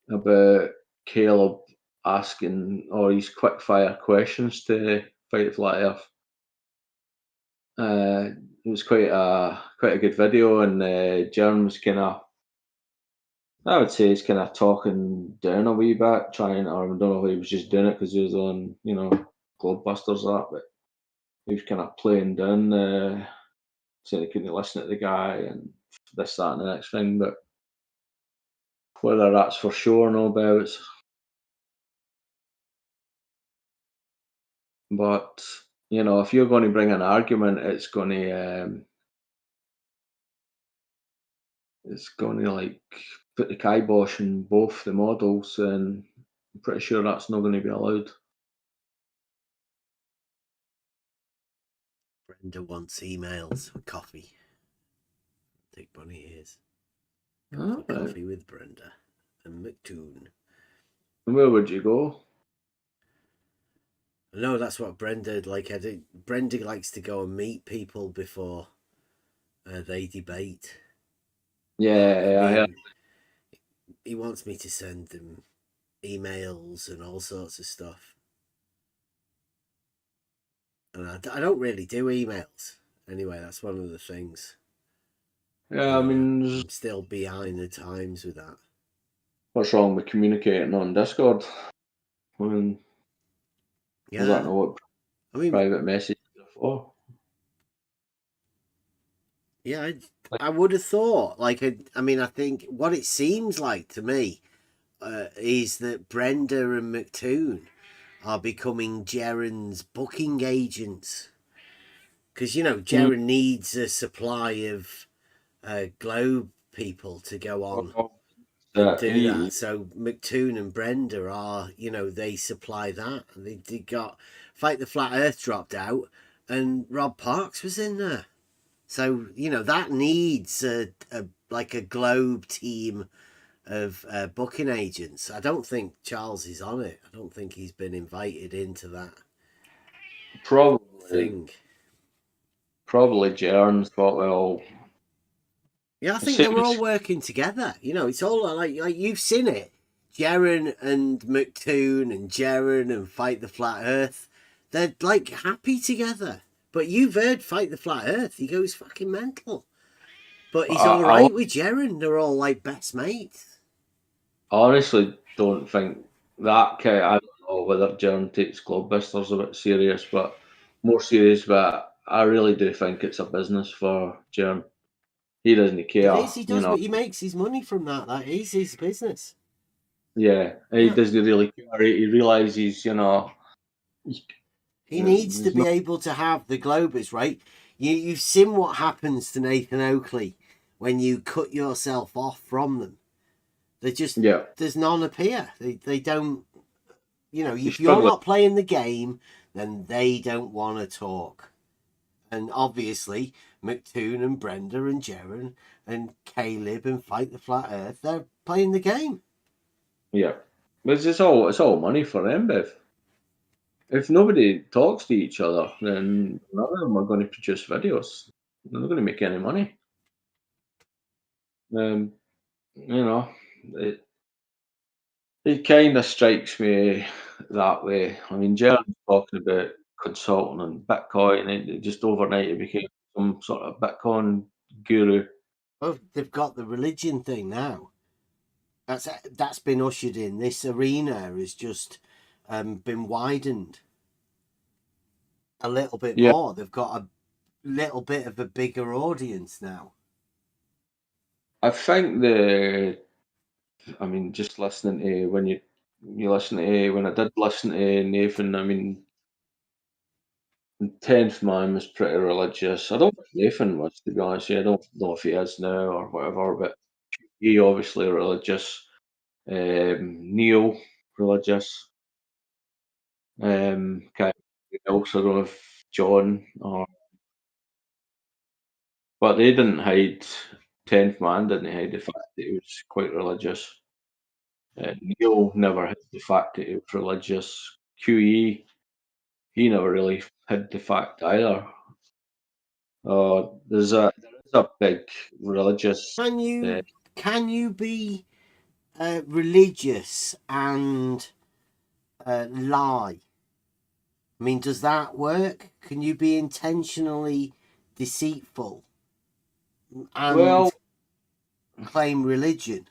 Speaker 11: about Caleb asking all these quick fire questions to Fight the Flat Earth. It was quite a good video, and Jern was kind of, I would say, he's kind of talking down a wee bit, trying, or I don't know if he was just doing it because he was on, you know, Globebusters that, but he was kind of playing down, saying he couldn't listen to the guy and this, that, and the next thing. But whether that's for sure or no about, but you know, if you're going to bring an argument, it's going to like put the kibosh in both the models, and I'm pretty sure that's not going to be allowed.
Speaker 5: Brenda wants emails with coffee. Dick Bunny is. Coffee with Brenda and McToon.
Speaker 11: And where would you go?
Speaker 5: No, that's what Brenda like. Brenda likes to go and meet people before they debate.
Speaker 11: Yeah,
Speaker 5: he wants me to send them emails and all sorts of stuff. And I don't really do emails. Anyway, that's one of the things.
Speaker 11: Yeah, I mean,
Speaker 5: I'm still behind the times with that.
Speaker 11: What's wrong with communicating on Discord? I mean, I don't know what private messages are for.
Speaker 5: Yeah, I would have thought. I think what it seems like to me is that Brenda and McToon are becoming Jaren's booking agents. Because, you know, Jaren needs a supply of Globe people to go on and do that. So McToon and Brenda are, you know, they supply that. And they got Fight the Flat Earth dropped out, and Rob Parks was in there. So, you know, that needs a Globe team of booking agents. I don't think Charles is on it. I don't think he's been invited into that thing.
Speaker 11: Probably Jern thought, well...
Speaker 5: Yeah, I think they were all working together. You know, it's all like you've seen it. Jaren and McToon and Jaren and Fight the Flat Earth. They're like happy together. But you've heard Fight the Flat Earth. He goes fucking mental. But he's all right with Jaren. They're all like best mates.
Speaker 11: I honestly don't think that kind of, I don't know whether Jern takes Globebusters a bit serious, but more serious, but I really do think it's a business for Jern. He doesn't care.
Speaker 5: It is, he does, but he makes his money from that. That is his business.
Speaker 11: Yeah, he doesn't really care. He realises, you know...
Speaker 5: He needs to be able to have the Globers, right? You've seen what happens to Nathan Oakley when you cut yourself off from them. They just, there's none appear. They don't, you know, if you're not playing the game, then they don't want to talk. And obviously, McToon and Brenda and Jaren and Caleb and Fight the Flat Earth, they're playing the game.
Speaker 11: Yeah. But it's all money for them, Bev. If nobody talks to each other, then none of them are going to produce videos. They're not going to make any money. You know, it kind of strikes me that way. I mean, Jared's talking about consulting on Bitcoin, and it just overnight it became some sort of Bitcoin guru.
Speaker 5: Well, they've got the religion thing now. That's been ushered in. This arena has just been widened a little bit more. They've got a little bit of a bigger audience now.
Speaker 11: I think I mean, just listening to when you listen to when I did listen to Nathan, I mean, 10th Man was pretty religious. I don't think Nathan was, to be honest. I don't know if he is now or whatever, but he obviously religious. Neil religious. Kind of else, I don't know if John or, but they didn't hide. 10th Man didn't hide the fact that he was quite religious. Neil never hid the fact that he was religious. QE, he never really hid the fact either. There is a big religious.
Speaker 5: Can you be religious and lie? I mean, does that work? Can you be intentionally deceitful and claim religion,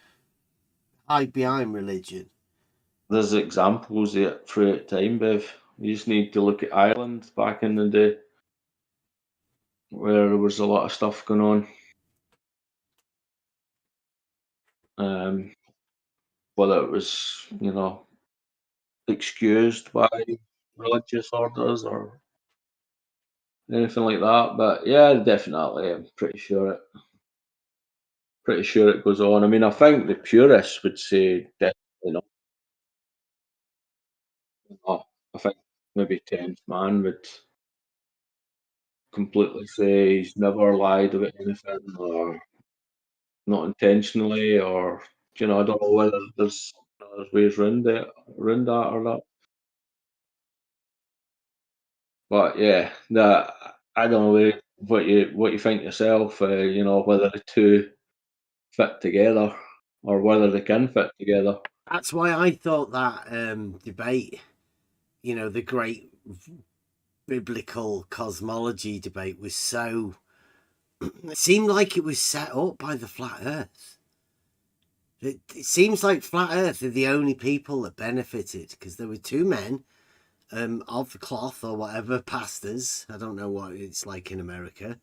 Speaker 5: hide behind religion?
Speaker 11: There's examples of it throughout time, Bev. You just need to look at Ireland back in the day, where there was a lot of stuff going on. Whether it was, excused by religious orders or anything like that. But yeah, definitely, I'm pretty sure it goes on. I mean, I think the purists would say definitely not. I think maybe 10th Man would completely say he's never lied about anything or not intentionally, or I don't know whether there's ways around that or not. But yeah, I don't know what you think yourself. Whether the two fit together or whether they can fit together.
Speaker 5: That's why I thought that debate, the great biblical cosmology debate, was so. It seemed like it was set up by the flat Earth. It seems like flat Earth are the only people that benefited, because there were two men of the cloth or whatever, pastors. I don't know what it's like in America.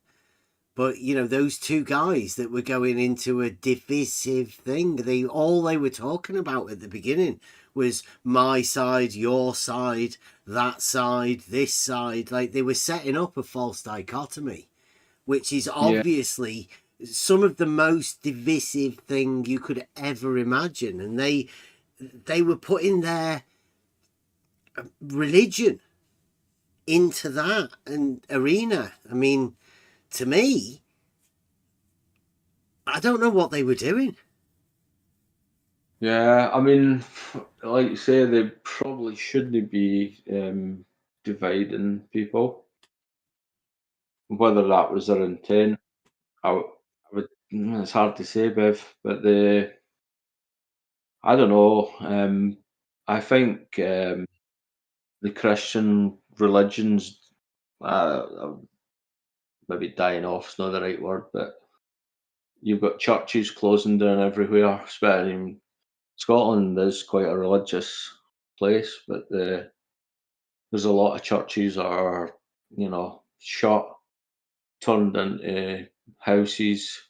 Speaker 5: But, those two guys that were going into a divisive thing, all they were talking about at the beginning was my side, your side, that side, this side. Like, they were setting up a false dichotomy, which is obviously some of the most divisive thing you could ever imagine. And they were putting their religion into that and arena. I mean, to me, I don't know what they were doing.
Speaker 11: Yeah, I mean, like you say, they probably shouldn't be dividing people. Whether that was their intent, it's hard to say, Bev. But I don't know. I think the Christian religions, maybe dying off is not the right word, but you've got churches closing down everywhere. Especially in Scotland is quite a religious place, but there's a lot of churches that are, shut, turned into houses.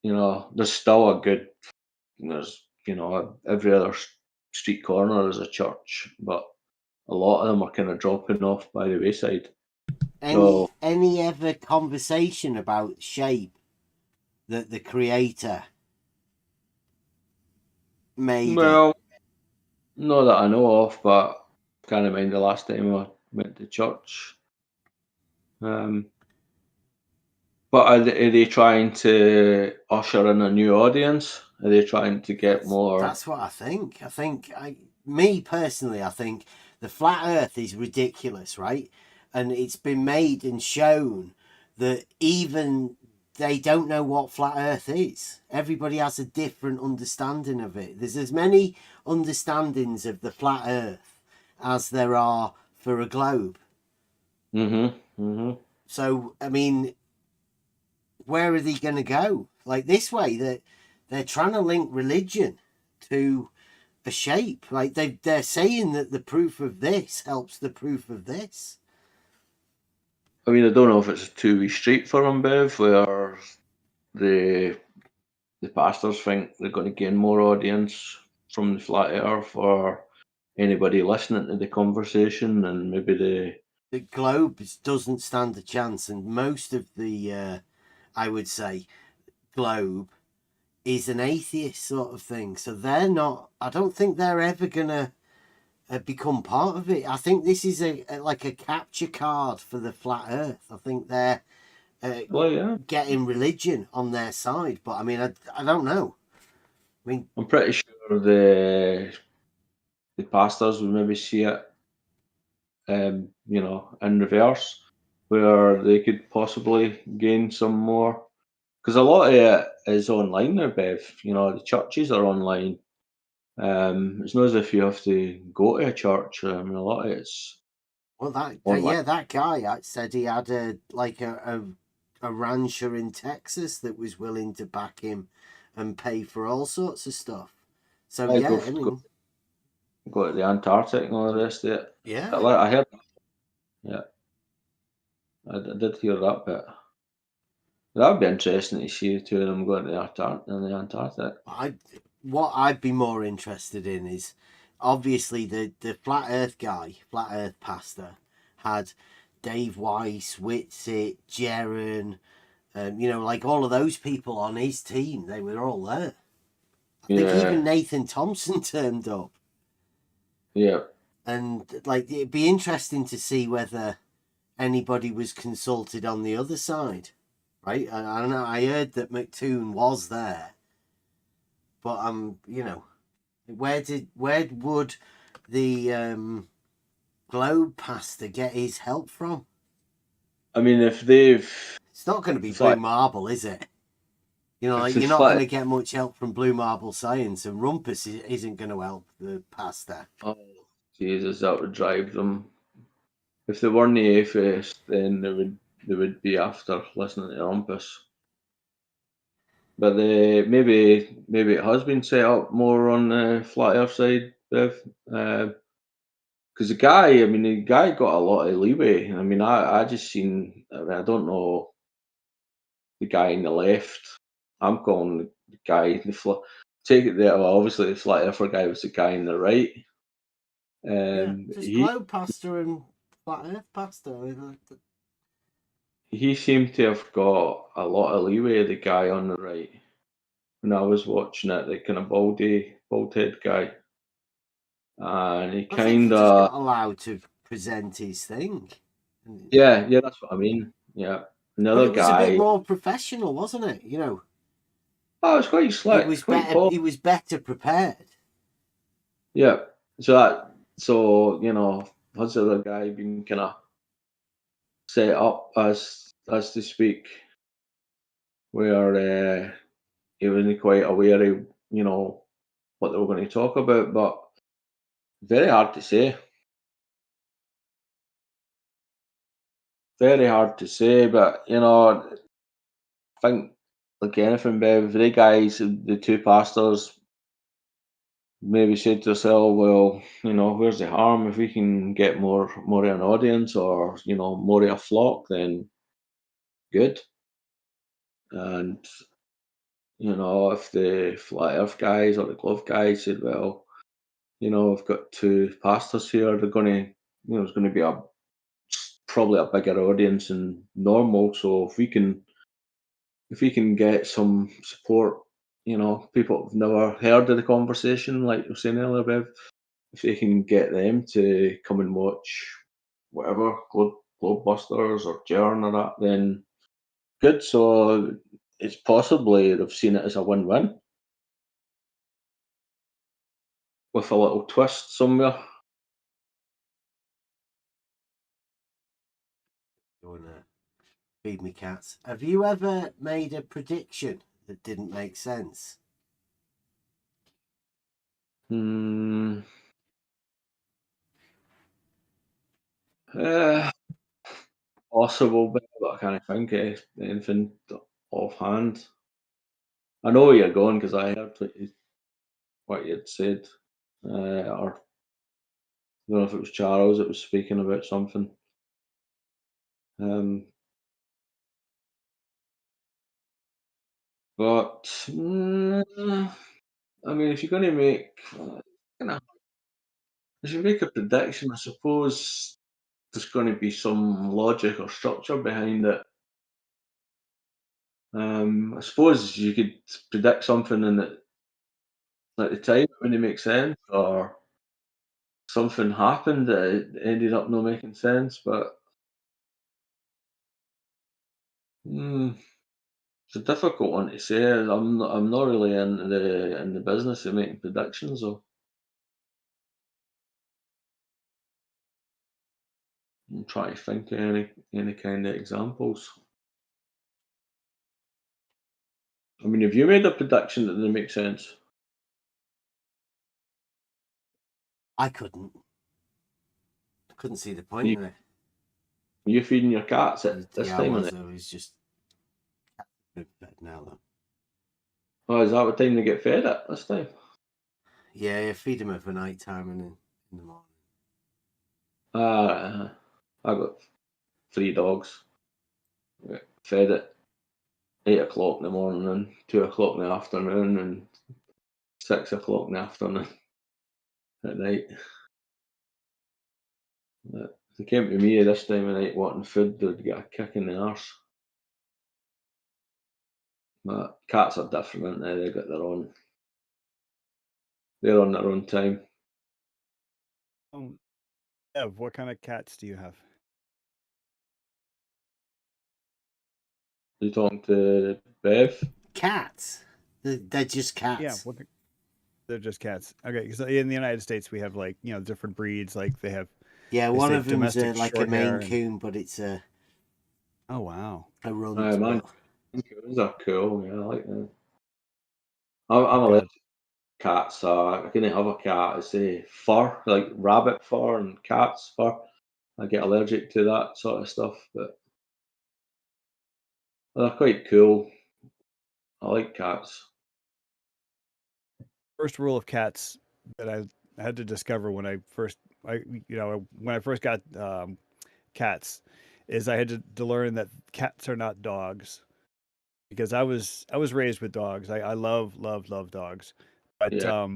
Speaker 11: There's still a good. There's every other street corner is a church, but a lot of them are kind of dropping off by the wayside.
Speaker 5: Any ever conversation about shape that the creator made?
Speaker 11: Well, not that I know of, but can't mind the last time I went to church. But are they trying to usher in a new audience? Are they trying to get more?
Speaker 5: That's what I think. Me personally, I think the flat Earth is ridiculous, right? And it's been made and shown that even they don't know what flat Earth is. Everybody has a different understanding of it. There's as many understandings of the flat Earth as there are for a globe. So, I mean, where are they going to go? Like this way, they're trying to link religion to a shape. Like they're saying that the proof of this helps the proof of this.
Speaker 11: I mean, I don't know if it's a two-way street for them, Bev, where the pastors think they're going to gain more audience from the flat Earth, or anybody listening to the conversation, and maybe
Speaker 5: the globe doesn't stand a chance, and most of the I would say globe is an atheist sort of thing, so they're not. I don't think they're ever gonna become part of it. I think this is like a capture card for the flat Earth. I think they're getting religion on their side, but I mean, I don't know. I mean,
Speaker 11: I'm pretty sure the pastors would maybe see it, in reverse, where they could possibly gain some more. Because a lot of it is online now, Bev. The churches are online. It's not as if you have to go to a church. I mean, a lot of it's
Speaker 5: that guy said he had a rancher in Texas that was willing to back him and pay for all sorts of stuff. So
Speaker 11: go to the Antarctic and all the rest of it.
Speaker 5: Yeah,
Speaker 11: I heard. Yeah, I did hear that bit. That would be interesting to see the two of them going to the Antarctic.
Speaker 5: What I'd be more interested in is obviously the flat Earth guy, flat Earth pastor, had Dave Weiss, Whitsitt, Jeren, like all of those people on his team. They were all there. I think even Nathan Thompson turned up.
Speaker 11: Yeah.
Speaker 5: And it'd be interesting to see whether anybody was consulted on the other side, right? I don't know. I heard that McToon was there, but where would the globe pastor get his help from?
Speaker 11: I mean, it's
Speaker 5: not going to be Blue Marble, is it? You're not going to get much help from Blue Marble Science, and Rumpus isn't going to help the pastor.
Speaker 11: Oh, Jesus, that would drive them. If they weren't the atheists, then they would be after listening to Rumpus. But maybe it has been set up more on the flat Earth side, Bev. Because the guy got a lot of leeway. I mean, I just seen. I don't know the guy on the left. I'm calling the guy in the flat. Take it there. Well, obviously, the flat Earther guy was the guy on the right.
Speaker 5: Just globe pastor and flat Earth pastor.
Speaker 11: He seemed to have got a lot of leeway. The guy on the right. When I was watching it, the kind of bald head guy, and he kind
Speaker 5: of just got allowed to present his thing.
Speaker 11: Yeah, that's what I mean. Yeah, another
Speaker 5: guy. It was a bit more professional, wasn't it?
Speaker 11: Oh, it's quite slick.
Speaker 5: It was better. He was better prepared.
Speaker 11: Yeah. So has the other guy been kind of set up as to speak, where he wasn't quite aware of what they were going to talk about, but very hard to say. Very hard to say, but I think like anything, Bev, the guys, the two pastors, maybe said to themselves, well, where's the harm if we can get more of an audience, or more of a flock, then good. And if the flat Earth guys or the glove guys said, well, we've got two pastors here, they're going to, there's going to be probably a bigger audience than normal. So if we can get some support, people have never heard of the conversation, like you were saying earlier, Bev, if they can get them to come and watch whatever Globebusters or Jern or that, then good. So it's possibly they've seen it as a win-win with a little twist somewhere.
Speaker 5: You wanna feed me cats? Have you ever made a prediction that didn't make sense?
Speaker 11: Possible, but I can't think of anything offhand. I know where you're going because I heard what you had said, or I don't know if it was Charles that was speaking about something. But I mean, if you're going to make, if you make a prediction, I suppose there's going to be some logic or structure behind it. I suppose you could predict something and at the time it wouldn't make sense, or something happened that it ended up not making sense. But it's a difficult one to say. I'm not really in the business of making predictions, though. I'm trying to think of any kind of examples. I mean, have you made a prediction that didn't make sense?
Speaker 5: I couldn't. I couldn't see the point in it.
Speaker 11: Are you feeding your cats at this time of
Speaker 5: it
Speaker 11: night?
Speaker 5: was just bed now though.
Speaker 11: Oh, is that what time they get fed at this time?
Speaker 5: Yeah, you feed them for night time and in the morning.
Speaker 11: I got 3 dogs. Fed at 8 o'clock in the morning and 2 o'clock in the afternoon and 6 o'clock in the afternoon at night. If they came to me this time of night wanting food, they'd get a kick in the arse. But cats are different, aren't they? They've got their own. They're on their own time.
Speaker 1: Ev, what kind of cats do you have?
Speaker 11: You talking to Bev?
Speaker 5: Cats? They're just cats.
Speaker 1: Yeah, they're just cats. Okay, because in the United States we have different breeds. Like they have.
Speaker 5: Yeah, one of them's
Speaker 1: domestic
Speaker 5: like a Maine
Speaker 1: short hair
Speaker 5: Coon, but it's a.
Speaker 1: Oh wow.
Speaker 5: A runt.
Speaker 11: Man, Coons are cool. Yeah, I like them. I'm allergic to cats, so I can't have a cat. It's fur, like rabbit fur and cat's fur. I get allergic to that sort of stuff, but they're quite cool. I like cats.
Speaker 1: First rule of cats that I had to discover when I first got cats is I had to learn that cats are not dogs, because I was raised with dogs. I love dogs, but
Speaker 11: Yeah.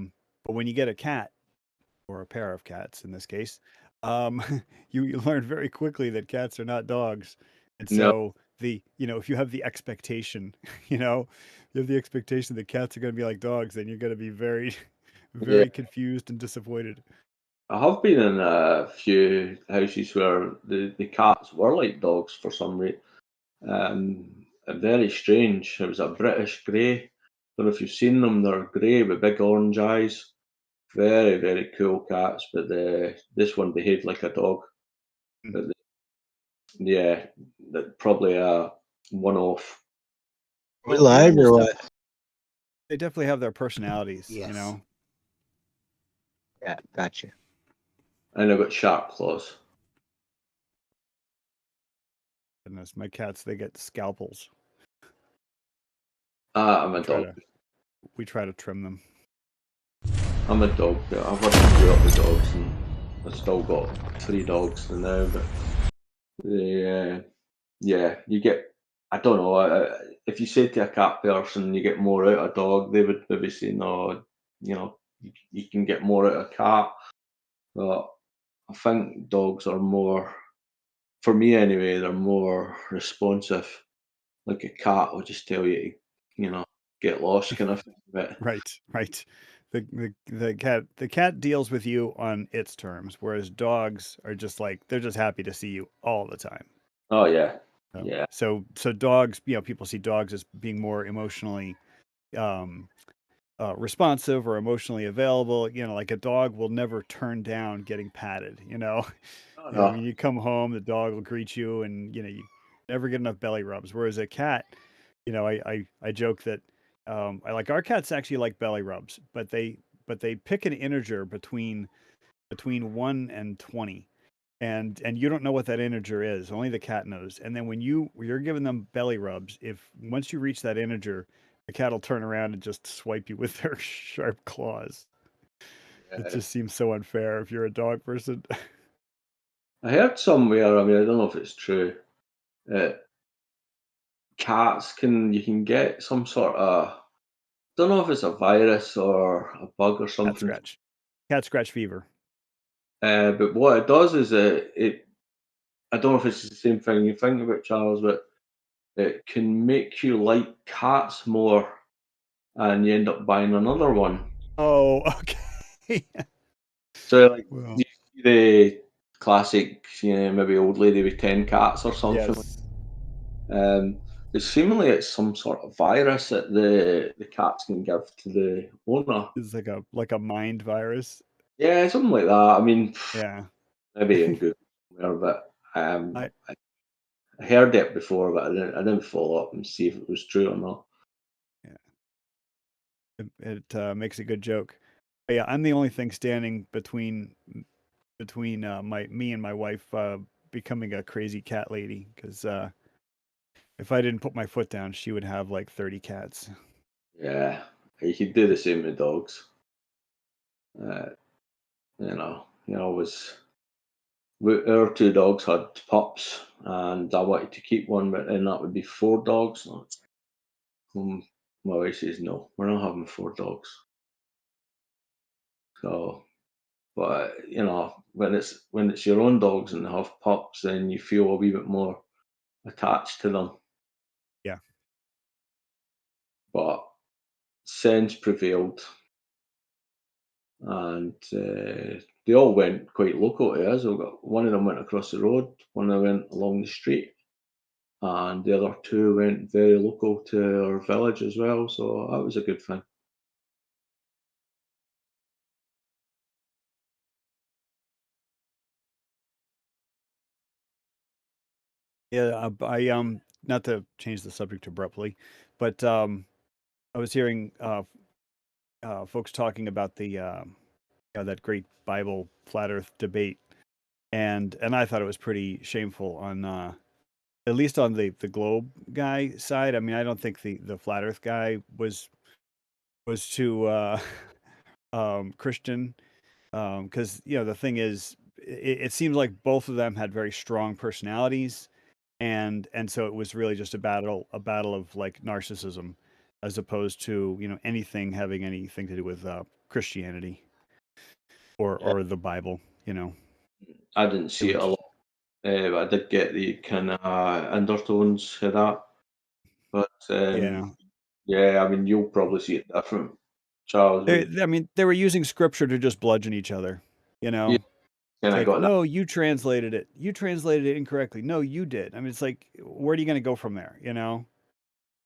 Speaker 1: but when you get a cat, or a pair of cats in this case, you learn very quickly that cats are not dogs. And so if you have the expectation, that cats are going to be like dogs, then you're going to be very, very confused and disappointed.
Speaker 11: I have been in a few houses where the cats were like dogs for some reason. Very strange. It was a British grey. Don't know if you've seen them. They're grey with big orange eyes. Very, very cool cats, but this one behaved like a dog. But probably a one-off.
Speaker 12: We live or what?
Speaker 1: They definitely have their personalities,
Speaker 12: Yeah, gotcha.
Speaker 11: And I've got sharp claws.
Speaker 1: Goodness, my cats, they get scalpels.
Speaker 11: I'm a dog.
Speaker 1: We try to trim them.
Speaker 11: I'm a dog. I've grew up with dogs, and I've still got 3 dogs now. But you get. I don't know. If you say to a cat person you get more out of a dog, they would maybe say no. You can get more out of a cat. But I think dogs are more, for me anyway, they're more responsive. Like a cat will just tell you to, get lost kind of thing. But
Speaker 1: Right. the cat deals with you on its terms, whereas dogs are just like they're just happy to see you all the time.
Speaker 11: Oh yeah,
Speaker 1: So,
Speaker 11: yeah.
Speaker 1: so dogs, people see dogs as being more emotionally um, responsive or emotionally available. Like a dog will never turn down getting patted.
Speaker 11: Oh,
Speaker 1: When
Speaker 11: no.
Speaker 1: you come home, the dog will greet you, and you never get enough belly rubs. Whereas a cat, I joke that I like our cats actually like belly rubs, but they pick an integer between 1 and 20, and you don't know what that integer is. Only the cat knows. And then when you're giving them belly rubs, if once you reach that integer, the cat will turn around and just swipe you with their sharp claws. It
Speaker 11: Yeah.
Speaker 1: just seems so unfair if you're a dog person.
Speaker 11: I heard somewhere. I mean, I don't know if it's true. Cats you can get some sort of, don't know if it's a virus or a bug or
Speaker 1: Cat
Speaker 11: something.
Speaker 1: scratch. Cat scratch fever.
Speaker 11: But what it does is I don't know if it's the same thing you think about, Charles, but it can make you like cats more, and you end up buying another one.
Speaker 1: Oh, okay.
Speaker 11: So like
Speaker 1: Well,
Speaker 11: you see the classic, maybe old lady with 10 cats or something.
Speaker 1: yes.
Speaker 11: It's seemingly it's some sort of virus that the cats can give to the owner.
Speaker 1: It's like a mind virus.
Speaker 11: Yeah, something like that. I mean,
Speaker 1: Yeah.
Speaker 11: maybe in Google somewhere, but
Speaker 1: I
Speaker 11: I heard it before, but I didn't follow up and see if it was true or not.
Speaker 1: yeah. It makes a good joke. But yeah, I'm the only thing standing between me and my wife becoming a crazy cat lady, because if I didn't put my foot down, she would have like 30 cats.
Speaker 11: Yeah, you could do the same with dogs. Uh, was our two dogs had pups, and I wanted to keep one, but then that would be four dogs. Um, my wife says no, we're not having four dogs. So, but when it's your own dogs and they have pups, then you feel a wee bit more attached to them.
Speaker 1: Yeah.
Speaker 11: But sense prevailed, and they all went quite local to us. One of them went across the road, one of them went along the street, and the other two went very local to our village as well. So that was a good thing.
Speaker 1: Yeah, I not to change the subject abruptly, but I was hearing folks talking about that great Bible flat Earth debate, and I thought it was pretty shameful on at least on the globe guy side. I mean, I don't think the flat Earth guy was too Christian, because the thing is, it seems like both of them had very strong personalities, and so it was really just a battle of like narcissism, as opposed to anything having anything to do with Christianity
Speaker 11: Yeah,
Speaker 1: or the Bible.
Speaker 11: I didn't
Speaker 1: They
Speaker 11: see
Speaker 1: were
Speaker 11: it a
Speaker 1: just,
Speaker 11: lot, but I did get the kind of undertones of that. But
Speaker 1: yeah.
Speaker 11: yeah, I mean, you'll probably see it different, Charles.
Speaker 1: I mean, they were using scripture to just bludgeon each other. You
Speaker 11: You
Speaker 1: know,
Speaker 11: kind
Speaker 1: it's
Speaker 11: of
Speaker 1: like,
Speaker 11: got that.
Speaker 1: no, you translated it. You translated it incorrectly. No, you did. I mean, it's like, where are you going to go from there?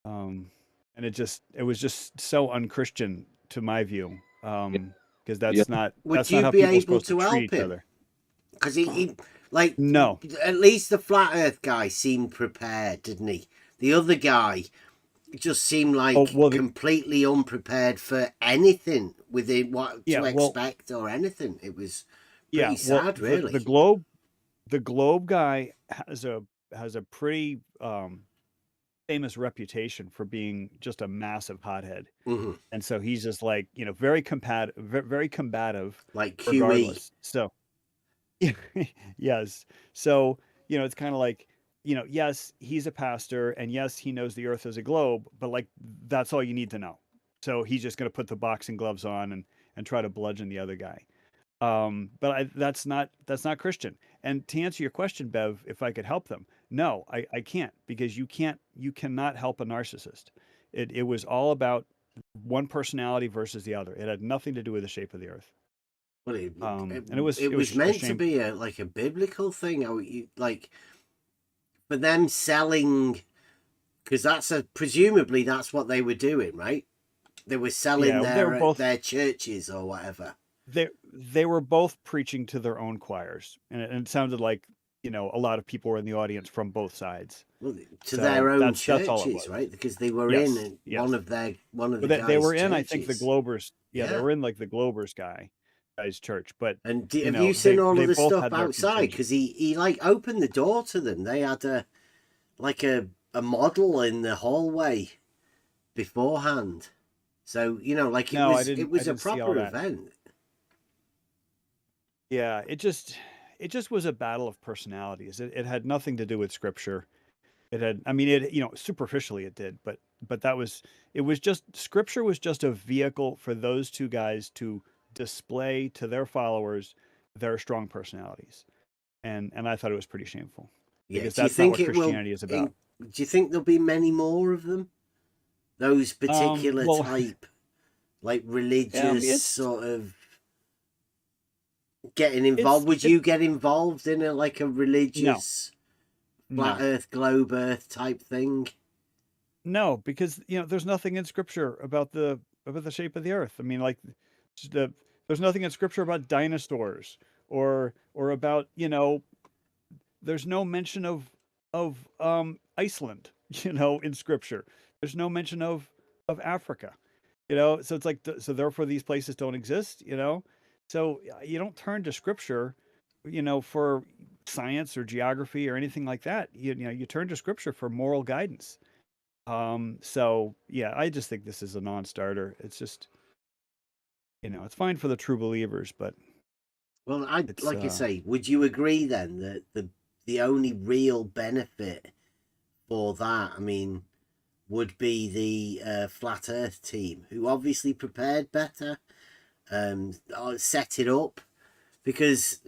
Speaker 1: Um, and it was just so unchristian to my view. Because
Speaker 11: Yeah,
Speaker 5: Would
Speaker 1: that's not
Speaker 5: you
Speaker 1: how
Speaker 5: be
Speaker 1: people are
Speaker 5: able
Speaker 1: supposed to
Speaker 5: to
Speaker 1: treat
Speaker 5: help
Speaker 1: each
Speaker 5: him?
Speaker 1: other.
Speaker 5: Because he, like,
Speaker 1: No.
Speaker 5: at least the flat Earth guy seemed prepared, didn't he? The other guy just seemed
Speaker 1: Oh
Speaker 5: like
Speaker 1: well,
Speaker 5: completely unprepared for anything within what
Speaker 1: yeah,
Speaker 5: to
Speaker 1: well,
Speaker 5: expect or anything. It was
Speaker 1: yeah,
Speaker 5: pretty
Speaker 1: well,
Speaker 5: sad,
Speaker 1: the
Speaker 5: really.
Speaker 1: globe guy has a pretty famous reputation for being just a massive hothead.
Speaker 5: Hmm.
Speaker 1: And so he's just like, very combative
Speaker 5: Like QE.
Speaker 1: regardless. So, yes. So, it's kind of like, yes, he's a pastor, and yes, he knows the earth is a globe, but like, that's all you need to know. So he's just going to put the boxing gloves on and try to bludgeon the other guy. But that's not Christian. And to answer your question, Bev, if I could help them, no, I can't, because you cannot help a narcissist. It was all about one personality versus the other. It had nothing to do with the shape of the Earth.
Speaker 5: Well,
Speaker 1: And it was
Speaker 5: meant to be a biblical thing. Like for them selling, because presumably that's what they were doing, right? They were selling their churches or whatever.
Speaker 1: They were both preaching to their own choirs, and it sounded like a lot of people were in the audience from both sides.
Speaker 5: Well, their own churches, right? Because they were in one of the guys'
Speaker 1: they were in,
Speaker 5: churches.
Speaker 1: I think, the Globers. Yeah, they were in like the Globers guy's church. But
Speaker 5: have you seen all of the stuff outside? Because he like opened the door to them. They had a model in the hallway beforehand. So it was a proper event.
Speaker 1: Yeah, it just was a battle of personalities. It had nothing to do with scripture. It had, I mean, superficially it did, but scripture was just a vehicle for those two guys to display to their followers their strong personalities. And I thought it was pretty shameful.
Speaker 5: Yeah,
Speaker 1: because that's not what Christianity is about.
Speaker 5: Do you think there'll be many more of them? Those particular type, like religious sort of getting involved. Would you get involved in a religious flat Earth, globe Earth type thing?
Speaker 1: No, because there's nothing in Scripture about the shape of the Earth. I mean, like there's nothing in Scripture about dinosaurs or about there's no mention of Iceland, in Scripture. There's no mention of Africa, so it's like so therefore these places don't exist, So you don't turn to Scripture, for science or geography or anything like that. You turn to Scripture for moral guidance. So yeah, I just think this is a non-starter. It's just, it's fine for the true believers, but
Speaker 5: well, you say, would you agree then that the only real benefit for that, I mean, would be the Flat Earth team, who obviously prepared better, set it up, because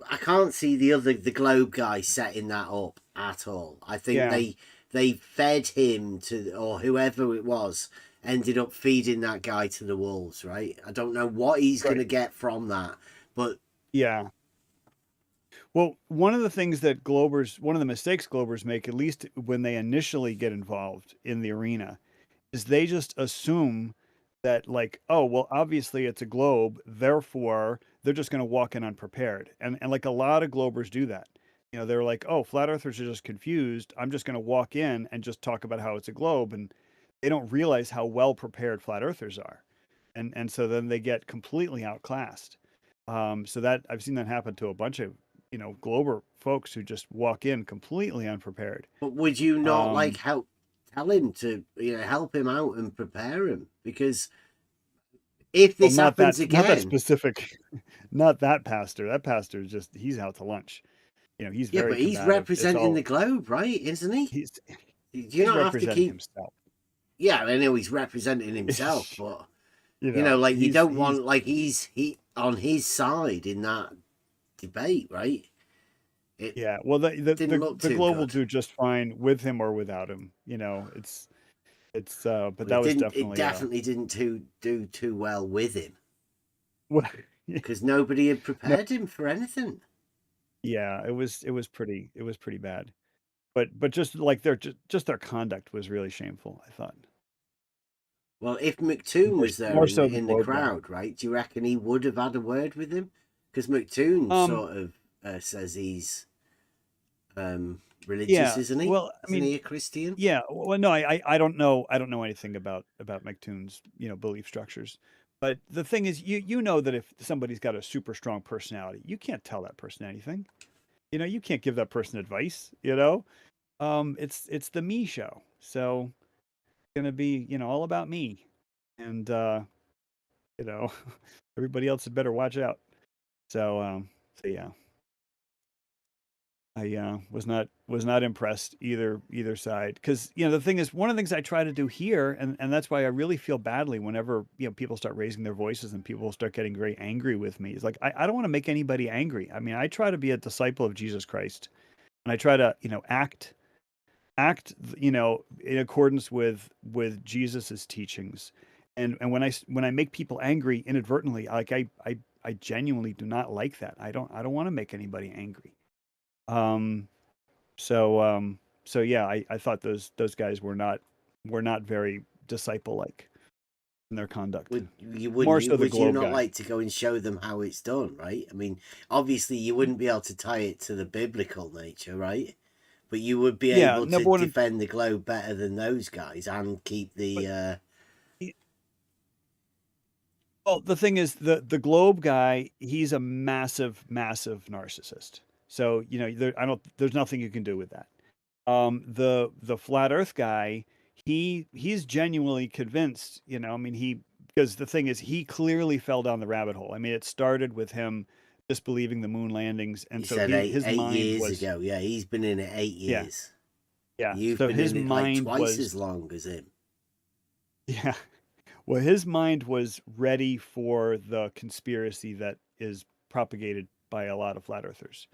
Speaker 5: I can't see the Globe guy setting that up at all. I think they fed him to, or whoever it was, ended up feeding that guy to the wolves, right? I don't know what he's going to get from that, but
Speaker 1: yeah. Well, one of the mistakes Globers make, at least when they initially get involved in the arena, is they just assume that oh, well, obviously it's a globe, therefore they're just going to walk in unprepared. And like a lot of Globers do that. They're like, oh, flat earthers are just confused. I'm just going to walk in and just talk about how it's a globe. And they don't realize how well prepared flat earthers are. And so then they get completely outclassed. So that I've seen that happen to a bunch of Glober folks who just walk in completely unprepared.
Speaker 5: But would you not tell him to help him out and prepare him? Because if this happens again,
Speaker 1: not that specific, not that pastor. That pastor is just, he's out to lunch. He's very
Speaker 5: but he's representing the globe, right? Isn't he?
Speaker 1: He's
Speaker 5: have to keep
Speaker 1: himself.
Speaker 5: Yeah, I know he's representing himself, but you don't want he's on his side in that debate, right?
Speaker 1: Well, the globe will do just fine with him or without him. It's but that was definitely
Speaker 5: it definitely didn't do too well with him. Because nobody had prepared him for anything.
Speaker 1: Yeah, it was pretty bad. But just like their conduct was really shameful, I thought.
Speaker 5: Well, if McToon was there in the crowd, right? Do you reckon he would have had a word with him? Because McToon sort of says he's religious, isn't he?
Speaker 1: Well,
Speaker 5: isn't he a Christian?
Speaker 1: Yeah. Well, no, I don't know. I don't know anything about McToon's belief structures. But the thing is, you know that if somebody's got a super strong personality, you can't tell that person anything. You can't give that person advice. It's the me show. So it's gonna be all about me, and everybody else had better watch out. So yeah. I was not impressed either side, because the thing is, one of the things I try to do here, and that's why I really feel badly whenever people start raising their voices and people start getting very angry with me. It's like I don't want to make anybody angry. I mean, I try to be a disciple of Jesus Christ, and I try to act in accordance with Jesus's teachings, And when I make people angry inadvertently, like I genuinely do not like that. I don't want to make anybody angry. Um, so yeah, I thought those guys were not very disciple like in their conduct.
Speaker 5: Would
Speaker 1: More so the
Speaker 5: would you
Speaker 1: globe
Speaker 5: not
Speaker 1: guy.
Speaker 5: like to go and show them how it's done, right? I mean, obviously you wouldn't be able to tie it to the biblical nature, right? But you would be
Speaker 1: Yeah,
Speaker 5: able
Speaker 1: no,
Speaker 5: to
Speaker 1: but
Speaker 5: defend the globe better than those guys and keep
Speaker 1: but
Speaker 5: the
Speaker 1: well, the thing is, the globe guy, he's a massive, massive narcissist. So, there's nothing you can do with that. The flat Earth guy, he's genuinely convinced. I mean, because the thing is, he clearly fell down the rabbit hole. I mean, it started with him disbelieving the moon landings, and
Speaker 5: you
Speaker 1: so
Speaker 5: said
Speaker 1: his
Speaker 5: eight
Speaker 1: mind
Speaker 5: years
Speaker 1: was,
Speaker 5: ago. Yeah, he's been in it eight
Speaker 1: yeah,
Speaker 5: years.
Speaker 1: yeah.
Speaker 5: You've
Speaker 1: So
Speaker 5: been
Speaker 1: his
Speaker 5: in it like
Speaker 1: mind
Speaker 5: twice
Speaker 1: was,
Speaker 5: as long as him.
Speaker 1: yeah. Well, his mind was ready for the conspiracy that is propagated by a lot of flat earthers.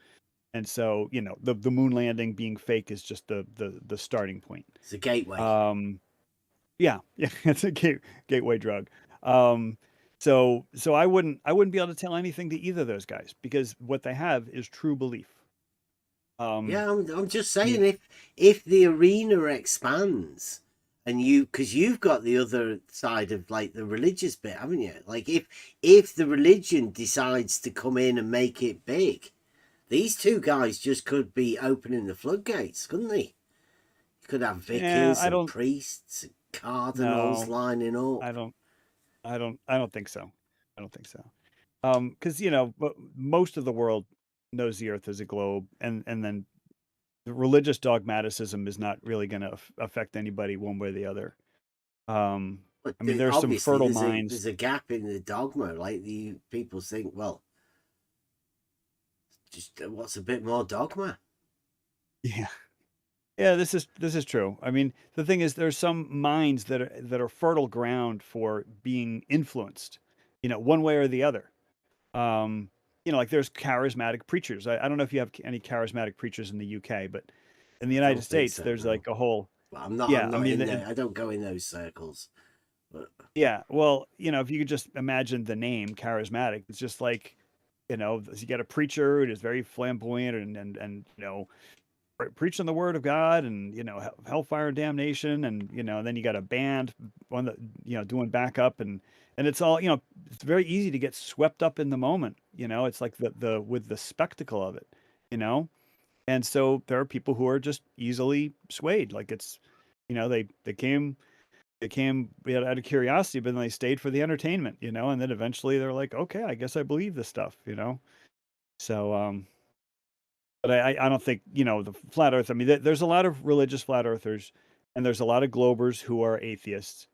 Speaker 1: And so, the moon landing being fake is just the starting point.
Speaker 5: It's a gateway.
Speaker 1: Yeah, yeah, it's a gateway drug. Um, so I wouldn't be able to tell anything to either of those guys because what they have is true belief.
Speaker 5: Yeah, I'm just
Speaker 1: I mean,
Speaker 5: saying if the arena expands and because you've got the other side of like the religious bit, haven't you? Like if the religion decides to come in and make it big, these two guys just could be opening the floodgates, couldn't they? You could have
Speaker 1: yeah,
Speaker 5: vicars
Speaker 1: I
Speaker 5: and
Speaker 1: don't
Speaker 5: priests and cardinals
Speaker 1: no,
Speaker 5: lining up.
Speaker 1: I don't I don't think so. I don't think so. Because but most of the world knows the Earth is a globe, and then the religious dogmaticism is not really going to affect anybody one way or the other.
Speaker 5: But
Speaker 1: I mean, there's some
Speaker 5: obviously
Speaker 1: fertile
Speaker 5: there's
Speaker 1: minds.
Speaker 5: a gap in the dogma. Like the people think, well, just what's a bit more dogma?
Speaker 1: Yeah, yeah. This is true. I mean, the thing is, there's some minds that are fertile ground for being influenced, one way or the other. Um, like there's charismatic preachers. I don't know if you have any charismatic preachers in the UK, but in the
Speaker 5: I
Speaker 1: United
Speaker 5: don't think
Speaker 1: States,
Speaker 5: so.
Speaker 1: there's
Speaker 5: No.
Speaker 1: like a whole,
Speaker 5: Well, I'm not.
Speaker 1: yeah.
Speaker 5: I'm
Speaker 1: I
Speaker 5: not
Speaker 1: mean,
Speaker 5: in there. I don't go in those circles. But
Speaker 1: yeah. Well, if you could just imagine the name charismatic, it's just like, you got a preacher who is very flamboyant and preaching the word of God and hellfire and damnation and then you got a band one that doing backup and it's all it's very easy to get swept up in the moment. It's like the with the spectacle of it, you know and so there are people who are just easily swayed. Like it's they came out of curiosity, but then they stayed for the entertainment, and then eventually they're like, okay, I guess I believe this stuff. So but I don't think, the flat earth. I mean, there's a lot of religious flat earthers and there's a lot of globers who are atheists.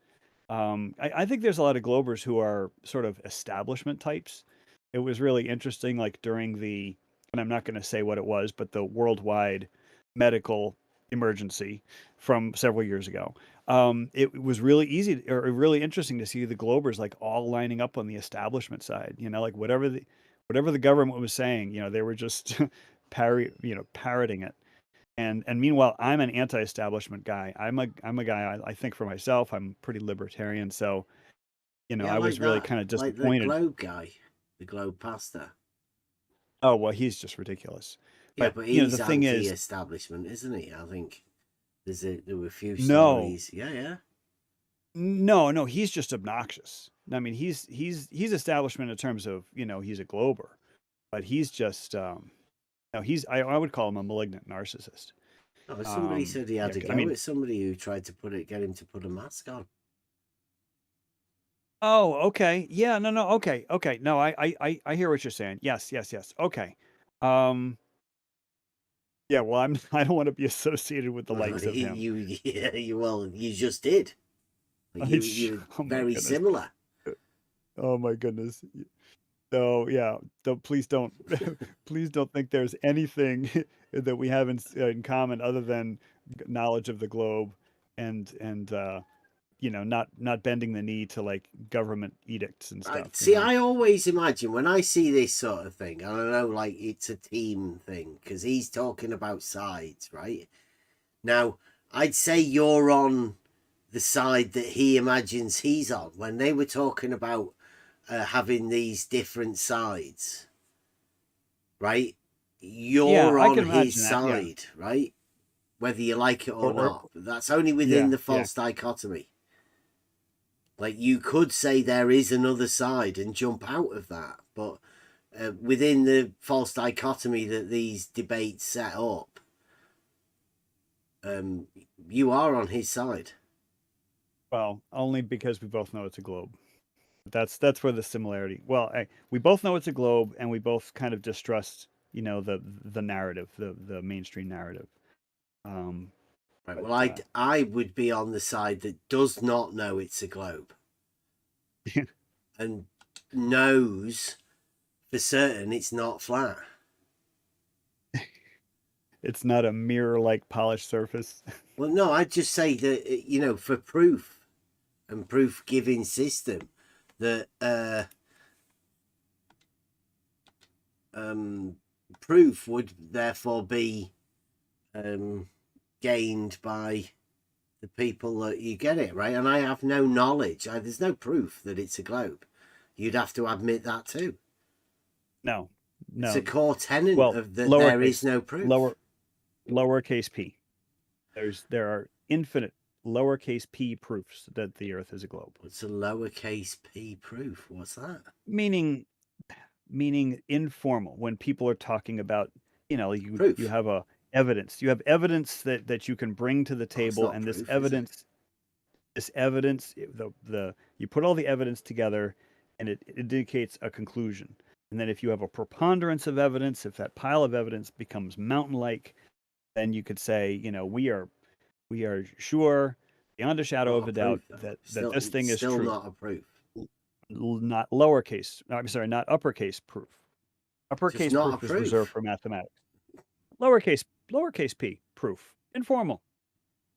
Speaker 1: I think there's a lot of globers who are sort of establishment types. It was really interesting, like and I'm not going to say what it was, but the worldwide medical emergency from several years ago. It was really easy or really interesting to see the globers like all lining up on the establishment side. Like whatever the government was saying, they were just parroting it. And meanwhile, I'm an anti-establishment guy. I'm a guy. I think for myself. I'm pretty libertarian. So
Speaker 5: yeah,
Speaker 1: I
Speaker 5: like
Speaker 1: was really
Speaker 5: that.
Speaker 1: kind of
Speaker 5: Like the
Speaker 1: disappointed.
Speaker 5: globe guy, the globe pastor.
Speaker 1: Oh well, he's just ridiculous.
Speaker 5: Yeah,
Speaker 1: But
Speaker 5: but
Speaker 1: the
Speaker 5: he's
Speaker 1: thing is,
Speaker 5: anti-establishment, isn't he? I think there were a few
Speaker 1: no,
Speaker 5: stories. Yeah, yeah.
Speaker 1: no, he's just obnoxious. I mean, he's establishment in terms of he's a glober, but he's just no, I would call him a malignant narcissist.
Speaker 5: Oh, somebody said he had
Speaker 1: Yeah,
Speaker 5: to
Speaker 1: I
Speaker 5: go
Speaker 1: mean,
Speaker 5: with somebody who tried to get him to put a mask on.
Speaker 1: oh, okay. Yeah, no, okay, okay. No, I hear what you're saying. Yes, yes, yes. Okay. Um, yeah, well, I don't want to be associated with the likes of him.
Speaker 5: Yeah, you just did. You're
Speaker 1: Oh my
Speaker 5: very
Speaker 1: goodness.
Speaker 5: similar.
Speaker 1: Oh my goodness. So yeah, please don't, please don't think there's anything that we have in common other than knowledge of the globe and not bending the knee to like government edicts and stuff.
Speaker 5: See, I always imagine when I see this sort of thing, and I know like it's a team thing because he's talking about sides, right? Now, I'd say you're on the side that he imagines he's on. When they were talking about having these different sides, right? You're
Speaker 1: I can
Speaker 5: on his
Speaker 1: imagine that, yeah.
Speaker 5: side, right? Whether you like it or
Speaker 1: Or-
Speaker 5: not. But that's only within
Speaker 1: Yeah,
Speaker 5: the false dichotomy. Like, you could say there is another side and jump out of that, but within the false dichotomy that these debates set up, you are on his side.
Speaker 1: Well, only because we both know it's a globe. That's where the similarity. Well, we both know it's a globe, and we both kind of distrust, you know, the narrative, the mainstream narrative.
Speaker 5: Right.
Speaker 1: But,
Speaker 5: Well, I would be on the side that does not know it's a globe, and knows for certain it's not flat.
Speaker 1: It's not a mirror-like polished surface.
Speaker 5: Well, no, I'd just say that, you know, for proof and proof-giving system, that proof would therefore be gained by the people that you get it, right? And I have no knowledge. There's no proof that it's a globe. You'd have to admit that too.
Speaker 1: No.
Speaker 5: It's a core tenet of that there is no proof.
Speaker 1: Lowercase p. There are infinite lowercase p proofs that the Earth is a globe.
Speaker 5: What's a lowercase p proof? What's that?
Speaker 1: Meaning informal. When people are talking about, you know, you have evidence. You have evidence that you can bring to the table, and this evidence, you put all the evidence together, and it indicates a conclusion. And then if you have a preponderance of evidence, if that pile of evidence becomes mountain-like, then you could say, you know, we are sure beyond a shadow of a doubt that this thing is true.
Speaker 5: Still not a proof.
Speaker 1: Not lowercase. I'm sorry, not uppercase proof. Uppercase proof is reserved for mathematics. Lowercase p proof. Informal.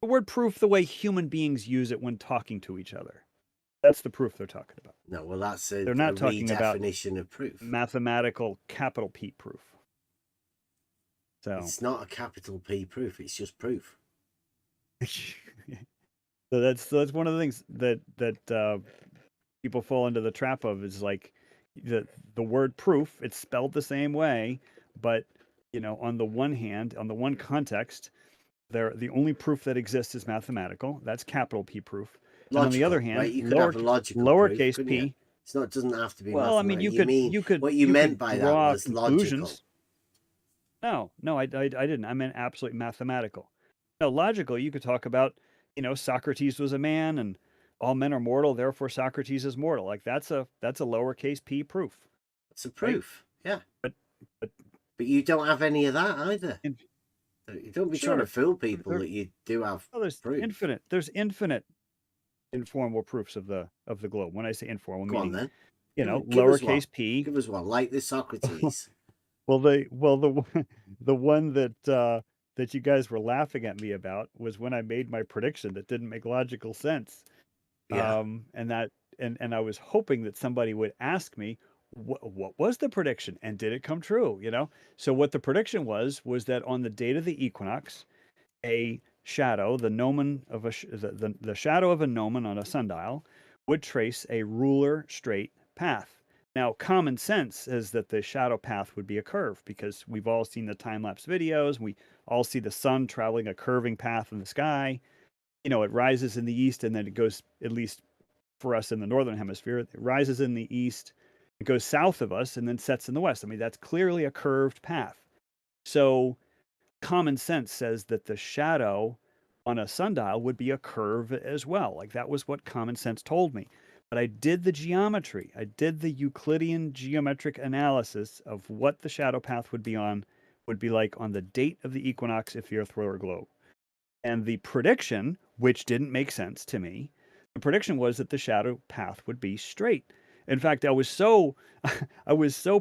Speaker 1: The word proof, the way human beings use it when talking to each other. That's the proof they're talking about.
Speaker 5: No, well, that's
Speaker 1: they're not talking about
Speaker 5: redefinition of proof.
Speaker 1: Mathematical capital P proof. So
Speaker 5: it's not a capital P proof. It's just proof.
Speaker 1: So that's one of the things that people fall into the trap of, is like the word proof. It's spelled the same way, but you know, on the one hand, on the one context, the only proof that exists is mathematical. That's capital P proof.
Speaker 5: Logical,
Speaker 1: and on the other hand,
Speaker 5: right? You could have a logical
Speaker 1: lowercase
Speaker 5: proof,
Speaker 1: p.
Speaker 5: You? It's not. It doesn't have to be.
Speaker 1: Well, I mean, you could.
Speaker 5: What you meant by that was
Speaker 1: conclusions.
Speaker 5: logical.
Speaker 1: No, I didn't. I meant absolutely mathematical. No, logical. You could talk about, you know, Socrates was a man, and all men are mortal, therefore Socrates is mortal. Like that's a lowercase p proof.
Speaker 5: It's a proof, right? Yeah. But you don't have any of that either. You don't be trying to fool people that you do have.
Speaker 1: There's proof. There's infinite informal proofs of the globe. When I say informal,
Speaker 5: Go
Speaker 1: meaning,
Speaker 5: on, then.
Speaker 1: You know, lowercase p.
Speaker 5: Give us one, like this Socrates.
Speaker 1: the one that you guys were laughing at me about was when I made my prediction that didn't make logical sense.
Speaker 5: Yeah.
Speaker 1: And I was hoping that somebody would ask me, what was the prediction, and did it come true? You know, so what the prediction was that on the date of the equinox, a shadow, the gnomon of the shadow of a gnomon on a sundial, would trace a ruler straight path. Now, common sense is that the shadow path would be a curve, because we've all seen the time-lapse videos. We all see the sun traveling a curving path in the sky. You know, it rises in the east, and then it goes, at least for us in the northern hemisphere, it rises in the east, it goes south of us, and then sets in the west. I mean, that's clearly a curved path. So common sense says that the shadow on a sundial would be a curve as well. Like, that was what common sense told me. But I did the geometry. I did the Euclidean geometric analysis of what the shadow path would be like on the date of the equinox if the Earth were a globe. And the prediction, which didn't make sense to me, the prediction was that the shadow path would be straight. In fact, I was so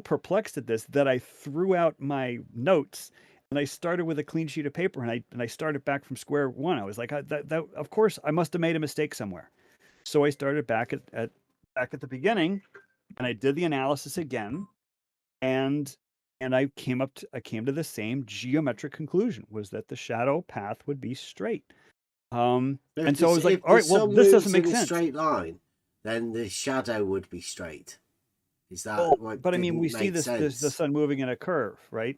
Speaker 1: perplexed at this that I threw out my notes, and I started with a clean sheet of paper, and I started back from square one. I was like, of course, I must have made a mistake somewhere. So I started back at the beginning, and I did the analysis again, and I came to the same geometric conclusion, was that the shadow path would be straight. And so I was like, all right, well, this doesn't make sense.
Speaker 5: If the sun moves in a straight line, then the shadow would be straight. Is that what?
Speaker 1: But I mean, we see the sun moving in a curve, right?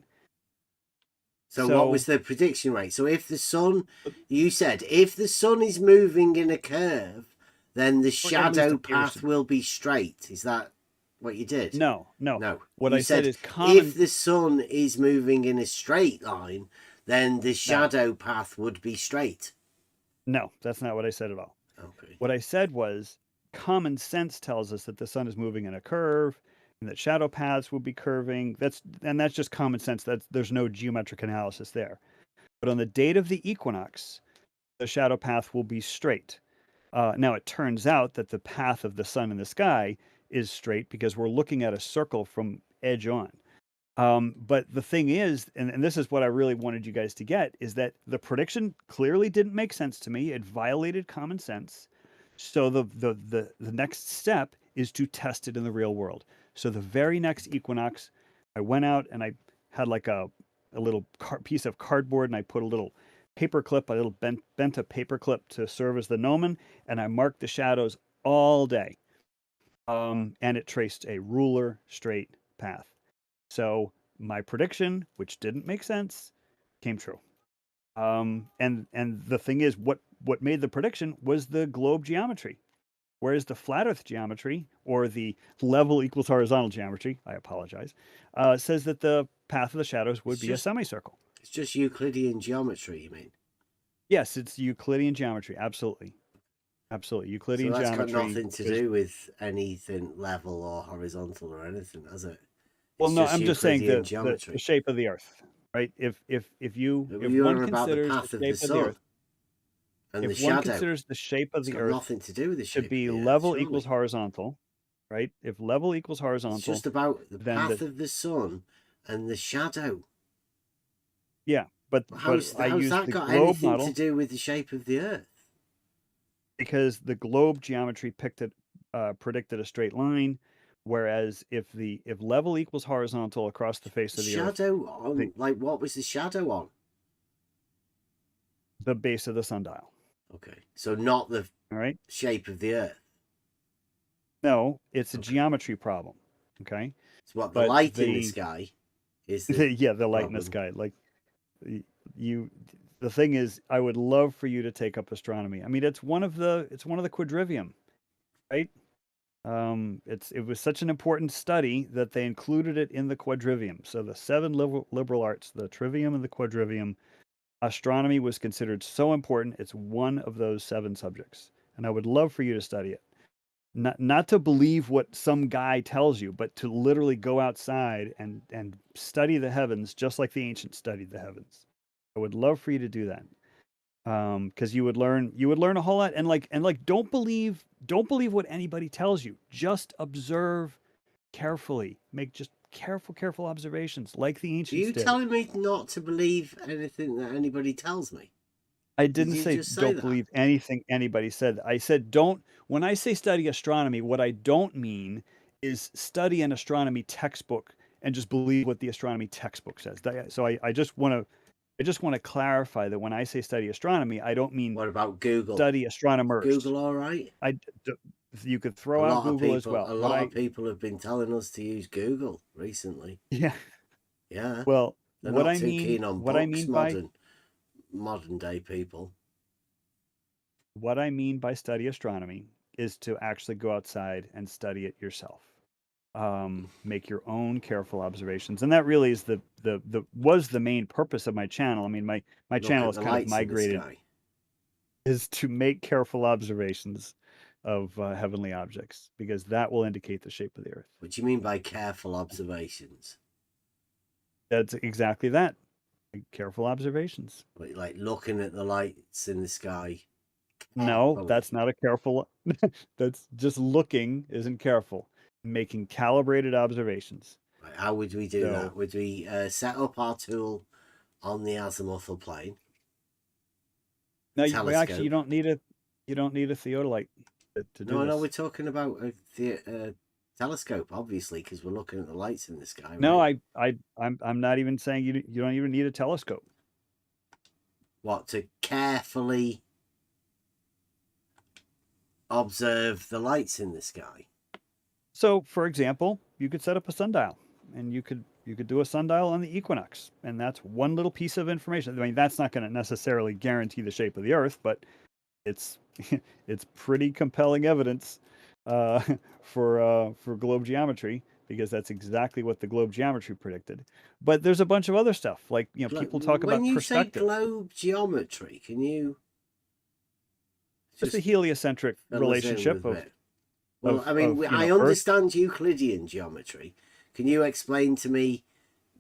Speaker 5: So what was the prediction rate? So if the sun, you said, if the sun is moving in a curve, then the shadow path will be straight. Is that what you did?
Speaker 1: No. What I said is
Speaker 5: if the sun is moving in a straight line, then the shadow path would be straight.
Speaker 1: No, that's not what I said at all.
Speaker 5: Okay.
Speaker 1: What I said was common sense tells us that the sun is moving in a curve and that shadow paths will be curving. That's just common sense. There's no geometric analysis there. But on the date of the equinox, the shadow path will be straight. Now, it turns out that the path of the sun in the sky is straight because we're looking at a circle from edge on. But the thing is, and this is what I really wanted you guys to get, is that the prediction clearly didn't make sense to me. It violated common sense. So the next step is to test it in the real world. So the very next equinox, I went out and I had like a little piece of cardboard and I put a little paper clip, a little bent a paper clip to serve as the gnomon, and I marked the shadows all day. And it traced a ruler straight path. So my prediction, which didn't make sense, came true. And the thing is, what made the prediction was the globe geometry, whereas the flat Earth geometry, or the level equals horizontal geometry, I apologize, says that the path of the shadows would be a semicircle.
Speaker 5: It's just Euclidean geometry, you mean?
Speaker 1: Yes, it's Euclidean geometry. Absolutely. Euclidean
Speaker 5: so that's
Speaker 1: geometry.
Speaker 5: Got nothing to do with anything level or horizontal or anything, has it?
Speaker 1: Well, no, I'm just saying the shape of the Earth, right? If one considers the shape of the Earth,
Speaker 5: and
Speaker 1: if one considers the shape of the Earth
Speaker 5: nothing to do with the shape
Speaker 1: to be level equals horizontal, right? If level equals horizontal,
Speaker 5: it's just about the path of the sun and the shadow.
Speaker 1: Yeah, but
Speaker 5: how's that got anything to do with the shape of the Earth?
Speaker 1: Because the globe geometry predicted a straight line. Whereas if level equals horizontal across the face of the Earth,
Speaker 5: like what was the shadow on?
Speaker 1: The base of the sundial.
Speaker 5: Okay, so not the shape of the Earth.
Speaker 1: No, it's a geometry problem. Okay,
Speaker 5: it's what the light in the sky is.
Speaker 1: The light in the sky. Like the thing is, I would love for you to take up astronomy. I mean, it's one of the quadrivium, right? It was such an important study that they included it in the quadrivium. So the 7 liberal arts, the trivium and the quadrivium, astronomy was considered so important. It's one of those 7 subjects, and I would love for you to study it. Not to believe what some guy tells you, but to literally go outside and study the heavens just like the ancients studied the heavens. I would love for you to do that. Because you would learn a whole lot, and don't believe what anybody tells you. Just observe carefully. Make just careful observations, like the ancients did.
Speaker 5: Are you telling me not to believe anything that anybody tells me?
Speaker 1: I didn't say don't believe anything anybody said. I said don't. When I say study astronomy, what I don't mean is study an astronomy textbook and just believe what the astronomy textbook says. So I just want to clarify that when I say study astronomy, I don't mean
Speaker 5: what about Google?
Speaker 1: Study astronomers.
Speaker 5: Google, all right.
Speaker 1: You could throw out Google as well.
Speaker 5: A lot of people have been telling us to use Google recently.
Speaker 1: Yeah. Well,
Speaker 5: they're not too keen on books, modern day people.
Speaker 1: What I mean by study astronomy is to actually go outside and study it yourself. Make your own careful observations, and that really is the main purpose of my channel. I mean, my channel is kind of migrated is to make careful observations of heavenly objects, because that will indicate the shape of the Earth.
Speaker 5: What do you mean by careful observations?
Speaker 1: That's exactly that. Careful observations.
Speaker 5: Like looking at the lights in the sky.
Speaker 1: No, that's not a careful. That's just looking isn't careful. Making calibrated observations.
Speaker 5: How would we do that? Would we set up our tool on the azimuthal plane?
Speaker 1: No, you don't need a theodolite to do this.
Speaker 5: No, we're talking about a telescope, obviously, because we're looking at the lights in the sky.
Speaker 1: No, right? I'm not even saying you don't even need a telescope.
Speaker 5: What, to carefully observe the lights in the sky?
Speaker 1: So, for example, you could set up a sundial, and you could do a sundial on the equinox, and that's one little piece of information. I mean, that's not going to necessarily guarantee the shape of the Earth, but it's it's pretty compelling evidence for globe geometry, because that's exactly what the globe geometry predicted. But there's a bunch of other stuff, like people talk about
Speaker 5: when you say
Speaker 1: perspective.
Speaker 5: globe geometry, can you
Speaker 1: Just the heliocentric relationship of.
Speaker 5: Well, I mean, I understand Euclidean geometry. Can you explain to me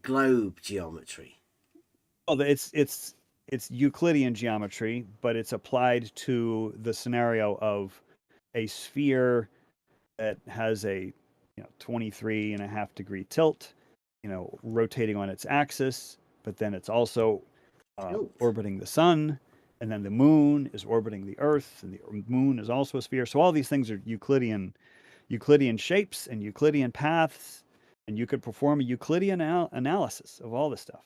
Speaker 5: globe geometry?
Speaker 1: Well, it's Euclidean geometry, but it's applied to the scenario of a sphere that has a 23.5 degree tilt, rotating on its axis, but then it's also orbiting the sun, and then the moon is orbiting the Earth, and the moon is also a sphere. So all these things are Euclidean shapes and Euclidean paths, and you could perform a Euclidean analysis of all this stuff.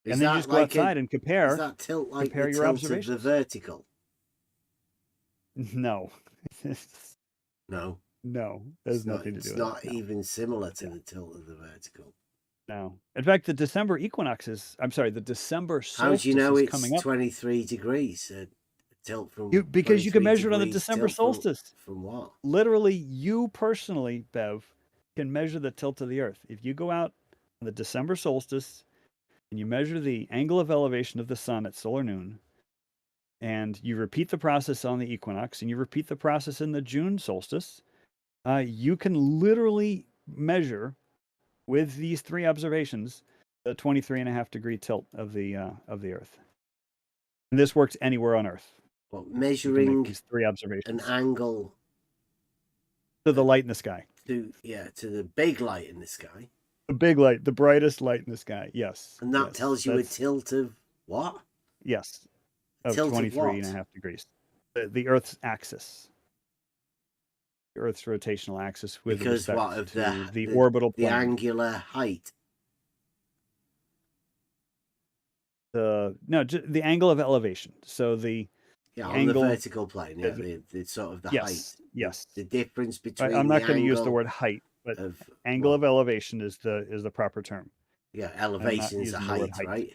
Speaker 1: And then you just go outside and compare.
Speaker 5: Is that tilt like
Speaker 1: compare
Speaker 5: the
Speaker 1: your
Speaker 5: tilt
Speaker 1: observations.
Speaker 5: of the vertical?
Speaker 1: No.
Speaker 5: No.
Speaker 1: No, there's nothing to do with it.
Speaker 5: It's not even similar to the tilt of the vertical.
Speaker 1: No. In fact, the December December solstice
Speaker 5: How do you know
Speaker 1: is
Speaker 5: it's
Speaker 1: coming up.
Speaker 5: 23 degrees? Tilt from
Speaker 1: because you can measure it on the December solstice.
Speaker 5: From what?
Speaker 1: Literally, you personally, Bev, can measure the tilt of the Earth. If you go out on the December solstice and you measure the angle of elevation of the sun at solar noon, and you repeat the process on the equinox, and you repeat the process in the June solstice, you can literally measure with these three observations the 23.5 degree tilt of the Earth. And this works anywhere on Earth.
Speaker 5: Well, measuring
Speaker 1: these three observations.
Speaker 5: An angle
Speaker 1: to the light in the sky.
Speaker 5: To the big light in the sky.
Speaker 1: The big light, the brightest light in the sky. Yes.
Speaker 5: And that tells you a tilt of what?
Speaker 1: Yes. Of 23.5 degrees. The Earth's axis. The Earth's rotational axis with respect to the orbital plane.
Speaker 5: The angular height.
Speaker 1: The angle of elevation. So the
Speaker 5: angle, the vertical plane. Yeah, the sort of the height.
Speaker 1: Yes.
Speaker 5: The difference between.
Speaker 1: I'm not going to use the word height, but angle of elevation is the proper term.
Speaker 5: Yeah, elevation is a height, right?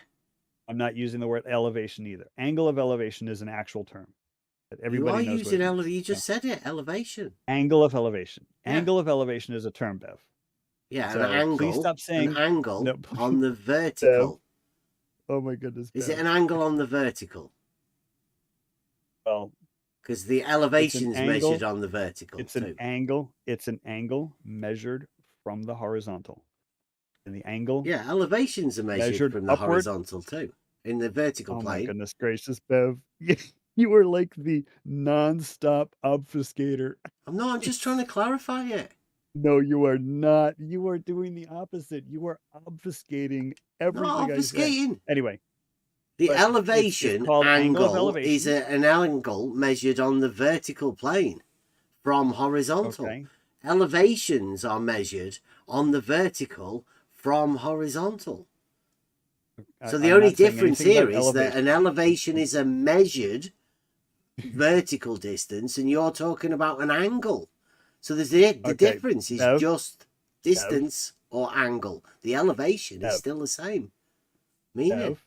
Speaker 1: I'm not using the word elevation either. Angle of elevation is an actual term that everybody knows.
Speaker 5: You are using elevation. You just said it. Elevation.
Speaker 1: Angle of elevation. Yeah. Angle of elevation is a term, Bev.
Speaker 5: Yeah, so an angle. Please stop saying an angle on the vertical.
Speaker 1: Bev. Oh my goodness.
Speaker 5: Is it an angle on the vertical?
Speaker 1: Well,
Speaker 5: because the elevation is measured on the vertical.
Speaker 1: It's an angle. It's an angle measured from the horizontal. And the angle.
Speaker 5: Yeah, elevations are measured from the horizontal too. In the vertical plane.
Speaker 1: Oh my goodness gracious, Bev. You are like the non-stop obfuscator.
Speaker 5: I'm not. I'm just trying to clarify it.
Speaker 1: No, you are not. You are doing the opposite. You are obfuscating everything.
Speaker 5: Not obfuscating.
Speaker 1: I said. Anyway.
Speaker 5: The elevation angle is an angle measured on the vertical plane from horizontal. Okay. Elevations are measured on the vertical from horizontal. So the only difference here is that an elevation is a measured vertical distance, and you're talking about an angle. So there's the difference is just distance or angle. The elevation is still the same. Meaning.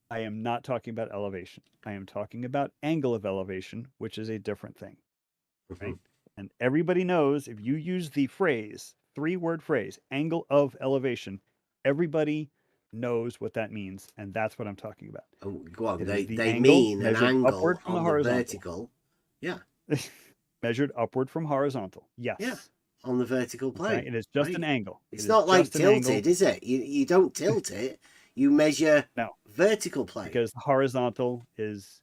Speaker 1: I am not talking about elevation. I am talking about angle of elevation, which is a different thing. Right? And everybody knows if you use the phrase, 3-word phrase, angle of elevation, everybody knows what that means, and that's what I'm talking about.
Speaker 5: Oh, go on. They mean an angle upward from the vertical. Yeah.
Speaker 1: Measured upward from horizontal. Yes.
Speaker 5: Yeah. On the vertical plane.
Speaker 1: Okay? It is just an angle.
Speaker 5: It's not like tilted, is it? You don't tilt it. You measure vertical plane.
Speaker 1: Because the horizontal is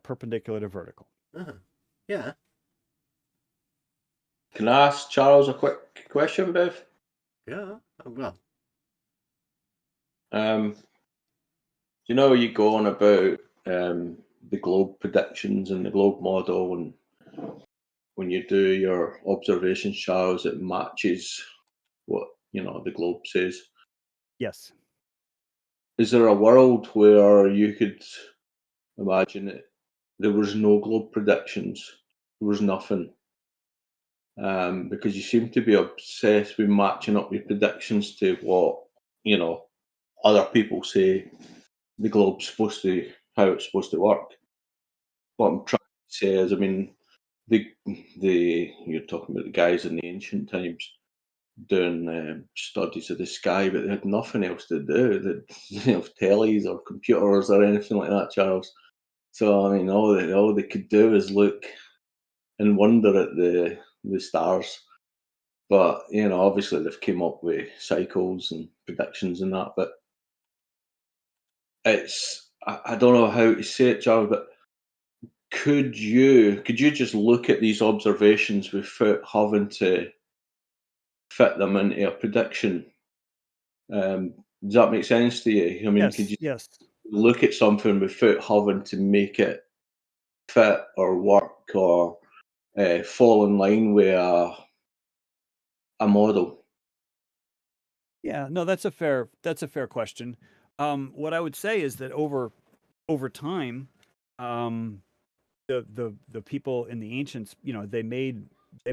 Speaker 1: perpendicular to vertical.
Speaker 5: Yeah.
Speaker 11: Can I ask Charles a quick question, Bev?
Speaker 5: Yeah, well.
Speaker 11: You go on about the globe predictions and the globe model, and when you do your observations, Charles, it matches what the globe says.
Speaker 1: Yes.
Speaker 11: Is there a world where you could imagine it? There was no globe predictions, was nothing. Because you seem to be obsessed with matching up your predictions to what, other people say the globe's supposed to, how it's supposed to work. What I'm trying to say is, I mean, you're talking about the guys in the ancient times doing studies of the sky, but they had nothing else to do. They didn't have tellies or computers or anything like that, Charles. So I mean, all they could do is look and wonder at the stars. But obviously they've came up with cycles and predictions and that. But I don't know how to say it, Charles. But could you just look at these observations without having to fit them into a prediction? Does that make sense to you? I mean, could you
Speaker 1: Yes.
Speaker 11: look at something without having to make it fit or work or fall in line with a model?
Speaker 1: Yeah, no, that's a fair question. What I would say is that over time, the people in the ancients, they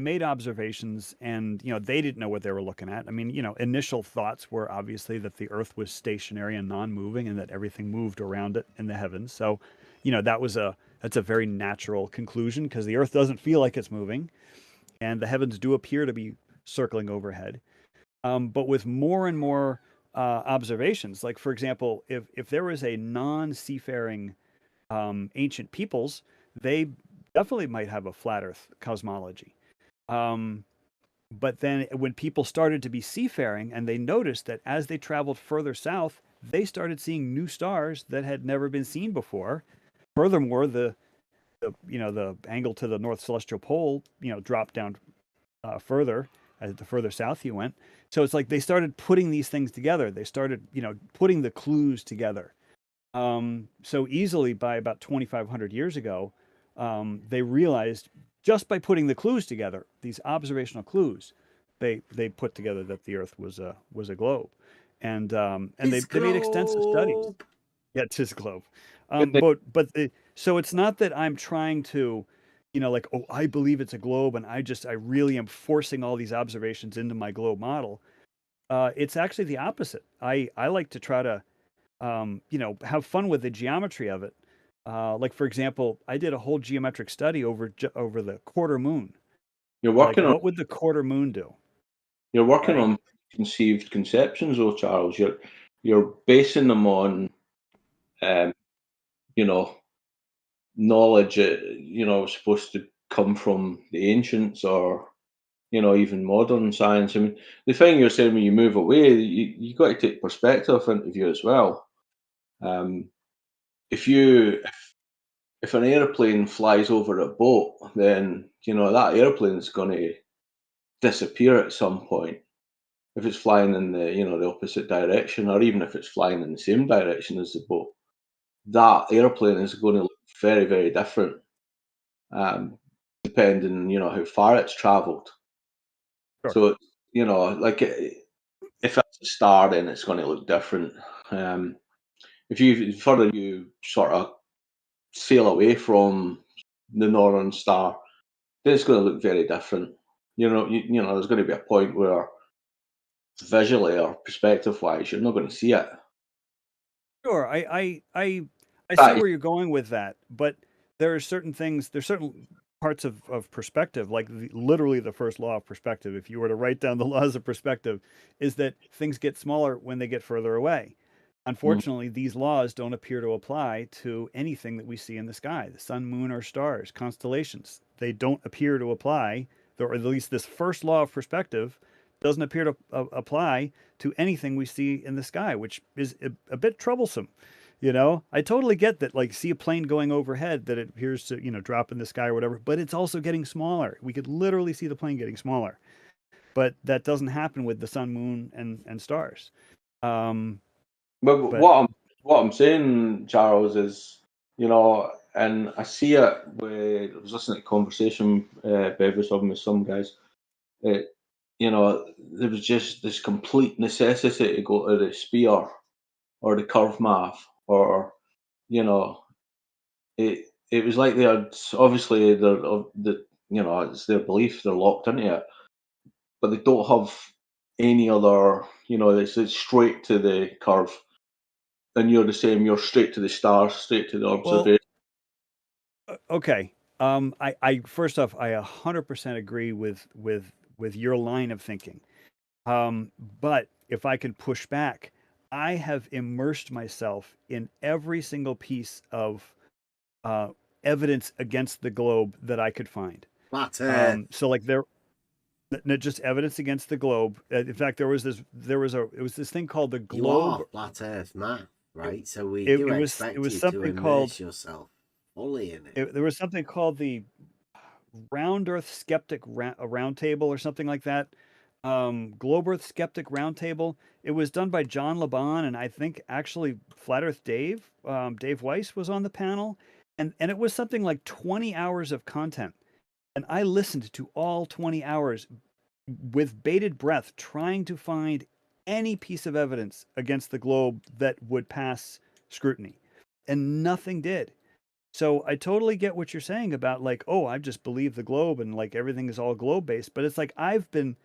Speaker 1: made observations, and they didn't know what they were looking at. I mean, initial thoughts were obviously that the Earth was stationary and non-moving, and that everything moved around it in the heavens. So, that's a very natural conclusion, because the Earth doesn't feel like it's moving, and the heavens do appear to be circling overhead. But with more and more observations, like for example, if there was a non-seafaring ancient peoples, they definitely might have a flat Earth cosmology. But then when people started to be seafaring, and they noticed that as they traveled further south, they started seeing new stars that had never been seen before. Furthermore, the angle to the North Celestial Pole, dropped down further as the further south you went. So it's like they started putting these things together. They started, putting the clues together. So easily by about 2,500 years ago, they realized, just by putting the clues together, these observational clues, they put together that the Earth was a globe, and they made extensive studies. Yeah, it is a globe. So it's not that I'm trying to, like, oh, I believe it's a globe, and I really am forcing all these observations into my globe model. It's actually the opposite. I like to try to have fun with the geometry of it. Like for example, I did a whole geometric study over the quarter moon.
Speaker 11: You're
Speaker 1: Like,
Speaker 11: working on
Speaker 1: what would the quarter moon do?
Speaker 11: you're working
Speaker 1: Right?
Speaker 11: on conceived conceptions, though, Charles. You're basing them on, um, you know, knowledge that supposed to come from the ancients, or even modern science. I mean, the thing you're saying, when you move away, you got to take perspective into view as well. Um, if you if an airplane flies over a boat, then that airplane is going to disappear at some point. If it's flying in the opposite direction, or even if it's flying in the same direction as the boat, that airplane is going to look very, very different, depending how far it's travelled.
Speaker 1: Sure.
Speaker 11: So like, if it's a star, then it's going to look different. If you further you sort of sail away from the northern star, then it's going to look very different. There's going to be a point where visually or perspective wise, you're not going to see it.
Speaker 1: Sure. I see
Speaker 11: That
Speaker 1: where you're going with that, but there are certain things. There's certain parts of perspective, like literally the first law of perspective. If you were to write down the laws of perspective, is that things get smaller when they get further away. Unfortunately, these laws don't appear to apply to anything that we see in the sky, the sun, moon, or stars, constellations. They don't appear to apply, or at least this first law of perspective doesn't appear to apply to anything we see in the sky, which is a bit troublesome. I totally get that, like, see a plane going overhead, that it appears to, drop in the sky or whatever, but it's also getting smaller. We could literally see the plane getting smaller, but that doesn't happen with the sun, moon, and stars.
Speaker 11: But
Speaker 1: But
Speaker 11: what I'm saying, Charles, is and I see it. I was listening to a conversation Bev having with some guys. There was just this complete necessity to go to the sphere or the curve math, or it was like they had, obviously, you know, it's their belief, they're locked into it, but they don't have any other, you know, it's straight to the curve. And you're the same, you're straight to the stars, straight to the observation.
Speaker 1: Okay. I first off, I 100% agree with your line of thinking. But if I can push back, I have immersed myself in every single piece of evidence against the globe that I could find.
Speaker 5: Flat Earth.
Speaker 1: So like just evidence against the globe. In fact, it was this thing called the globe.
Speaker 5: You are Flat Earth man, right? So we
Speaker 1: It
Speaker 5: do
Speaker 1: was
Speaker 5: expect
Speaker 1: it was
Speaker 5: you to
Speaker 1: something
Speaker 5: immerse
Speaker 1: called
Speaker 5: yourself fully in it.
Speaker 1: there was something called the Round Earth Skeptic Round Table or something like that. Globe Earth Skeptic Roundtable. It was done by John Laban, and I think actually Flat Earth Dave, Dave Weiss was on the panel, and it was something like 20 hours of content, and I listened to all 20 hours with bated breath, trying to find any piece of evidence against the globe that would pass scrutiny, and nothing did. So I totally get what you're saying about like, oh, I just believe the globe and like everything is all globe based, but it's like I've been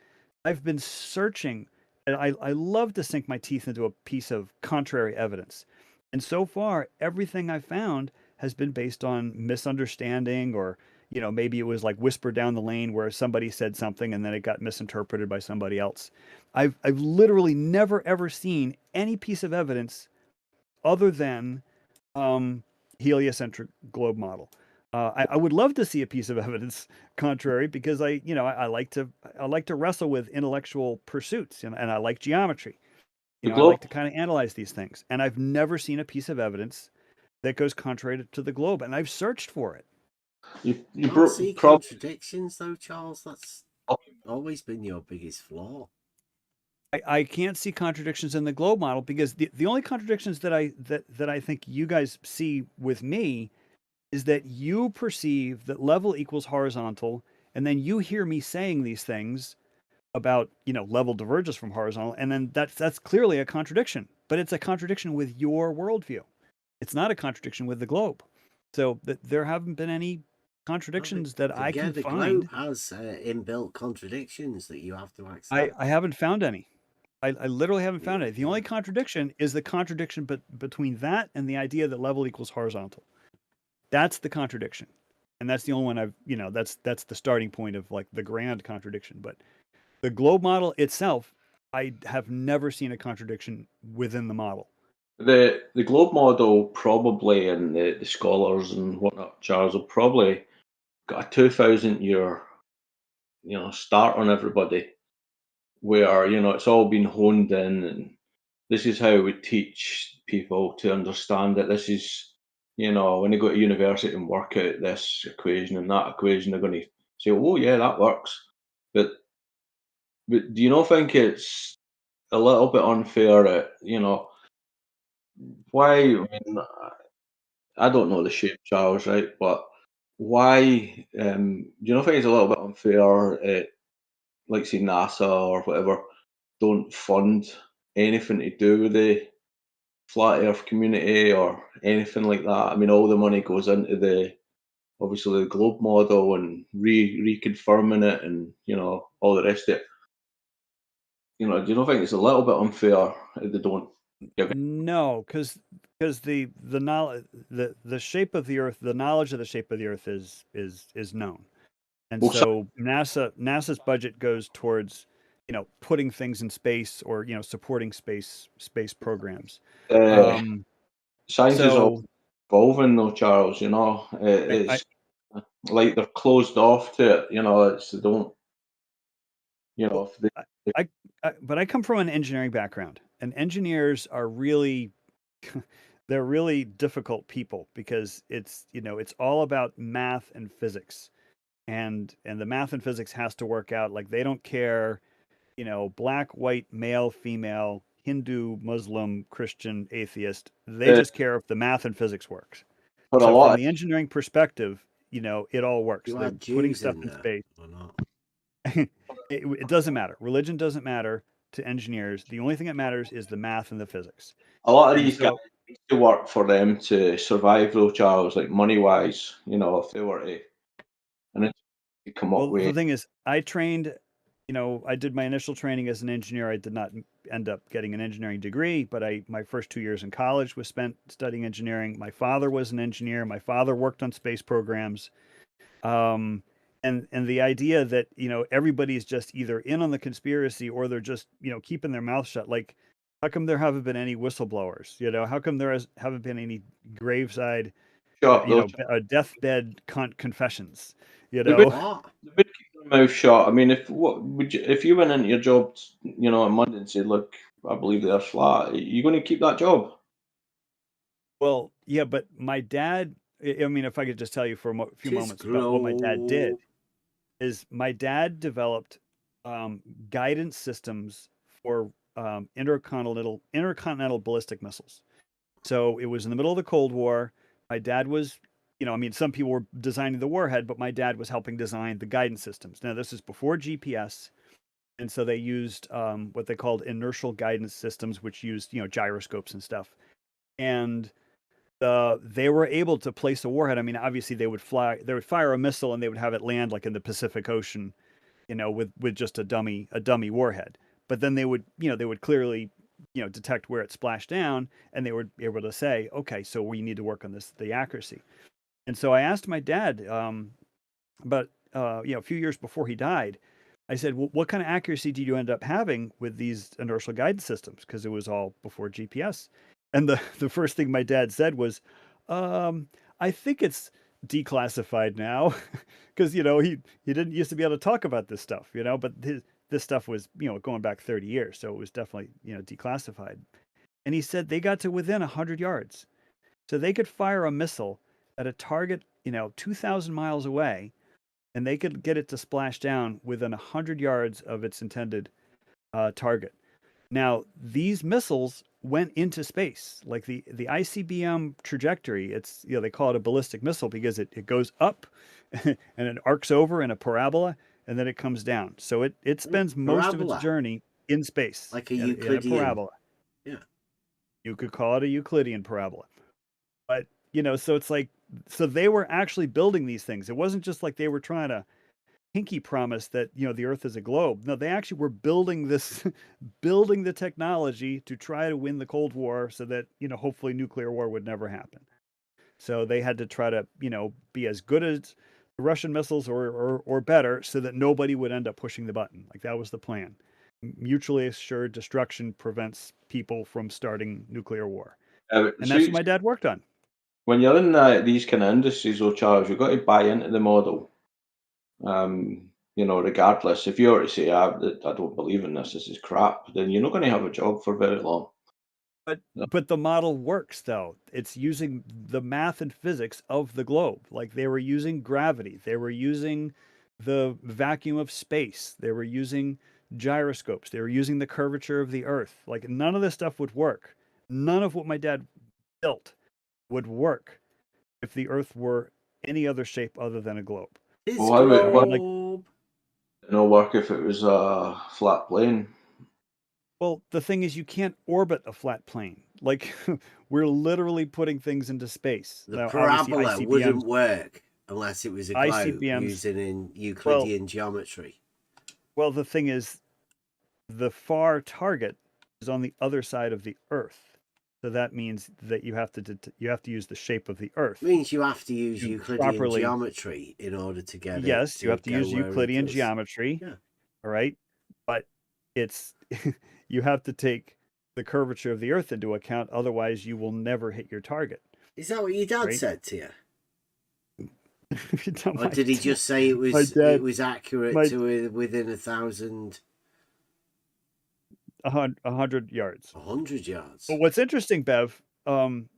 Speaker 1: searching, and I love to sink my teeth into a piece of contrary evidence. And so far, everything I found has been based on misunderstanding, or, maybe it was like whispered down the lane where somebody said something and then it got misinterpreted by somebody else. I've literally never ever seen any piece of evidence other than heliocentric globe model. I would love to see a piece of evidence contrary, because I like to wrestle with intellectual pursuits, and I like geometry.
Speaker 11: The
Speaker 1: I
Speaker 11: globe,
Speaker 1: like to kind of analyze these things, and I've never seen a piece of evidence that goes contrary to the globe, and I've searched for it.
Speaker 11: you
Speaker 5: Don't see
Speaker 11: probably
Speaker 5: contradictions though, Charles. That's always been your biggest flaw.
Speaker 1: I can't see contradictions in the globe model, because the only contradictions that I think you guys see with me is that you perceive that level equals horizontal, and then you hear me saying these things about, level diverges from horizontal, and then that's clearly a contradiction, but it's a contradiction with your worldview. It's not a contradiction with the globe. So there haven't been any contradictions that I can
Speaker 5: the
Speaker 1: find.
Speaker 5: globe has inbuilt contradictions that you have to accept.
Speaker 1: I haven't found any. I literally haven't found it. The only contradiction is the contradiction between that and the idea that level equals horizontal. That's the contradiction. And that's the only one that's the starting point of like the grand contradiction. But the globe model itself, I have never seen a contradiction within the model.
Speaker 11: the globe model probably, and the scholars and whatnot, Charles, will probably got a 2,000-year, start on everybody, where it's all been honed in, and this is how we teach people to understand it. This is, when they go to university and work out this equation and that equation, they're going to say, "Oh yeah, that works." But do you not think it's a little bit unfair that, why? I mean, I don't know the shape, Charles, right? But why? Do you not think it's a little bit unfair? Like say NASA or whatever don't fund anything to do with the flat Earth community or anything like that. I mean, all the money goes into obviously the globe model and reconfirming it, and all the rest of it. Do you not think it's a little bit unfair if they don't give it?
Speaker 1: No, because the knowledge, the shape of the Earth, the knowledge of the shape of the Earth is known, and
Speaker 11: Well,
Speaker 1: so NASA's budget goes towards putting things in space, or supporting space programs.
Speaker 11: Science is all
Speaker 1: So
Speaker 11: evolving, though, Charles.
Speaker 1: I,
Speaker 11: It's like they're closed off to it. It's they don't.
Speaker 1: Well,
Speaker 11: If they,
Speaker 1: but I come from an engineering background, and engineers are really they're really difficult people, because it's all about math and physics, and the math and physics has to work out. Like, they don't care, black, white, male, female, Hindu, Muslim, Christian, atheist. They just care if the math and physics works.
Speaker 11: but a
Speaker 1: So from
Speaker 11: lot
Speaker 1: the engineering perspective, it all works.
Speaker 5: You
Speaker 1: They're
Speaker 5: had
Speaker 1: putting
Speaker 5: Jews
Speaker 1: stuff
Speaker 5: in
Speaker 1: in
Speaker 5: there
Speaker 1: space.
Speaker 5: or not?
Speaker 1: It doesn't matter. Religion doesn't matter to engineers. The only thing that matters is the math and the physics.
Speaker 11: a lot of
Speaker 1: And
Speaker 11: these guys
Speaker 1: so,
Speaker 11: need to work for them to survive, though, Charles. Like money wise, if they were to, and you come up
Speaker 1: Well,
Speaker 11: with?
Speaker 1: the thing is, I trained, I did my initial training as an engineer. I did not end up getting an engineering degree, but my first 2 years in college was spent studying engineering. My father was an engineer. My father worked on space programs. Um, and the idea that, everybody's just either in on the conspiracy or they're just, keeping their mouth shut. Like, how come there haven't been any whistleblowers? How come haven't been any graveside,
Speaker 11: Shut those.
Speaker 1: deathbed confessions?
Speaker 11: They would,
Speaker 5: What?
Speaker 11: they would keep their mouth shut. I mean, if you went into your job, on Monday and said, "Look, I believe they're flat," are you going to keep that job?
Speaker 1: Well, yeah, but my dad, I mean, if I could just tell you for a few
Speaker 5: Tis
Speaker 1: moments about what my dad did,
Speaker 5: globe.
Speaker 1: is my dad developed guidance systems for intercontinental ballistic missiles. So it was in the middle of the Cold War. My dad was, I mean, some people were designing the warhead, but my dad was helping design the guidance systems. Now, this is before GPS. And so they used what they called inertial guidance systems, which used, gyroscopes and stuff. And they were able to place a warhead. I mean, obviously they would fire a missile and they would have it land like in the Pacific Ocean, with just a dummy warhead. But then they would clearly, detect where it splashed down, and they were able to say, okay, so we need to work on the accuracy. And so I asked my dad, but a few years before he died, I said, well, what kind of accuracy did you end up having with these inertial guidance systems? Because it was all before GPS. And the first thing my dad said was, I think it's declassified now. Because, he didn't used to be able to talk about this stuff, but this stuff was, going back 30 years. So it was definitely, declassified. And he said they got to within 100 yards. So they could fire a missile at a target, 2,000 miles away, and they could get it to splash down within 100 yards of its intended target. Now, these missiles went into space, like the ICBM trajectory. It's, they call it a ballistic missile because it goes up and it arcs over in a parabola, and then it comes down. So it spends most of its journey in space,
Speaker 5: like a
Speaker 1: Euclidean parabola.
Speaker 5: Yeah,
Speaker 1: you could call it a Euclidean parabola. But so it's like, so they were actually building these things. It wasn't just like they were trying to pinky promise that the Earth is a globe. No, they actually were building this, building the technology to try to win the Cold War, so that hopefully nuclear war would never happen. So they had to try to be as good as the Russian missiles or better, so that nobody would end up pushing the button. Like, that was the plan. Mutually assured destruction prevents people from starting nuclear war, and that's what my dad worked on.
Speaker 11: When you're in these kind of industries, though, Charles, you've got to buy into the model. Regardless, if you were to say, I don't believe in this is crap, then you're not going to have a job for very long.
Speaker 1: But the model works, though. It's using the math and physics of the globe. Like, they were using gravity. They were using the vacuum of space. They were using gyroscopes. They were using the curvature of the Earth. Like, none of this stuff would work. None of what my dad built would work if the Earth were any other shape other than a globe.
Speaker 11: Why would no work if it was a flat plane?
Speaker 1: Well, the thing is, you can't orbit a flat plane. Like, we're literally putting things into space.
Speaker 5: The
Speaker 1: now,
Speaker 5: parabola wouldn't work unless it was a globe using in Euclidean geometry.
Speaker 1: Well, the thing is, the far target is on the other side of the Earth. So that means that you have to use the shape of the Earth.
Speaker 5: It means you have to use Euclidean geometry in order to get it.
Speaker 1: Yes, you have to use Euclidean geometry.
Speaker 5: Yeah.
Speaker 1: All right. But it's you have to take the curvature of the Earth into account. Otherwise, you will never hit your target.
Speaker 5: Is that what your dad said to you?
Speaker 1: Or
Speaker 5: did he just say it was accurate to within 1,000?
Speaker 1: 100 yards.
Speaker 5: 100 yards.
Speaker 1: But what's interesting, Bev, and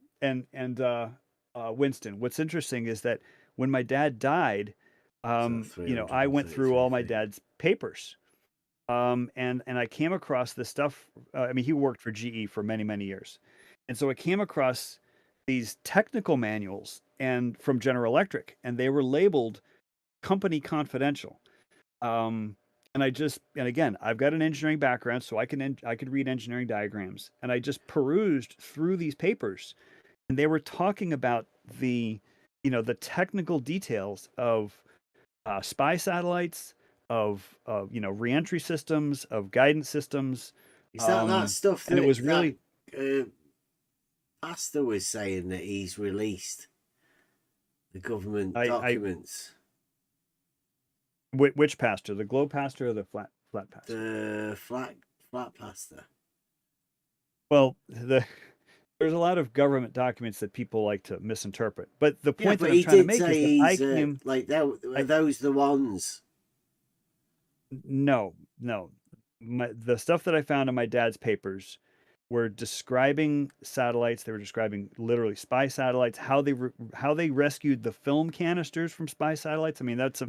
Speaker 1: Winston, what's interesting is that when my dad died, I went through all my dad's papers. And I came across this stuff. I mean, he worked for GE for many, many years. And so I came across these technical manuals and from General Electric, and they were labeled company confidential. And again, I've got an engineering background, so I could read engineering diagrams, and I just perused through these papers, and they were talking about the technical details of spy satellites, of reentry systems, of guidance systems.
Speaker 5: Is that stuff
Speaker 1: and
Speaker 5: that
Speaker 1: it was really
Speaker 5: Pastor was saying that he's released the government documents?
Speaker 1: Which pastor? The globe pastor or the flat pastor?
Speaker 5: The flat pastor.
Speaker 1: Well, there's a lot of government documents that people like to misinterpret. But the point that I'm trying to make is that I came
Speaker 5: are those the ones?
Speaker 1: No. The stuff that I found in my dad's papers were describing satellites. They were describing literally spy satellites, how they rescued the film canisters from spy satellites. I mean, that's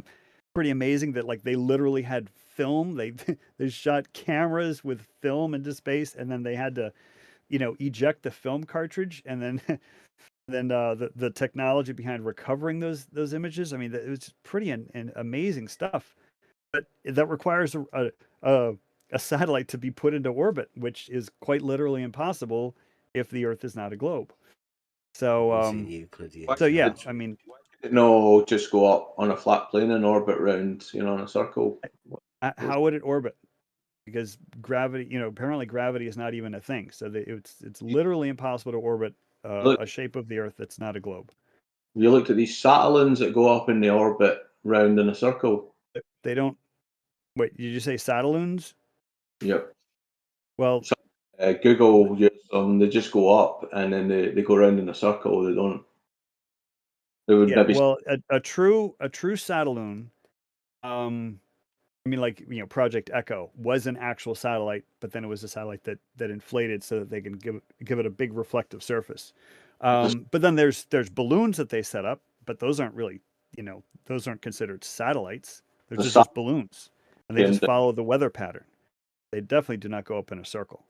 Speaker 1: pretty amazing that like they literally had film. They shot cameras with film into space, and then they had to, eject the film cartridge, and then the technology behind recovering those images. I mean, it was pretty and amazing stuff. But that requires a satellite to be put into orbit, which is quite literally impossible if the Earth is not a globe. So, yeah, I mean,
Speaker 11: no, just go up on a flat plane and orbit around, in a circle.
Speaker 1: How would it orbit? Because gravity, apparently gravity is not even a thing. So it's literally impossible to orbit a shape of the Earth that's not a globe.
Speaker 11: You looked at these satellites that go up in the orbit round in a circle.
Speaker 1: They don't. Wait, did you say satelloons?
Speaker 11: Yep.
Speaker 1: Well,
Speaker 11: Google uses them. They just go up and then they go around in a circle. They don't. They would maybe.
Speaker 1: Well, a true satelloon. I mean, like, Project Echo was an actual satellite, but then it was a satellite that inflated so that they can give it a big reflective surface. But then there's balloons that they set up, but those aren't really, those aren't considered satellites. They're just balloons, and they just follow the weather pattern. They definitely do not go up in a circle.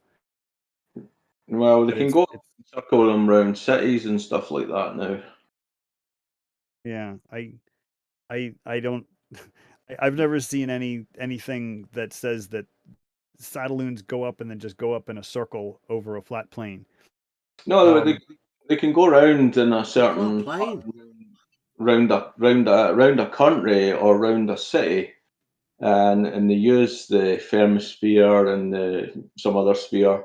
Speaker 11: Well, they can go circle them around cities and stuff like that now.
Speaker 1: Yeah, I don't. I've never seen anything that says that satelloons go up and then just go up in a circle over a flat plane.
Speaker 11: No, they can go around in a certain round a country or round a city, and they use the thermosphere and some other sphere.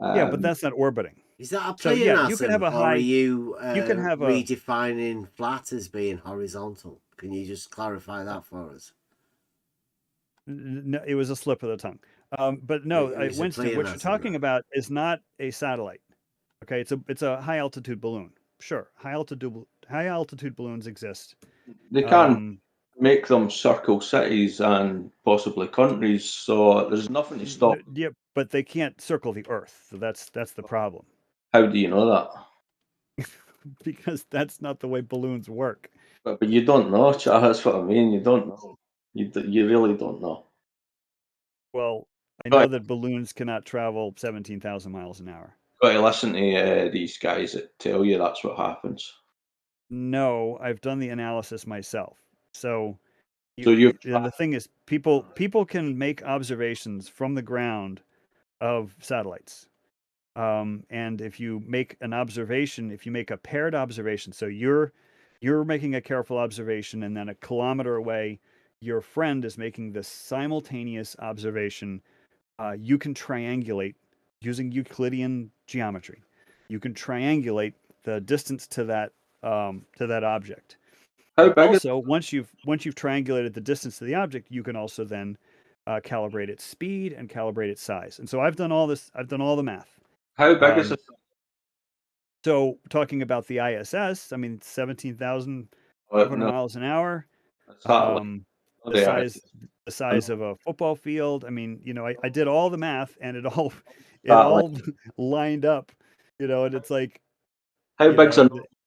Speaker 1: Yeah, but that's not orbiting.
Speaker 5: Is that a pleonasm,
Speaker 1: you can have a high,
Speaker 5: or are you
Speaker 1: you can have
Speaker 5: redefining flat as being horizontal? Can you just clarify that for us?
Speaker 1: No, it was a slip of the tongue. But no, Winston, what you're talking about is not a satellite. Okay, it's a high altitude balloon. Sure, high altitude balloons exist.
Speaker 11: They can make them circle cities and possibly countries, so there's nothing to stop.
Speaker 1: Yeah, but they can't circle the Earth, so that's the problem.
Speaker 11: How do you know that?
Speaker 1: Because that's not the way balloons work.
Speaker 11: But you don't know, that's what I mean. You don't know. You really don't know.
Speaker 1: Well, I know that balloons cannot travel 17,000 miles an hour.
Speaker 11: Got to listen to these guys that tell you that's what happens.
Speaker 1: No, I've done the analysis myself. So the thing is, people can make observations from the ground of satellites. And if you make an observation, if you make a paired observation, so you're making a careful observation, and then a kilometer away, your friend is making this simultaneous observation. You can triangulate using Euclidean geometry. You can triangulate the distance to that object. Also, once you've triangulated the distance to the object, you can also then calibrate its speed and calibrate its size. And so I've done all this. I've done all the math.
Speaker 11: How big is it?
Speaker 1: So talking about the ISS, I mean, 17,500 miles an hour. The size of a football field. I mean, I did all the math, and it all lined up, and it's like,
Speaker 11: how big's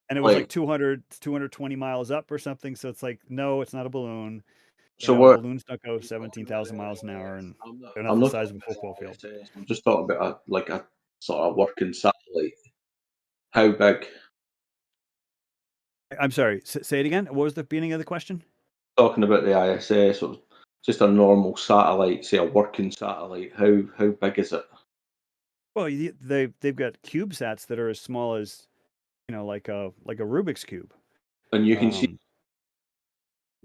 Speaker 1: and it was like 220 miles up or something. So it's like, no, it's not a balloon. Balloons don't go 17,000 miles an hour, and they're not the size of a football field.
Speaker 11: I'm just talking about a sort of working satellite. How big?
Speaker 1: I'm sorry. Say it again. What was the beginning of the question?
Speaker 11: Talking about the ISS, or just a normal satellite, say a working satellite. How big is it?
Speaker 1: Well, they've got CubeSats that are as small as, like a Rubik's cube.
Speaker 11: And you can see.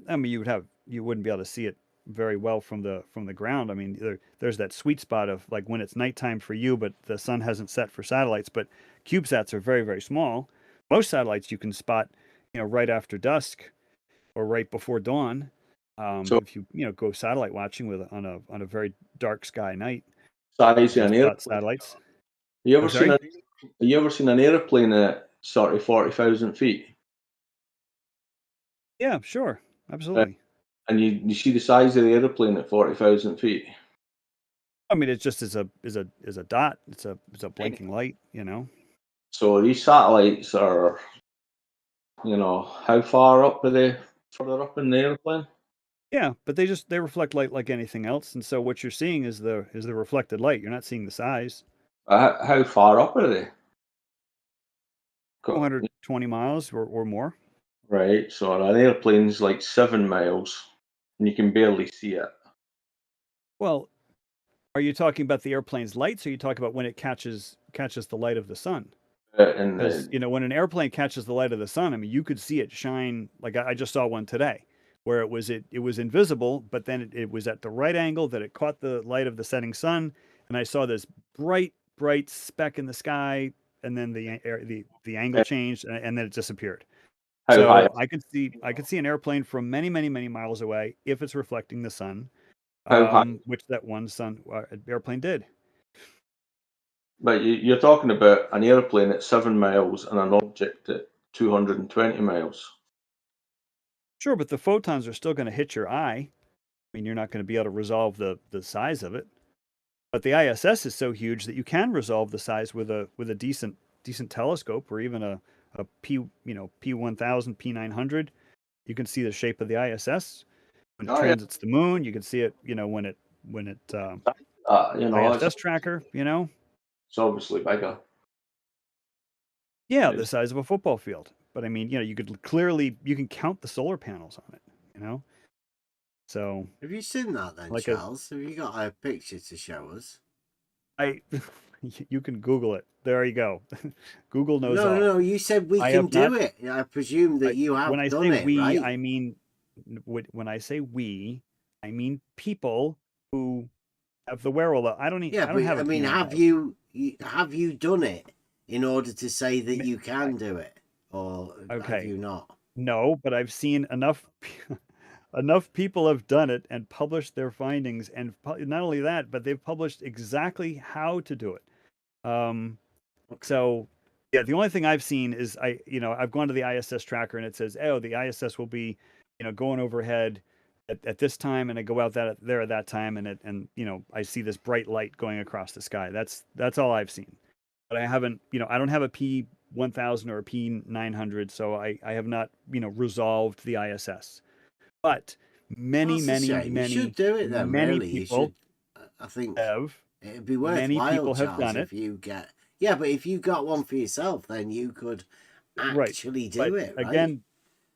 Speaker 1: I mean, you wouldn't be able to see it very well from the ground. I mean, there's that sweet spot of like when it's nighttime for you, but the sun hasn't set for satellites. But CubeSats are very, very small. Most satellites you can spot, right after dusk or right before dawn.
Speaker 11: So
Speaker 1: If you go satellite watching on a very dark sky night,
Speaker 11: size
Speaker 1: you
Speaker 11: of
Speaker 1: can
Speaker 11: an
Speaker 1: spot
Speaker 11: airplane.
Speaker 1: satellites.
Speaker 11: You
Speaker 1: I'm
Speaker 11: ever seen
Speaker 1: sorry.
Speaker 11: you ever seen an airplane at sort of 40,000 feet?
Speaker 1: Yeah, sure, absolutely.
Speaker 11: And you see the size of the airplane at 40,000 feet.
Speaker 1: I mean, it's just as a dot. It's a blinking light.
Speaker 11: So these satellites are, how far up are they? Further up in the airplane?
Speaker 1: Yeah, but they reflect light like anything else, and so what you're seeing is the reflected light. You're not seeing the size.
Speaker 11: How far up are they?
Speaker 1: 120 miles or more.
Speaker 11: Right. So an airplane's like 7 miles, and you can barely see it.
Speaker 1: Well, are you talking about the airplane's lights, or are you talking about when it catches the light of the sun?
Speaker 11: And
Speaker 1: Because when an airplane catches the light of the sun, I mean, you could see it shine. Like I just saw one today, where it was invisible, but then it was at the right angle that it caught the light of the setting sun, and I saw this bright speck in the sky, and then the angle changed, and then it disappeared.
Speaker 11: how high?
Speaker 1: So I could see an airplane from many, many, many miles away if it's reflecting the sun,
Speaker 11: How high?
Speaker 1: which that one airplane did.
Speaker 11: But you're talking about an airplane at 7 miles and an object at 220 miles.
Speaker 1: Sure, but the photons are still going to hit your eye. I mean, you're not going to be able to resolve the size of it. But the ISS is so huge that you can resolve the size with a decent telescope, or even a P1000, P900. You can see the shape of the ISS when it transits the moon. You can see it, when it ISS tracker.
Speaker 11: It's obviously bigger.
Speaker 1: Yeah, the size of a football field. But I mean, you can count the solar panels on it. So
Speaker 5: have you seen that then,
Speaker 1: like
Speaker 5: Charles? Have you got a picture to show us?
Speaker 1: You can Google it. There you go. Google knows all.
Speaker 5: No. You said we can do it. I presume that you have
Speaker 1: when I
Speaker 5: done
Speaker 1: say
Speaker 5: it,
Speaker 1: we,
Speaker 5: right?
Speaker 1: I mean when I say we, I mean people who have the wherewithal. I don't have.
Speaker 5: I mean, have you done it in order to say that you can do it, or have you not?
Speaker 1: No, but I've seen enough. Enough people have done it and published their findings, and not only that, but they've published exactly how to do it. So yeah, the only thing I've seen is I've gone to the ISS tracker and it says, oh, the ISS will be, going overhead at this time, and I go out there at that time, and I see this bright light going across the sky. That's all I've seen. But I haven't, I don't have a P1000 or a P900, so I have not, resolved the ISS. But many
Speaker 5: you should do it then. Really,
Speaker 1: people
Speaker 5: I think it'd be
Speaker 1: many
Speaker 5: worthwhile,
Speaker 1: people have
Speaker 5: Charles,
Speaker 1: done it.
Speaker 5: if you get. Yeah, but if you got one for yourself, then you could actually do it. Right?
Speaker 1: Again,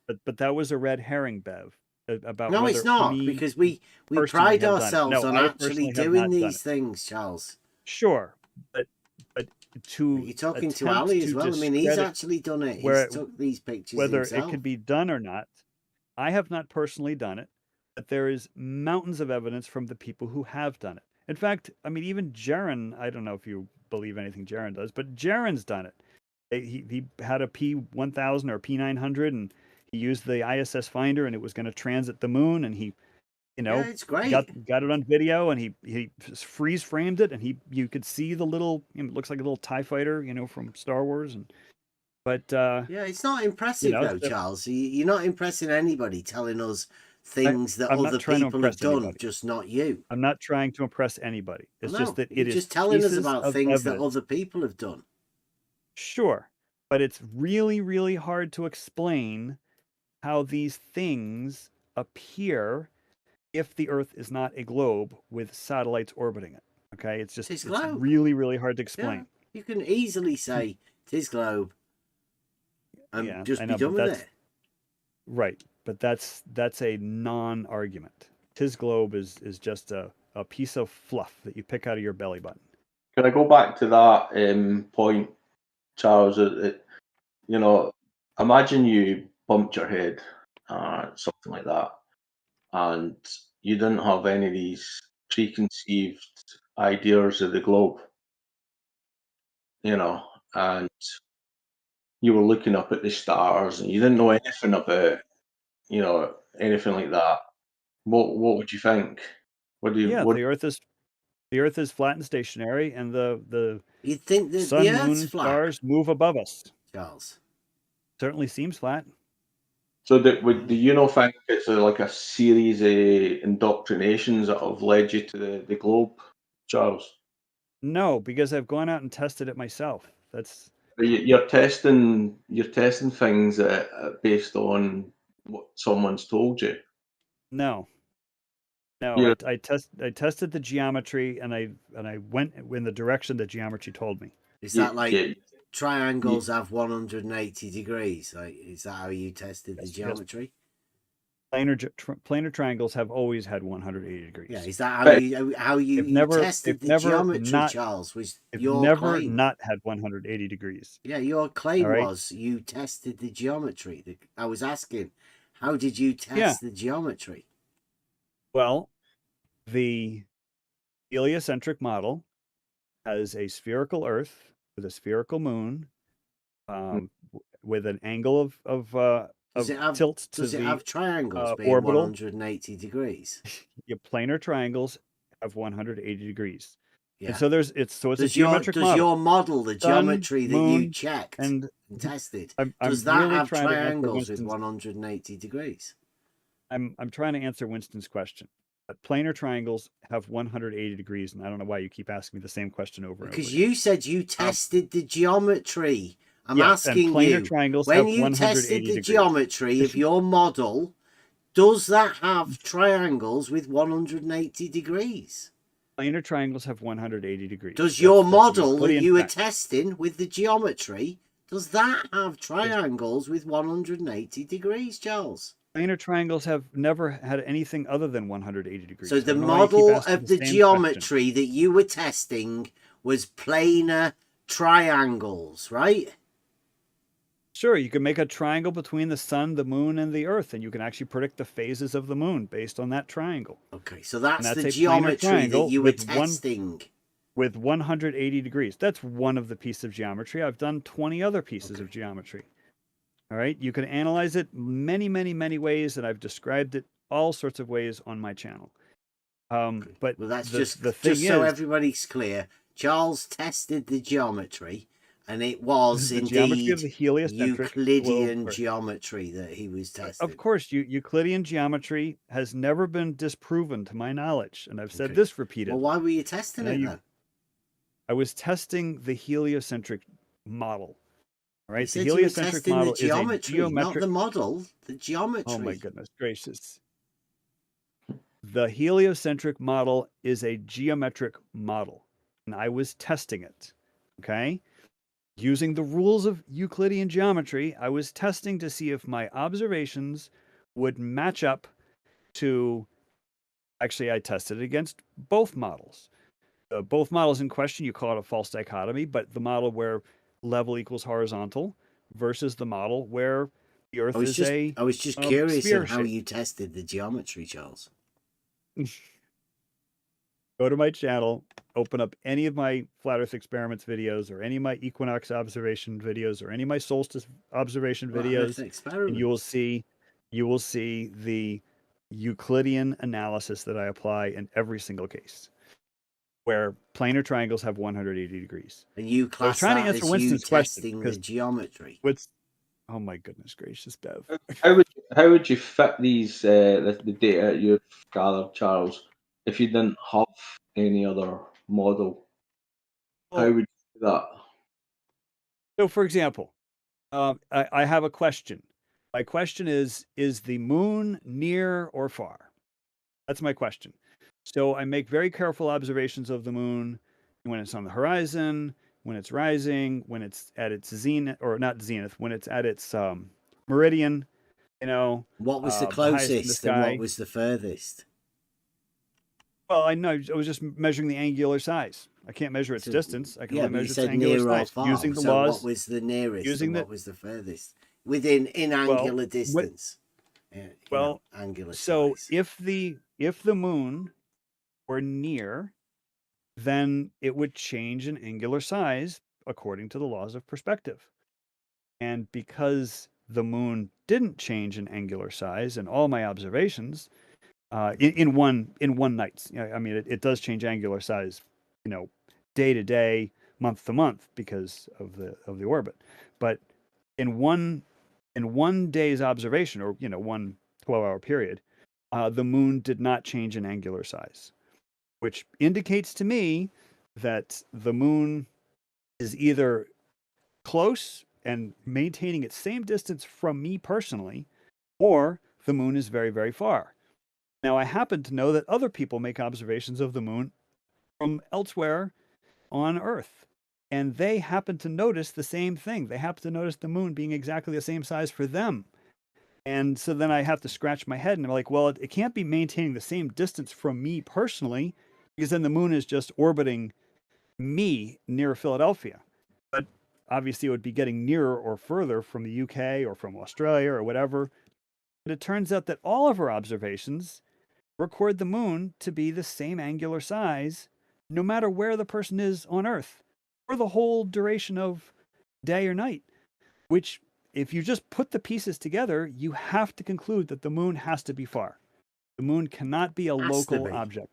Speaker 1: but that was a red herring, Bev. About
Speaker 5: no, it's not, because we pride ourselves on actually doing these things, Charles.
Speaker 1: Sure, but
Speaker 5: you're talking to Ali as well. I mean, he's actually done it. He's took these pictures
Speaker 1: whether
Speaker 5: himself.
Speaker 1: It could be done or not. I have not personally done it, but there is mountains of evidence from the people who have done it. In fact, I mean, even Jaron, I don't know if you believe anything Jaron does, but Jaron's done it. He had a P1000 or P900, and he used the ISS finder, and it was going to transit the moon, and he,
Speaker 5: it's great.
Speaker 1: got it on video, and he freeze framed it, and you could see the little, it looks like a little TIE fighter, from Star Wars, but
Speaker 5: it's not impressive though, Charles. You're not impressing anybody telling us things that other people have done, anybody. Just not you.
Speaker 1: I'm not trying to impress anybody. It's just that
Speaker 5: you're just telling us about things that other people have done.
Speaker 1: Sure, but it's really, really hard to explain how these things appear if the Earth is not a globe with satellites orbiting it. Okay, it's really, really hard to explain.
Speaker 5: Yeah, you can easily say "'tis globe" and just be done with it.
Speaker 1: Right, but that's a non-argument. "'Tis globe" is just a piece of fluff that you pick out of your belly button.
Speaker 11: Can I go back to that point, Charles? Imagine you bumped your head something like that. And you didn't have any of these preconceived ideas of the globe, and you were looking up at the stars and you didn't know anything about, anything like that. What would you think?
Speaker 1: The Earth is flat and stationary, and the
Speaker 5: You'd think that
Speaker 1: sun,
Speaker 5: the Earth's
Speaker 1: moon,
Speaker 5: flat,
Speaker 1: stars move above us.
Speaker 5: Charles.
Speaker 1: Certainly seems flat.
Speaker 11: So do you not think it's like a series of indoctrinations that have led you to the globe, Charles?
Speaker 1: No, because I've gone out and tested it myself. That's
Speaker 11: You're testing things based on what someone's told you.
Speaker 1: no.
Speaker 11: You're-
Speaker 1: I tested the geometry, and I went in the direction the geometry told me.
Speaker 5: Is that like triangles have 180 degrees? Like, is that how you tested the geometry?
Speaker 1: Planar triangles have always had 180 degrees.
Speaker 5: Yeah, is that how you tested the geometry, Charles? Was your claim?
Speaker 1: Not had 180 degrees.
Speaker 5: Yeah, your claim was you tested the geometry. I was asking, how did you test the geometry?
Speaker 1: Well, the heliocentric model has a spherical Earth with a spherical moon, with an angle of tilt to
Speaker 5: does it have triangles being
Speaker 1: orbital.
Speaker 5: 180 degrees?
Speaker 1: Your planar triangles have 180 degrees.
Speaker 5: Yeah.
Speaker 1: And so it's a geometric model.
Speaker 5: Does your model, the geometry that you checked and tested, does that have triangles with 180 degrees?
Speaker 1: I'm trying to answer Winston's question. But planar triangles have 180 degrees, and I don't know why you keep asking me the same question over and over.
Speaker 5: Because you said you tested the geometry. I'm asking you, when you tested the geometry of your model, does that have triangles with 180 degrees?
Speaker 1: Planar triangles have 180 degrees.
Speaker 5: Does your model that you were testing with the geometry, does that have triangles with 180 degrees, Charles?
Speaker 1: Planar triangles have never had anything other than 180 degrees.
Speaker 5: So the model of the geometry that you were testing was planar triangles, right?
Speaker 1: Sure, you can make a triangle between the sun, the moon, and the earth, and you can actually predict the phases of the moon based on that triangle.
Speaker 5: Okay, so that's the geometry that you were testing.
Speaker 1: With 180 degrees. That's one of the pieces of geometry. I've done 20 other pieces of geometry. All right, you can analyze it many, many, many ways, and I've described it all sorts of ways on my channel. But
Speaker 5: that's just so everybody's clear. Charles tested the geometry, and it was indeed Euclidean geometry that he was testing.
Speaker 1: Of course, Euclidean geometry has never been disproven to my knowledge, and I've said this repeatedly.
Speaker 5: Well, why were you testing it then?
Speaker 1: I was testing the heliocentric model. All right,
Speaker 5: the heliocentric model is a geometric, not the model, the geometry.
Speaker 1: Oh my goodness gracious. The heliocentric model is a geometric model, and I was testing it. Okay? Using the rules of Euclidean geometry, I was testing to see if my observations would match up to... Actually, I tested it against both models. Both models in question, you call it a false dichotomy, but the model where level equals horizontal versus the model where the Earth is a
Speaker 5: I was just curious on how you tested the geometry, Charles.
Speaker 1: Go to my channel, open up any of my flat Earth experiments videos, or any of my equinox observation videos, or any of my solstice observation videos, and you will see the Euclidean analysis that I apply in every single case, where planar triangles have 180 degrees.
Speaker 5: And you class that as you testing the geometry.
Speaker 1: Oh my goodness gracious, Bev.
Speaker 11: How would you fit these the data you've gathered, Charles, if you didn't have any other model? How would you do that?
Speaker 1: So, for example, I have a question. My question is the moon near or far? That's my question. So I make very careful observations of the moon when it's on the horizon, when it's rising, when it's at its zenith, or not zenith, when it's at its meridian,
Speaker 5: What was the closest and what was the furthest?
Speaker 1: Well, I know. I was just measuring the angular size. I can't measure its distance. I can only measure its angular size. Using the laws.
Speaker 5: What was the nearest and what was the furthest? In angular distance. Well, angular
Speaker 1: so
Speaker 5: size.
Speaker 1: if the moon were near, then it would change in angular size according to the laws of perspective. And because the moon didn't change in angular size in all my observations, in one night, I mean, it does change angular size, day to day, month to month because of the orbit, but in one day's observation, or one 12-hour period, the moon did not change in angular size, which indicates to me that the moon is either close and maintaining its same distance from me personally, or the moon is very, very far. Now, I happen to know that other people make observations of the moon from elsewhere on Earth, and they happen to notice the same thing. They happen to notice the moon being exactly the same size for them. And so then I have to scratch my head and I'm like, well, it can't be maintaining the same distance from me personally, because then the moon is just orbiting me near Philadelphia. But obviously it would be getting nearer or further from the UK or from Australia or whatever. But it turns out that all of our observations record the moon to be the same angular size, no matter where the person is on Earth, for the whole duration of day or night, which, if you just put the pieces together, you have to conclude that the moon has to be far. The moon cannot be a local object.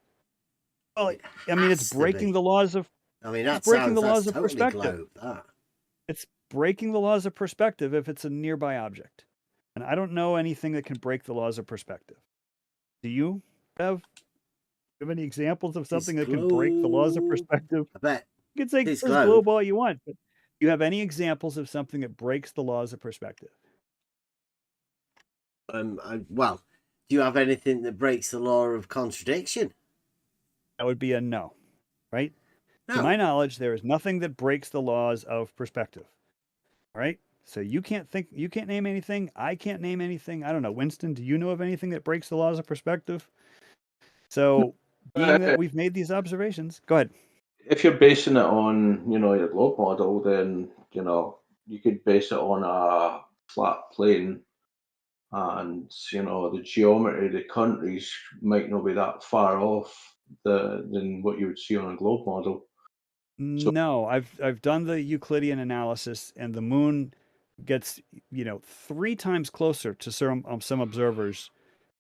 Speaker 1: Well, I mean, it's breaking the laws of.
Speaker 5: I mean,
Speaker 1: that's
Speaker 5: totally
Speaker 1: perspective.
Speaker 5: Globe.
Speaker 1: It's breaking the laws of perspective if it's a nearby object, and I don't know anything that can break the laws of perspective. Do you have any examples of something that can break the laws of perspective?
Speaker 5: I bet.
Speaker 1: You can say this globe all you want, but do you have any examples of something that breaks the laws of perspective?
Speaker 5: Well, do you have anything that breaks the law of contradiction?
Speaker 1: That would be a no, right?
Speaker 5: No.
Speaker 1: To my knowledge, there is nothing that breaks the laws of perspective. Right? So you can't name anything. I can't name anything. I don't know. Winston, do you know of anything that breaks the laws of perspective? So being that we've made these observations, go ahead.
Speaker 11: If you're basing it on, your globe model, then, you could base it on a flat plane, and, the geometry of the countries might not be that far off than what you would see on a globe model.
Speaker 1: No, I've done the Euclidean analysis, and the moon gets 3 times closer to some observers,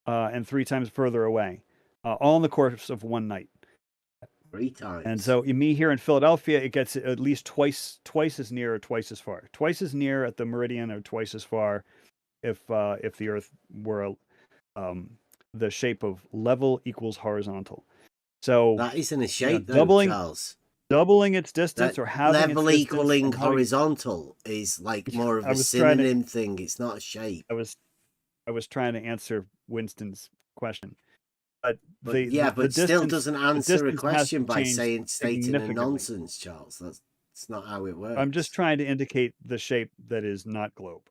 Speaker 1: and 3 times further away, all in the course of one night.
Speaker 5: 3 times.
Speaker 1: And so me here in Philadelphia, it gets at least twice as near or twice as far. Twice as near at the meridian, or twice as far if the Earth were the shape of level equals horizontal. So
Speaker 5: that isn't a shape, though, Charles.
Speaker 1: Doubling its distance, or having
Speaker 5: level
Speaker 1: its
Speaker 5: equaling horizontal is like more of a synonym thing. It's not a shape.
Speaker 1: I was trying to answer Winston's question, but
Speaker 5: still doesn't answer a question by stating a nonsense, Charles. That's not how it works.
Speaker 1: I'm just trying to indicate the shape that is not globe.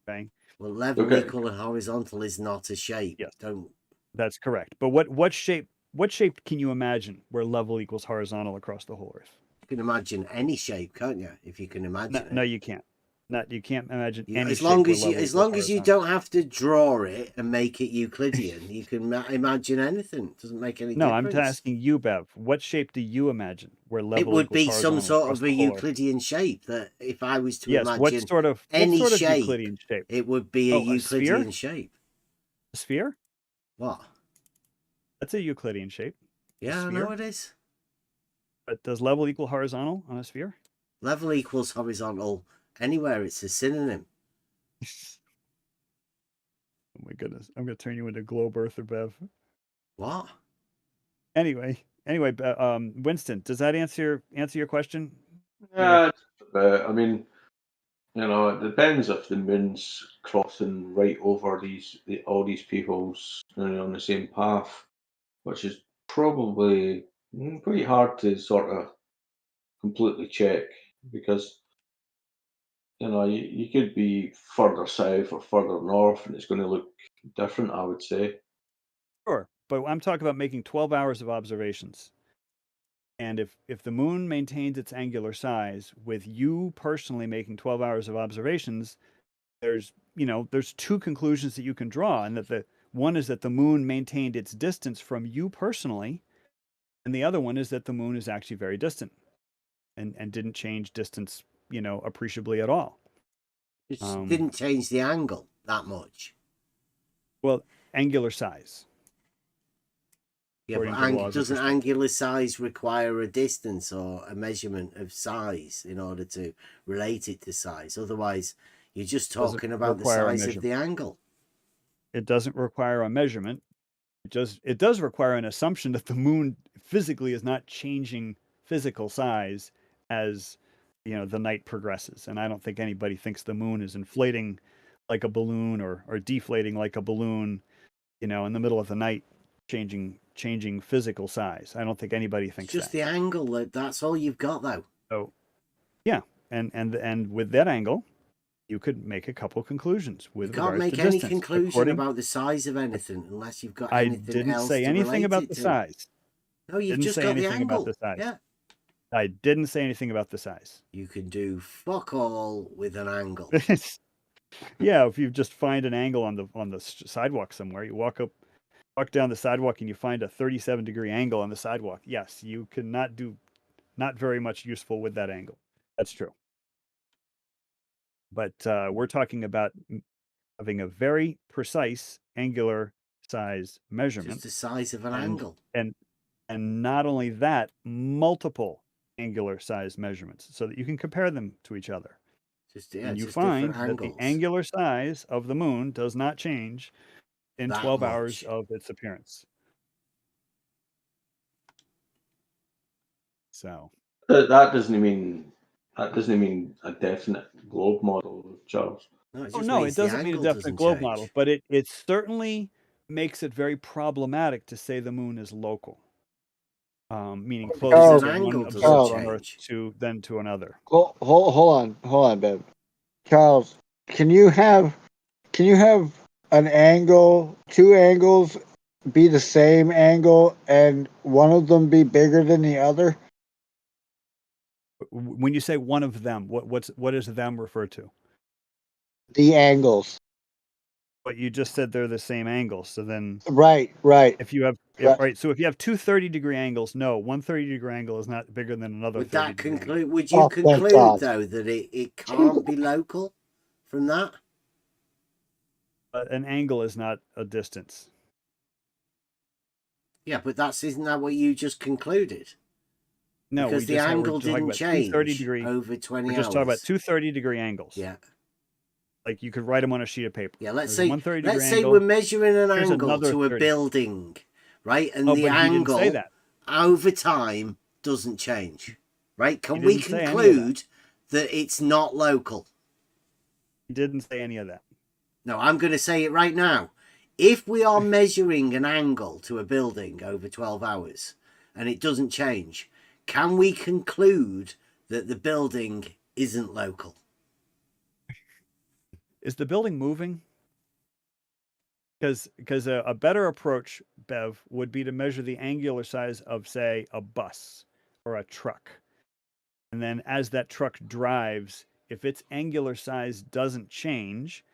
Speaker 1: Okay.
Speaker 5: Well, level, equal, and horizontal is not a shape.
Speaker 1: Yes.
Speaker 5: Don't.
Speaker 1: That's correct. But what shape can you imagine where level equals horizontal across the whole Earth?
Speaker 5: You can imagine any shape, can't you? If you can imagine it.
Speaker 1: No, you can't. You can't imagine any
Speaker 5: as long as you don't have to draw it and make it Euclidean, you can imagine anything. It doesn't make any difference.
Speaker 1: No, I'm asking you, Bev. What shape do you imagine where level?
Speaker 5: It would be some sort of a Euclidean shape. That if I was to imagine
Speaker 1: what sort of Euclidean shape?
Speaker 5: It would be a Euclidean shape.
Speaker 1: A sphere?
Speaker 5: What?
Speaker 1: That's a Euclidean shape.
Speaker 5: Yeah, I know it is.
Speaker 1: But does level equal horizontal on a sphere?
Speaker 5: Level equals horizontal anywhere. It's a synonym.
Speaker 1: Oh my goodness. I'm going to turn you into globe earther, Bev.
Speaker 5: What?
Speaker 1: Anyway, Winston, does that answer your question?
Speaker 11: Yeah, I mean, it depends if the moon's crossing right over all these people's on the same path, which is probably pretty hard to sort of completely check, because you could be further south or further north and it's going to look different, I would say.
Speaker 1: Sure, but I'm talking about making 12 hours of observations. And if the moon maintains its angular size, with you personally making 12 hours of observations, there's there's two conclusions that you can draw, and that one is that the moon maintained its distance from you personally, and the other one is that the moon is actually very distant and didn't change distance, appreciably at all.
Speaker 5: It didn't change the angle that much.
Speaker 1: Well, angular size.
Speaker 5: Yeah, but doesn't angular size require a distance or a measurement of size in order to relate it to size? Otherwise, you're just talking about the size of the angle.
Speaker 1: It doesn't require a measurement. It does require an assumption that the moon physically is not changing physical size as the night progresses. And I don't think anybody thinks the moon is inflating like a balloon or deflating like a balloon, in the middle of the night, changing physical size. I don't think anybody thinks
Speaker 5: it's just the angle. That's all you've got, though.
Speaker 1: So, yeah, and with that angle, you could make a couple conclusions with regards to distance.
Speaker 5: You can't make any conclusion about the size of anything unless you've got anything else to relate it to.
Speaker 1: I didn't say anything about the size.
Speaker 5: No, you've just got the angle.
Speaker 1: About the size.
Speaker 5: Yeah.
Speaker 1: I didn't say anything about the size.
Speaker 5: You can do fuck all with an angle.
Speaker 1: Yeah, if you just find an angle on the sidewalk somewhere, you walk down the sidewalk and you find a 37-degree angle on the sidewalk. Yes, you cannot do not very much useful with that angle. That's true. But we're talking about having a very precise angular size measurement.
Speaker 5: Just the size of an angle.
Speaker 1: And not only that, multiple angular size measurements so that you can compare them to each other. And you find that the angular size of the moon does not change in 12 hours of its appearance. So
Speaker 11: that doesn't mean a definite globe model, Charles.
Speaker 1: No, it doesn't mean a definite globe model, but it certainly makes it very problematic to say the moon is local. Meaning closer to one observed on Earth than to another.
Speaker 12: Hold on, Bev. Charles, can you have an angle, two angles be the same angle, and one of them be bigger than the other?
Speaker 1: When you say one of them, what does them refer to?
Speaker 12: The angles.
Speaker 1: But you just said they're the same angles, so then
Speaker 12: right.
Speaker 1: If you have so if you have two 30-degree angles, no, one 30-degree angle is not bigger than another.
Speaker 5: Would you conclude though that it can't be local from that?
Speaker 1: An angle is not a distance.
Speaker 5: Yeah, but isn't that what you just concluded?
Speaker 1: No,
Speaker 5: because the angle didn't change over 20 hours.
Speaker 1: We're just talking about two 30-degree angles.
Speaker 5: Yeah.
Speaker 1: Like you could write them on a sheet of paper.
Speaker 5: Yeah, let's say we're measuring an angle to a building, right? And the angle over time doesn't change, right? Can we conclude that it's not local?
Speaker 1: You didn't say any of that.
Speaker 5: No, I'm going to say it right now. If we are measuring an angle to a building over 12 hours and it doesn't change, can we conclude that the building isn't local?
Speaker 1: Is the building moving? Because a better approach, Bev, would be to measure the angular size of, say, a bus or a truck. And then as that truck drives, if its angular size doesn't change,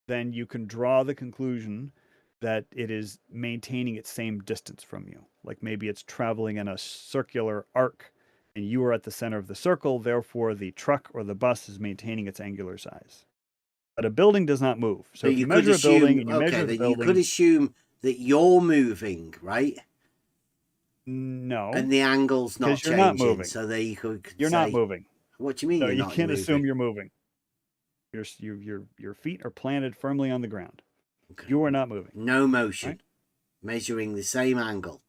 Speaker 1: then you can draw the conclusion that it is maintaining its same distance from you. Like maybe it's traveling in a circular arc and you are at the center of the circle, therefore the truck or the bus is maintaining its angular size. But a building does not move. So if you measure a building and you measure the building...
Speaker 5: You could assume that you're moving, right?
Speaker 1: No.
Speaker 5: And the angle's not changing.
Speaker 1: You're not moving.
Speaker 5: So there you could
Speaker 1: You're not moving.
Speaker 5: What do you mean
Speaker 1: no,
Speaker 5: you're
Speaker 1: you
Speaker 5: not
Speaker 1: can't
Speaker 5: moving?
Speaker 1: assume you're moving. Your feet are planted firmly on the ground. Okay. You are not moving.
Speaker 5: No motion.
Speaker 1: Right?
Speaker 5: Measuring the same angle.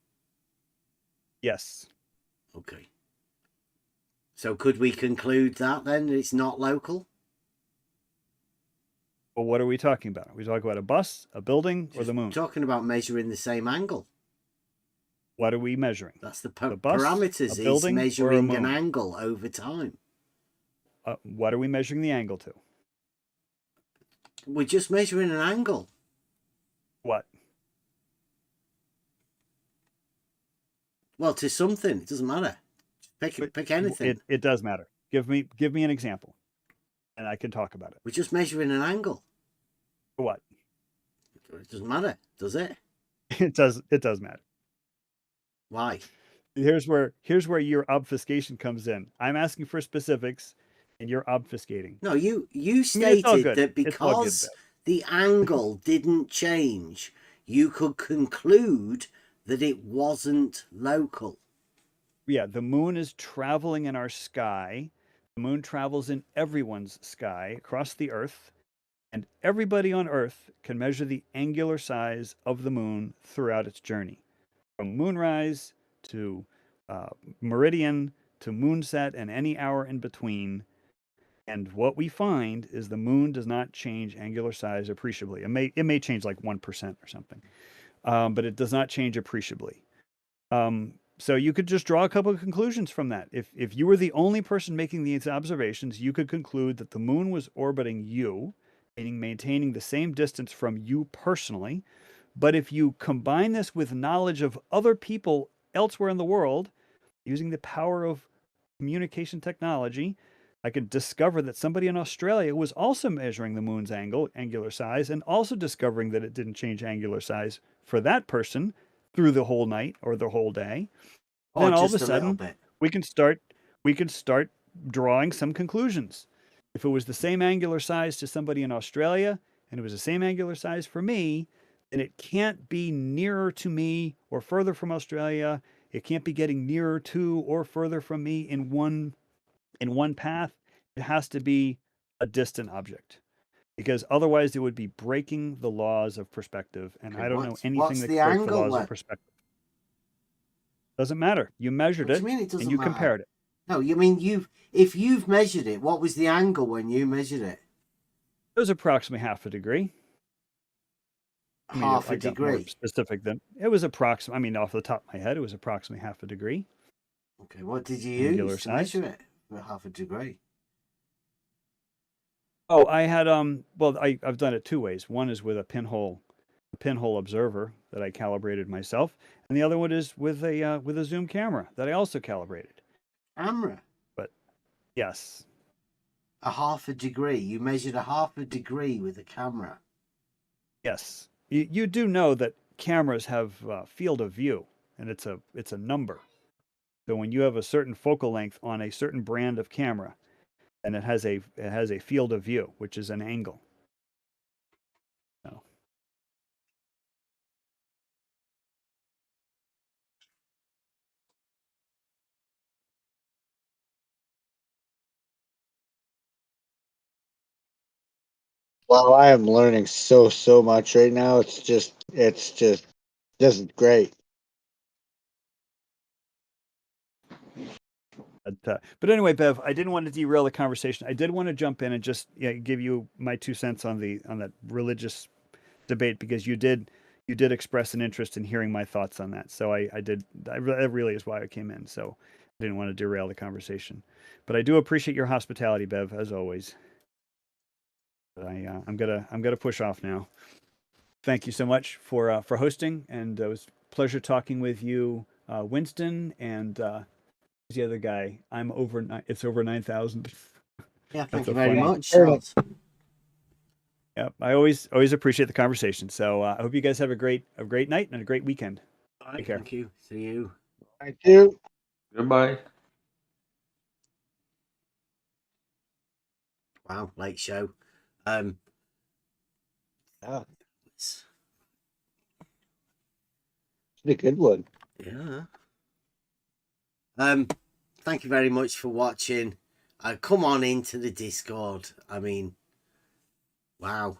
Speaker 1: Yes.
Speaker 5: Okay. So could we conclude that then it's not local?
Speaker 1: Well, what are we talking about? Are we talking about a bus, a building, or the moon?
Speaker 5: Talking about measuring the same angle.
Speaker 1: What are we measuring?
Speaker 5: That's the parameters is measuring an angle over time.
Speaker 1: What are we measuring the angle to?
Speaker 5: We're just measuring an angle.
Speaker 1: What?
Speaker 5: Well, to something. It doesn't matter. Pick anything.
Speaker 1: It does matter. Give me an example, and I can talk about it.
Speaker 5: We're just measuring an angle.
Speaker 1: What?
Speaker 5: It doesn't matter, does it?
Speaker 1: It does matter.
Speaker 5: Why?
Speaker 1: Here's where your obfuscation comes in. I'm asking for specifics, and you're obfuscating.
Speaker 5: No, you
Speaker 1: I mean, it's all
Speaker 5: stated
Speaker 1: good.
Speaker 5: that
Speaker 1: It's all good,
Speaker 5: because
Speaker 1: Bev.
Speaker 5: the angle didn't change, you could conclude that it wasn't local.
Speaker 1: Yeah, the moon is traveling in our sky. The moon travels in everyone's sky across the Earth, and everybody on Earth can measure the angular size of the moon throughout its journey, from moonrise to meridian to moonset and any hour in between. And what we find is the moon does not change angular size appreciably. It may change like 1% or something, but it does not change appreciably. So you could just draw a couple of conclusions from that. If you were the only person making these observations, you could conclude that the moon was orbiting you, meaning maintaining the same distance from you personally. But if you combine this with knowledge of other people elsewhere in the world, using the power of communication technology, I could discover that somebody in Australia was also measuring the moon's angular size, and also discovering that it didn't change angular size for that person through the whole night or the whole day.
Speaker 5: Or
Speaker 1: Then all of a
Speaker 5: just a little
Speaker 1: sudden,
Speaker 5: bit.
Speaker 1: we can start drawing some conclusions. If it was the same angular size to somebody in Australia and it was the same angular size for me, then it can't be nearer to me or further from Australia. It can't be getting nearer to or further from me in one path. It has to be a distant object, because otherwise it would be breaking the laws of perspective, and
Speaker 5: Okay,
Speaker 1: I don't know anything
Speaker 5: what's
Speaker 1: that
Speaker 5: the
Speaker 1: breaks the
Speaker 5: angle
Speaker 1: laws of
Speaker 5: then?
Speaker 1: perspective. Doesn't matter. You measured
Speaker 5: What do
Speaker 1: it
Speaker 5: you mean it doesn't
Speaker 1: and you
Speaker 5: matter?
Speaker 1: compared it.
Speaker 5: No, you mean if you've measured it, what was the angle when you measured it?
Speaker 1: It was approximately half a degree. I mean,
Speaker 5: Half
Speaker 1: I
Speaker 5: a
Speaker 1: got more
Speaker 5: degree.
Speaker 1: specific than it was approximately. I mean, off the top of my head, it was approximately half a degree
Speaker 5: Okay, what did you
Speaker 1: angular
Speaker 5: use to
Speaker 1: size.
Speaker 5: measure it for half a degree?
Speaker 1: Oh, I had well, I've done it two ways. One is with a pinhole observer that I calibrated myself, and the other one is with a zoom camera that I also calibrated.
Speaker 5: Camera.
Speaker 1: But yes,
Speaker 5: A half a degree. You measured a half a degree with a camera.
Speaker 1: yes, you do know that cameras have field of view, and it's a number. So when you have a certain focal length on a certain brand of camera, and it has a field of view, which is an angle. So.
Speaker 12: Well, I am learning so much right now. It's just great.
Speaker 1: But anyway, Bev, I didn't want to derail the conversation. I did want to jump in and just give you my 2 cents on that religious debate, because you did express an interest in hearing my thoughts on that. So I did. That really is why I came in. So I didn't want to derail the conversation. But I do appreciate your hospitality, Bev, as always. But I'm gonna push off now. Thank you so much for hosting, and it was a pleasure talking with you, Winston, and the other guy. It's over 9,000.
Speaker 5: Yeah,
Speaker 1: That's
Speaker 5: thank
Speaker 1: a
Speaker 5: you very
Speaker 1: funny.
Speaker 5: much, Charles.
Speaker 1: Yeah, I always appreciate the conversation. So I hope you guys have a great night and a great weekend.
Speaker 5: All right,
Speaker 1: Take care.
Speaker 5: thank you. See you.
Speaker 12: Thank you.
Speaker 11: Goodbye.
Speaker 5: Wow, late show.
Speaker 12: Yeah,
Speaker 5: It's,
Speaker 12: it's a good one.
Speaker 5: yeah. Thank you very much for watching. Come on into the Discord. I mean, wow.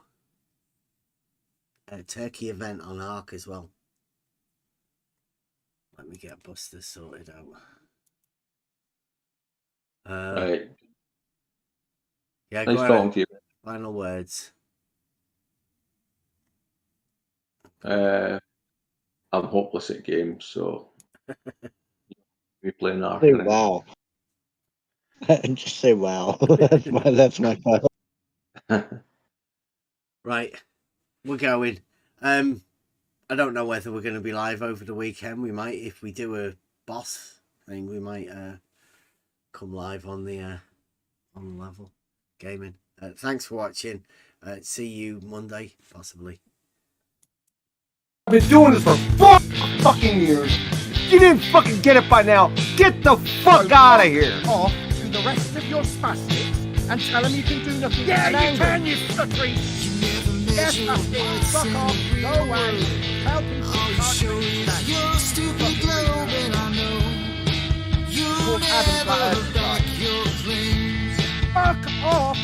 Speaker 5: A turkey event on Ark as well. Let me get Buster sorted out.
Speaker 11: Right.
Speaker 5: Yeah,
Speaker 11: Nice
Speaker 5: go
Speaker 11: talking
Speaker 5: ahead.
Speaker 11: to you.
Speaker 5: Final words.
Speaker 11: I'm hopeless at games, so we playing Ark.
Speaker 12: Say wow. Just say wow. That's my final.
Speaker 5: Right, we're going. I don't know whether we're going to be live over the weekend. We might, if we do a boss thing, we might come live on the level gaming. Thanks for watching. See you Monday, possibly.
Speaker 13: I've been doing this for 4 fucking years. You didn't fucking get it by now. Get the fuck out of here.
Speaker 14: Off to the rest of your spastics and tell them you can do nothing.
Speaker 13: Yeah,
Speaker 14: with an
Speaker 13: you
Speaker 14: angle.
Speaker 13: can, you stuttery.
Speaker 14: Yes, spastic. Fuck off. Go away. Tell people you can't do anything.
Speaker 4: Your stupid globe, and I know you never back your claims.
Speaker 14: Fuck off.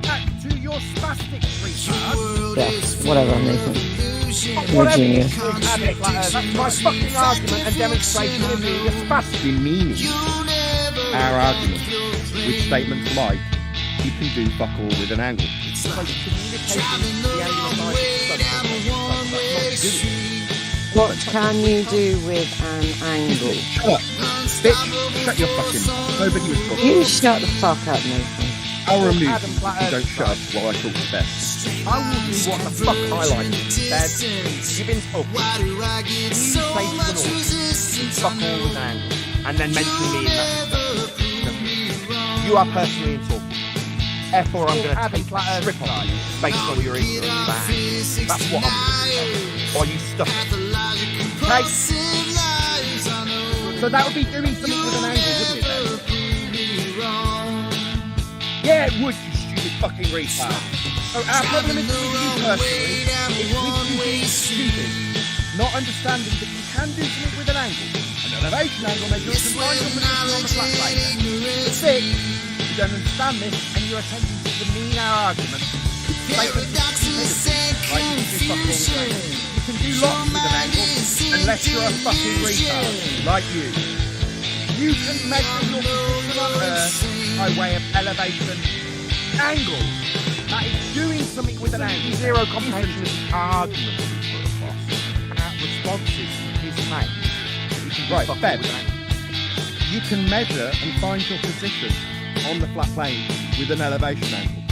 Speaker 14: Back to your spastic retard.
Speaker 15: Yeah, whatever, Nathan. You're a genius.
Speaker 14: That's my fucking argument and demonstration of being a spastic.
Speaker 16: Demeaning our argument with statements like, you can do fuck all with an angle.
Speaker 15: What can you do with an angle?
Speaker 16: Shut up, bitch. Shut your fucking mouth. Nobody was talking.
Speaker 15: You shut the fuck up, Nathan.
Speaker 16: I'll remove you if you don't shut up while I talk to Beth.
Speaker 14: I will do what the fuck I like. Dad, you've been told. Can you say to an audience, fuck all with an angle, and then mention me in that?
Speaker 16: You are personally insulted. Therefore, I'm going to take
Speaker 14: a
Speaker 16: strip on you based on your ignorance of that. That's what I'm going to do. While you stuff it.
Speaker 14: Okay? So that would be doing something with an angle, wouldn't it then?
Speaker 16: Yeah, it would, you stupid fucking retard.
Speaker 14: So our problem isn't with you personally, it's with you being stupid. Not understanding that you can do something with an angle. An elevation angle measures combine your position on the flat plane. But 6, you don't understand this and you're attempting to demean our argument. Statements of stupidity, like you can do fuck all with an angle. You can do lots with an angle unless you're a fucking retard, like you. You can measure your position on Earth by way of elevation angles. That is doing something with an angle. Zero comprehension of the argument that we put across. Our responses to his mate.
Speaker 16: Right, Bev, you can measure and find your position on the flat plane with an elevation angle.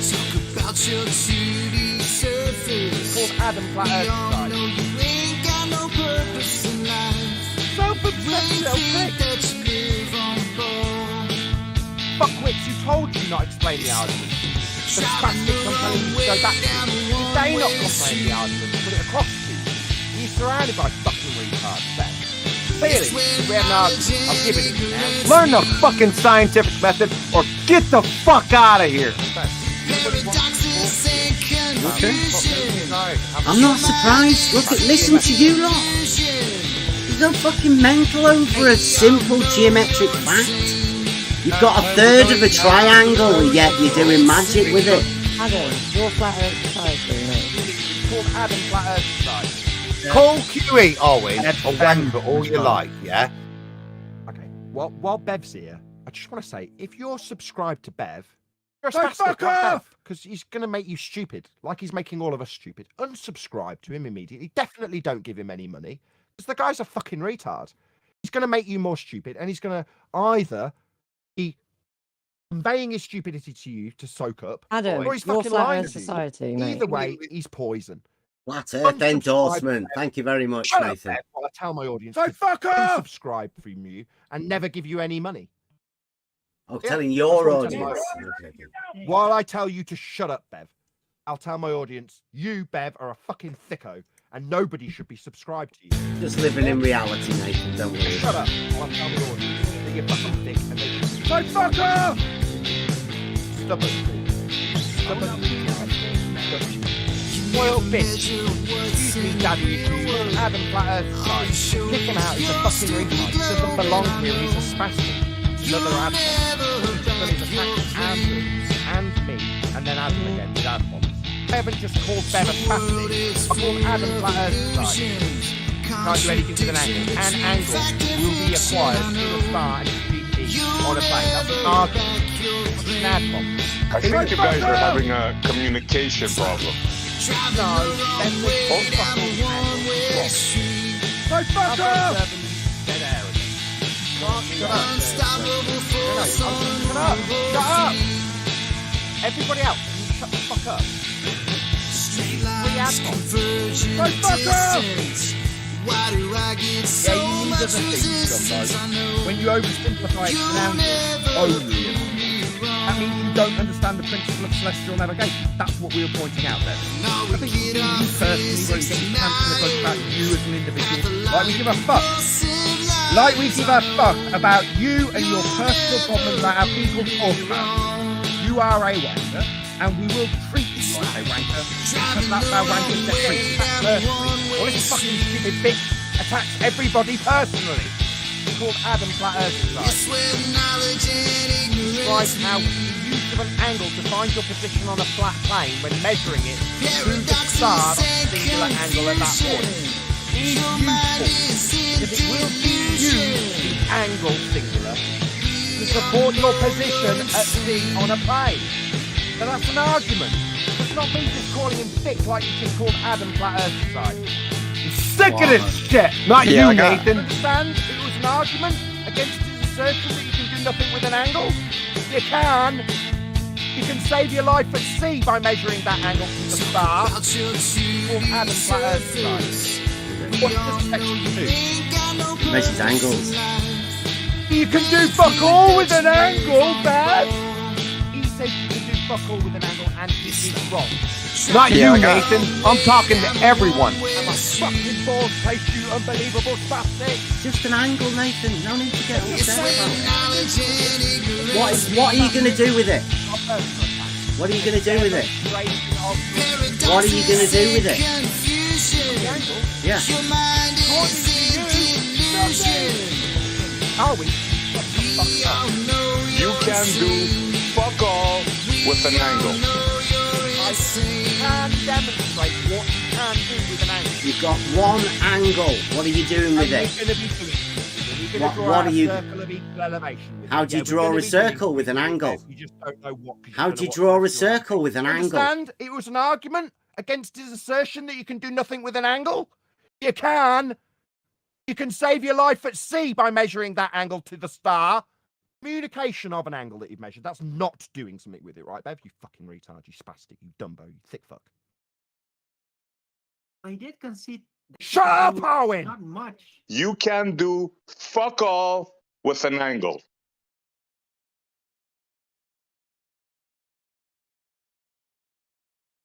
Speaker 4: Talk about your 2D surface.
Speaker 14: It's called Adam Flat Earth.
Speaker 4: You ain't got no purpose in life.
Speaker 14: Fuckwits, you told you not explain the argument. The spastics I'm telling you to go back to. If they not comprehend the argument, put it across to you. You're surrounded by fucking retards then. Clearly, we have an argument. I've given it to you now.
Speaker 13: Learn the fucking scientific method or get the fuck out of here.
Speaker 5: Okay. I'm not surprised. Listen to you lot. You go fucking mental over a simple geometric fact. You've got a third of a triangle and yet you're doing magic with it.
Speaker 15: Adam, your Flat Earth Society,
Speaker 14: It's called Adam Flat Earth Society.
Speaker 13: Call QE, Owen, a wanker all you like, yeah?
Speaker 16: Okay, well, while Bev's here, I just want to say, if you're subscribed to Bev, you're a
Speaker 13: So
Speaker 16: spastic
Speaker 13: fuck
Speaker 16: like
Speaker 13: off!
Speaker 16: Bev, because he's going to make you stupid, like he's making all of us stupid. Unsubscribe to him immediately. Definitely don't give him any money, because the guy's a fucking retard. He's going to make you more stupid, and he's going to either be conveying his stupidity to you to soak up,
Speaker 15: Adam,
Speaker 16: or he's
Speaker 15: your
Speaker 16: fucking
Speaker 15: Flat
Speaker 16: lying
Speaker 15: Earth
Speaker 16: to you.
Speaker 15: Society, mate.
Speaker 16: Either way, he's poison.
Speaker 5: Flat Earth endorsement. Thank you very much,
Speaker 16: Shut up,
Speaker 5: Nathan.
Speaker 16: Bev, while I tell my audience
Speaker 13: So
Speaker 16: to
Speaker 13: fuck off!
Speaker 16: unsubscribe from you and never give you any money.
Speaker 5: Oh,
Speaker 16: Yeah,
Speaker 5: telling your
Speaker 16: that's what I'm telling
Speaker 5: audience.
Speaker 16: my
Speaker 5: Okay.
Speaker 16: While I tell you to shut up, Bev, I'll tell my audience, you, Bev, are a fucking thicko, and nobody should be subscribed to you.
Speaker 5: Just living in reality, Nathan. Don't worry.
Speaker 16: Shut up while I tell my audience that you're fucking thick and they should
Speaker 13: So fuck off!
Speaker 16: stubborn.
Speaker 14: Spoiled bitch. Excuse me, daddy, if you Adam Flat Earth Society. Kick him out, he's a fucking retard. He doesn't belong here, he's a spastic. Another Adam. He's done his attacks and me, and then Adam again with Adam. I haven't just called Bev a spastic. I called Adam Flat Earth Society. Can't do anything with an angle. An angle will be acquired through a star and a GP on a plane. That's an argument. It's an ad bomb.
Speaker 17: I think you guys are having a communication problem.
Speaker 14: No, then we fuck all the angles.
Speaker 13: So fuck off!
Speaker 14: Dead air again. Shut up. Shut up. Everybody else, can you shut the fuck up? Free ad bombs.
Speaker 13: So fuck off!
Speaker 14: Yeah, you need other things sometimes. When you oversimplify it down to only, that
Speaker 16: mean you don't understand the principle of celestial navigation. That's what we were pointing out there. I think you personally, where you get your pants in a bunch about you as an individual, like we give a fuck. Like we give a fuck about you and your personal problems that our people talk about. You are a wanker, and we will treat you like a wanker because that's how wankers get treated personally. Well, this fucking stupid bitch attacks everybody personally. It's called Adam Flat Earth Society. Describes how the use of an angle to find your position on a flat plane when measuring it through the star of a singular angle at that point is useful because it will use the angle singular to support your position at sea on a plane. So that's an argument. It's not me just calling him thick like you just called Adam Flat Earth Society.
Speaker 13: Sick of this shit! Not you, Nathan!
Speaker 16: Understand it was an argument against his assertion that you can do nothing with an angle? You can. You can save your life at sea by measuring that angle to the star. Called Adam Flat Earth Society. What does section do?
Speaker 5: Measures angles.
Speaker 16: You can do fuck all with an angle, Bad. He says you can do fuck all with an angle and he is wrong.
Speaker 13: Not you, Nathan. I'm talking to everyone.
Speaker 16: And my fucking balls taste you unbelievable spastic.
Speaker 5: Just an angle, Nathan. No need to get upset about it. What are you going to do with it? What are you going to do with it? What are you going to do with it? Yeah.
Speaker 16: Are we?
Speaker 17: You can do fuck all with an angle.
Speaker 16: I can demonstrate what you can do with an angle.
Speaker 5: You've got one angle. What are you doing with it? What are you? How do you draw a circle with an angle? How do you draw a circle with an angle?
Speaker 16: Understand? It was an argument against his assertion that you can do nothing with an angle. You can. You can save your life at sea by measuring that angle to the star. Communication of an angle that you've measured. That's not doing something with it, right, Bev? You fucking retard, you spastic, you dumbo, you thick fuck.
Speaker 18: I did concede.
Speaker 16: Shut up, Harwin!
Speaker 18: Not much.
Speaker 17: You can do fuck all with an angle.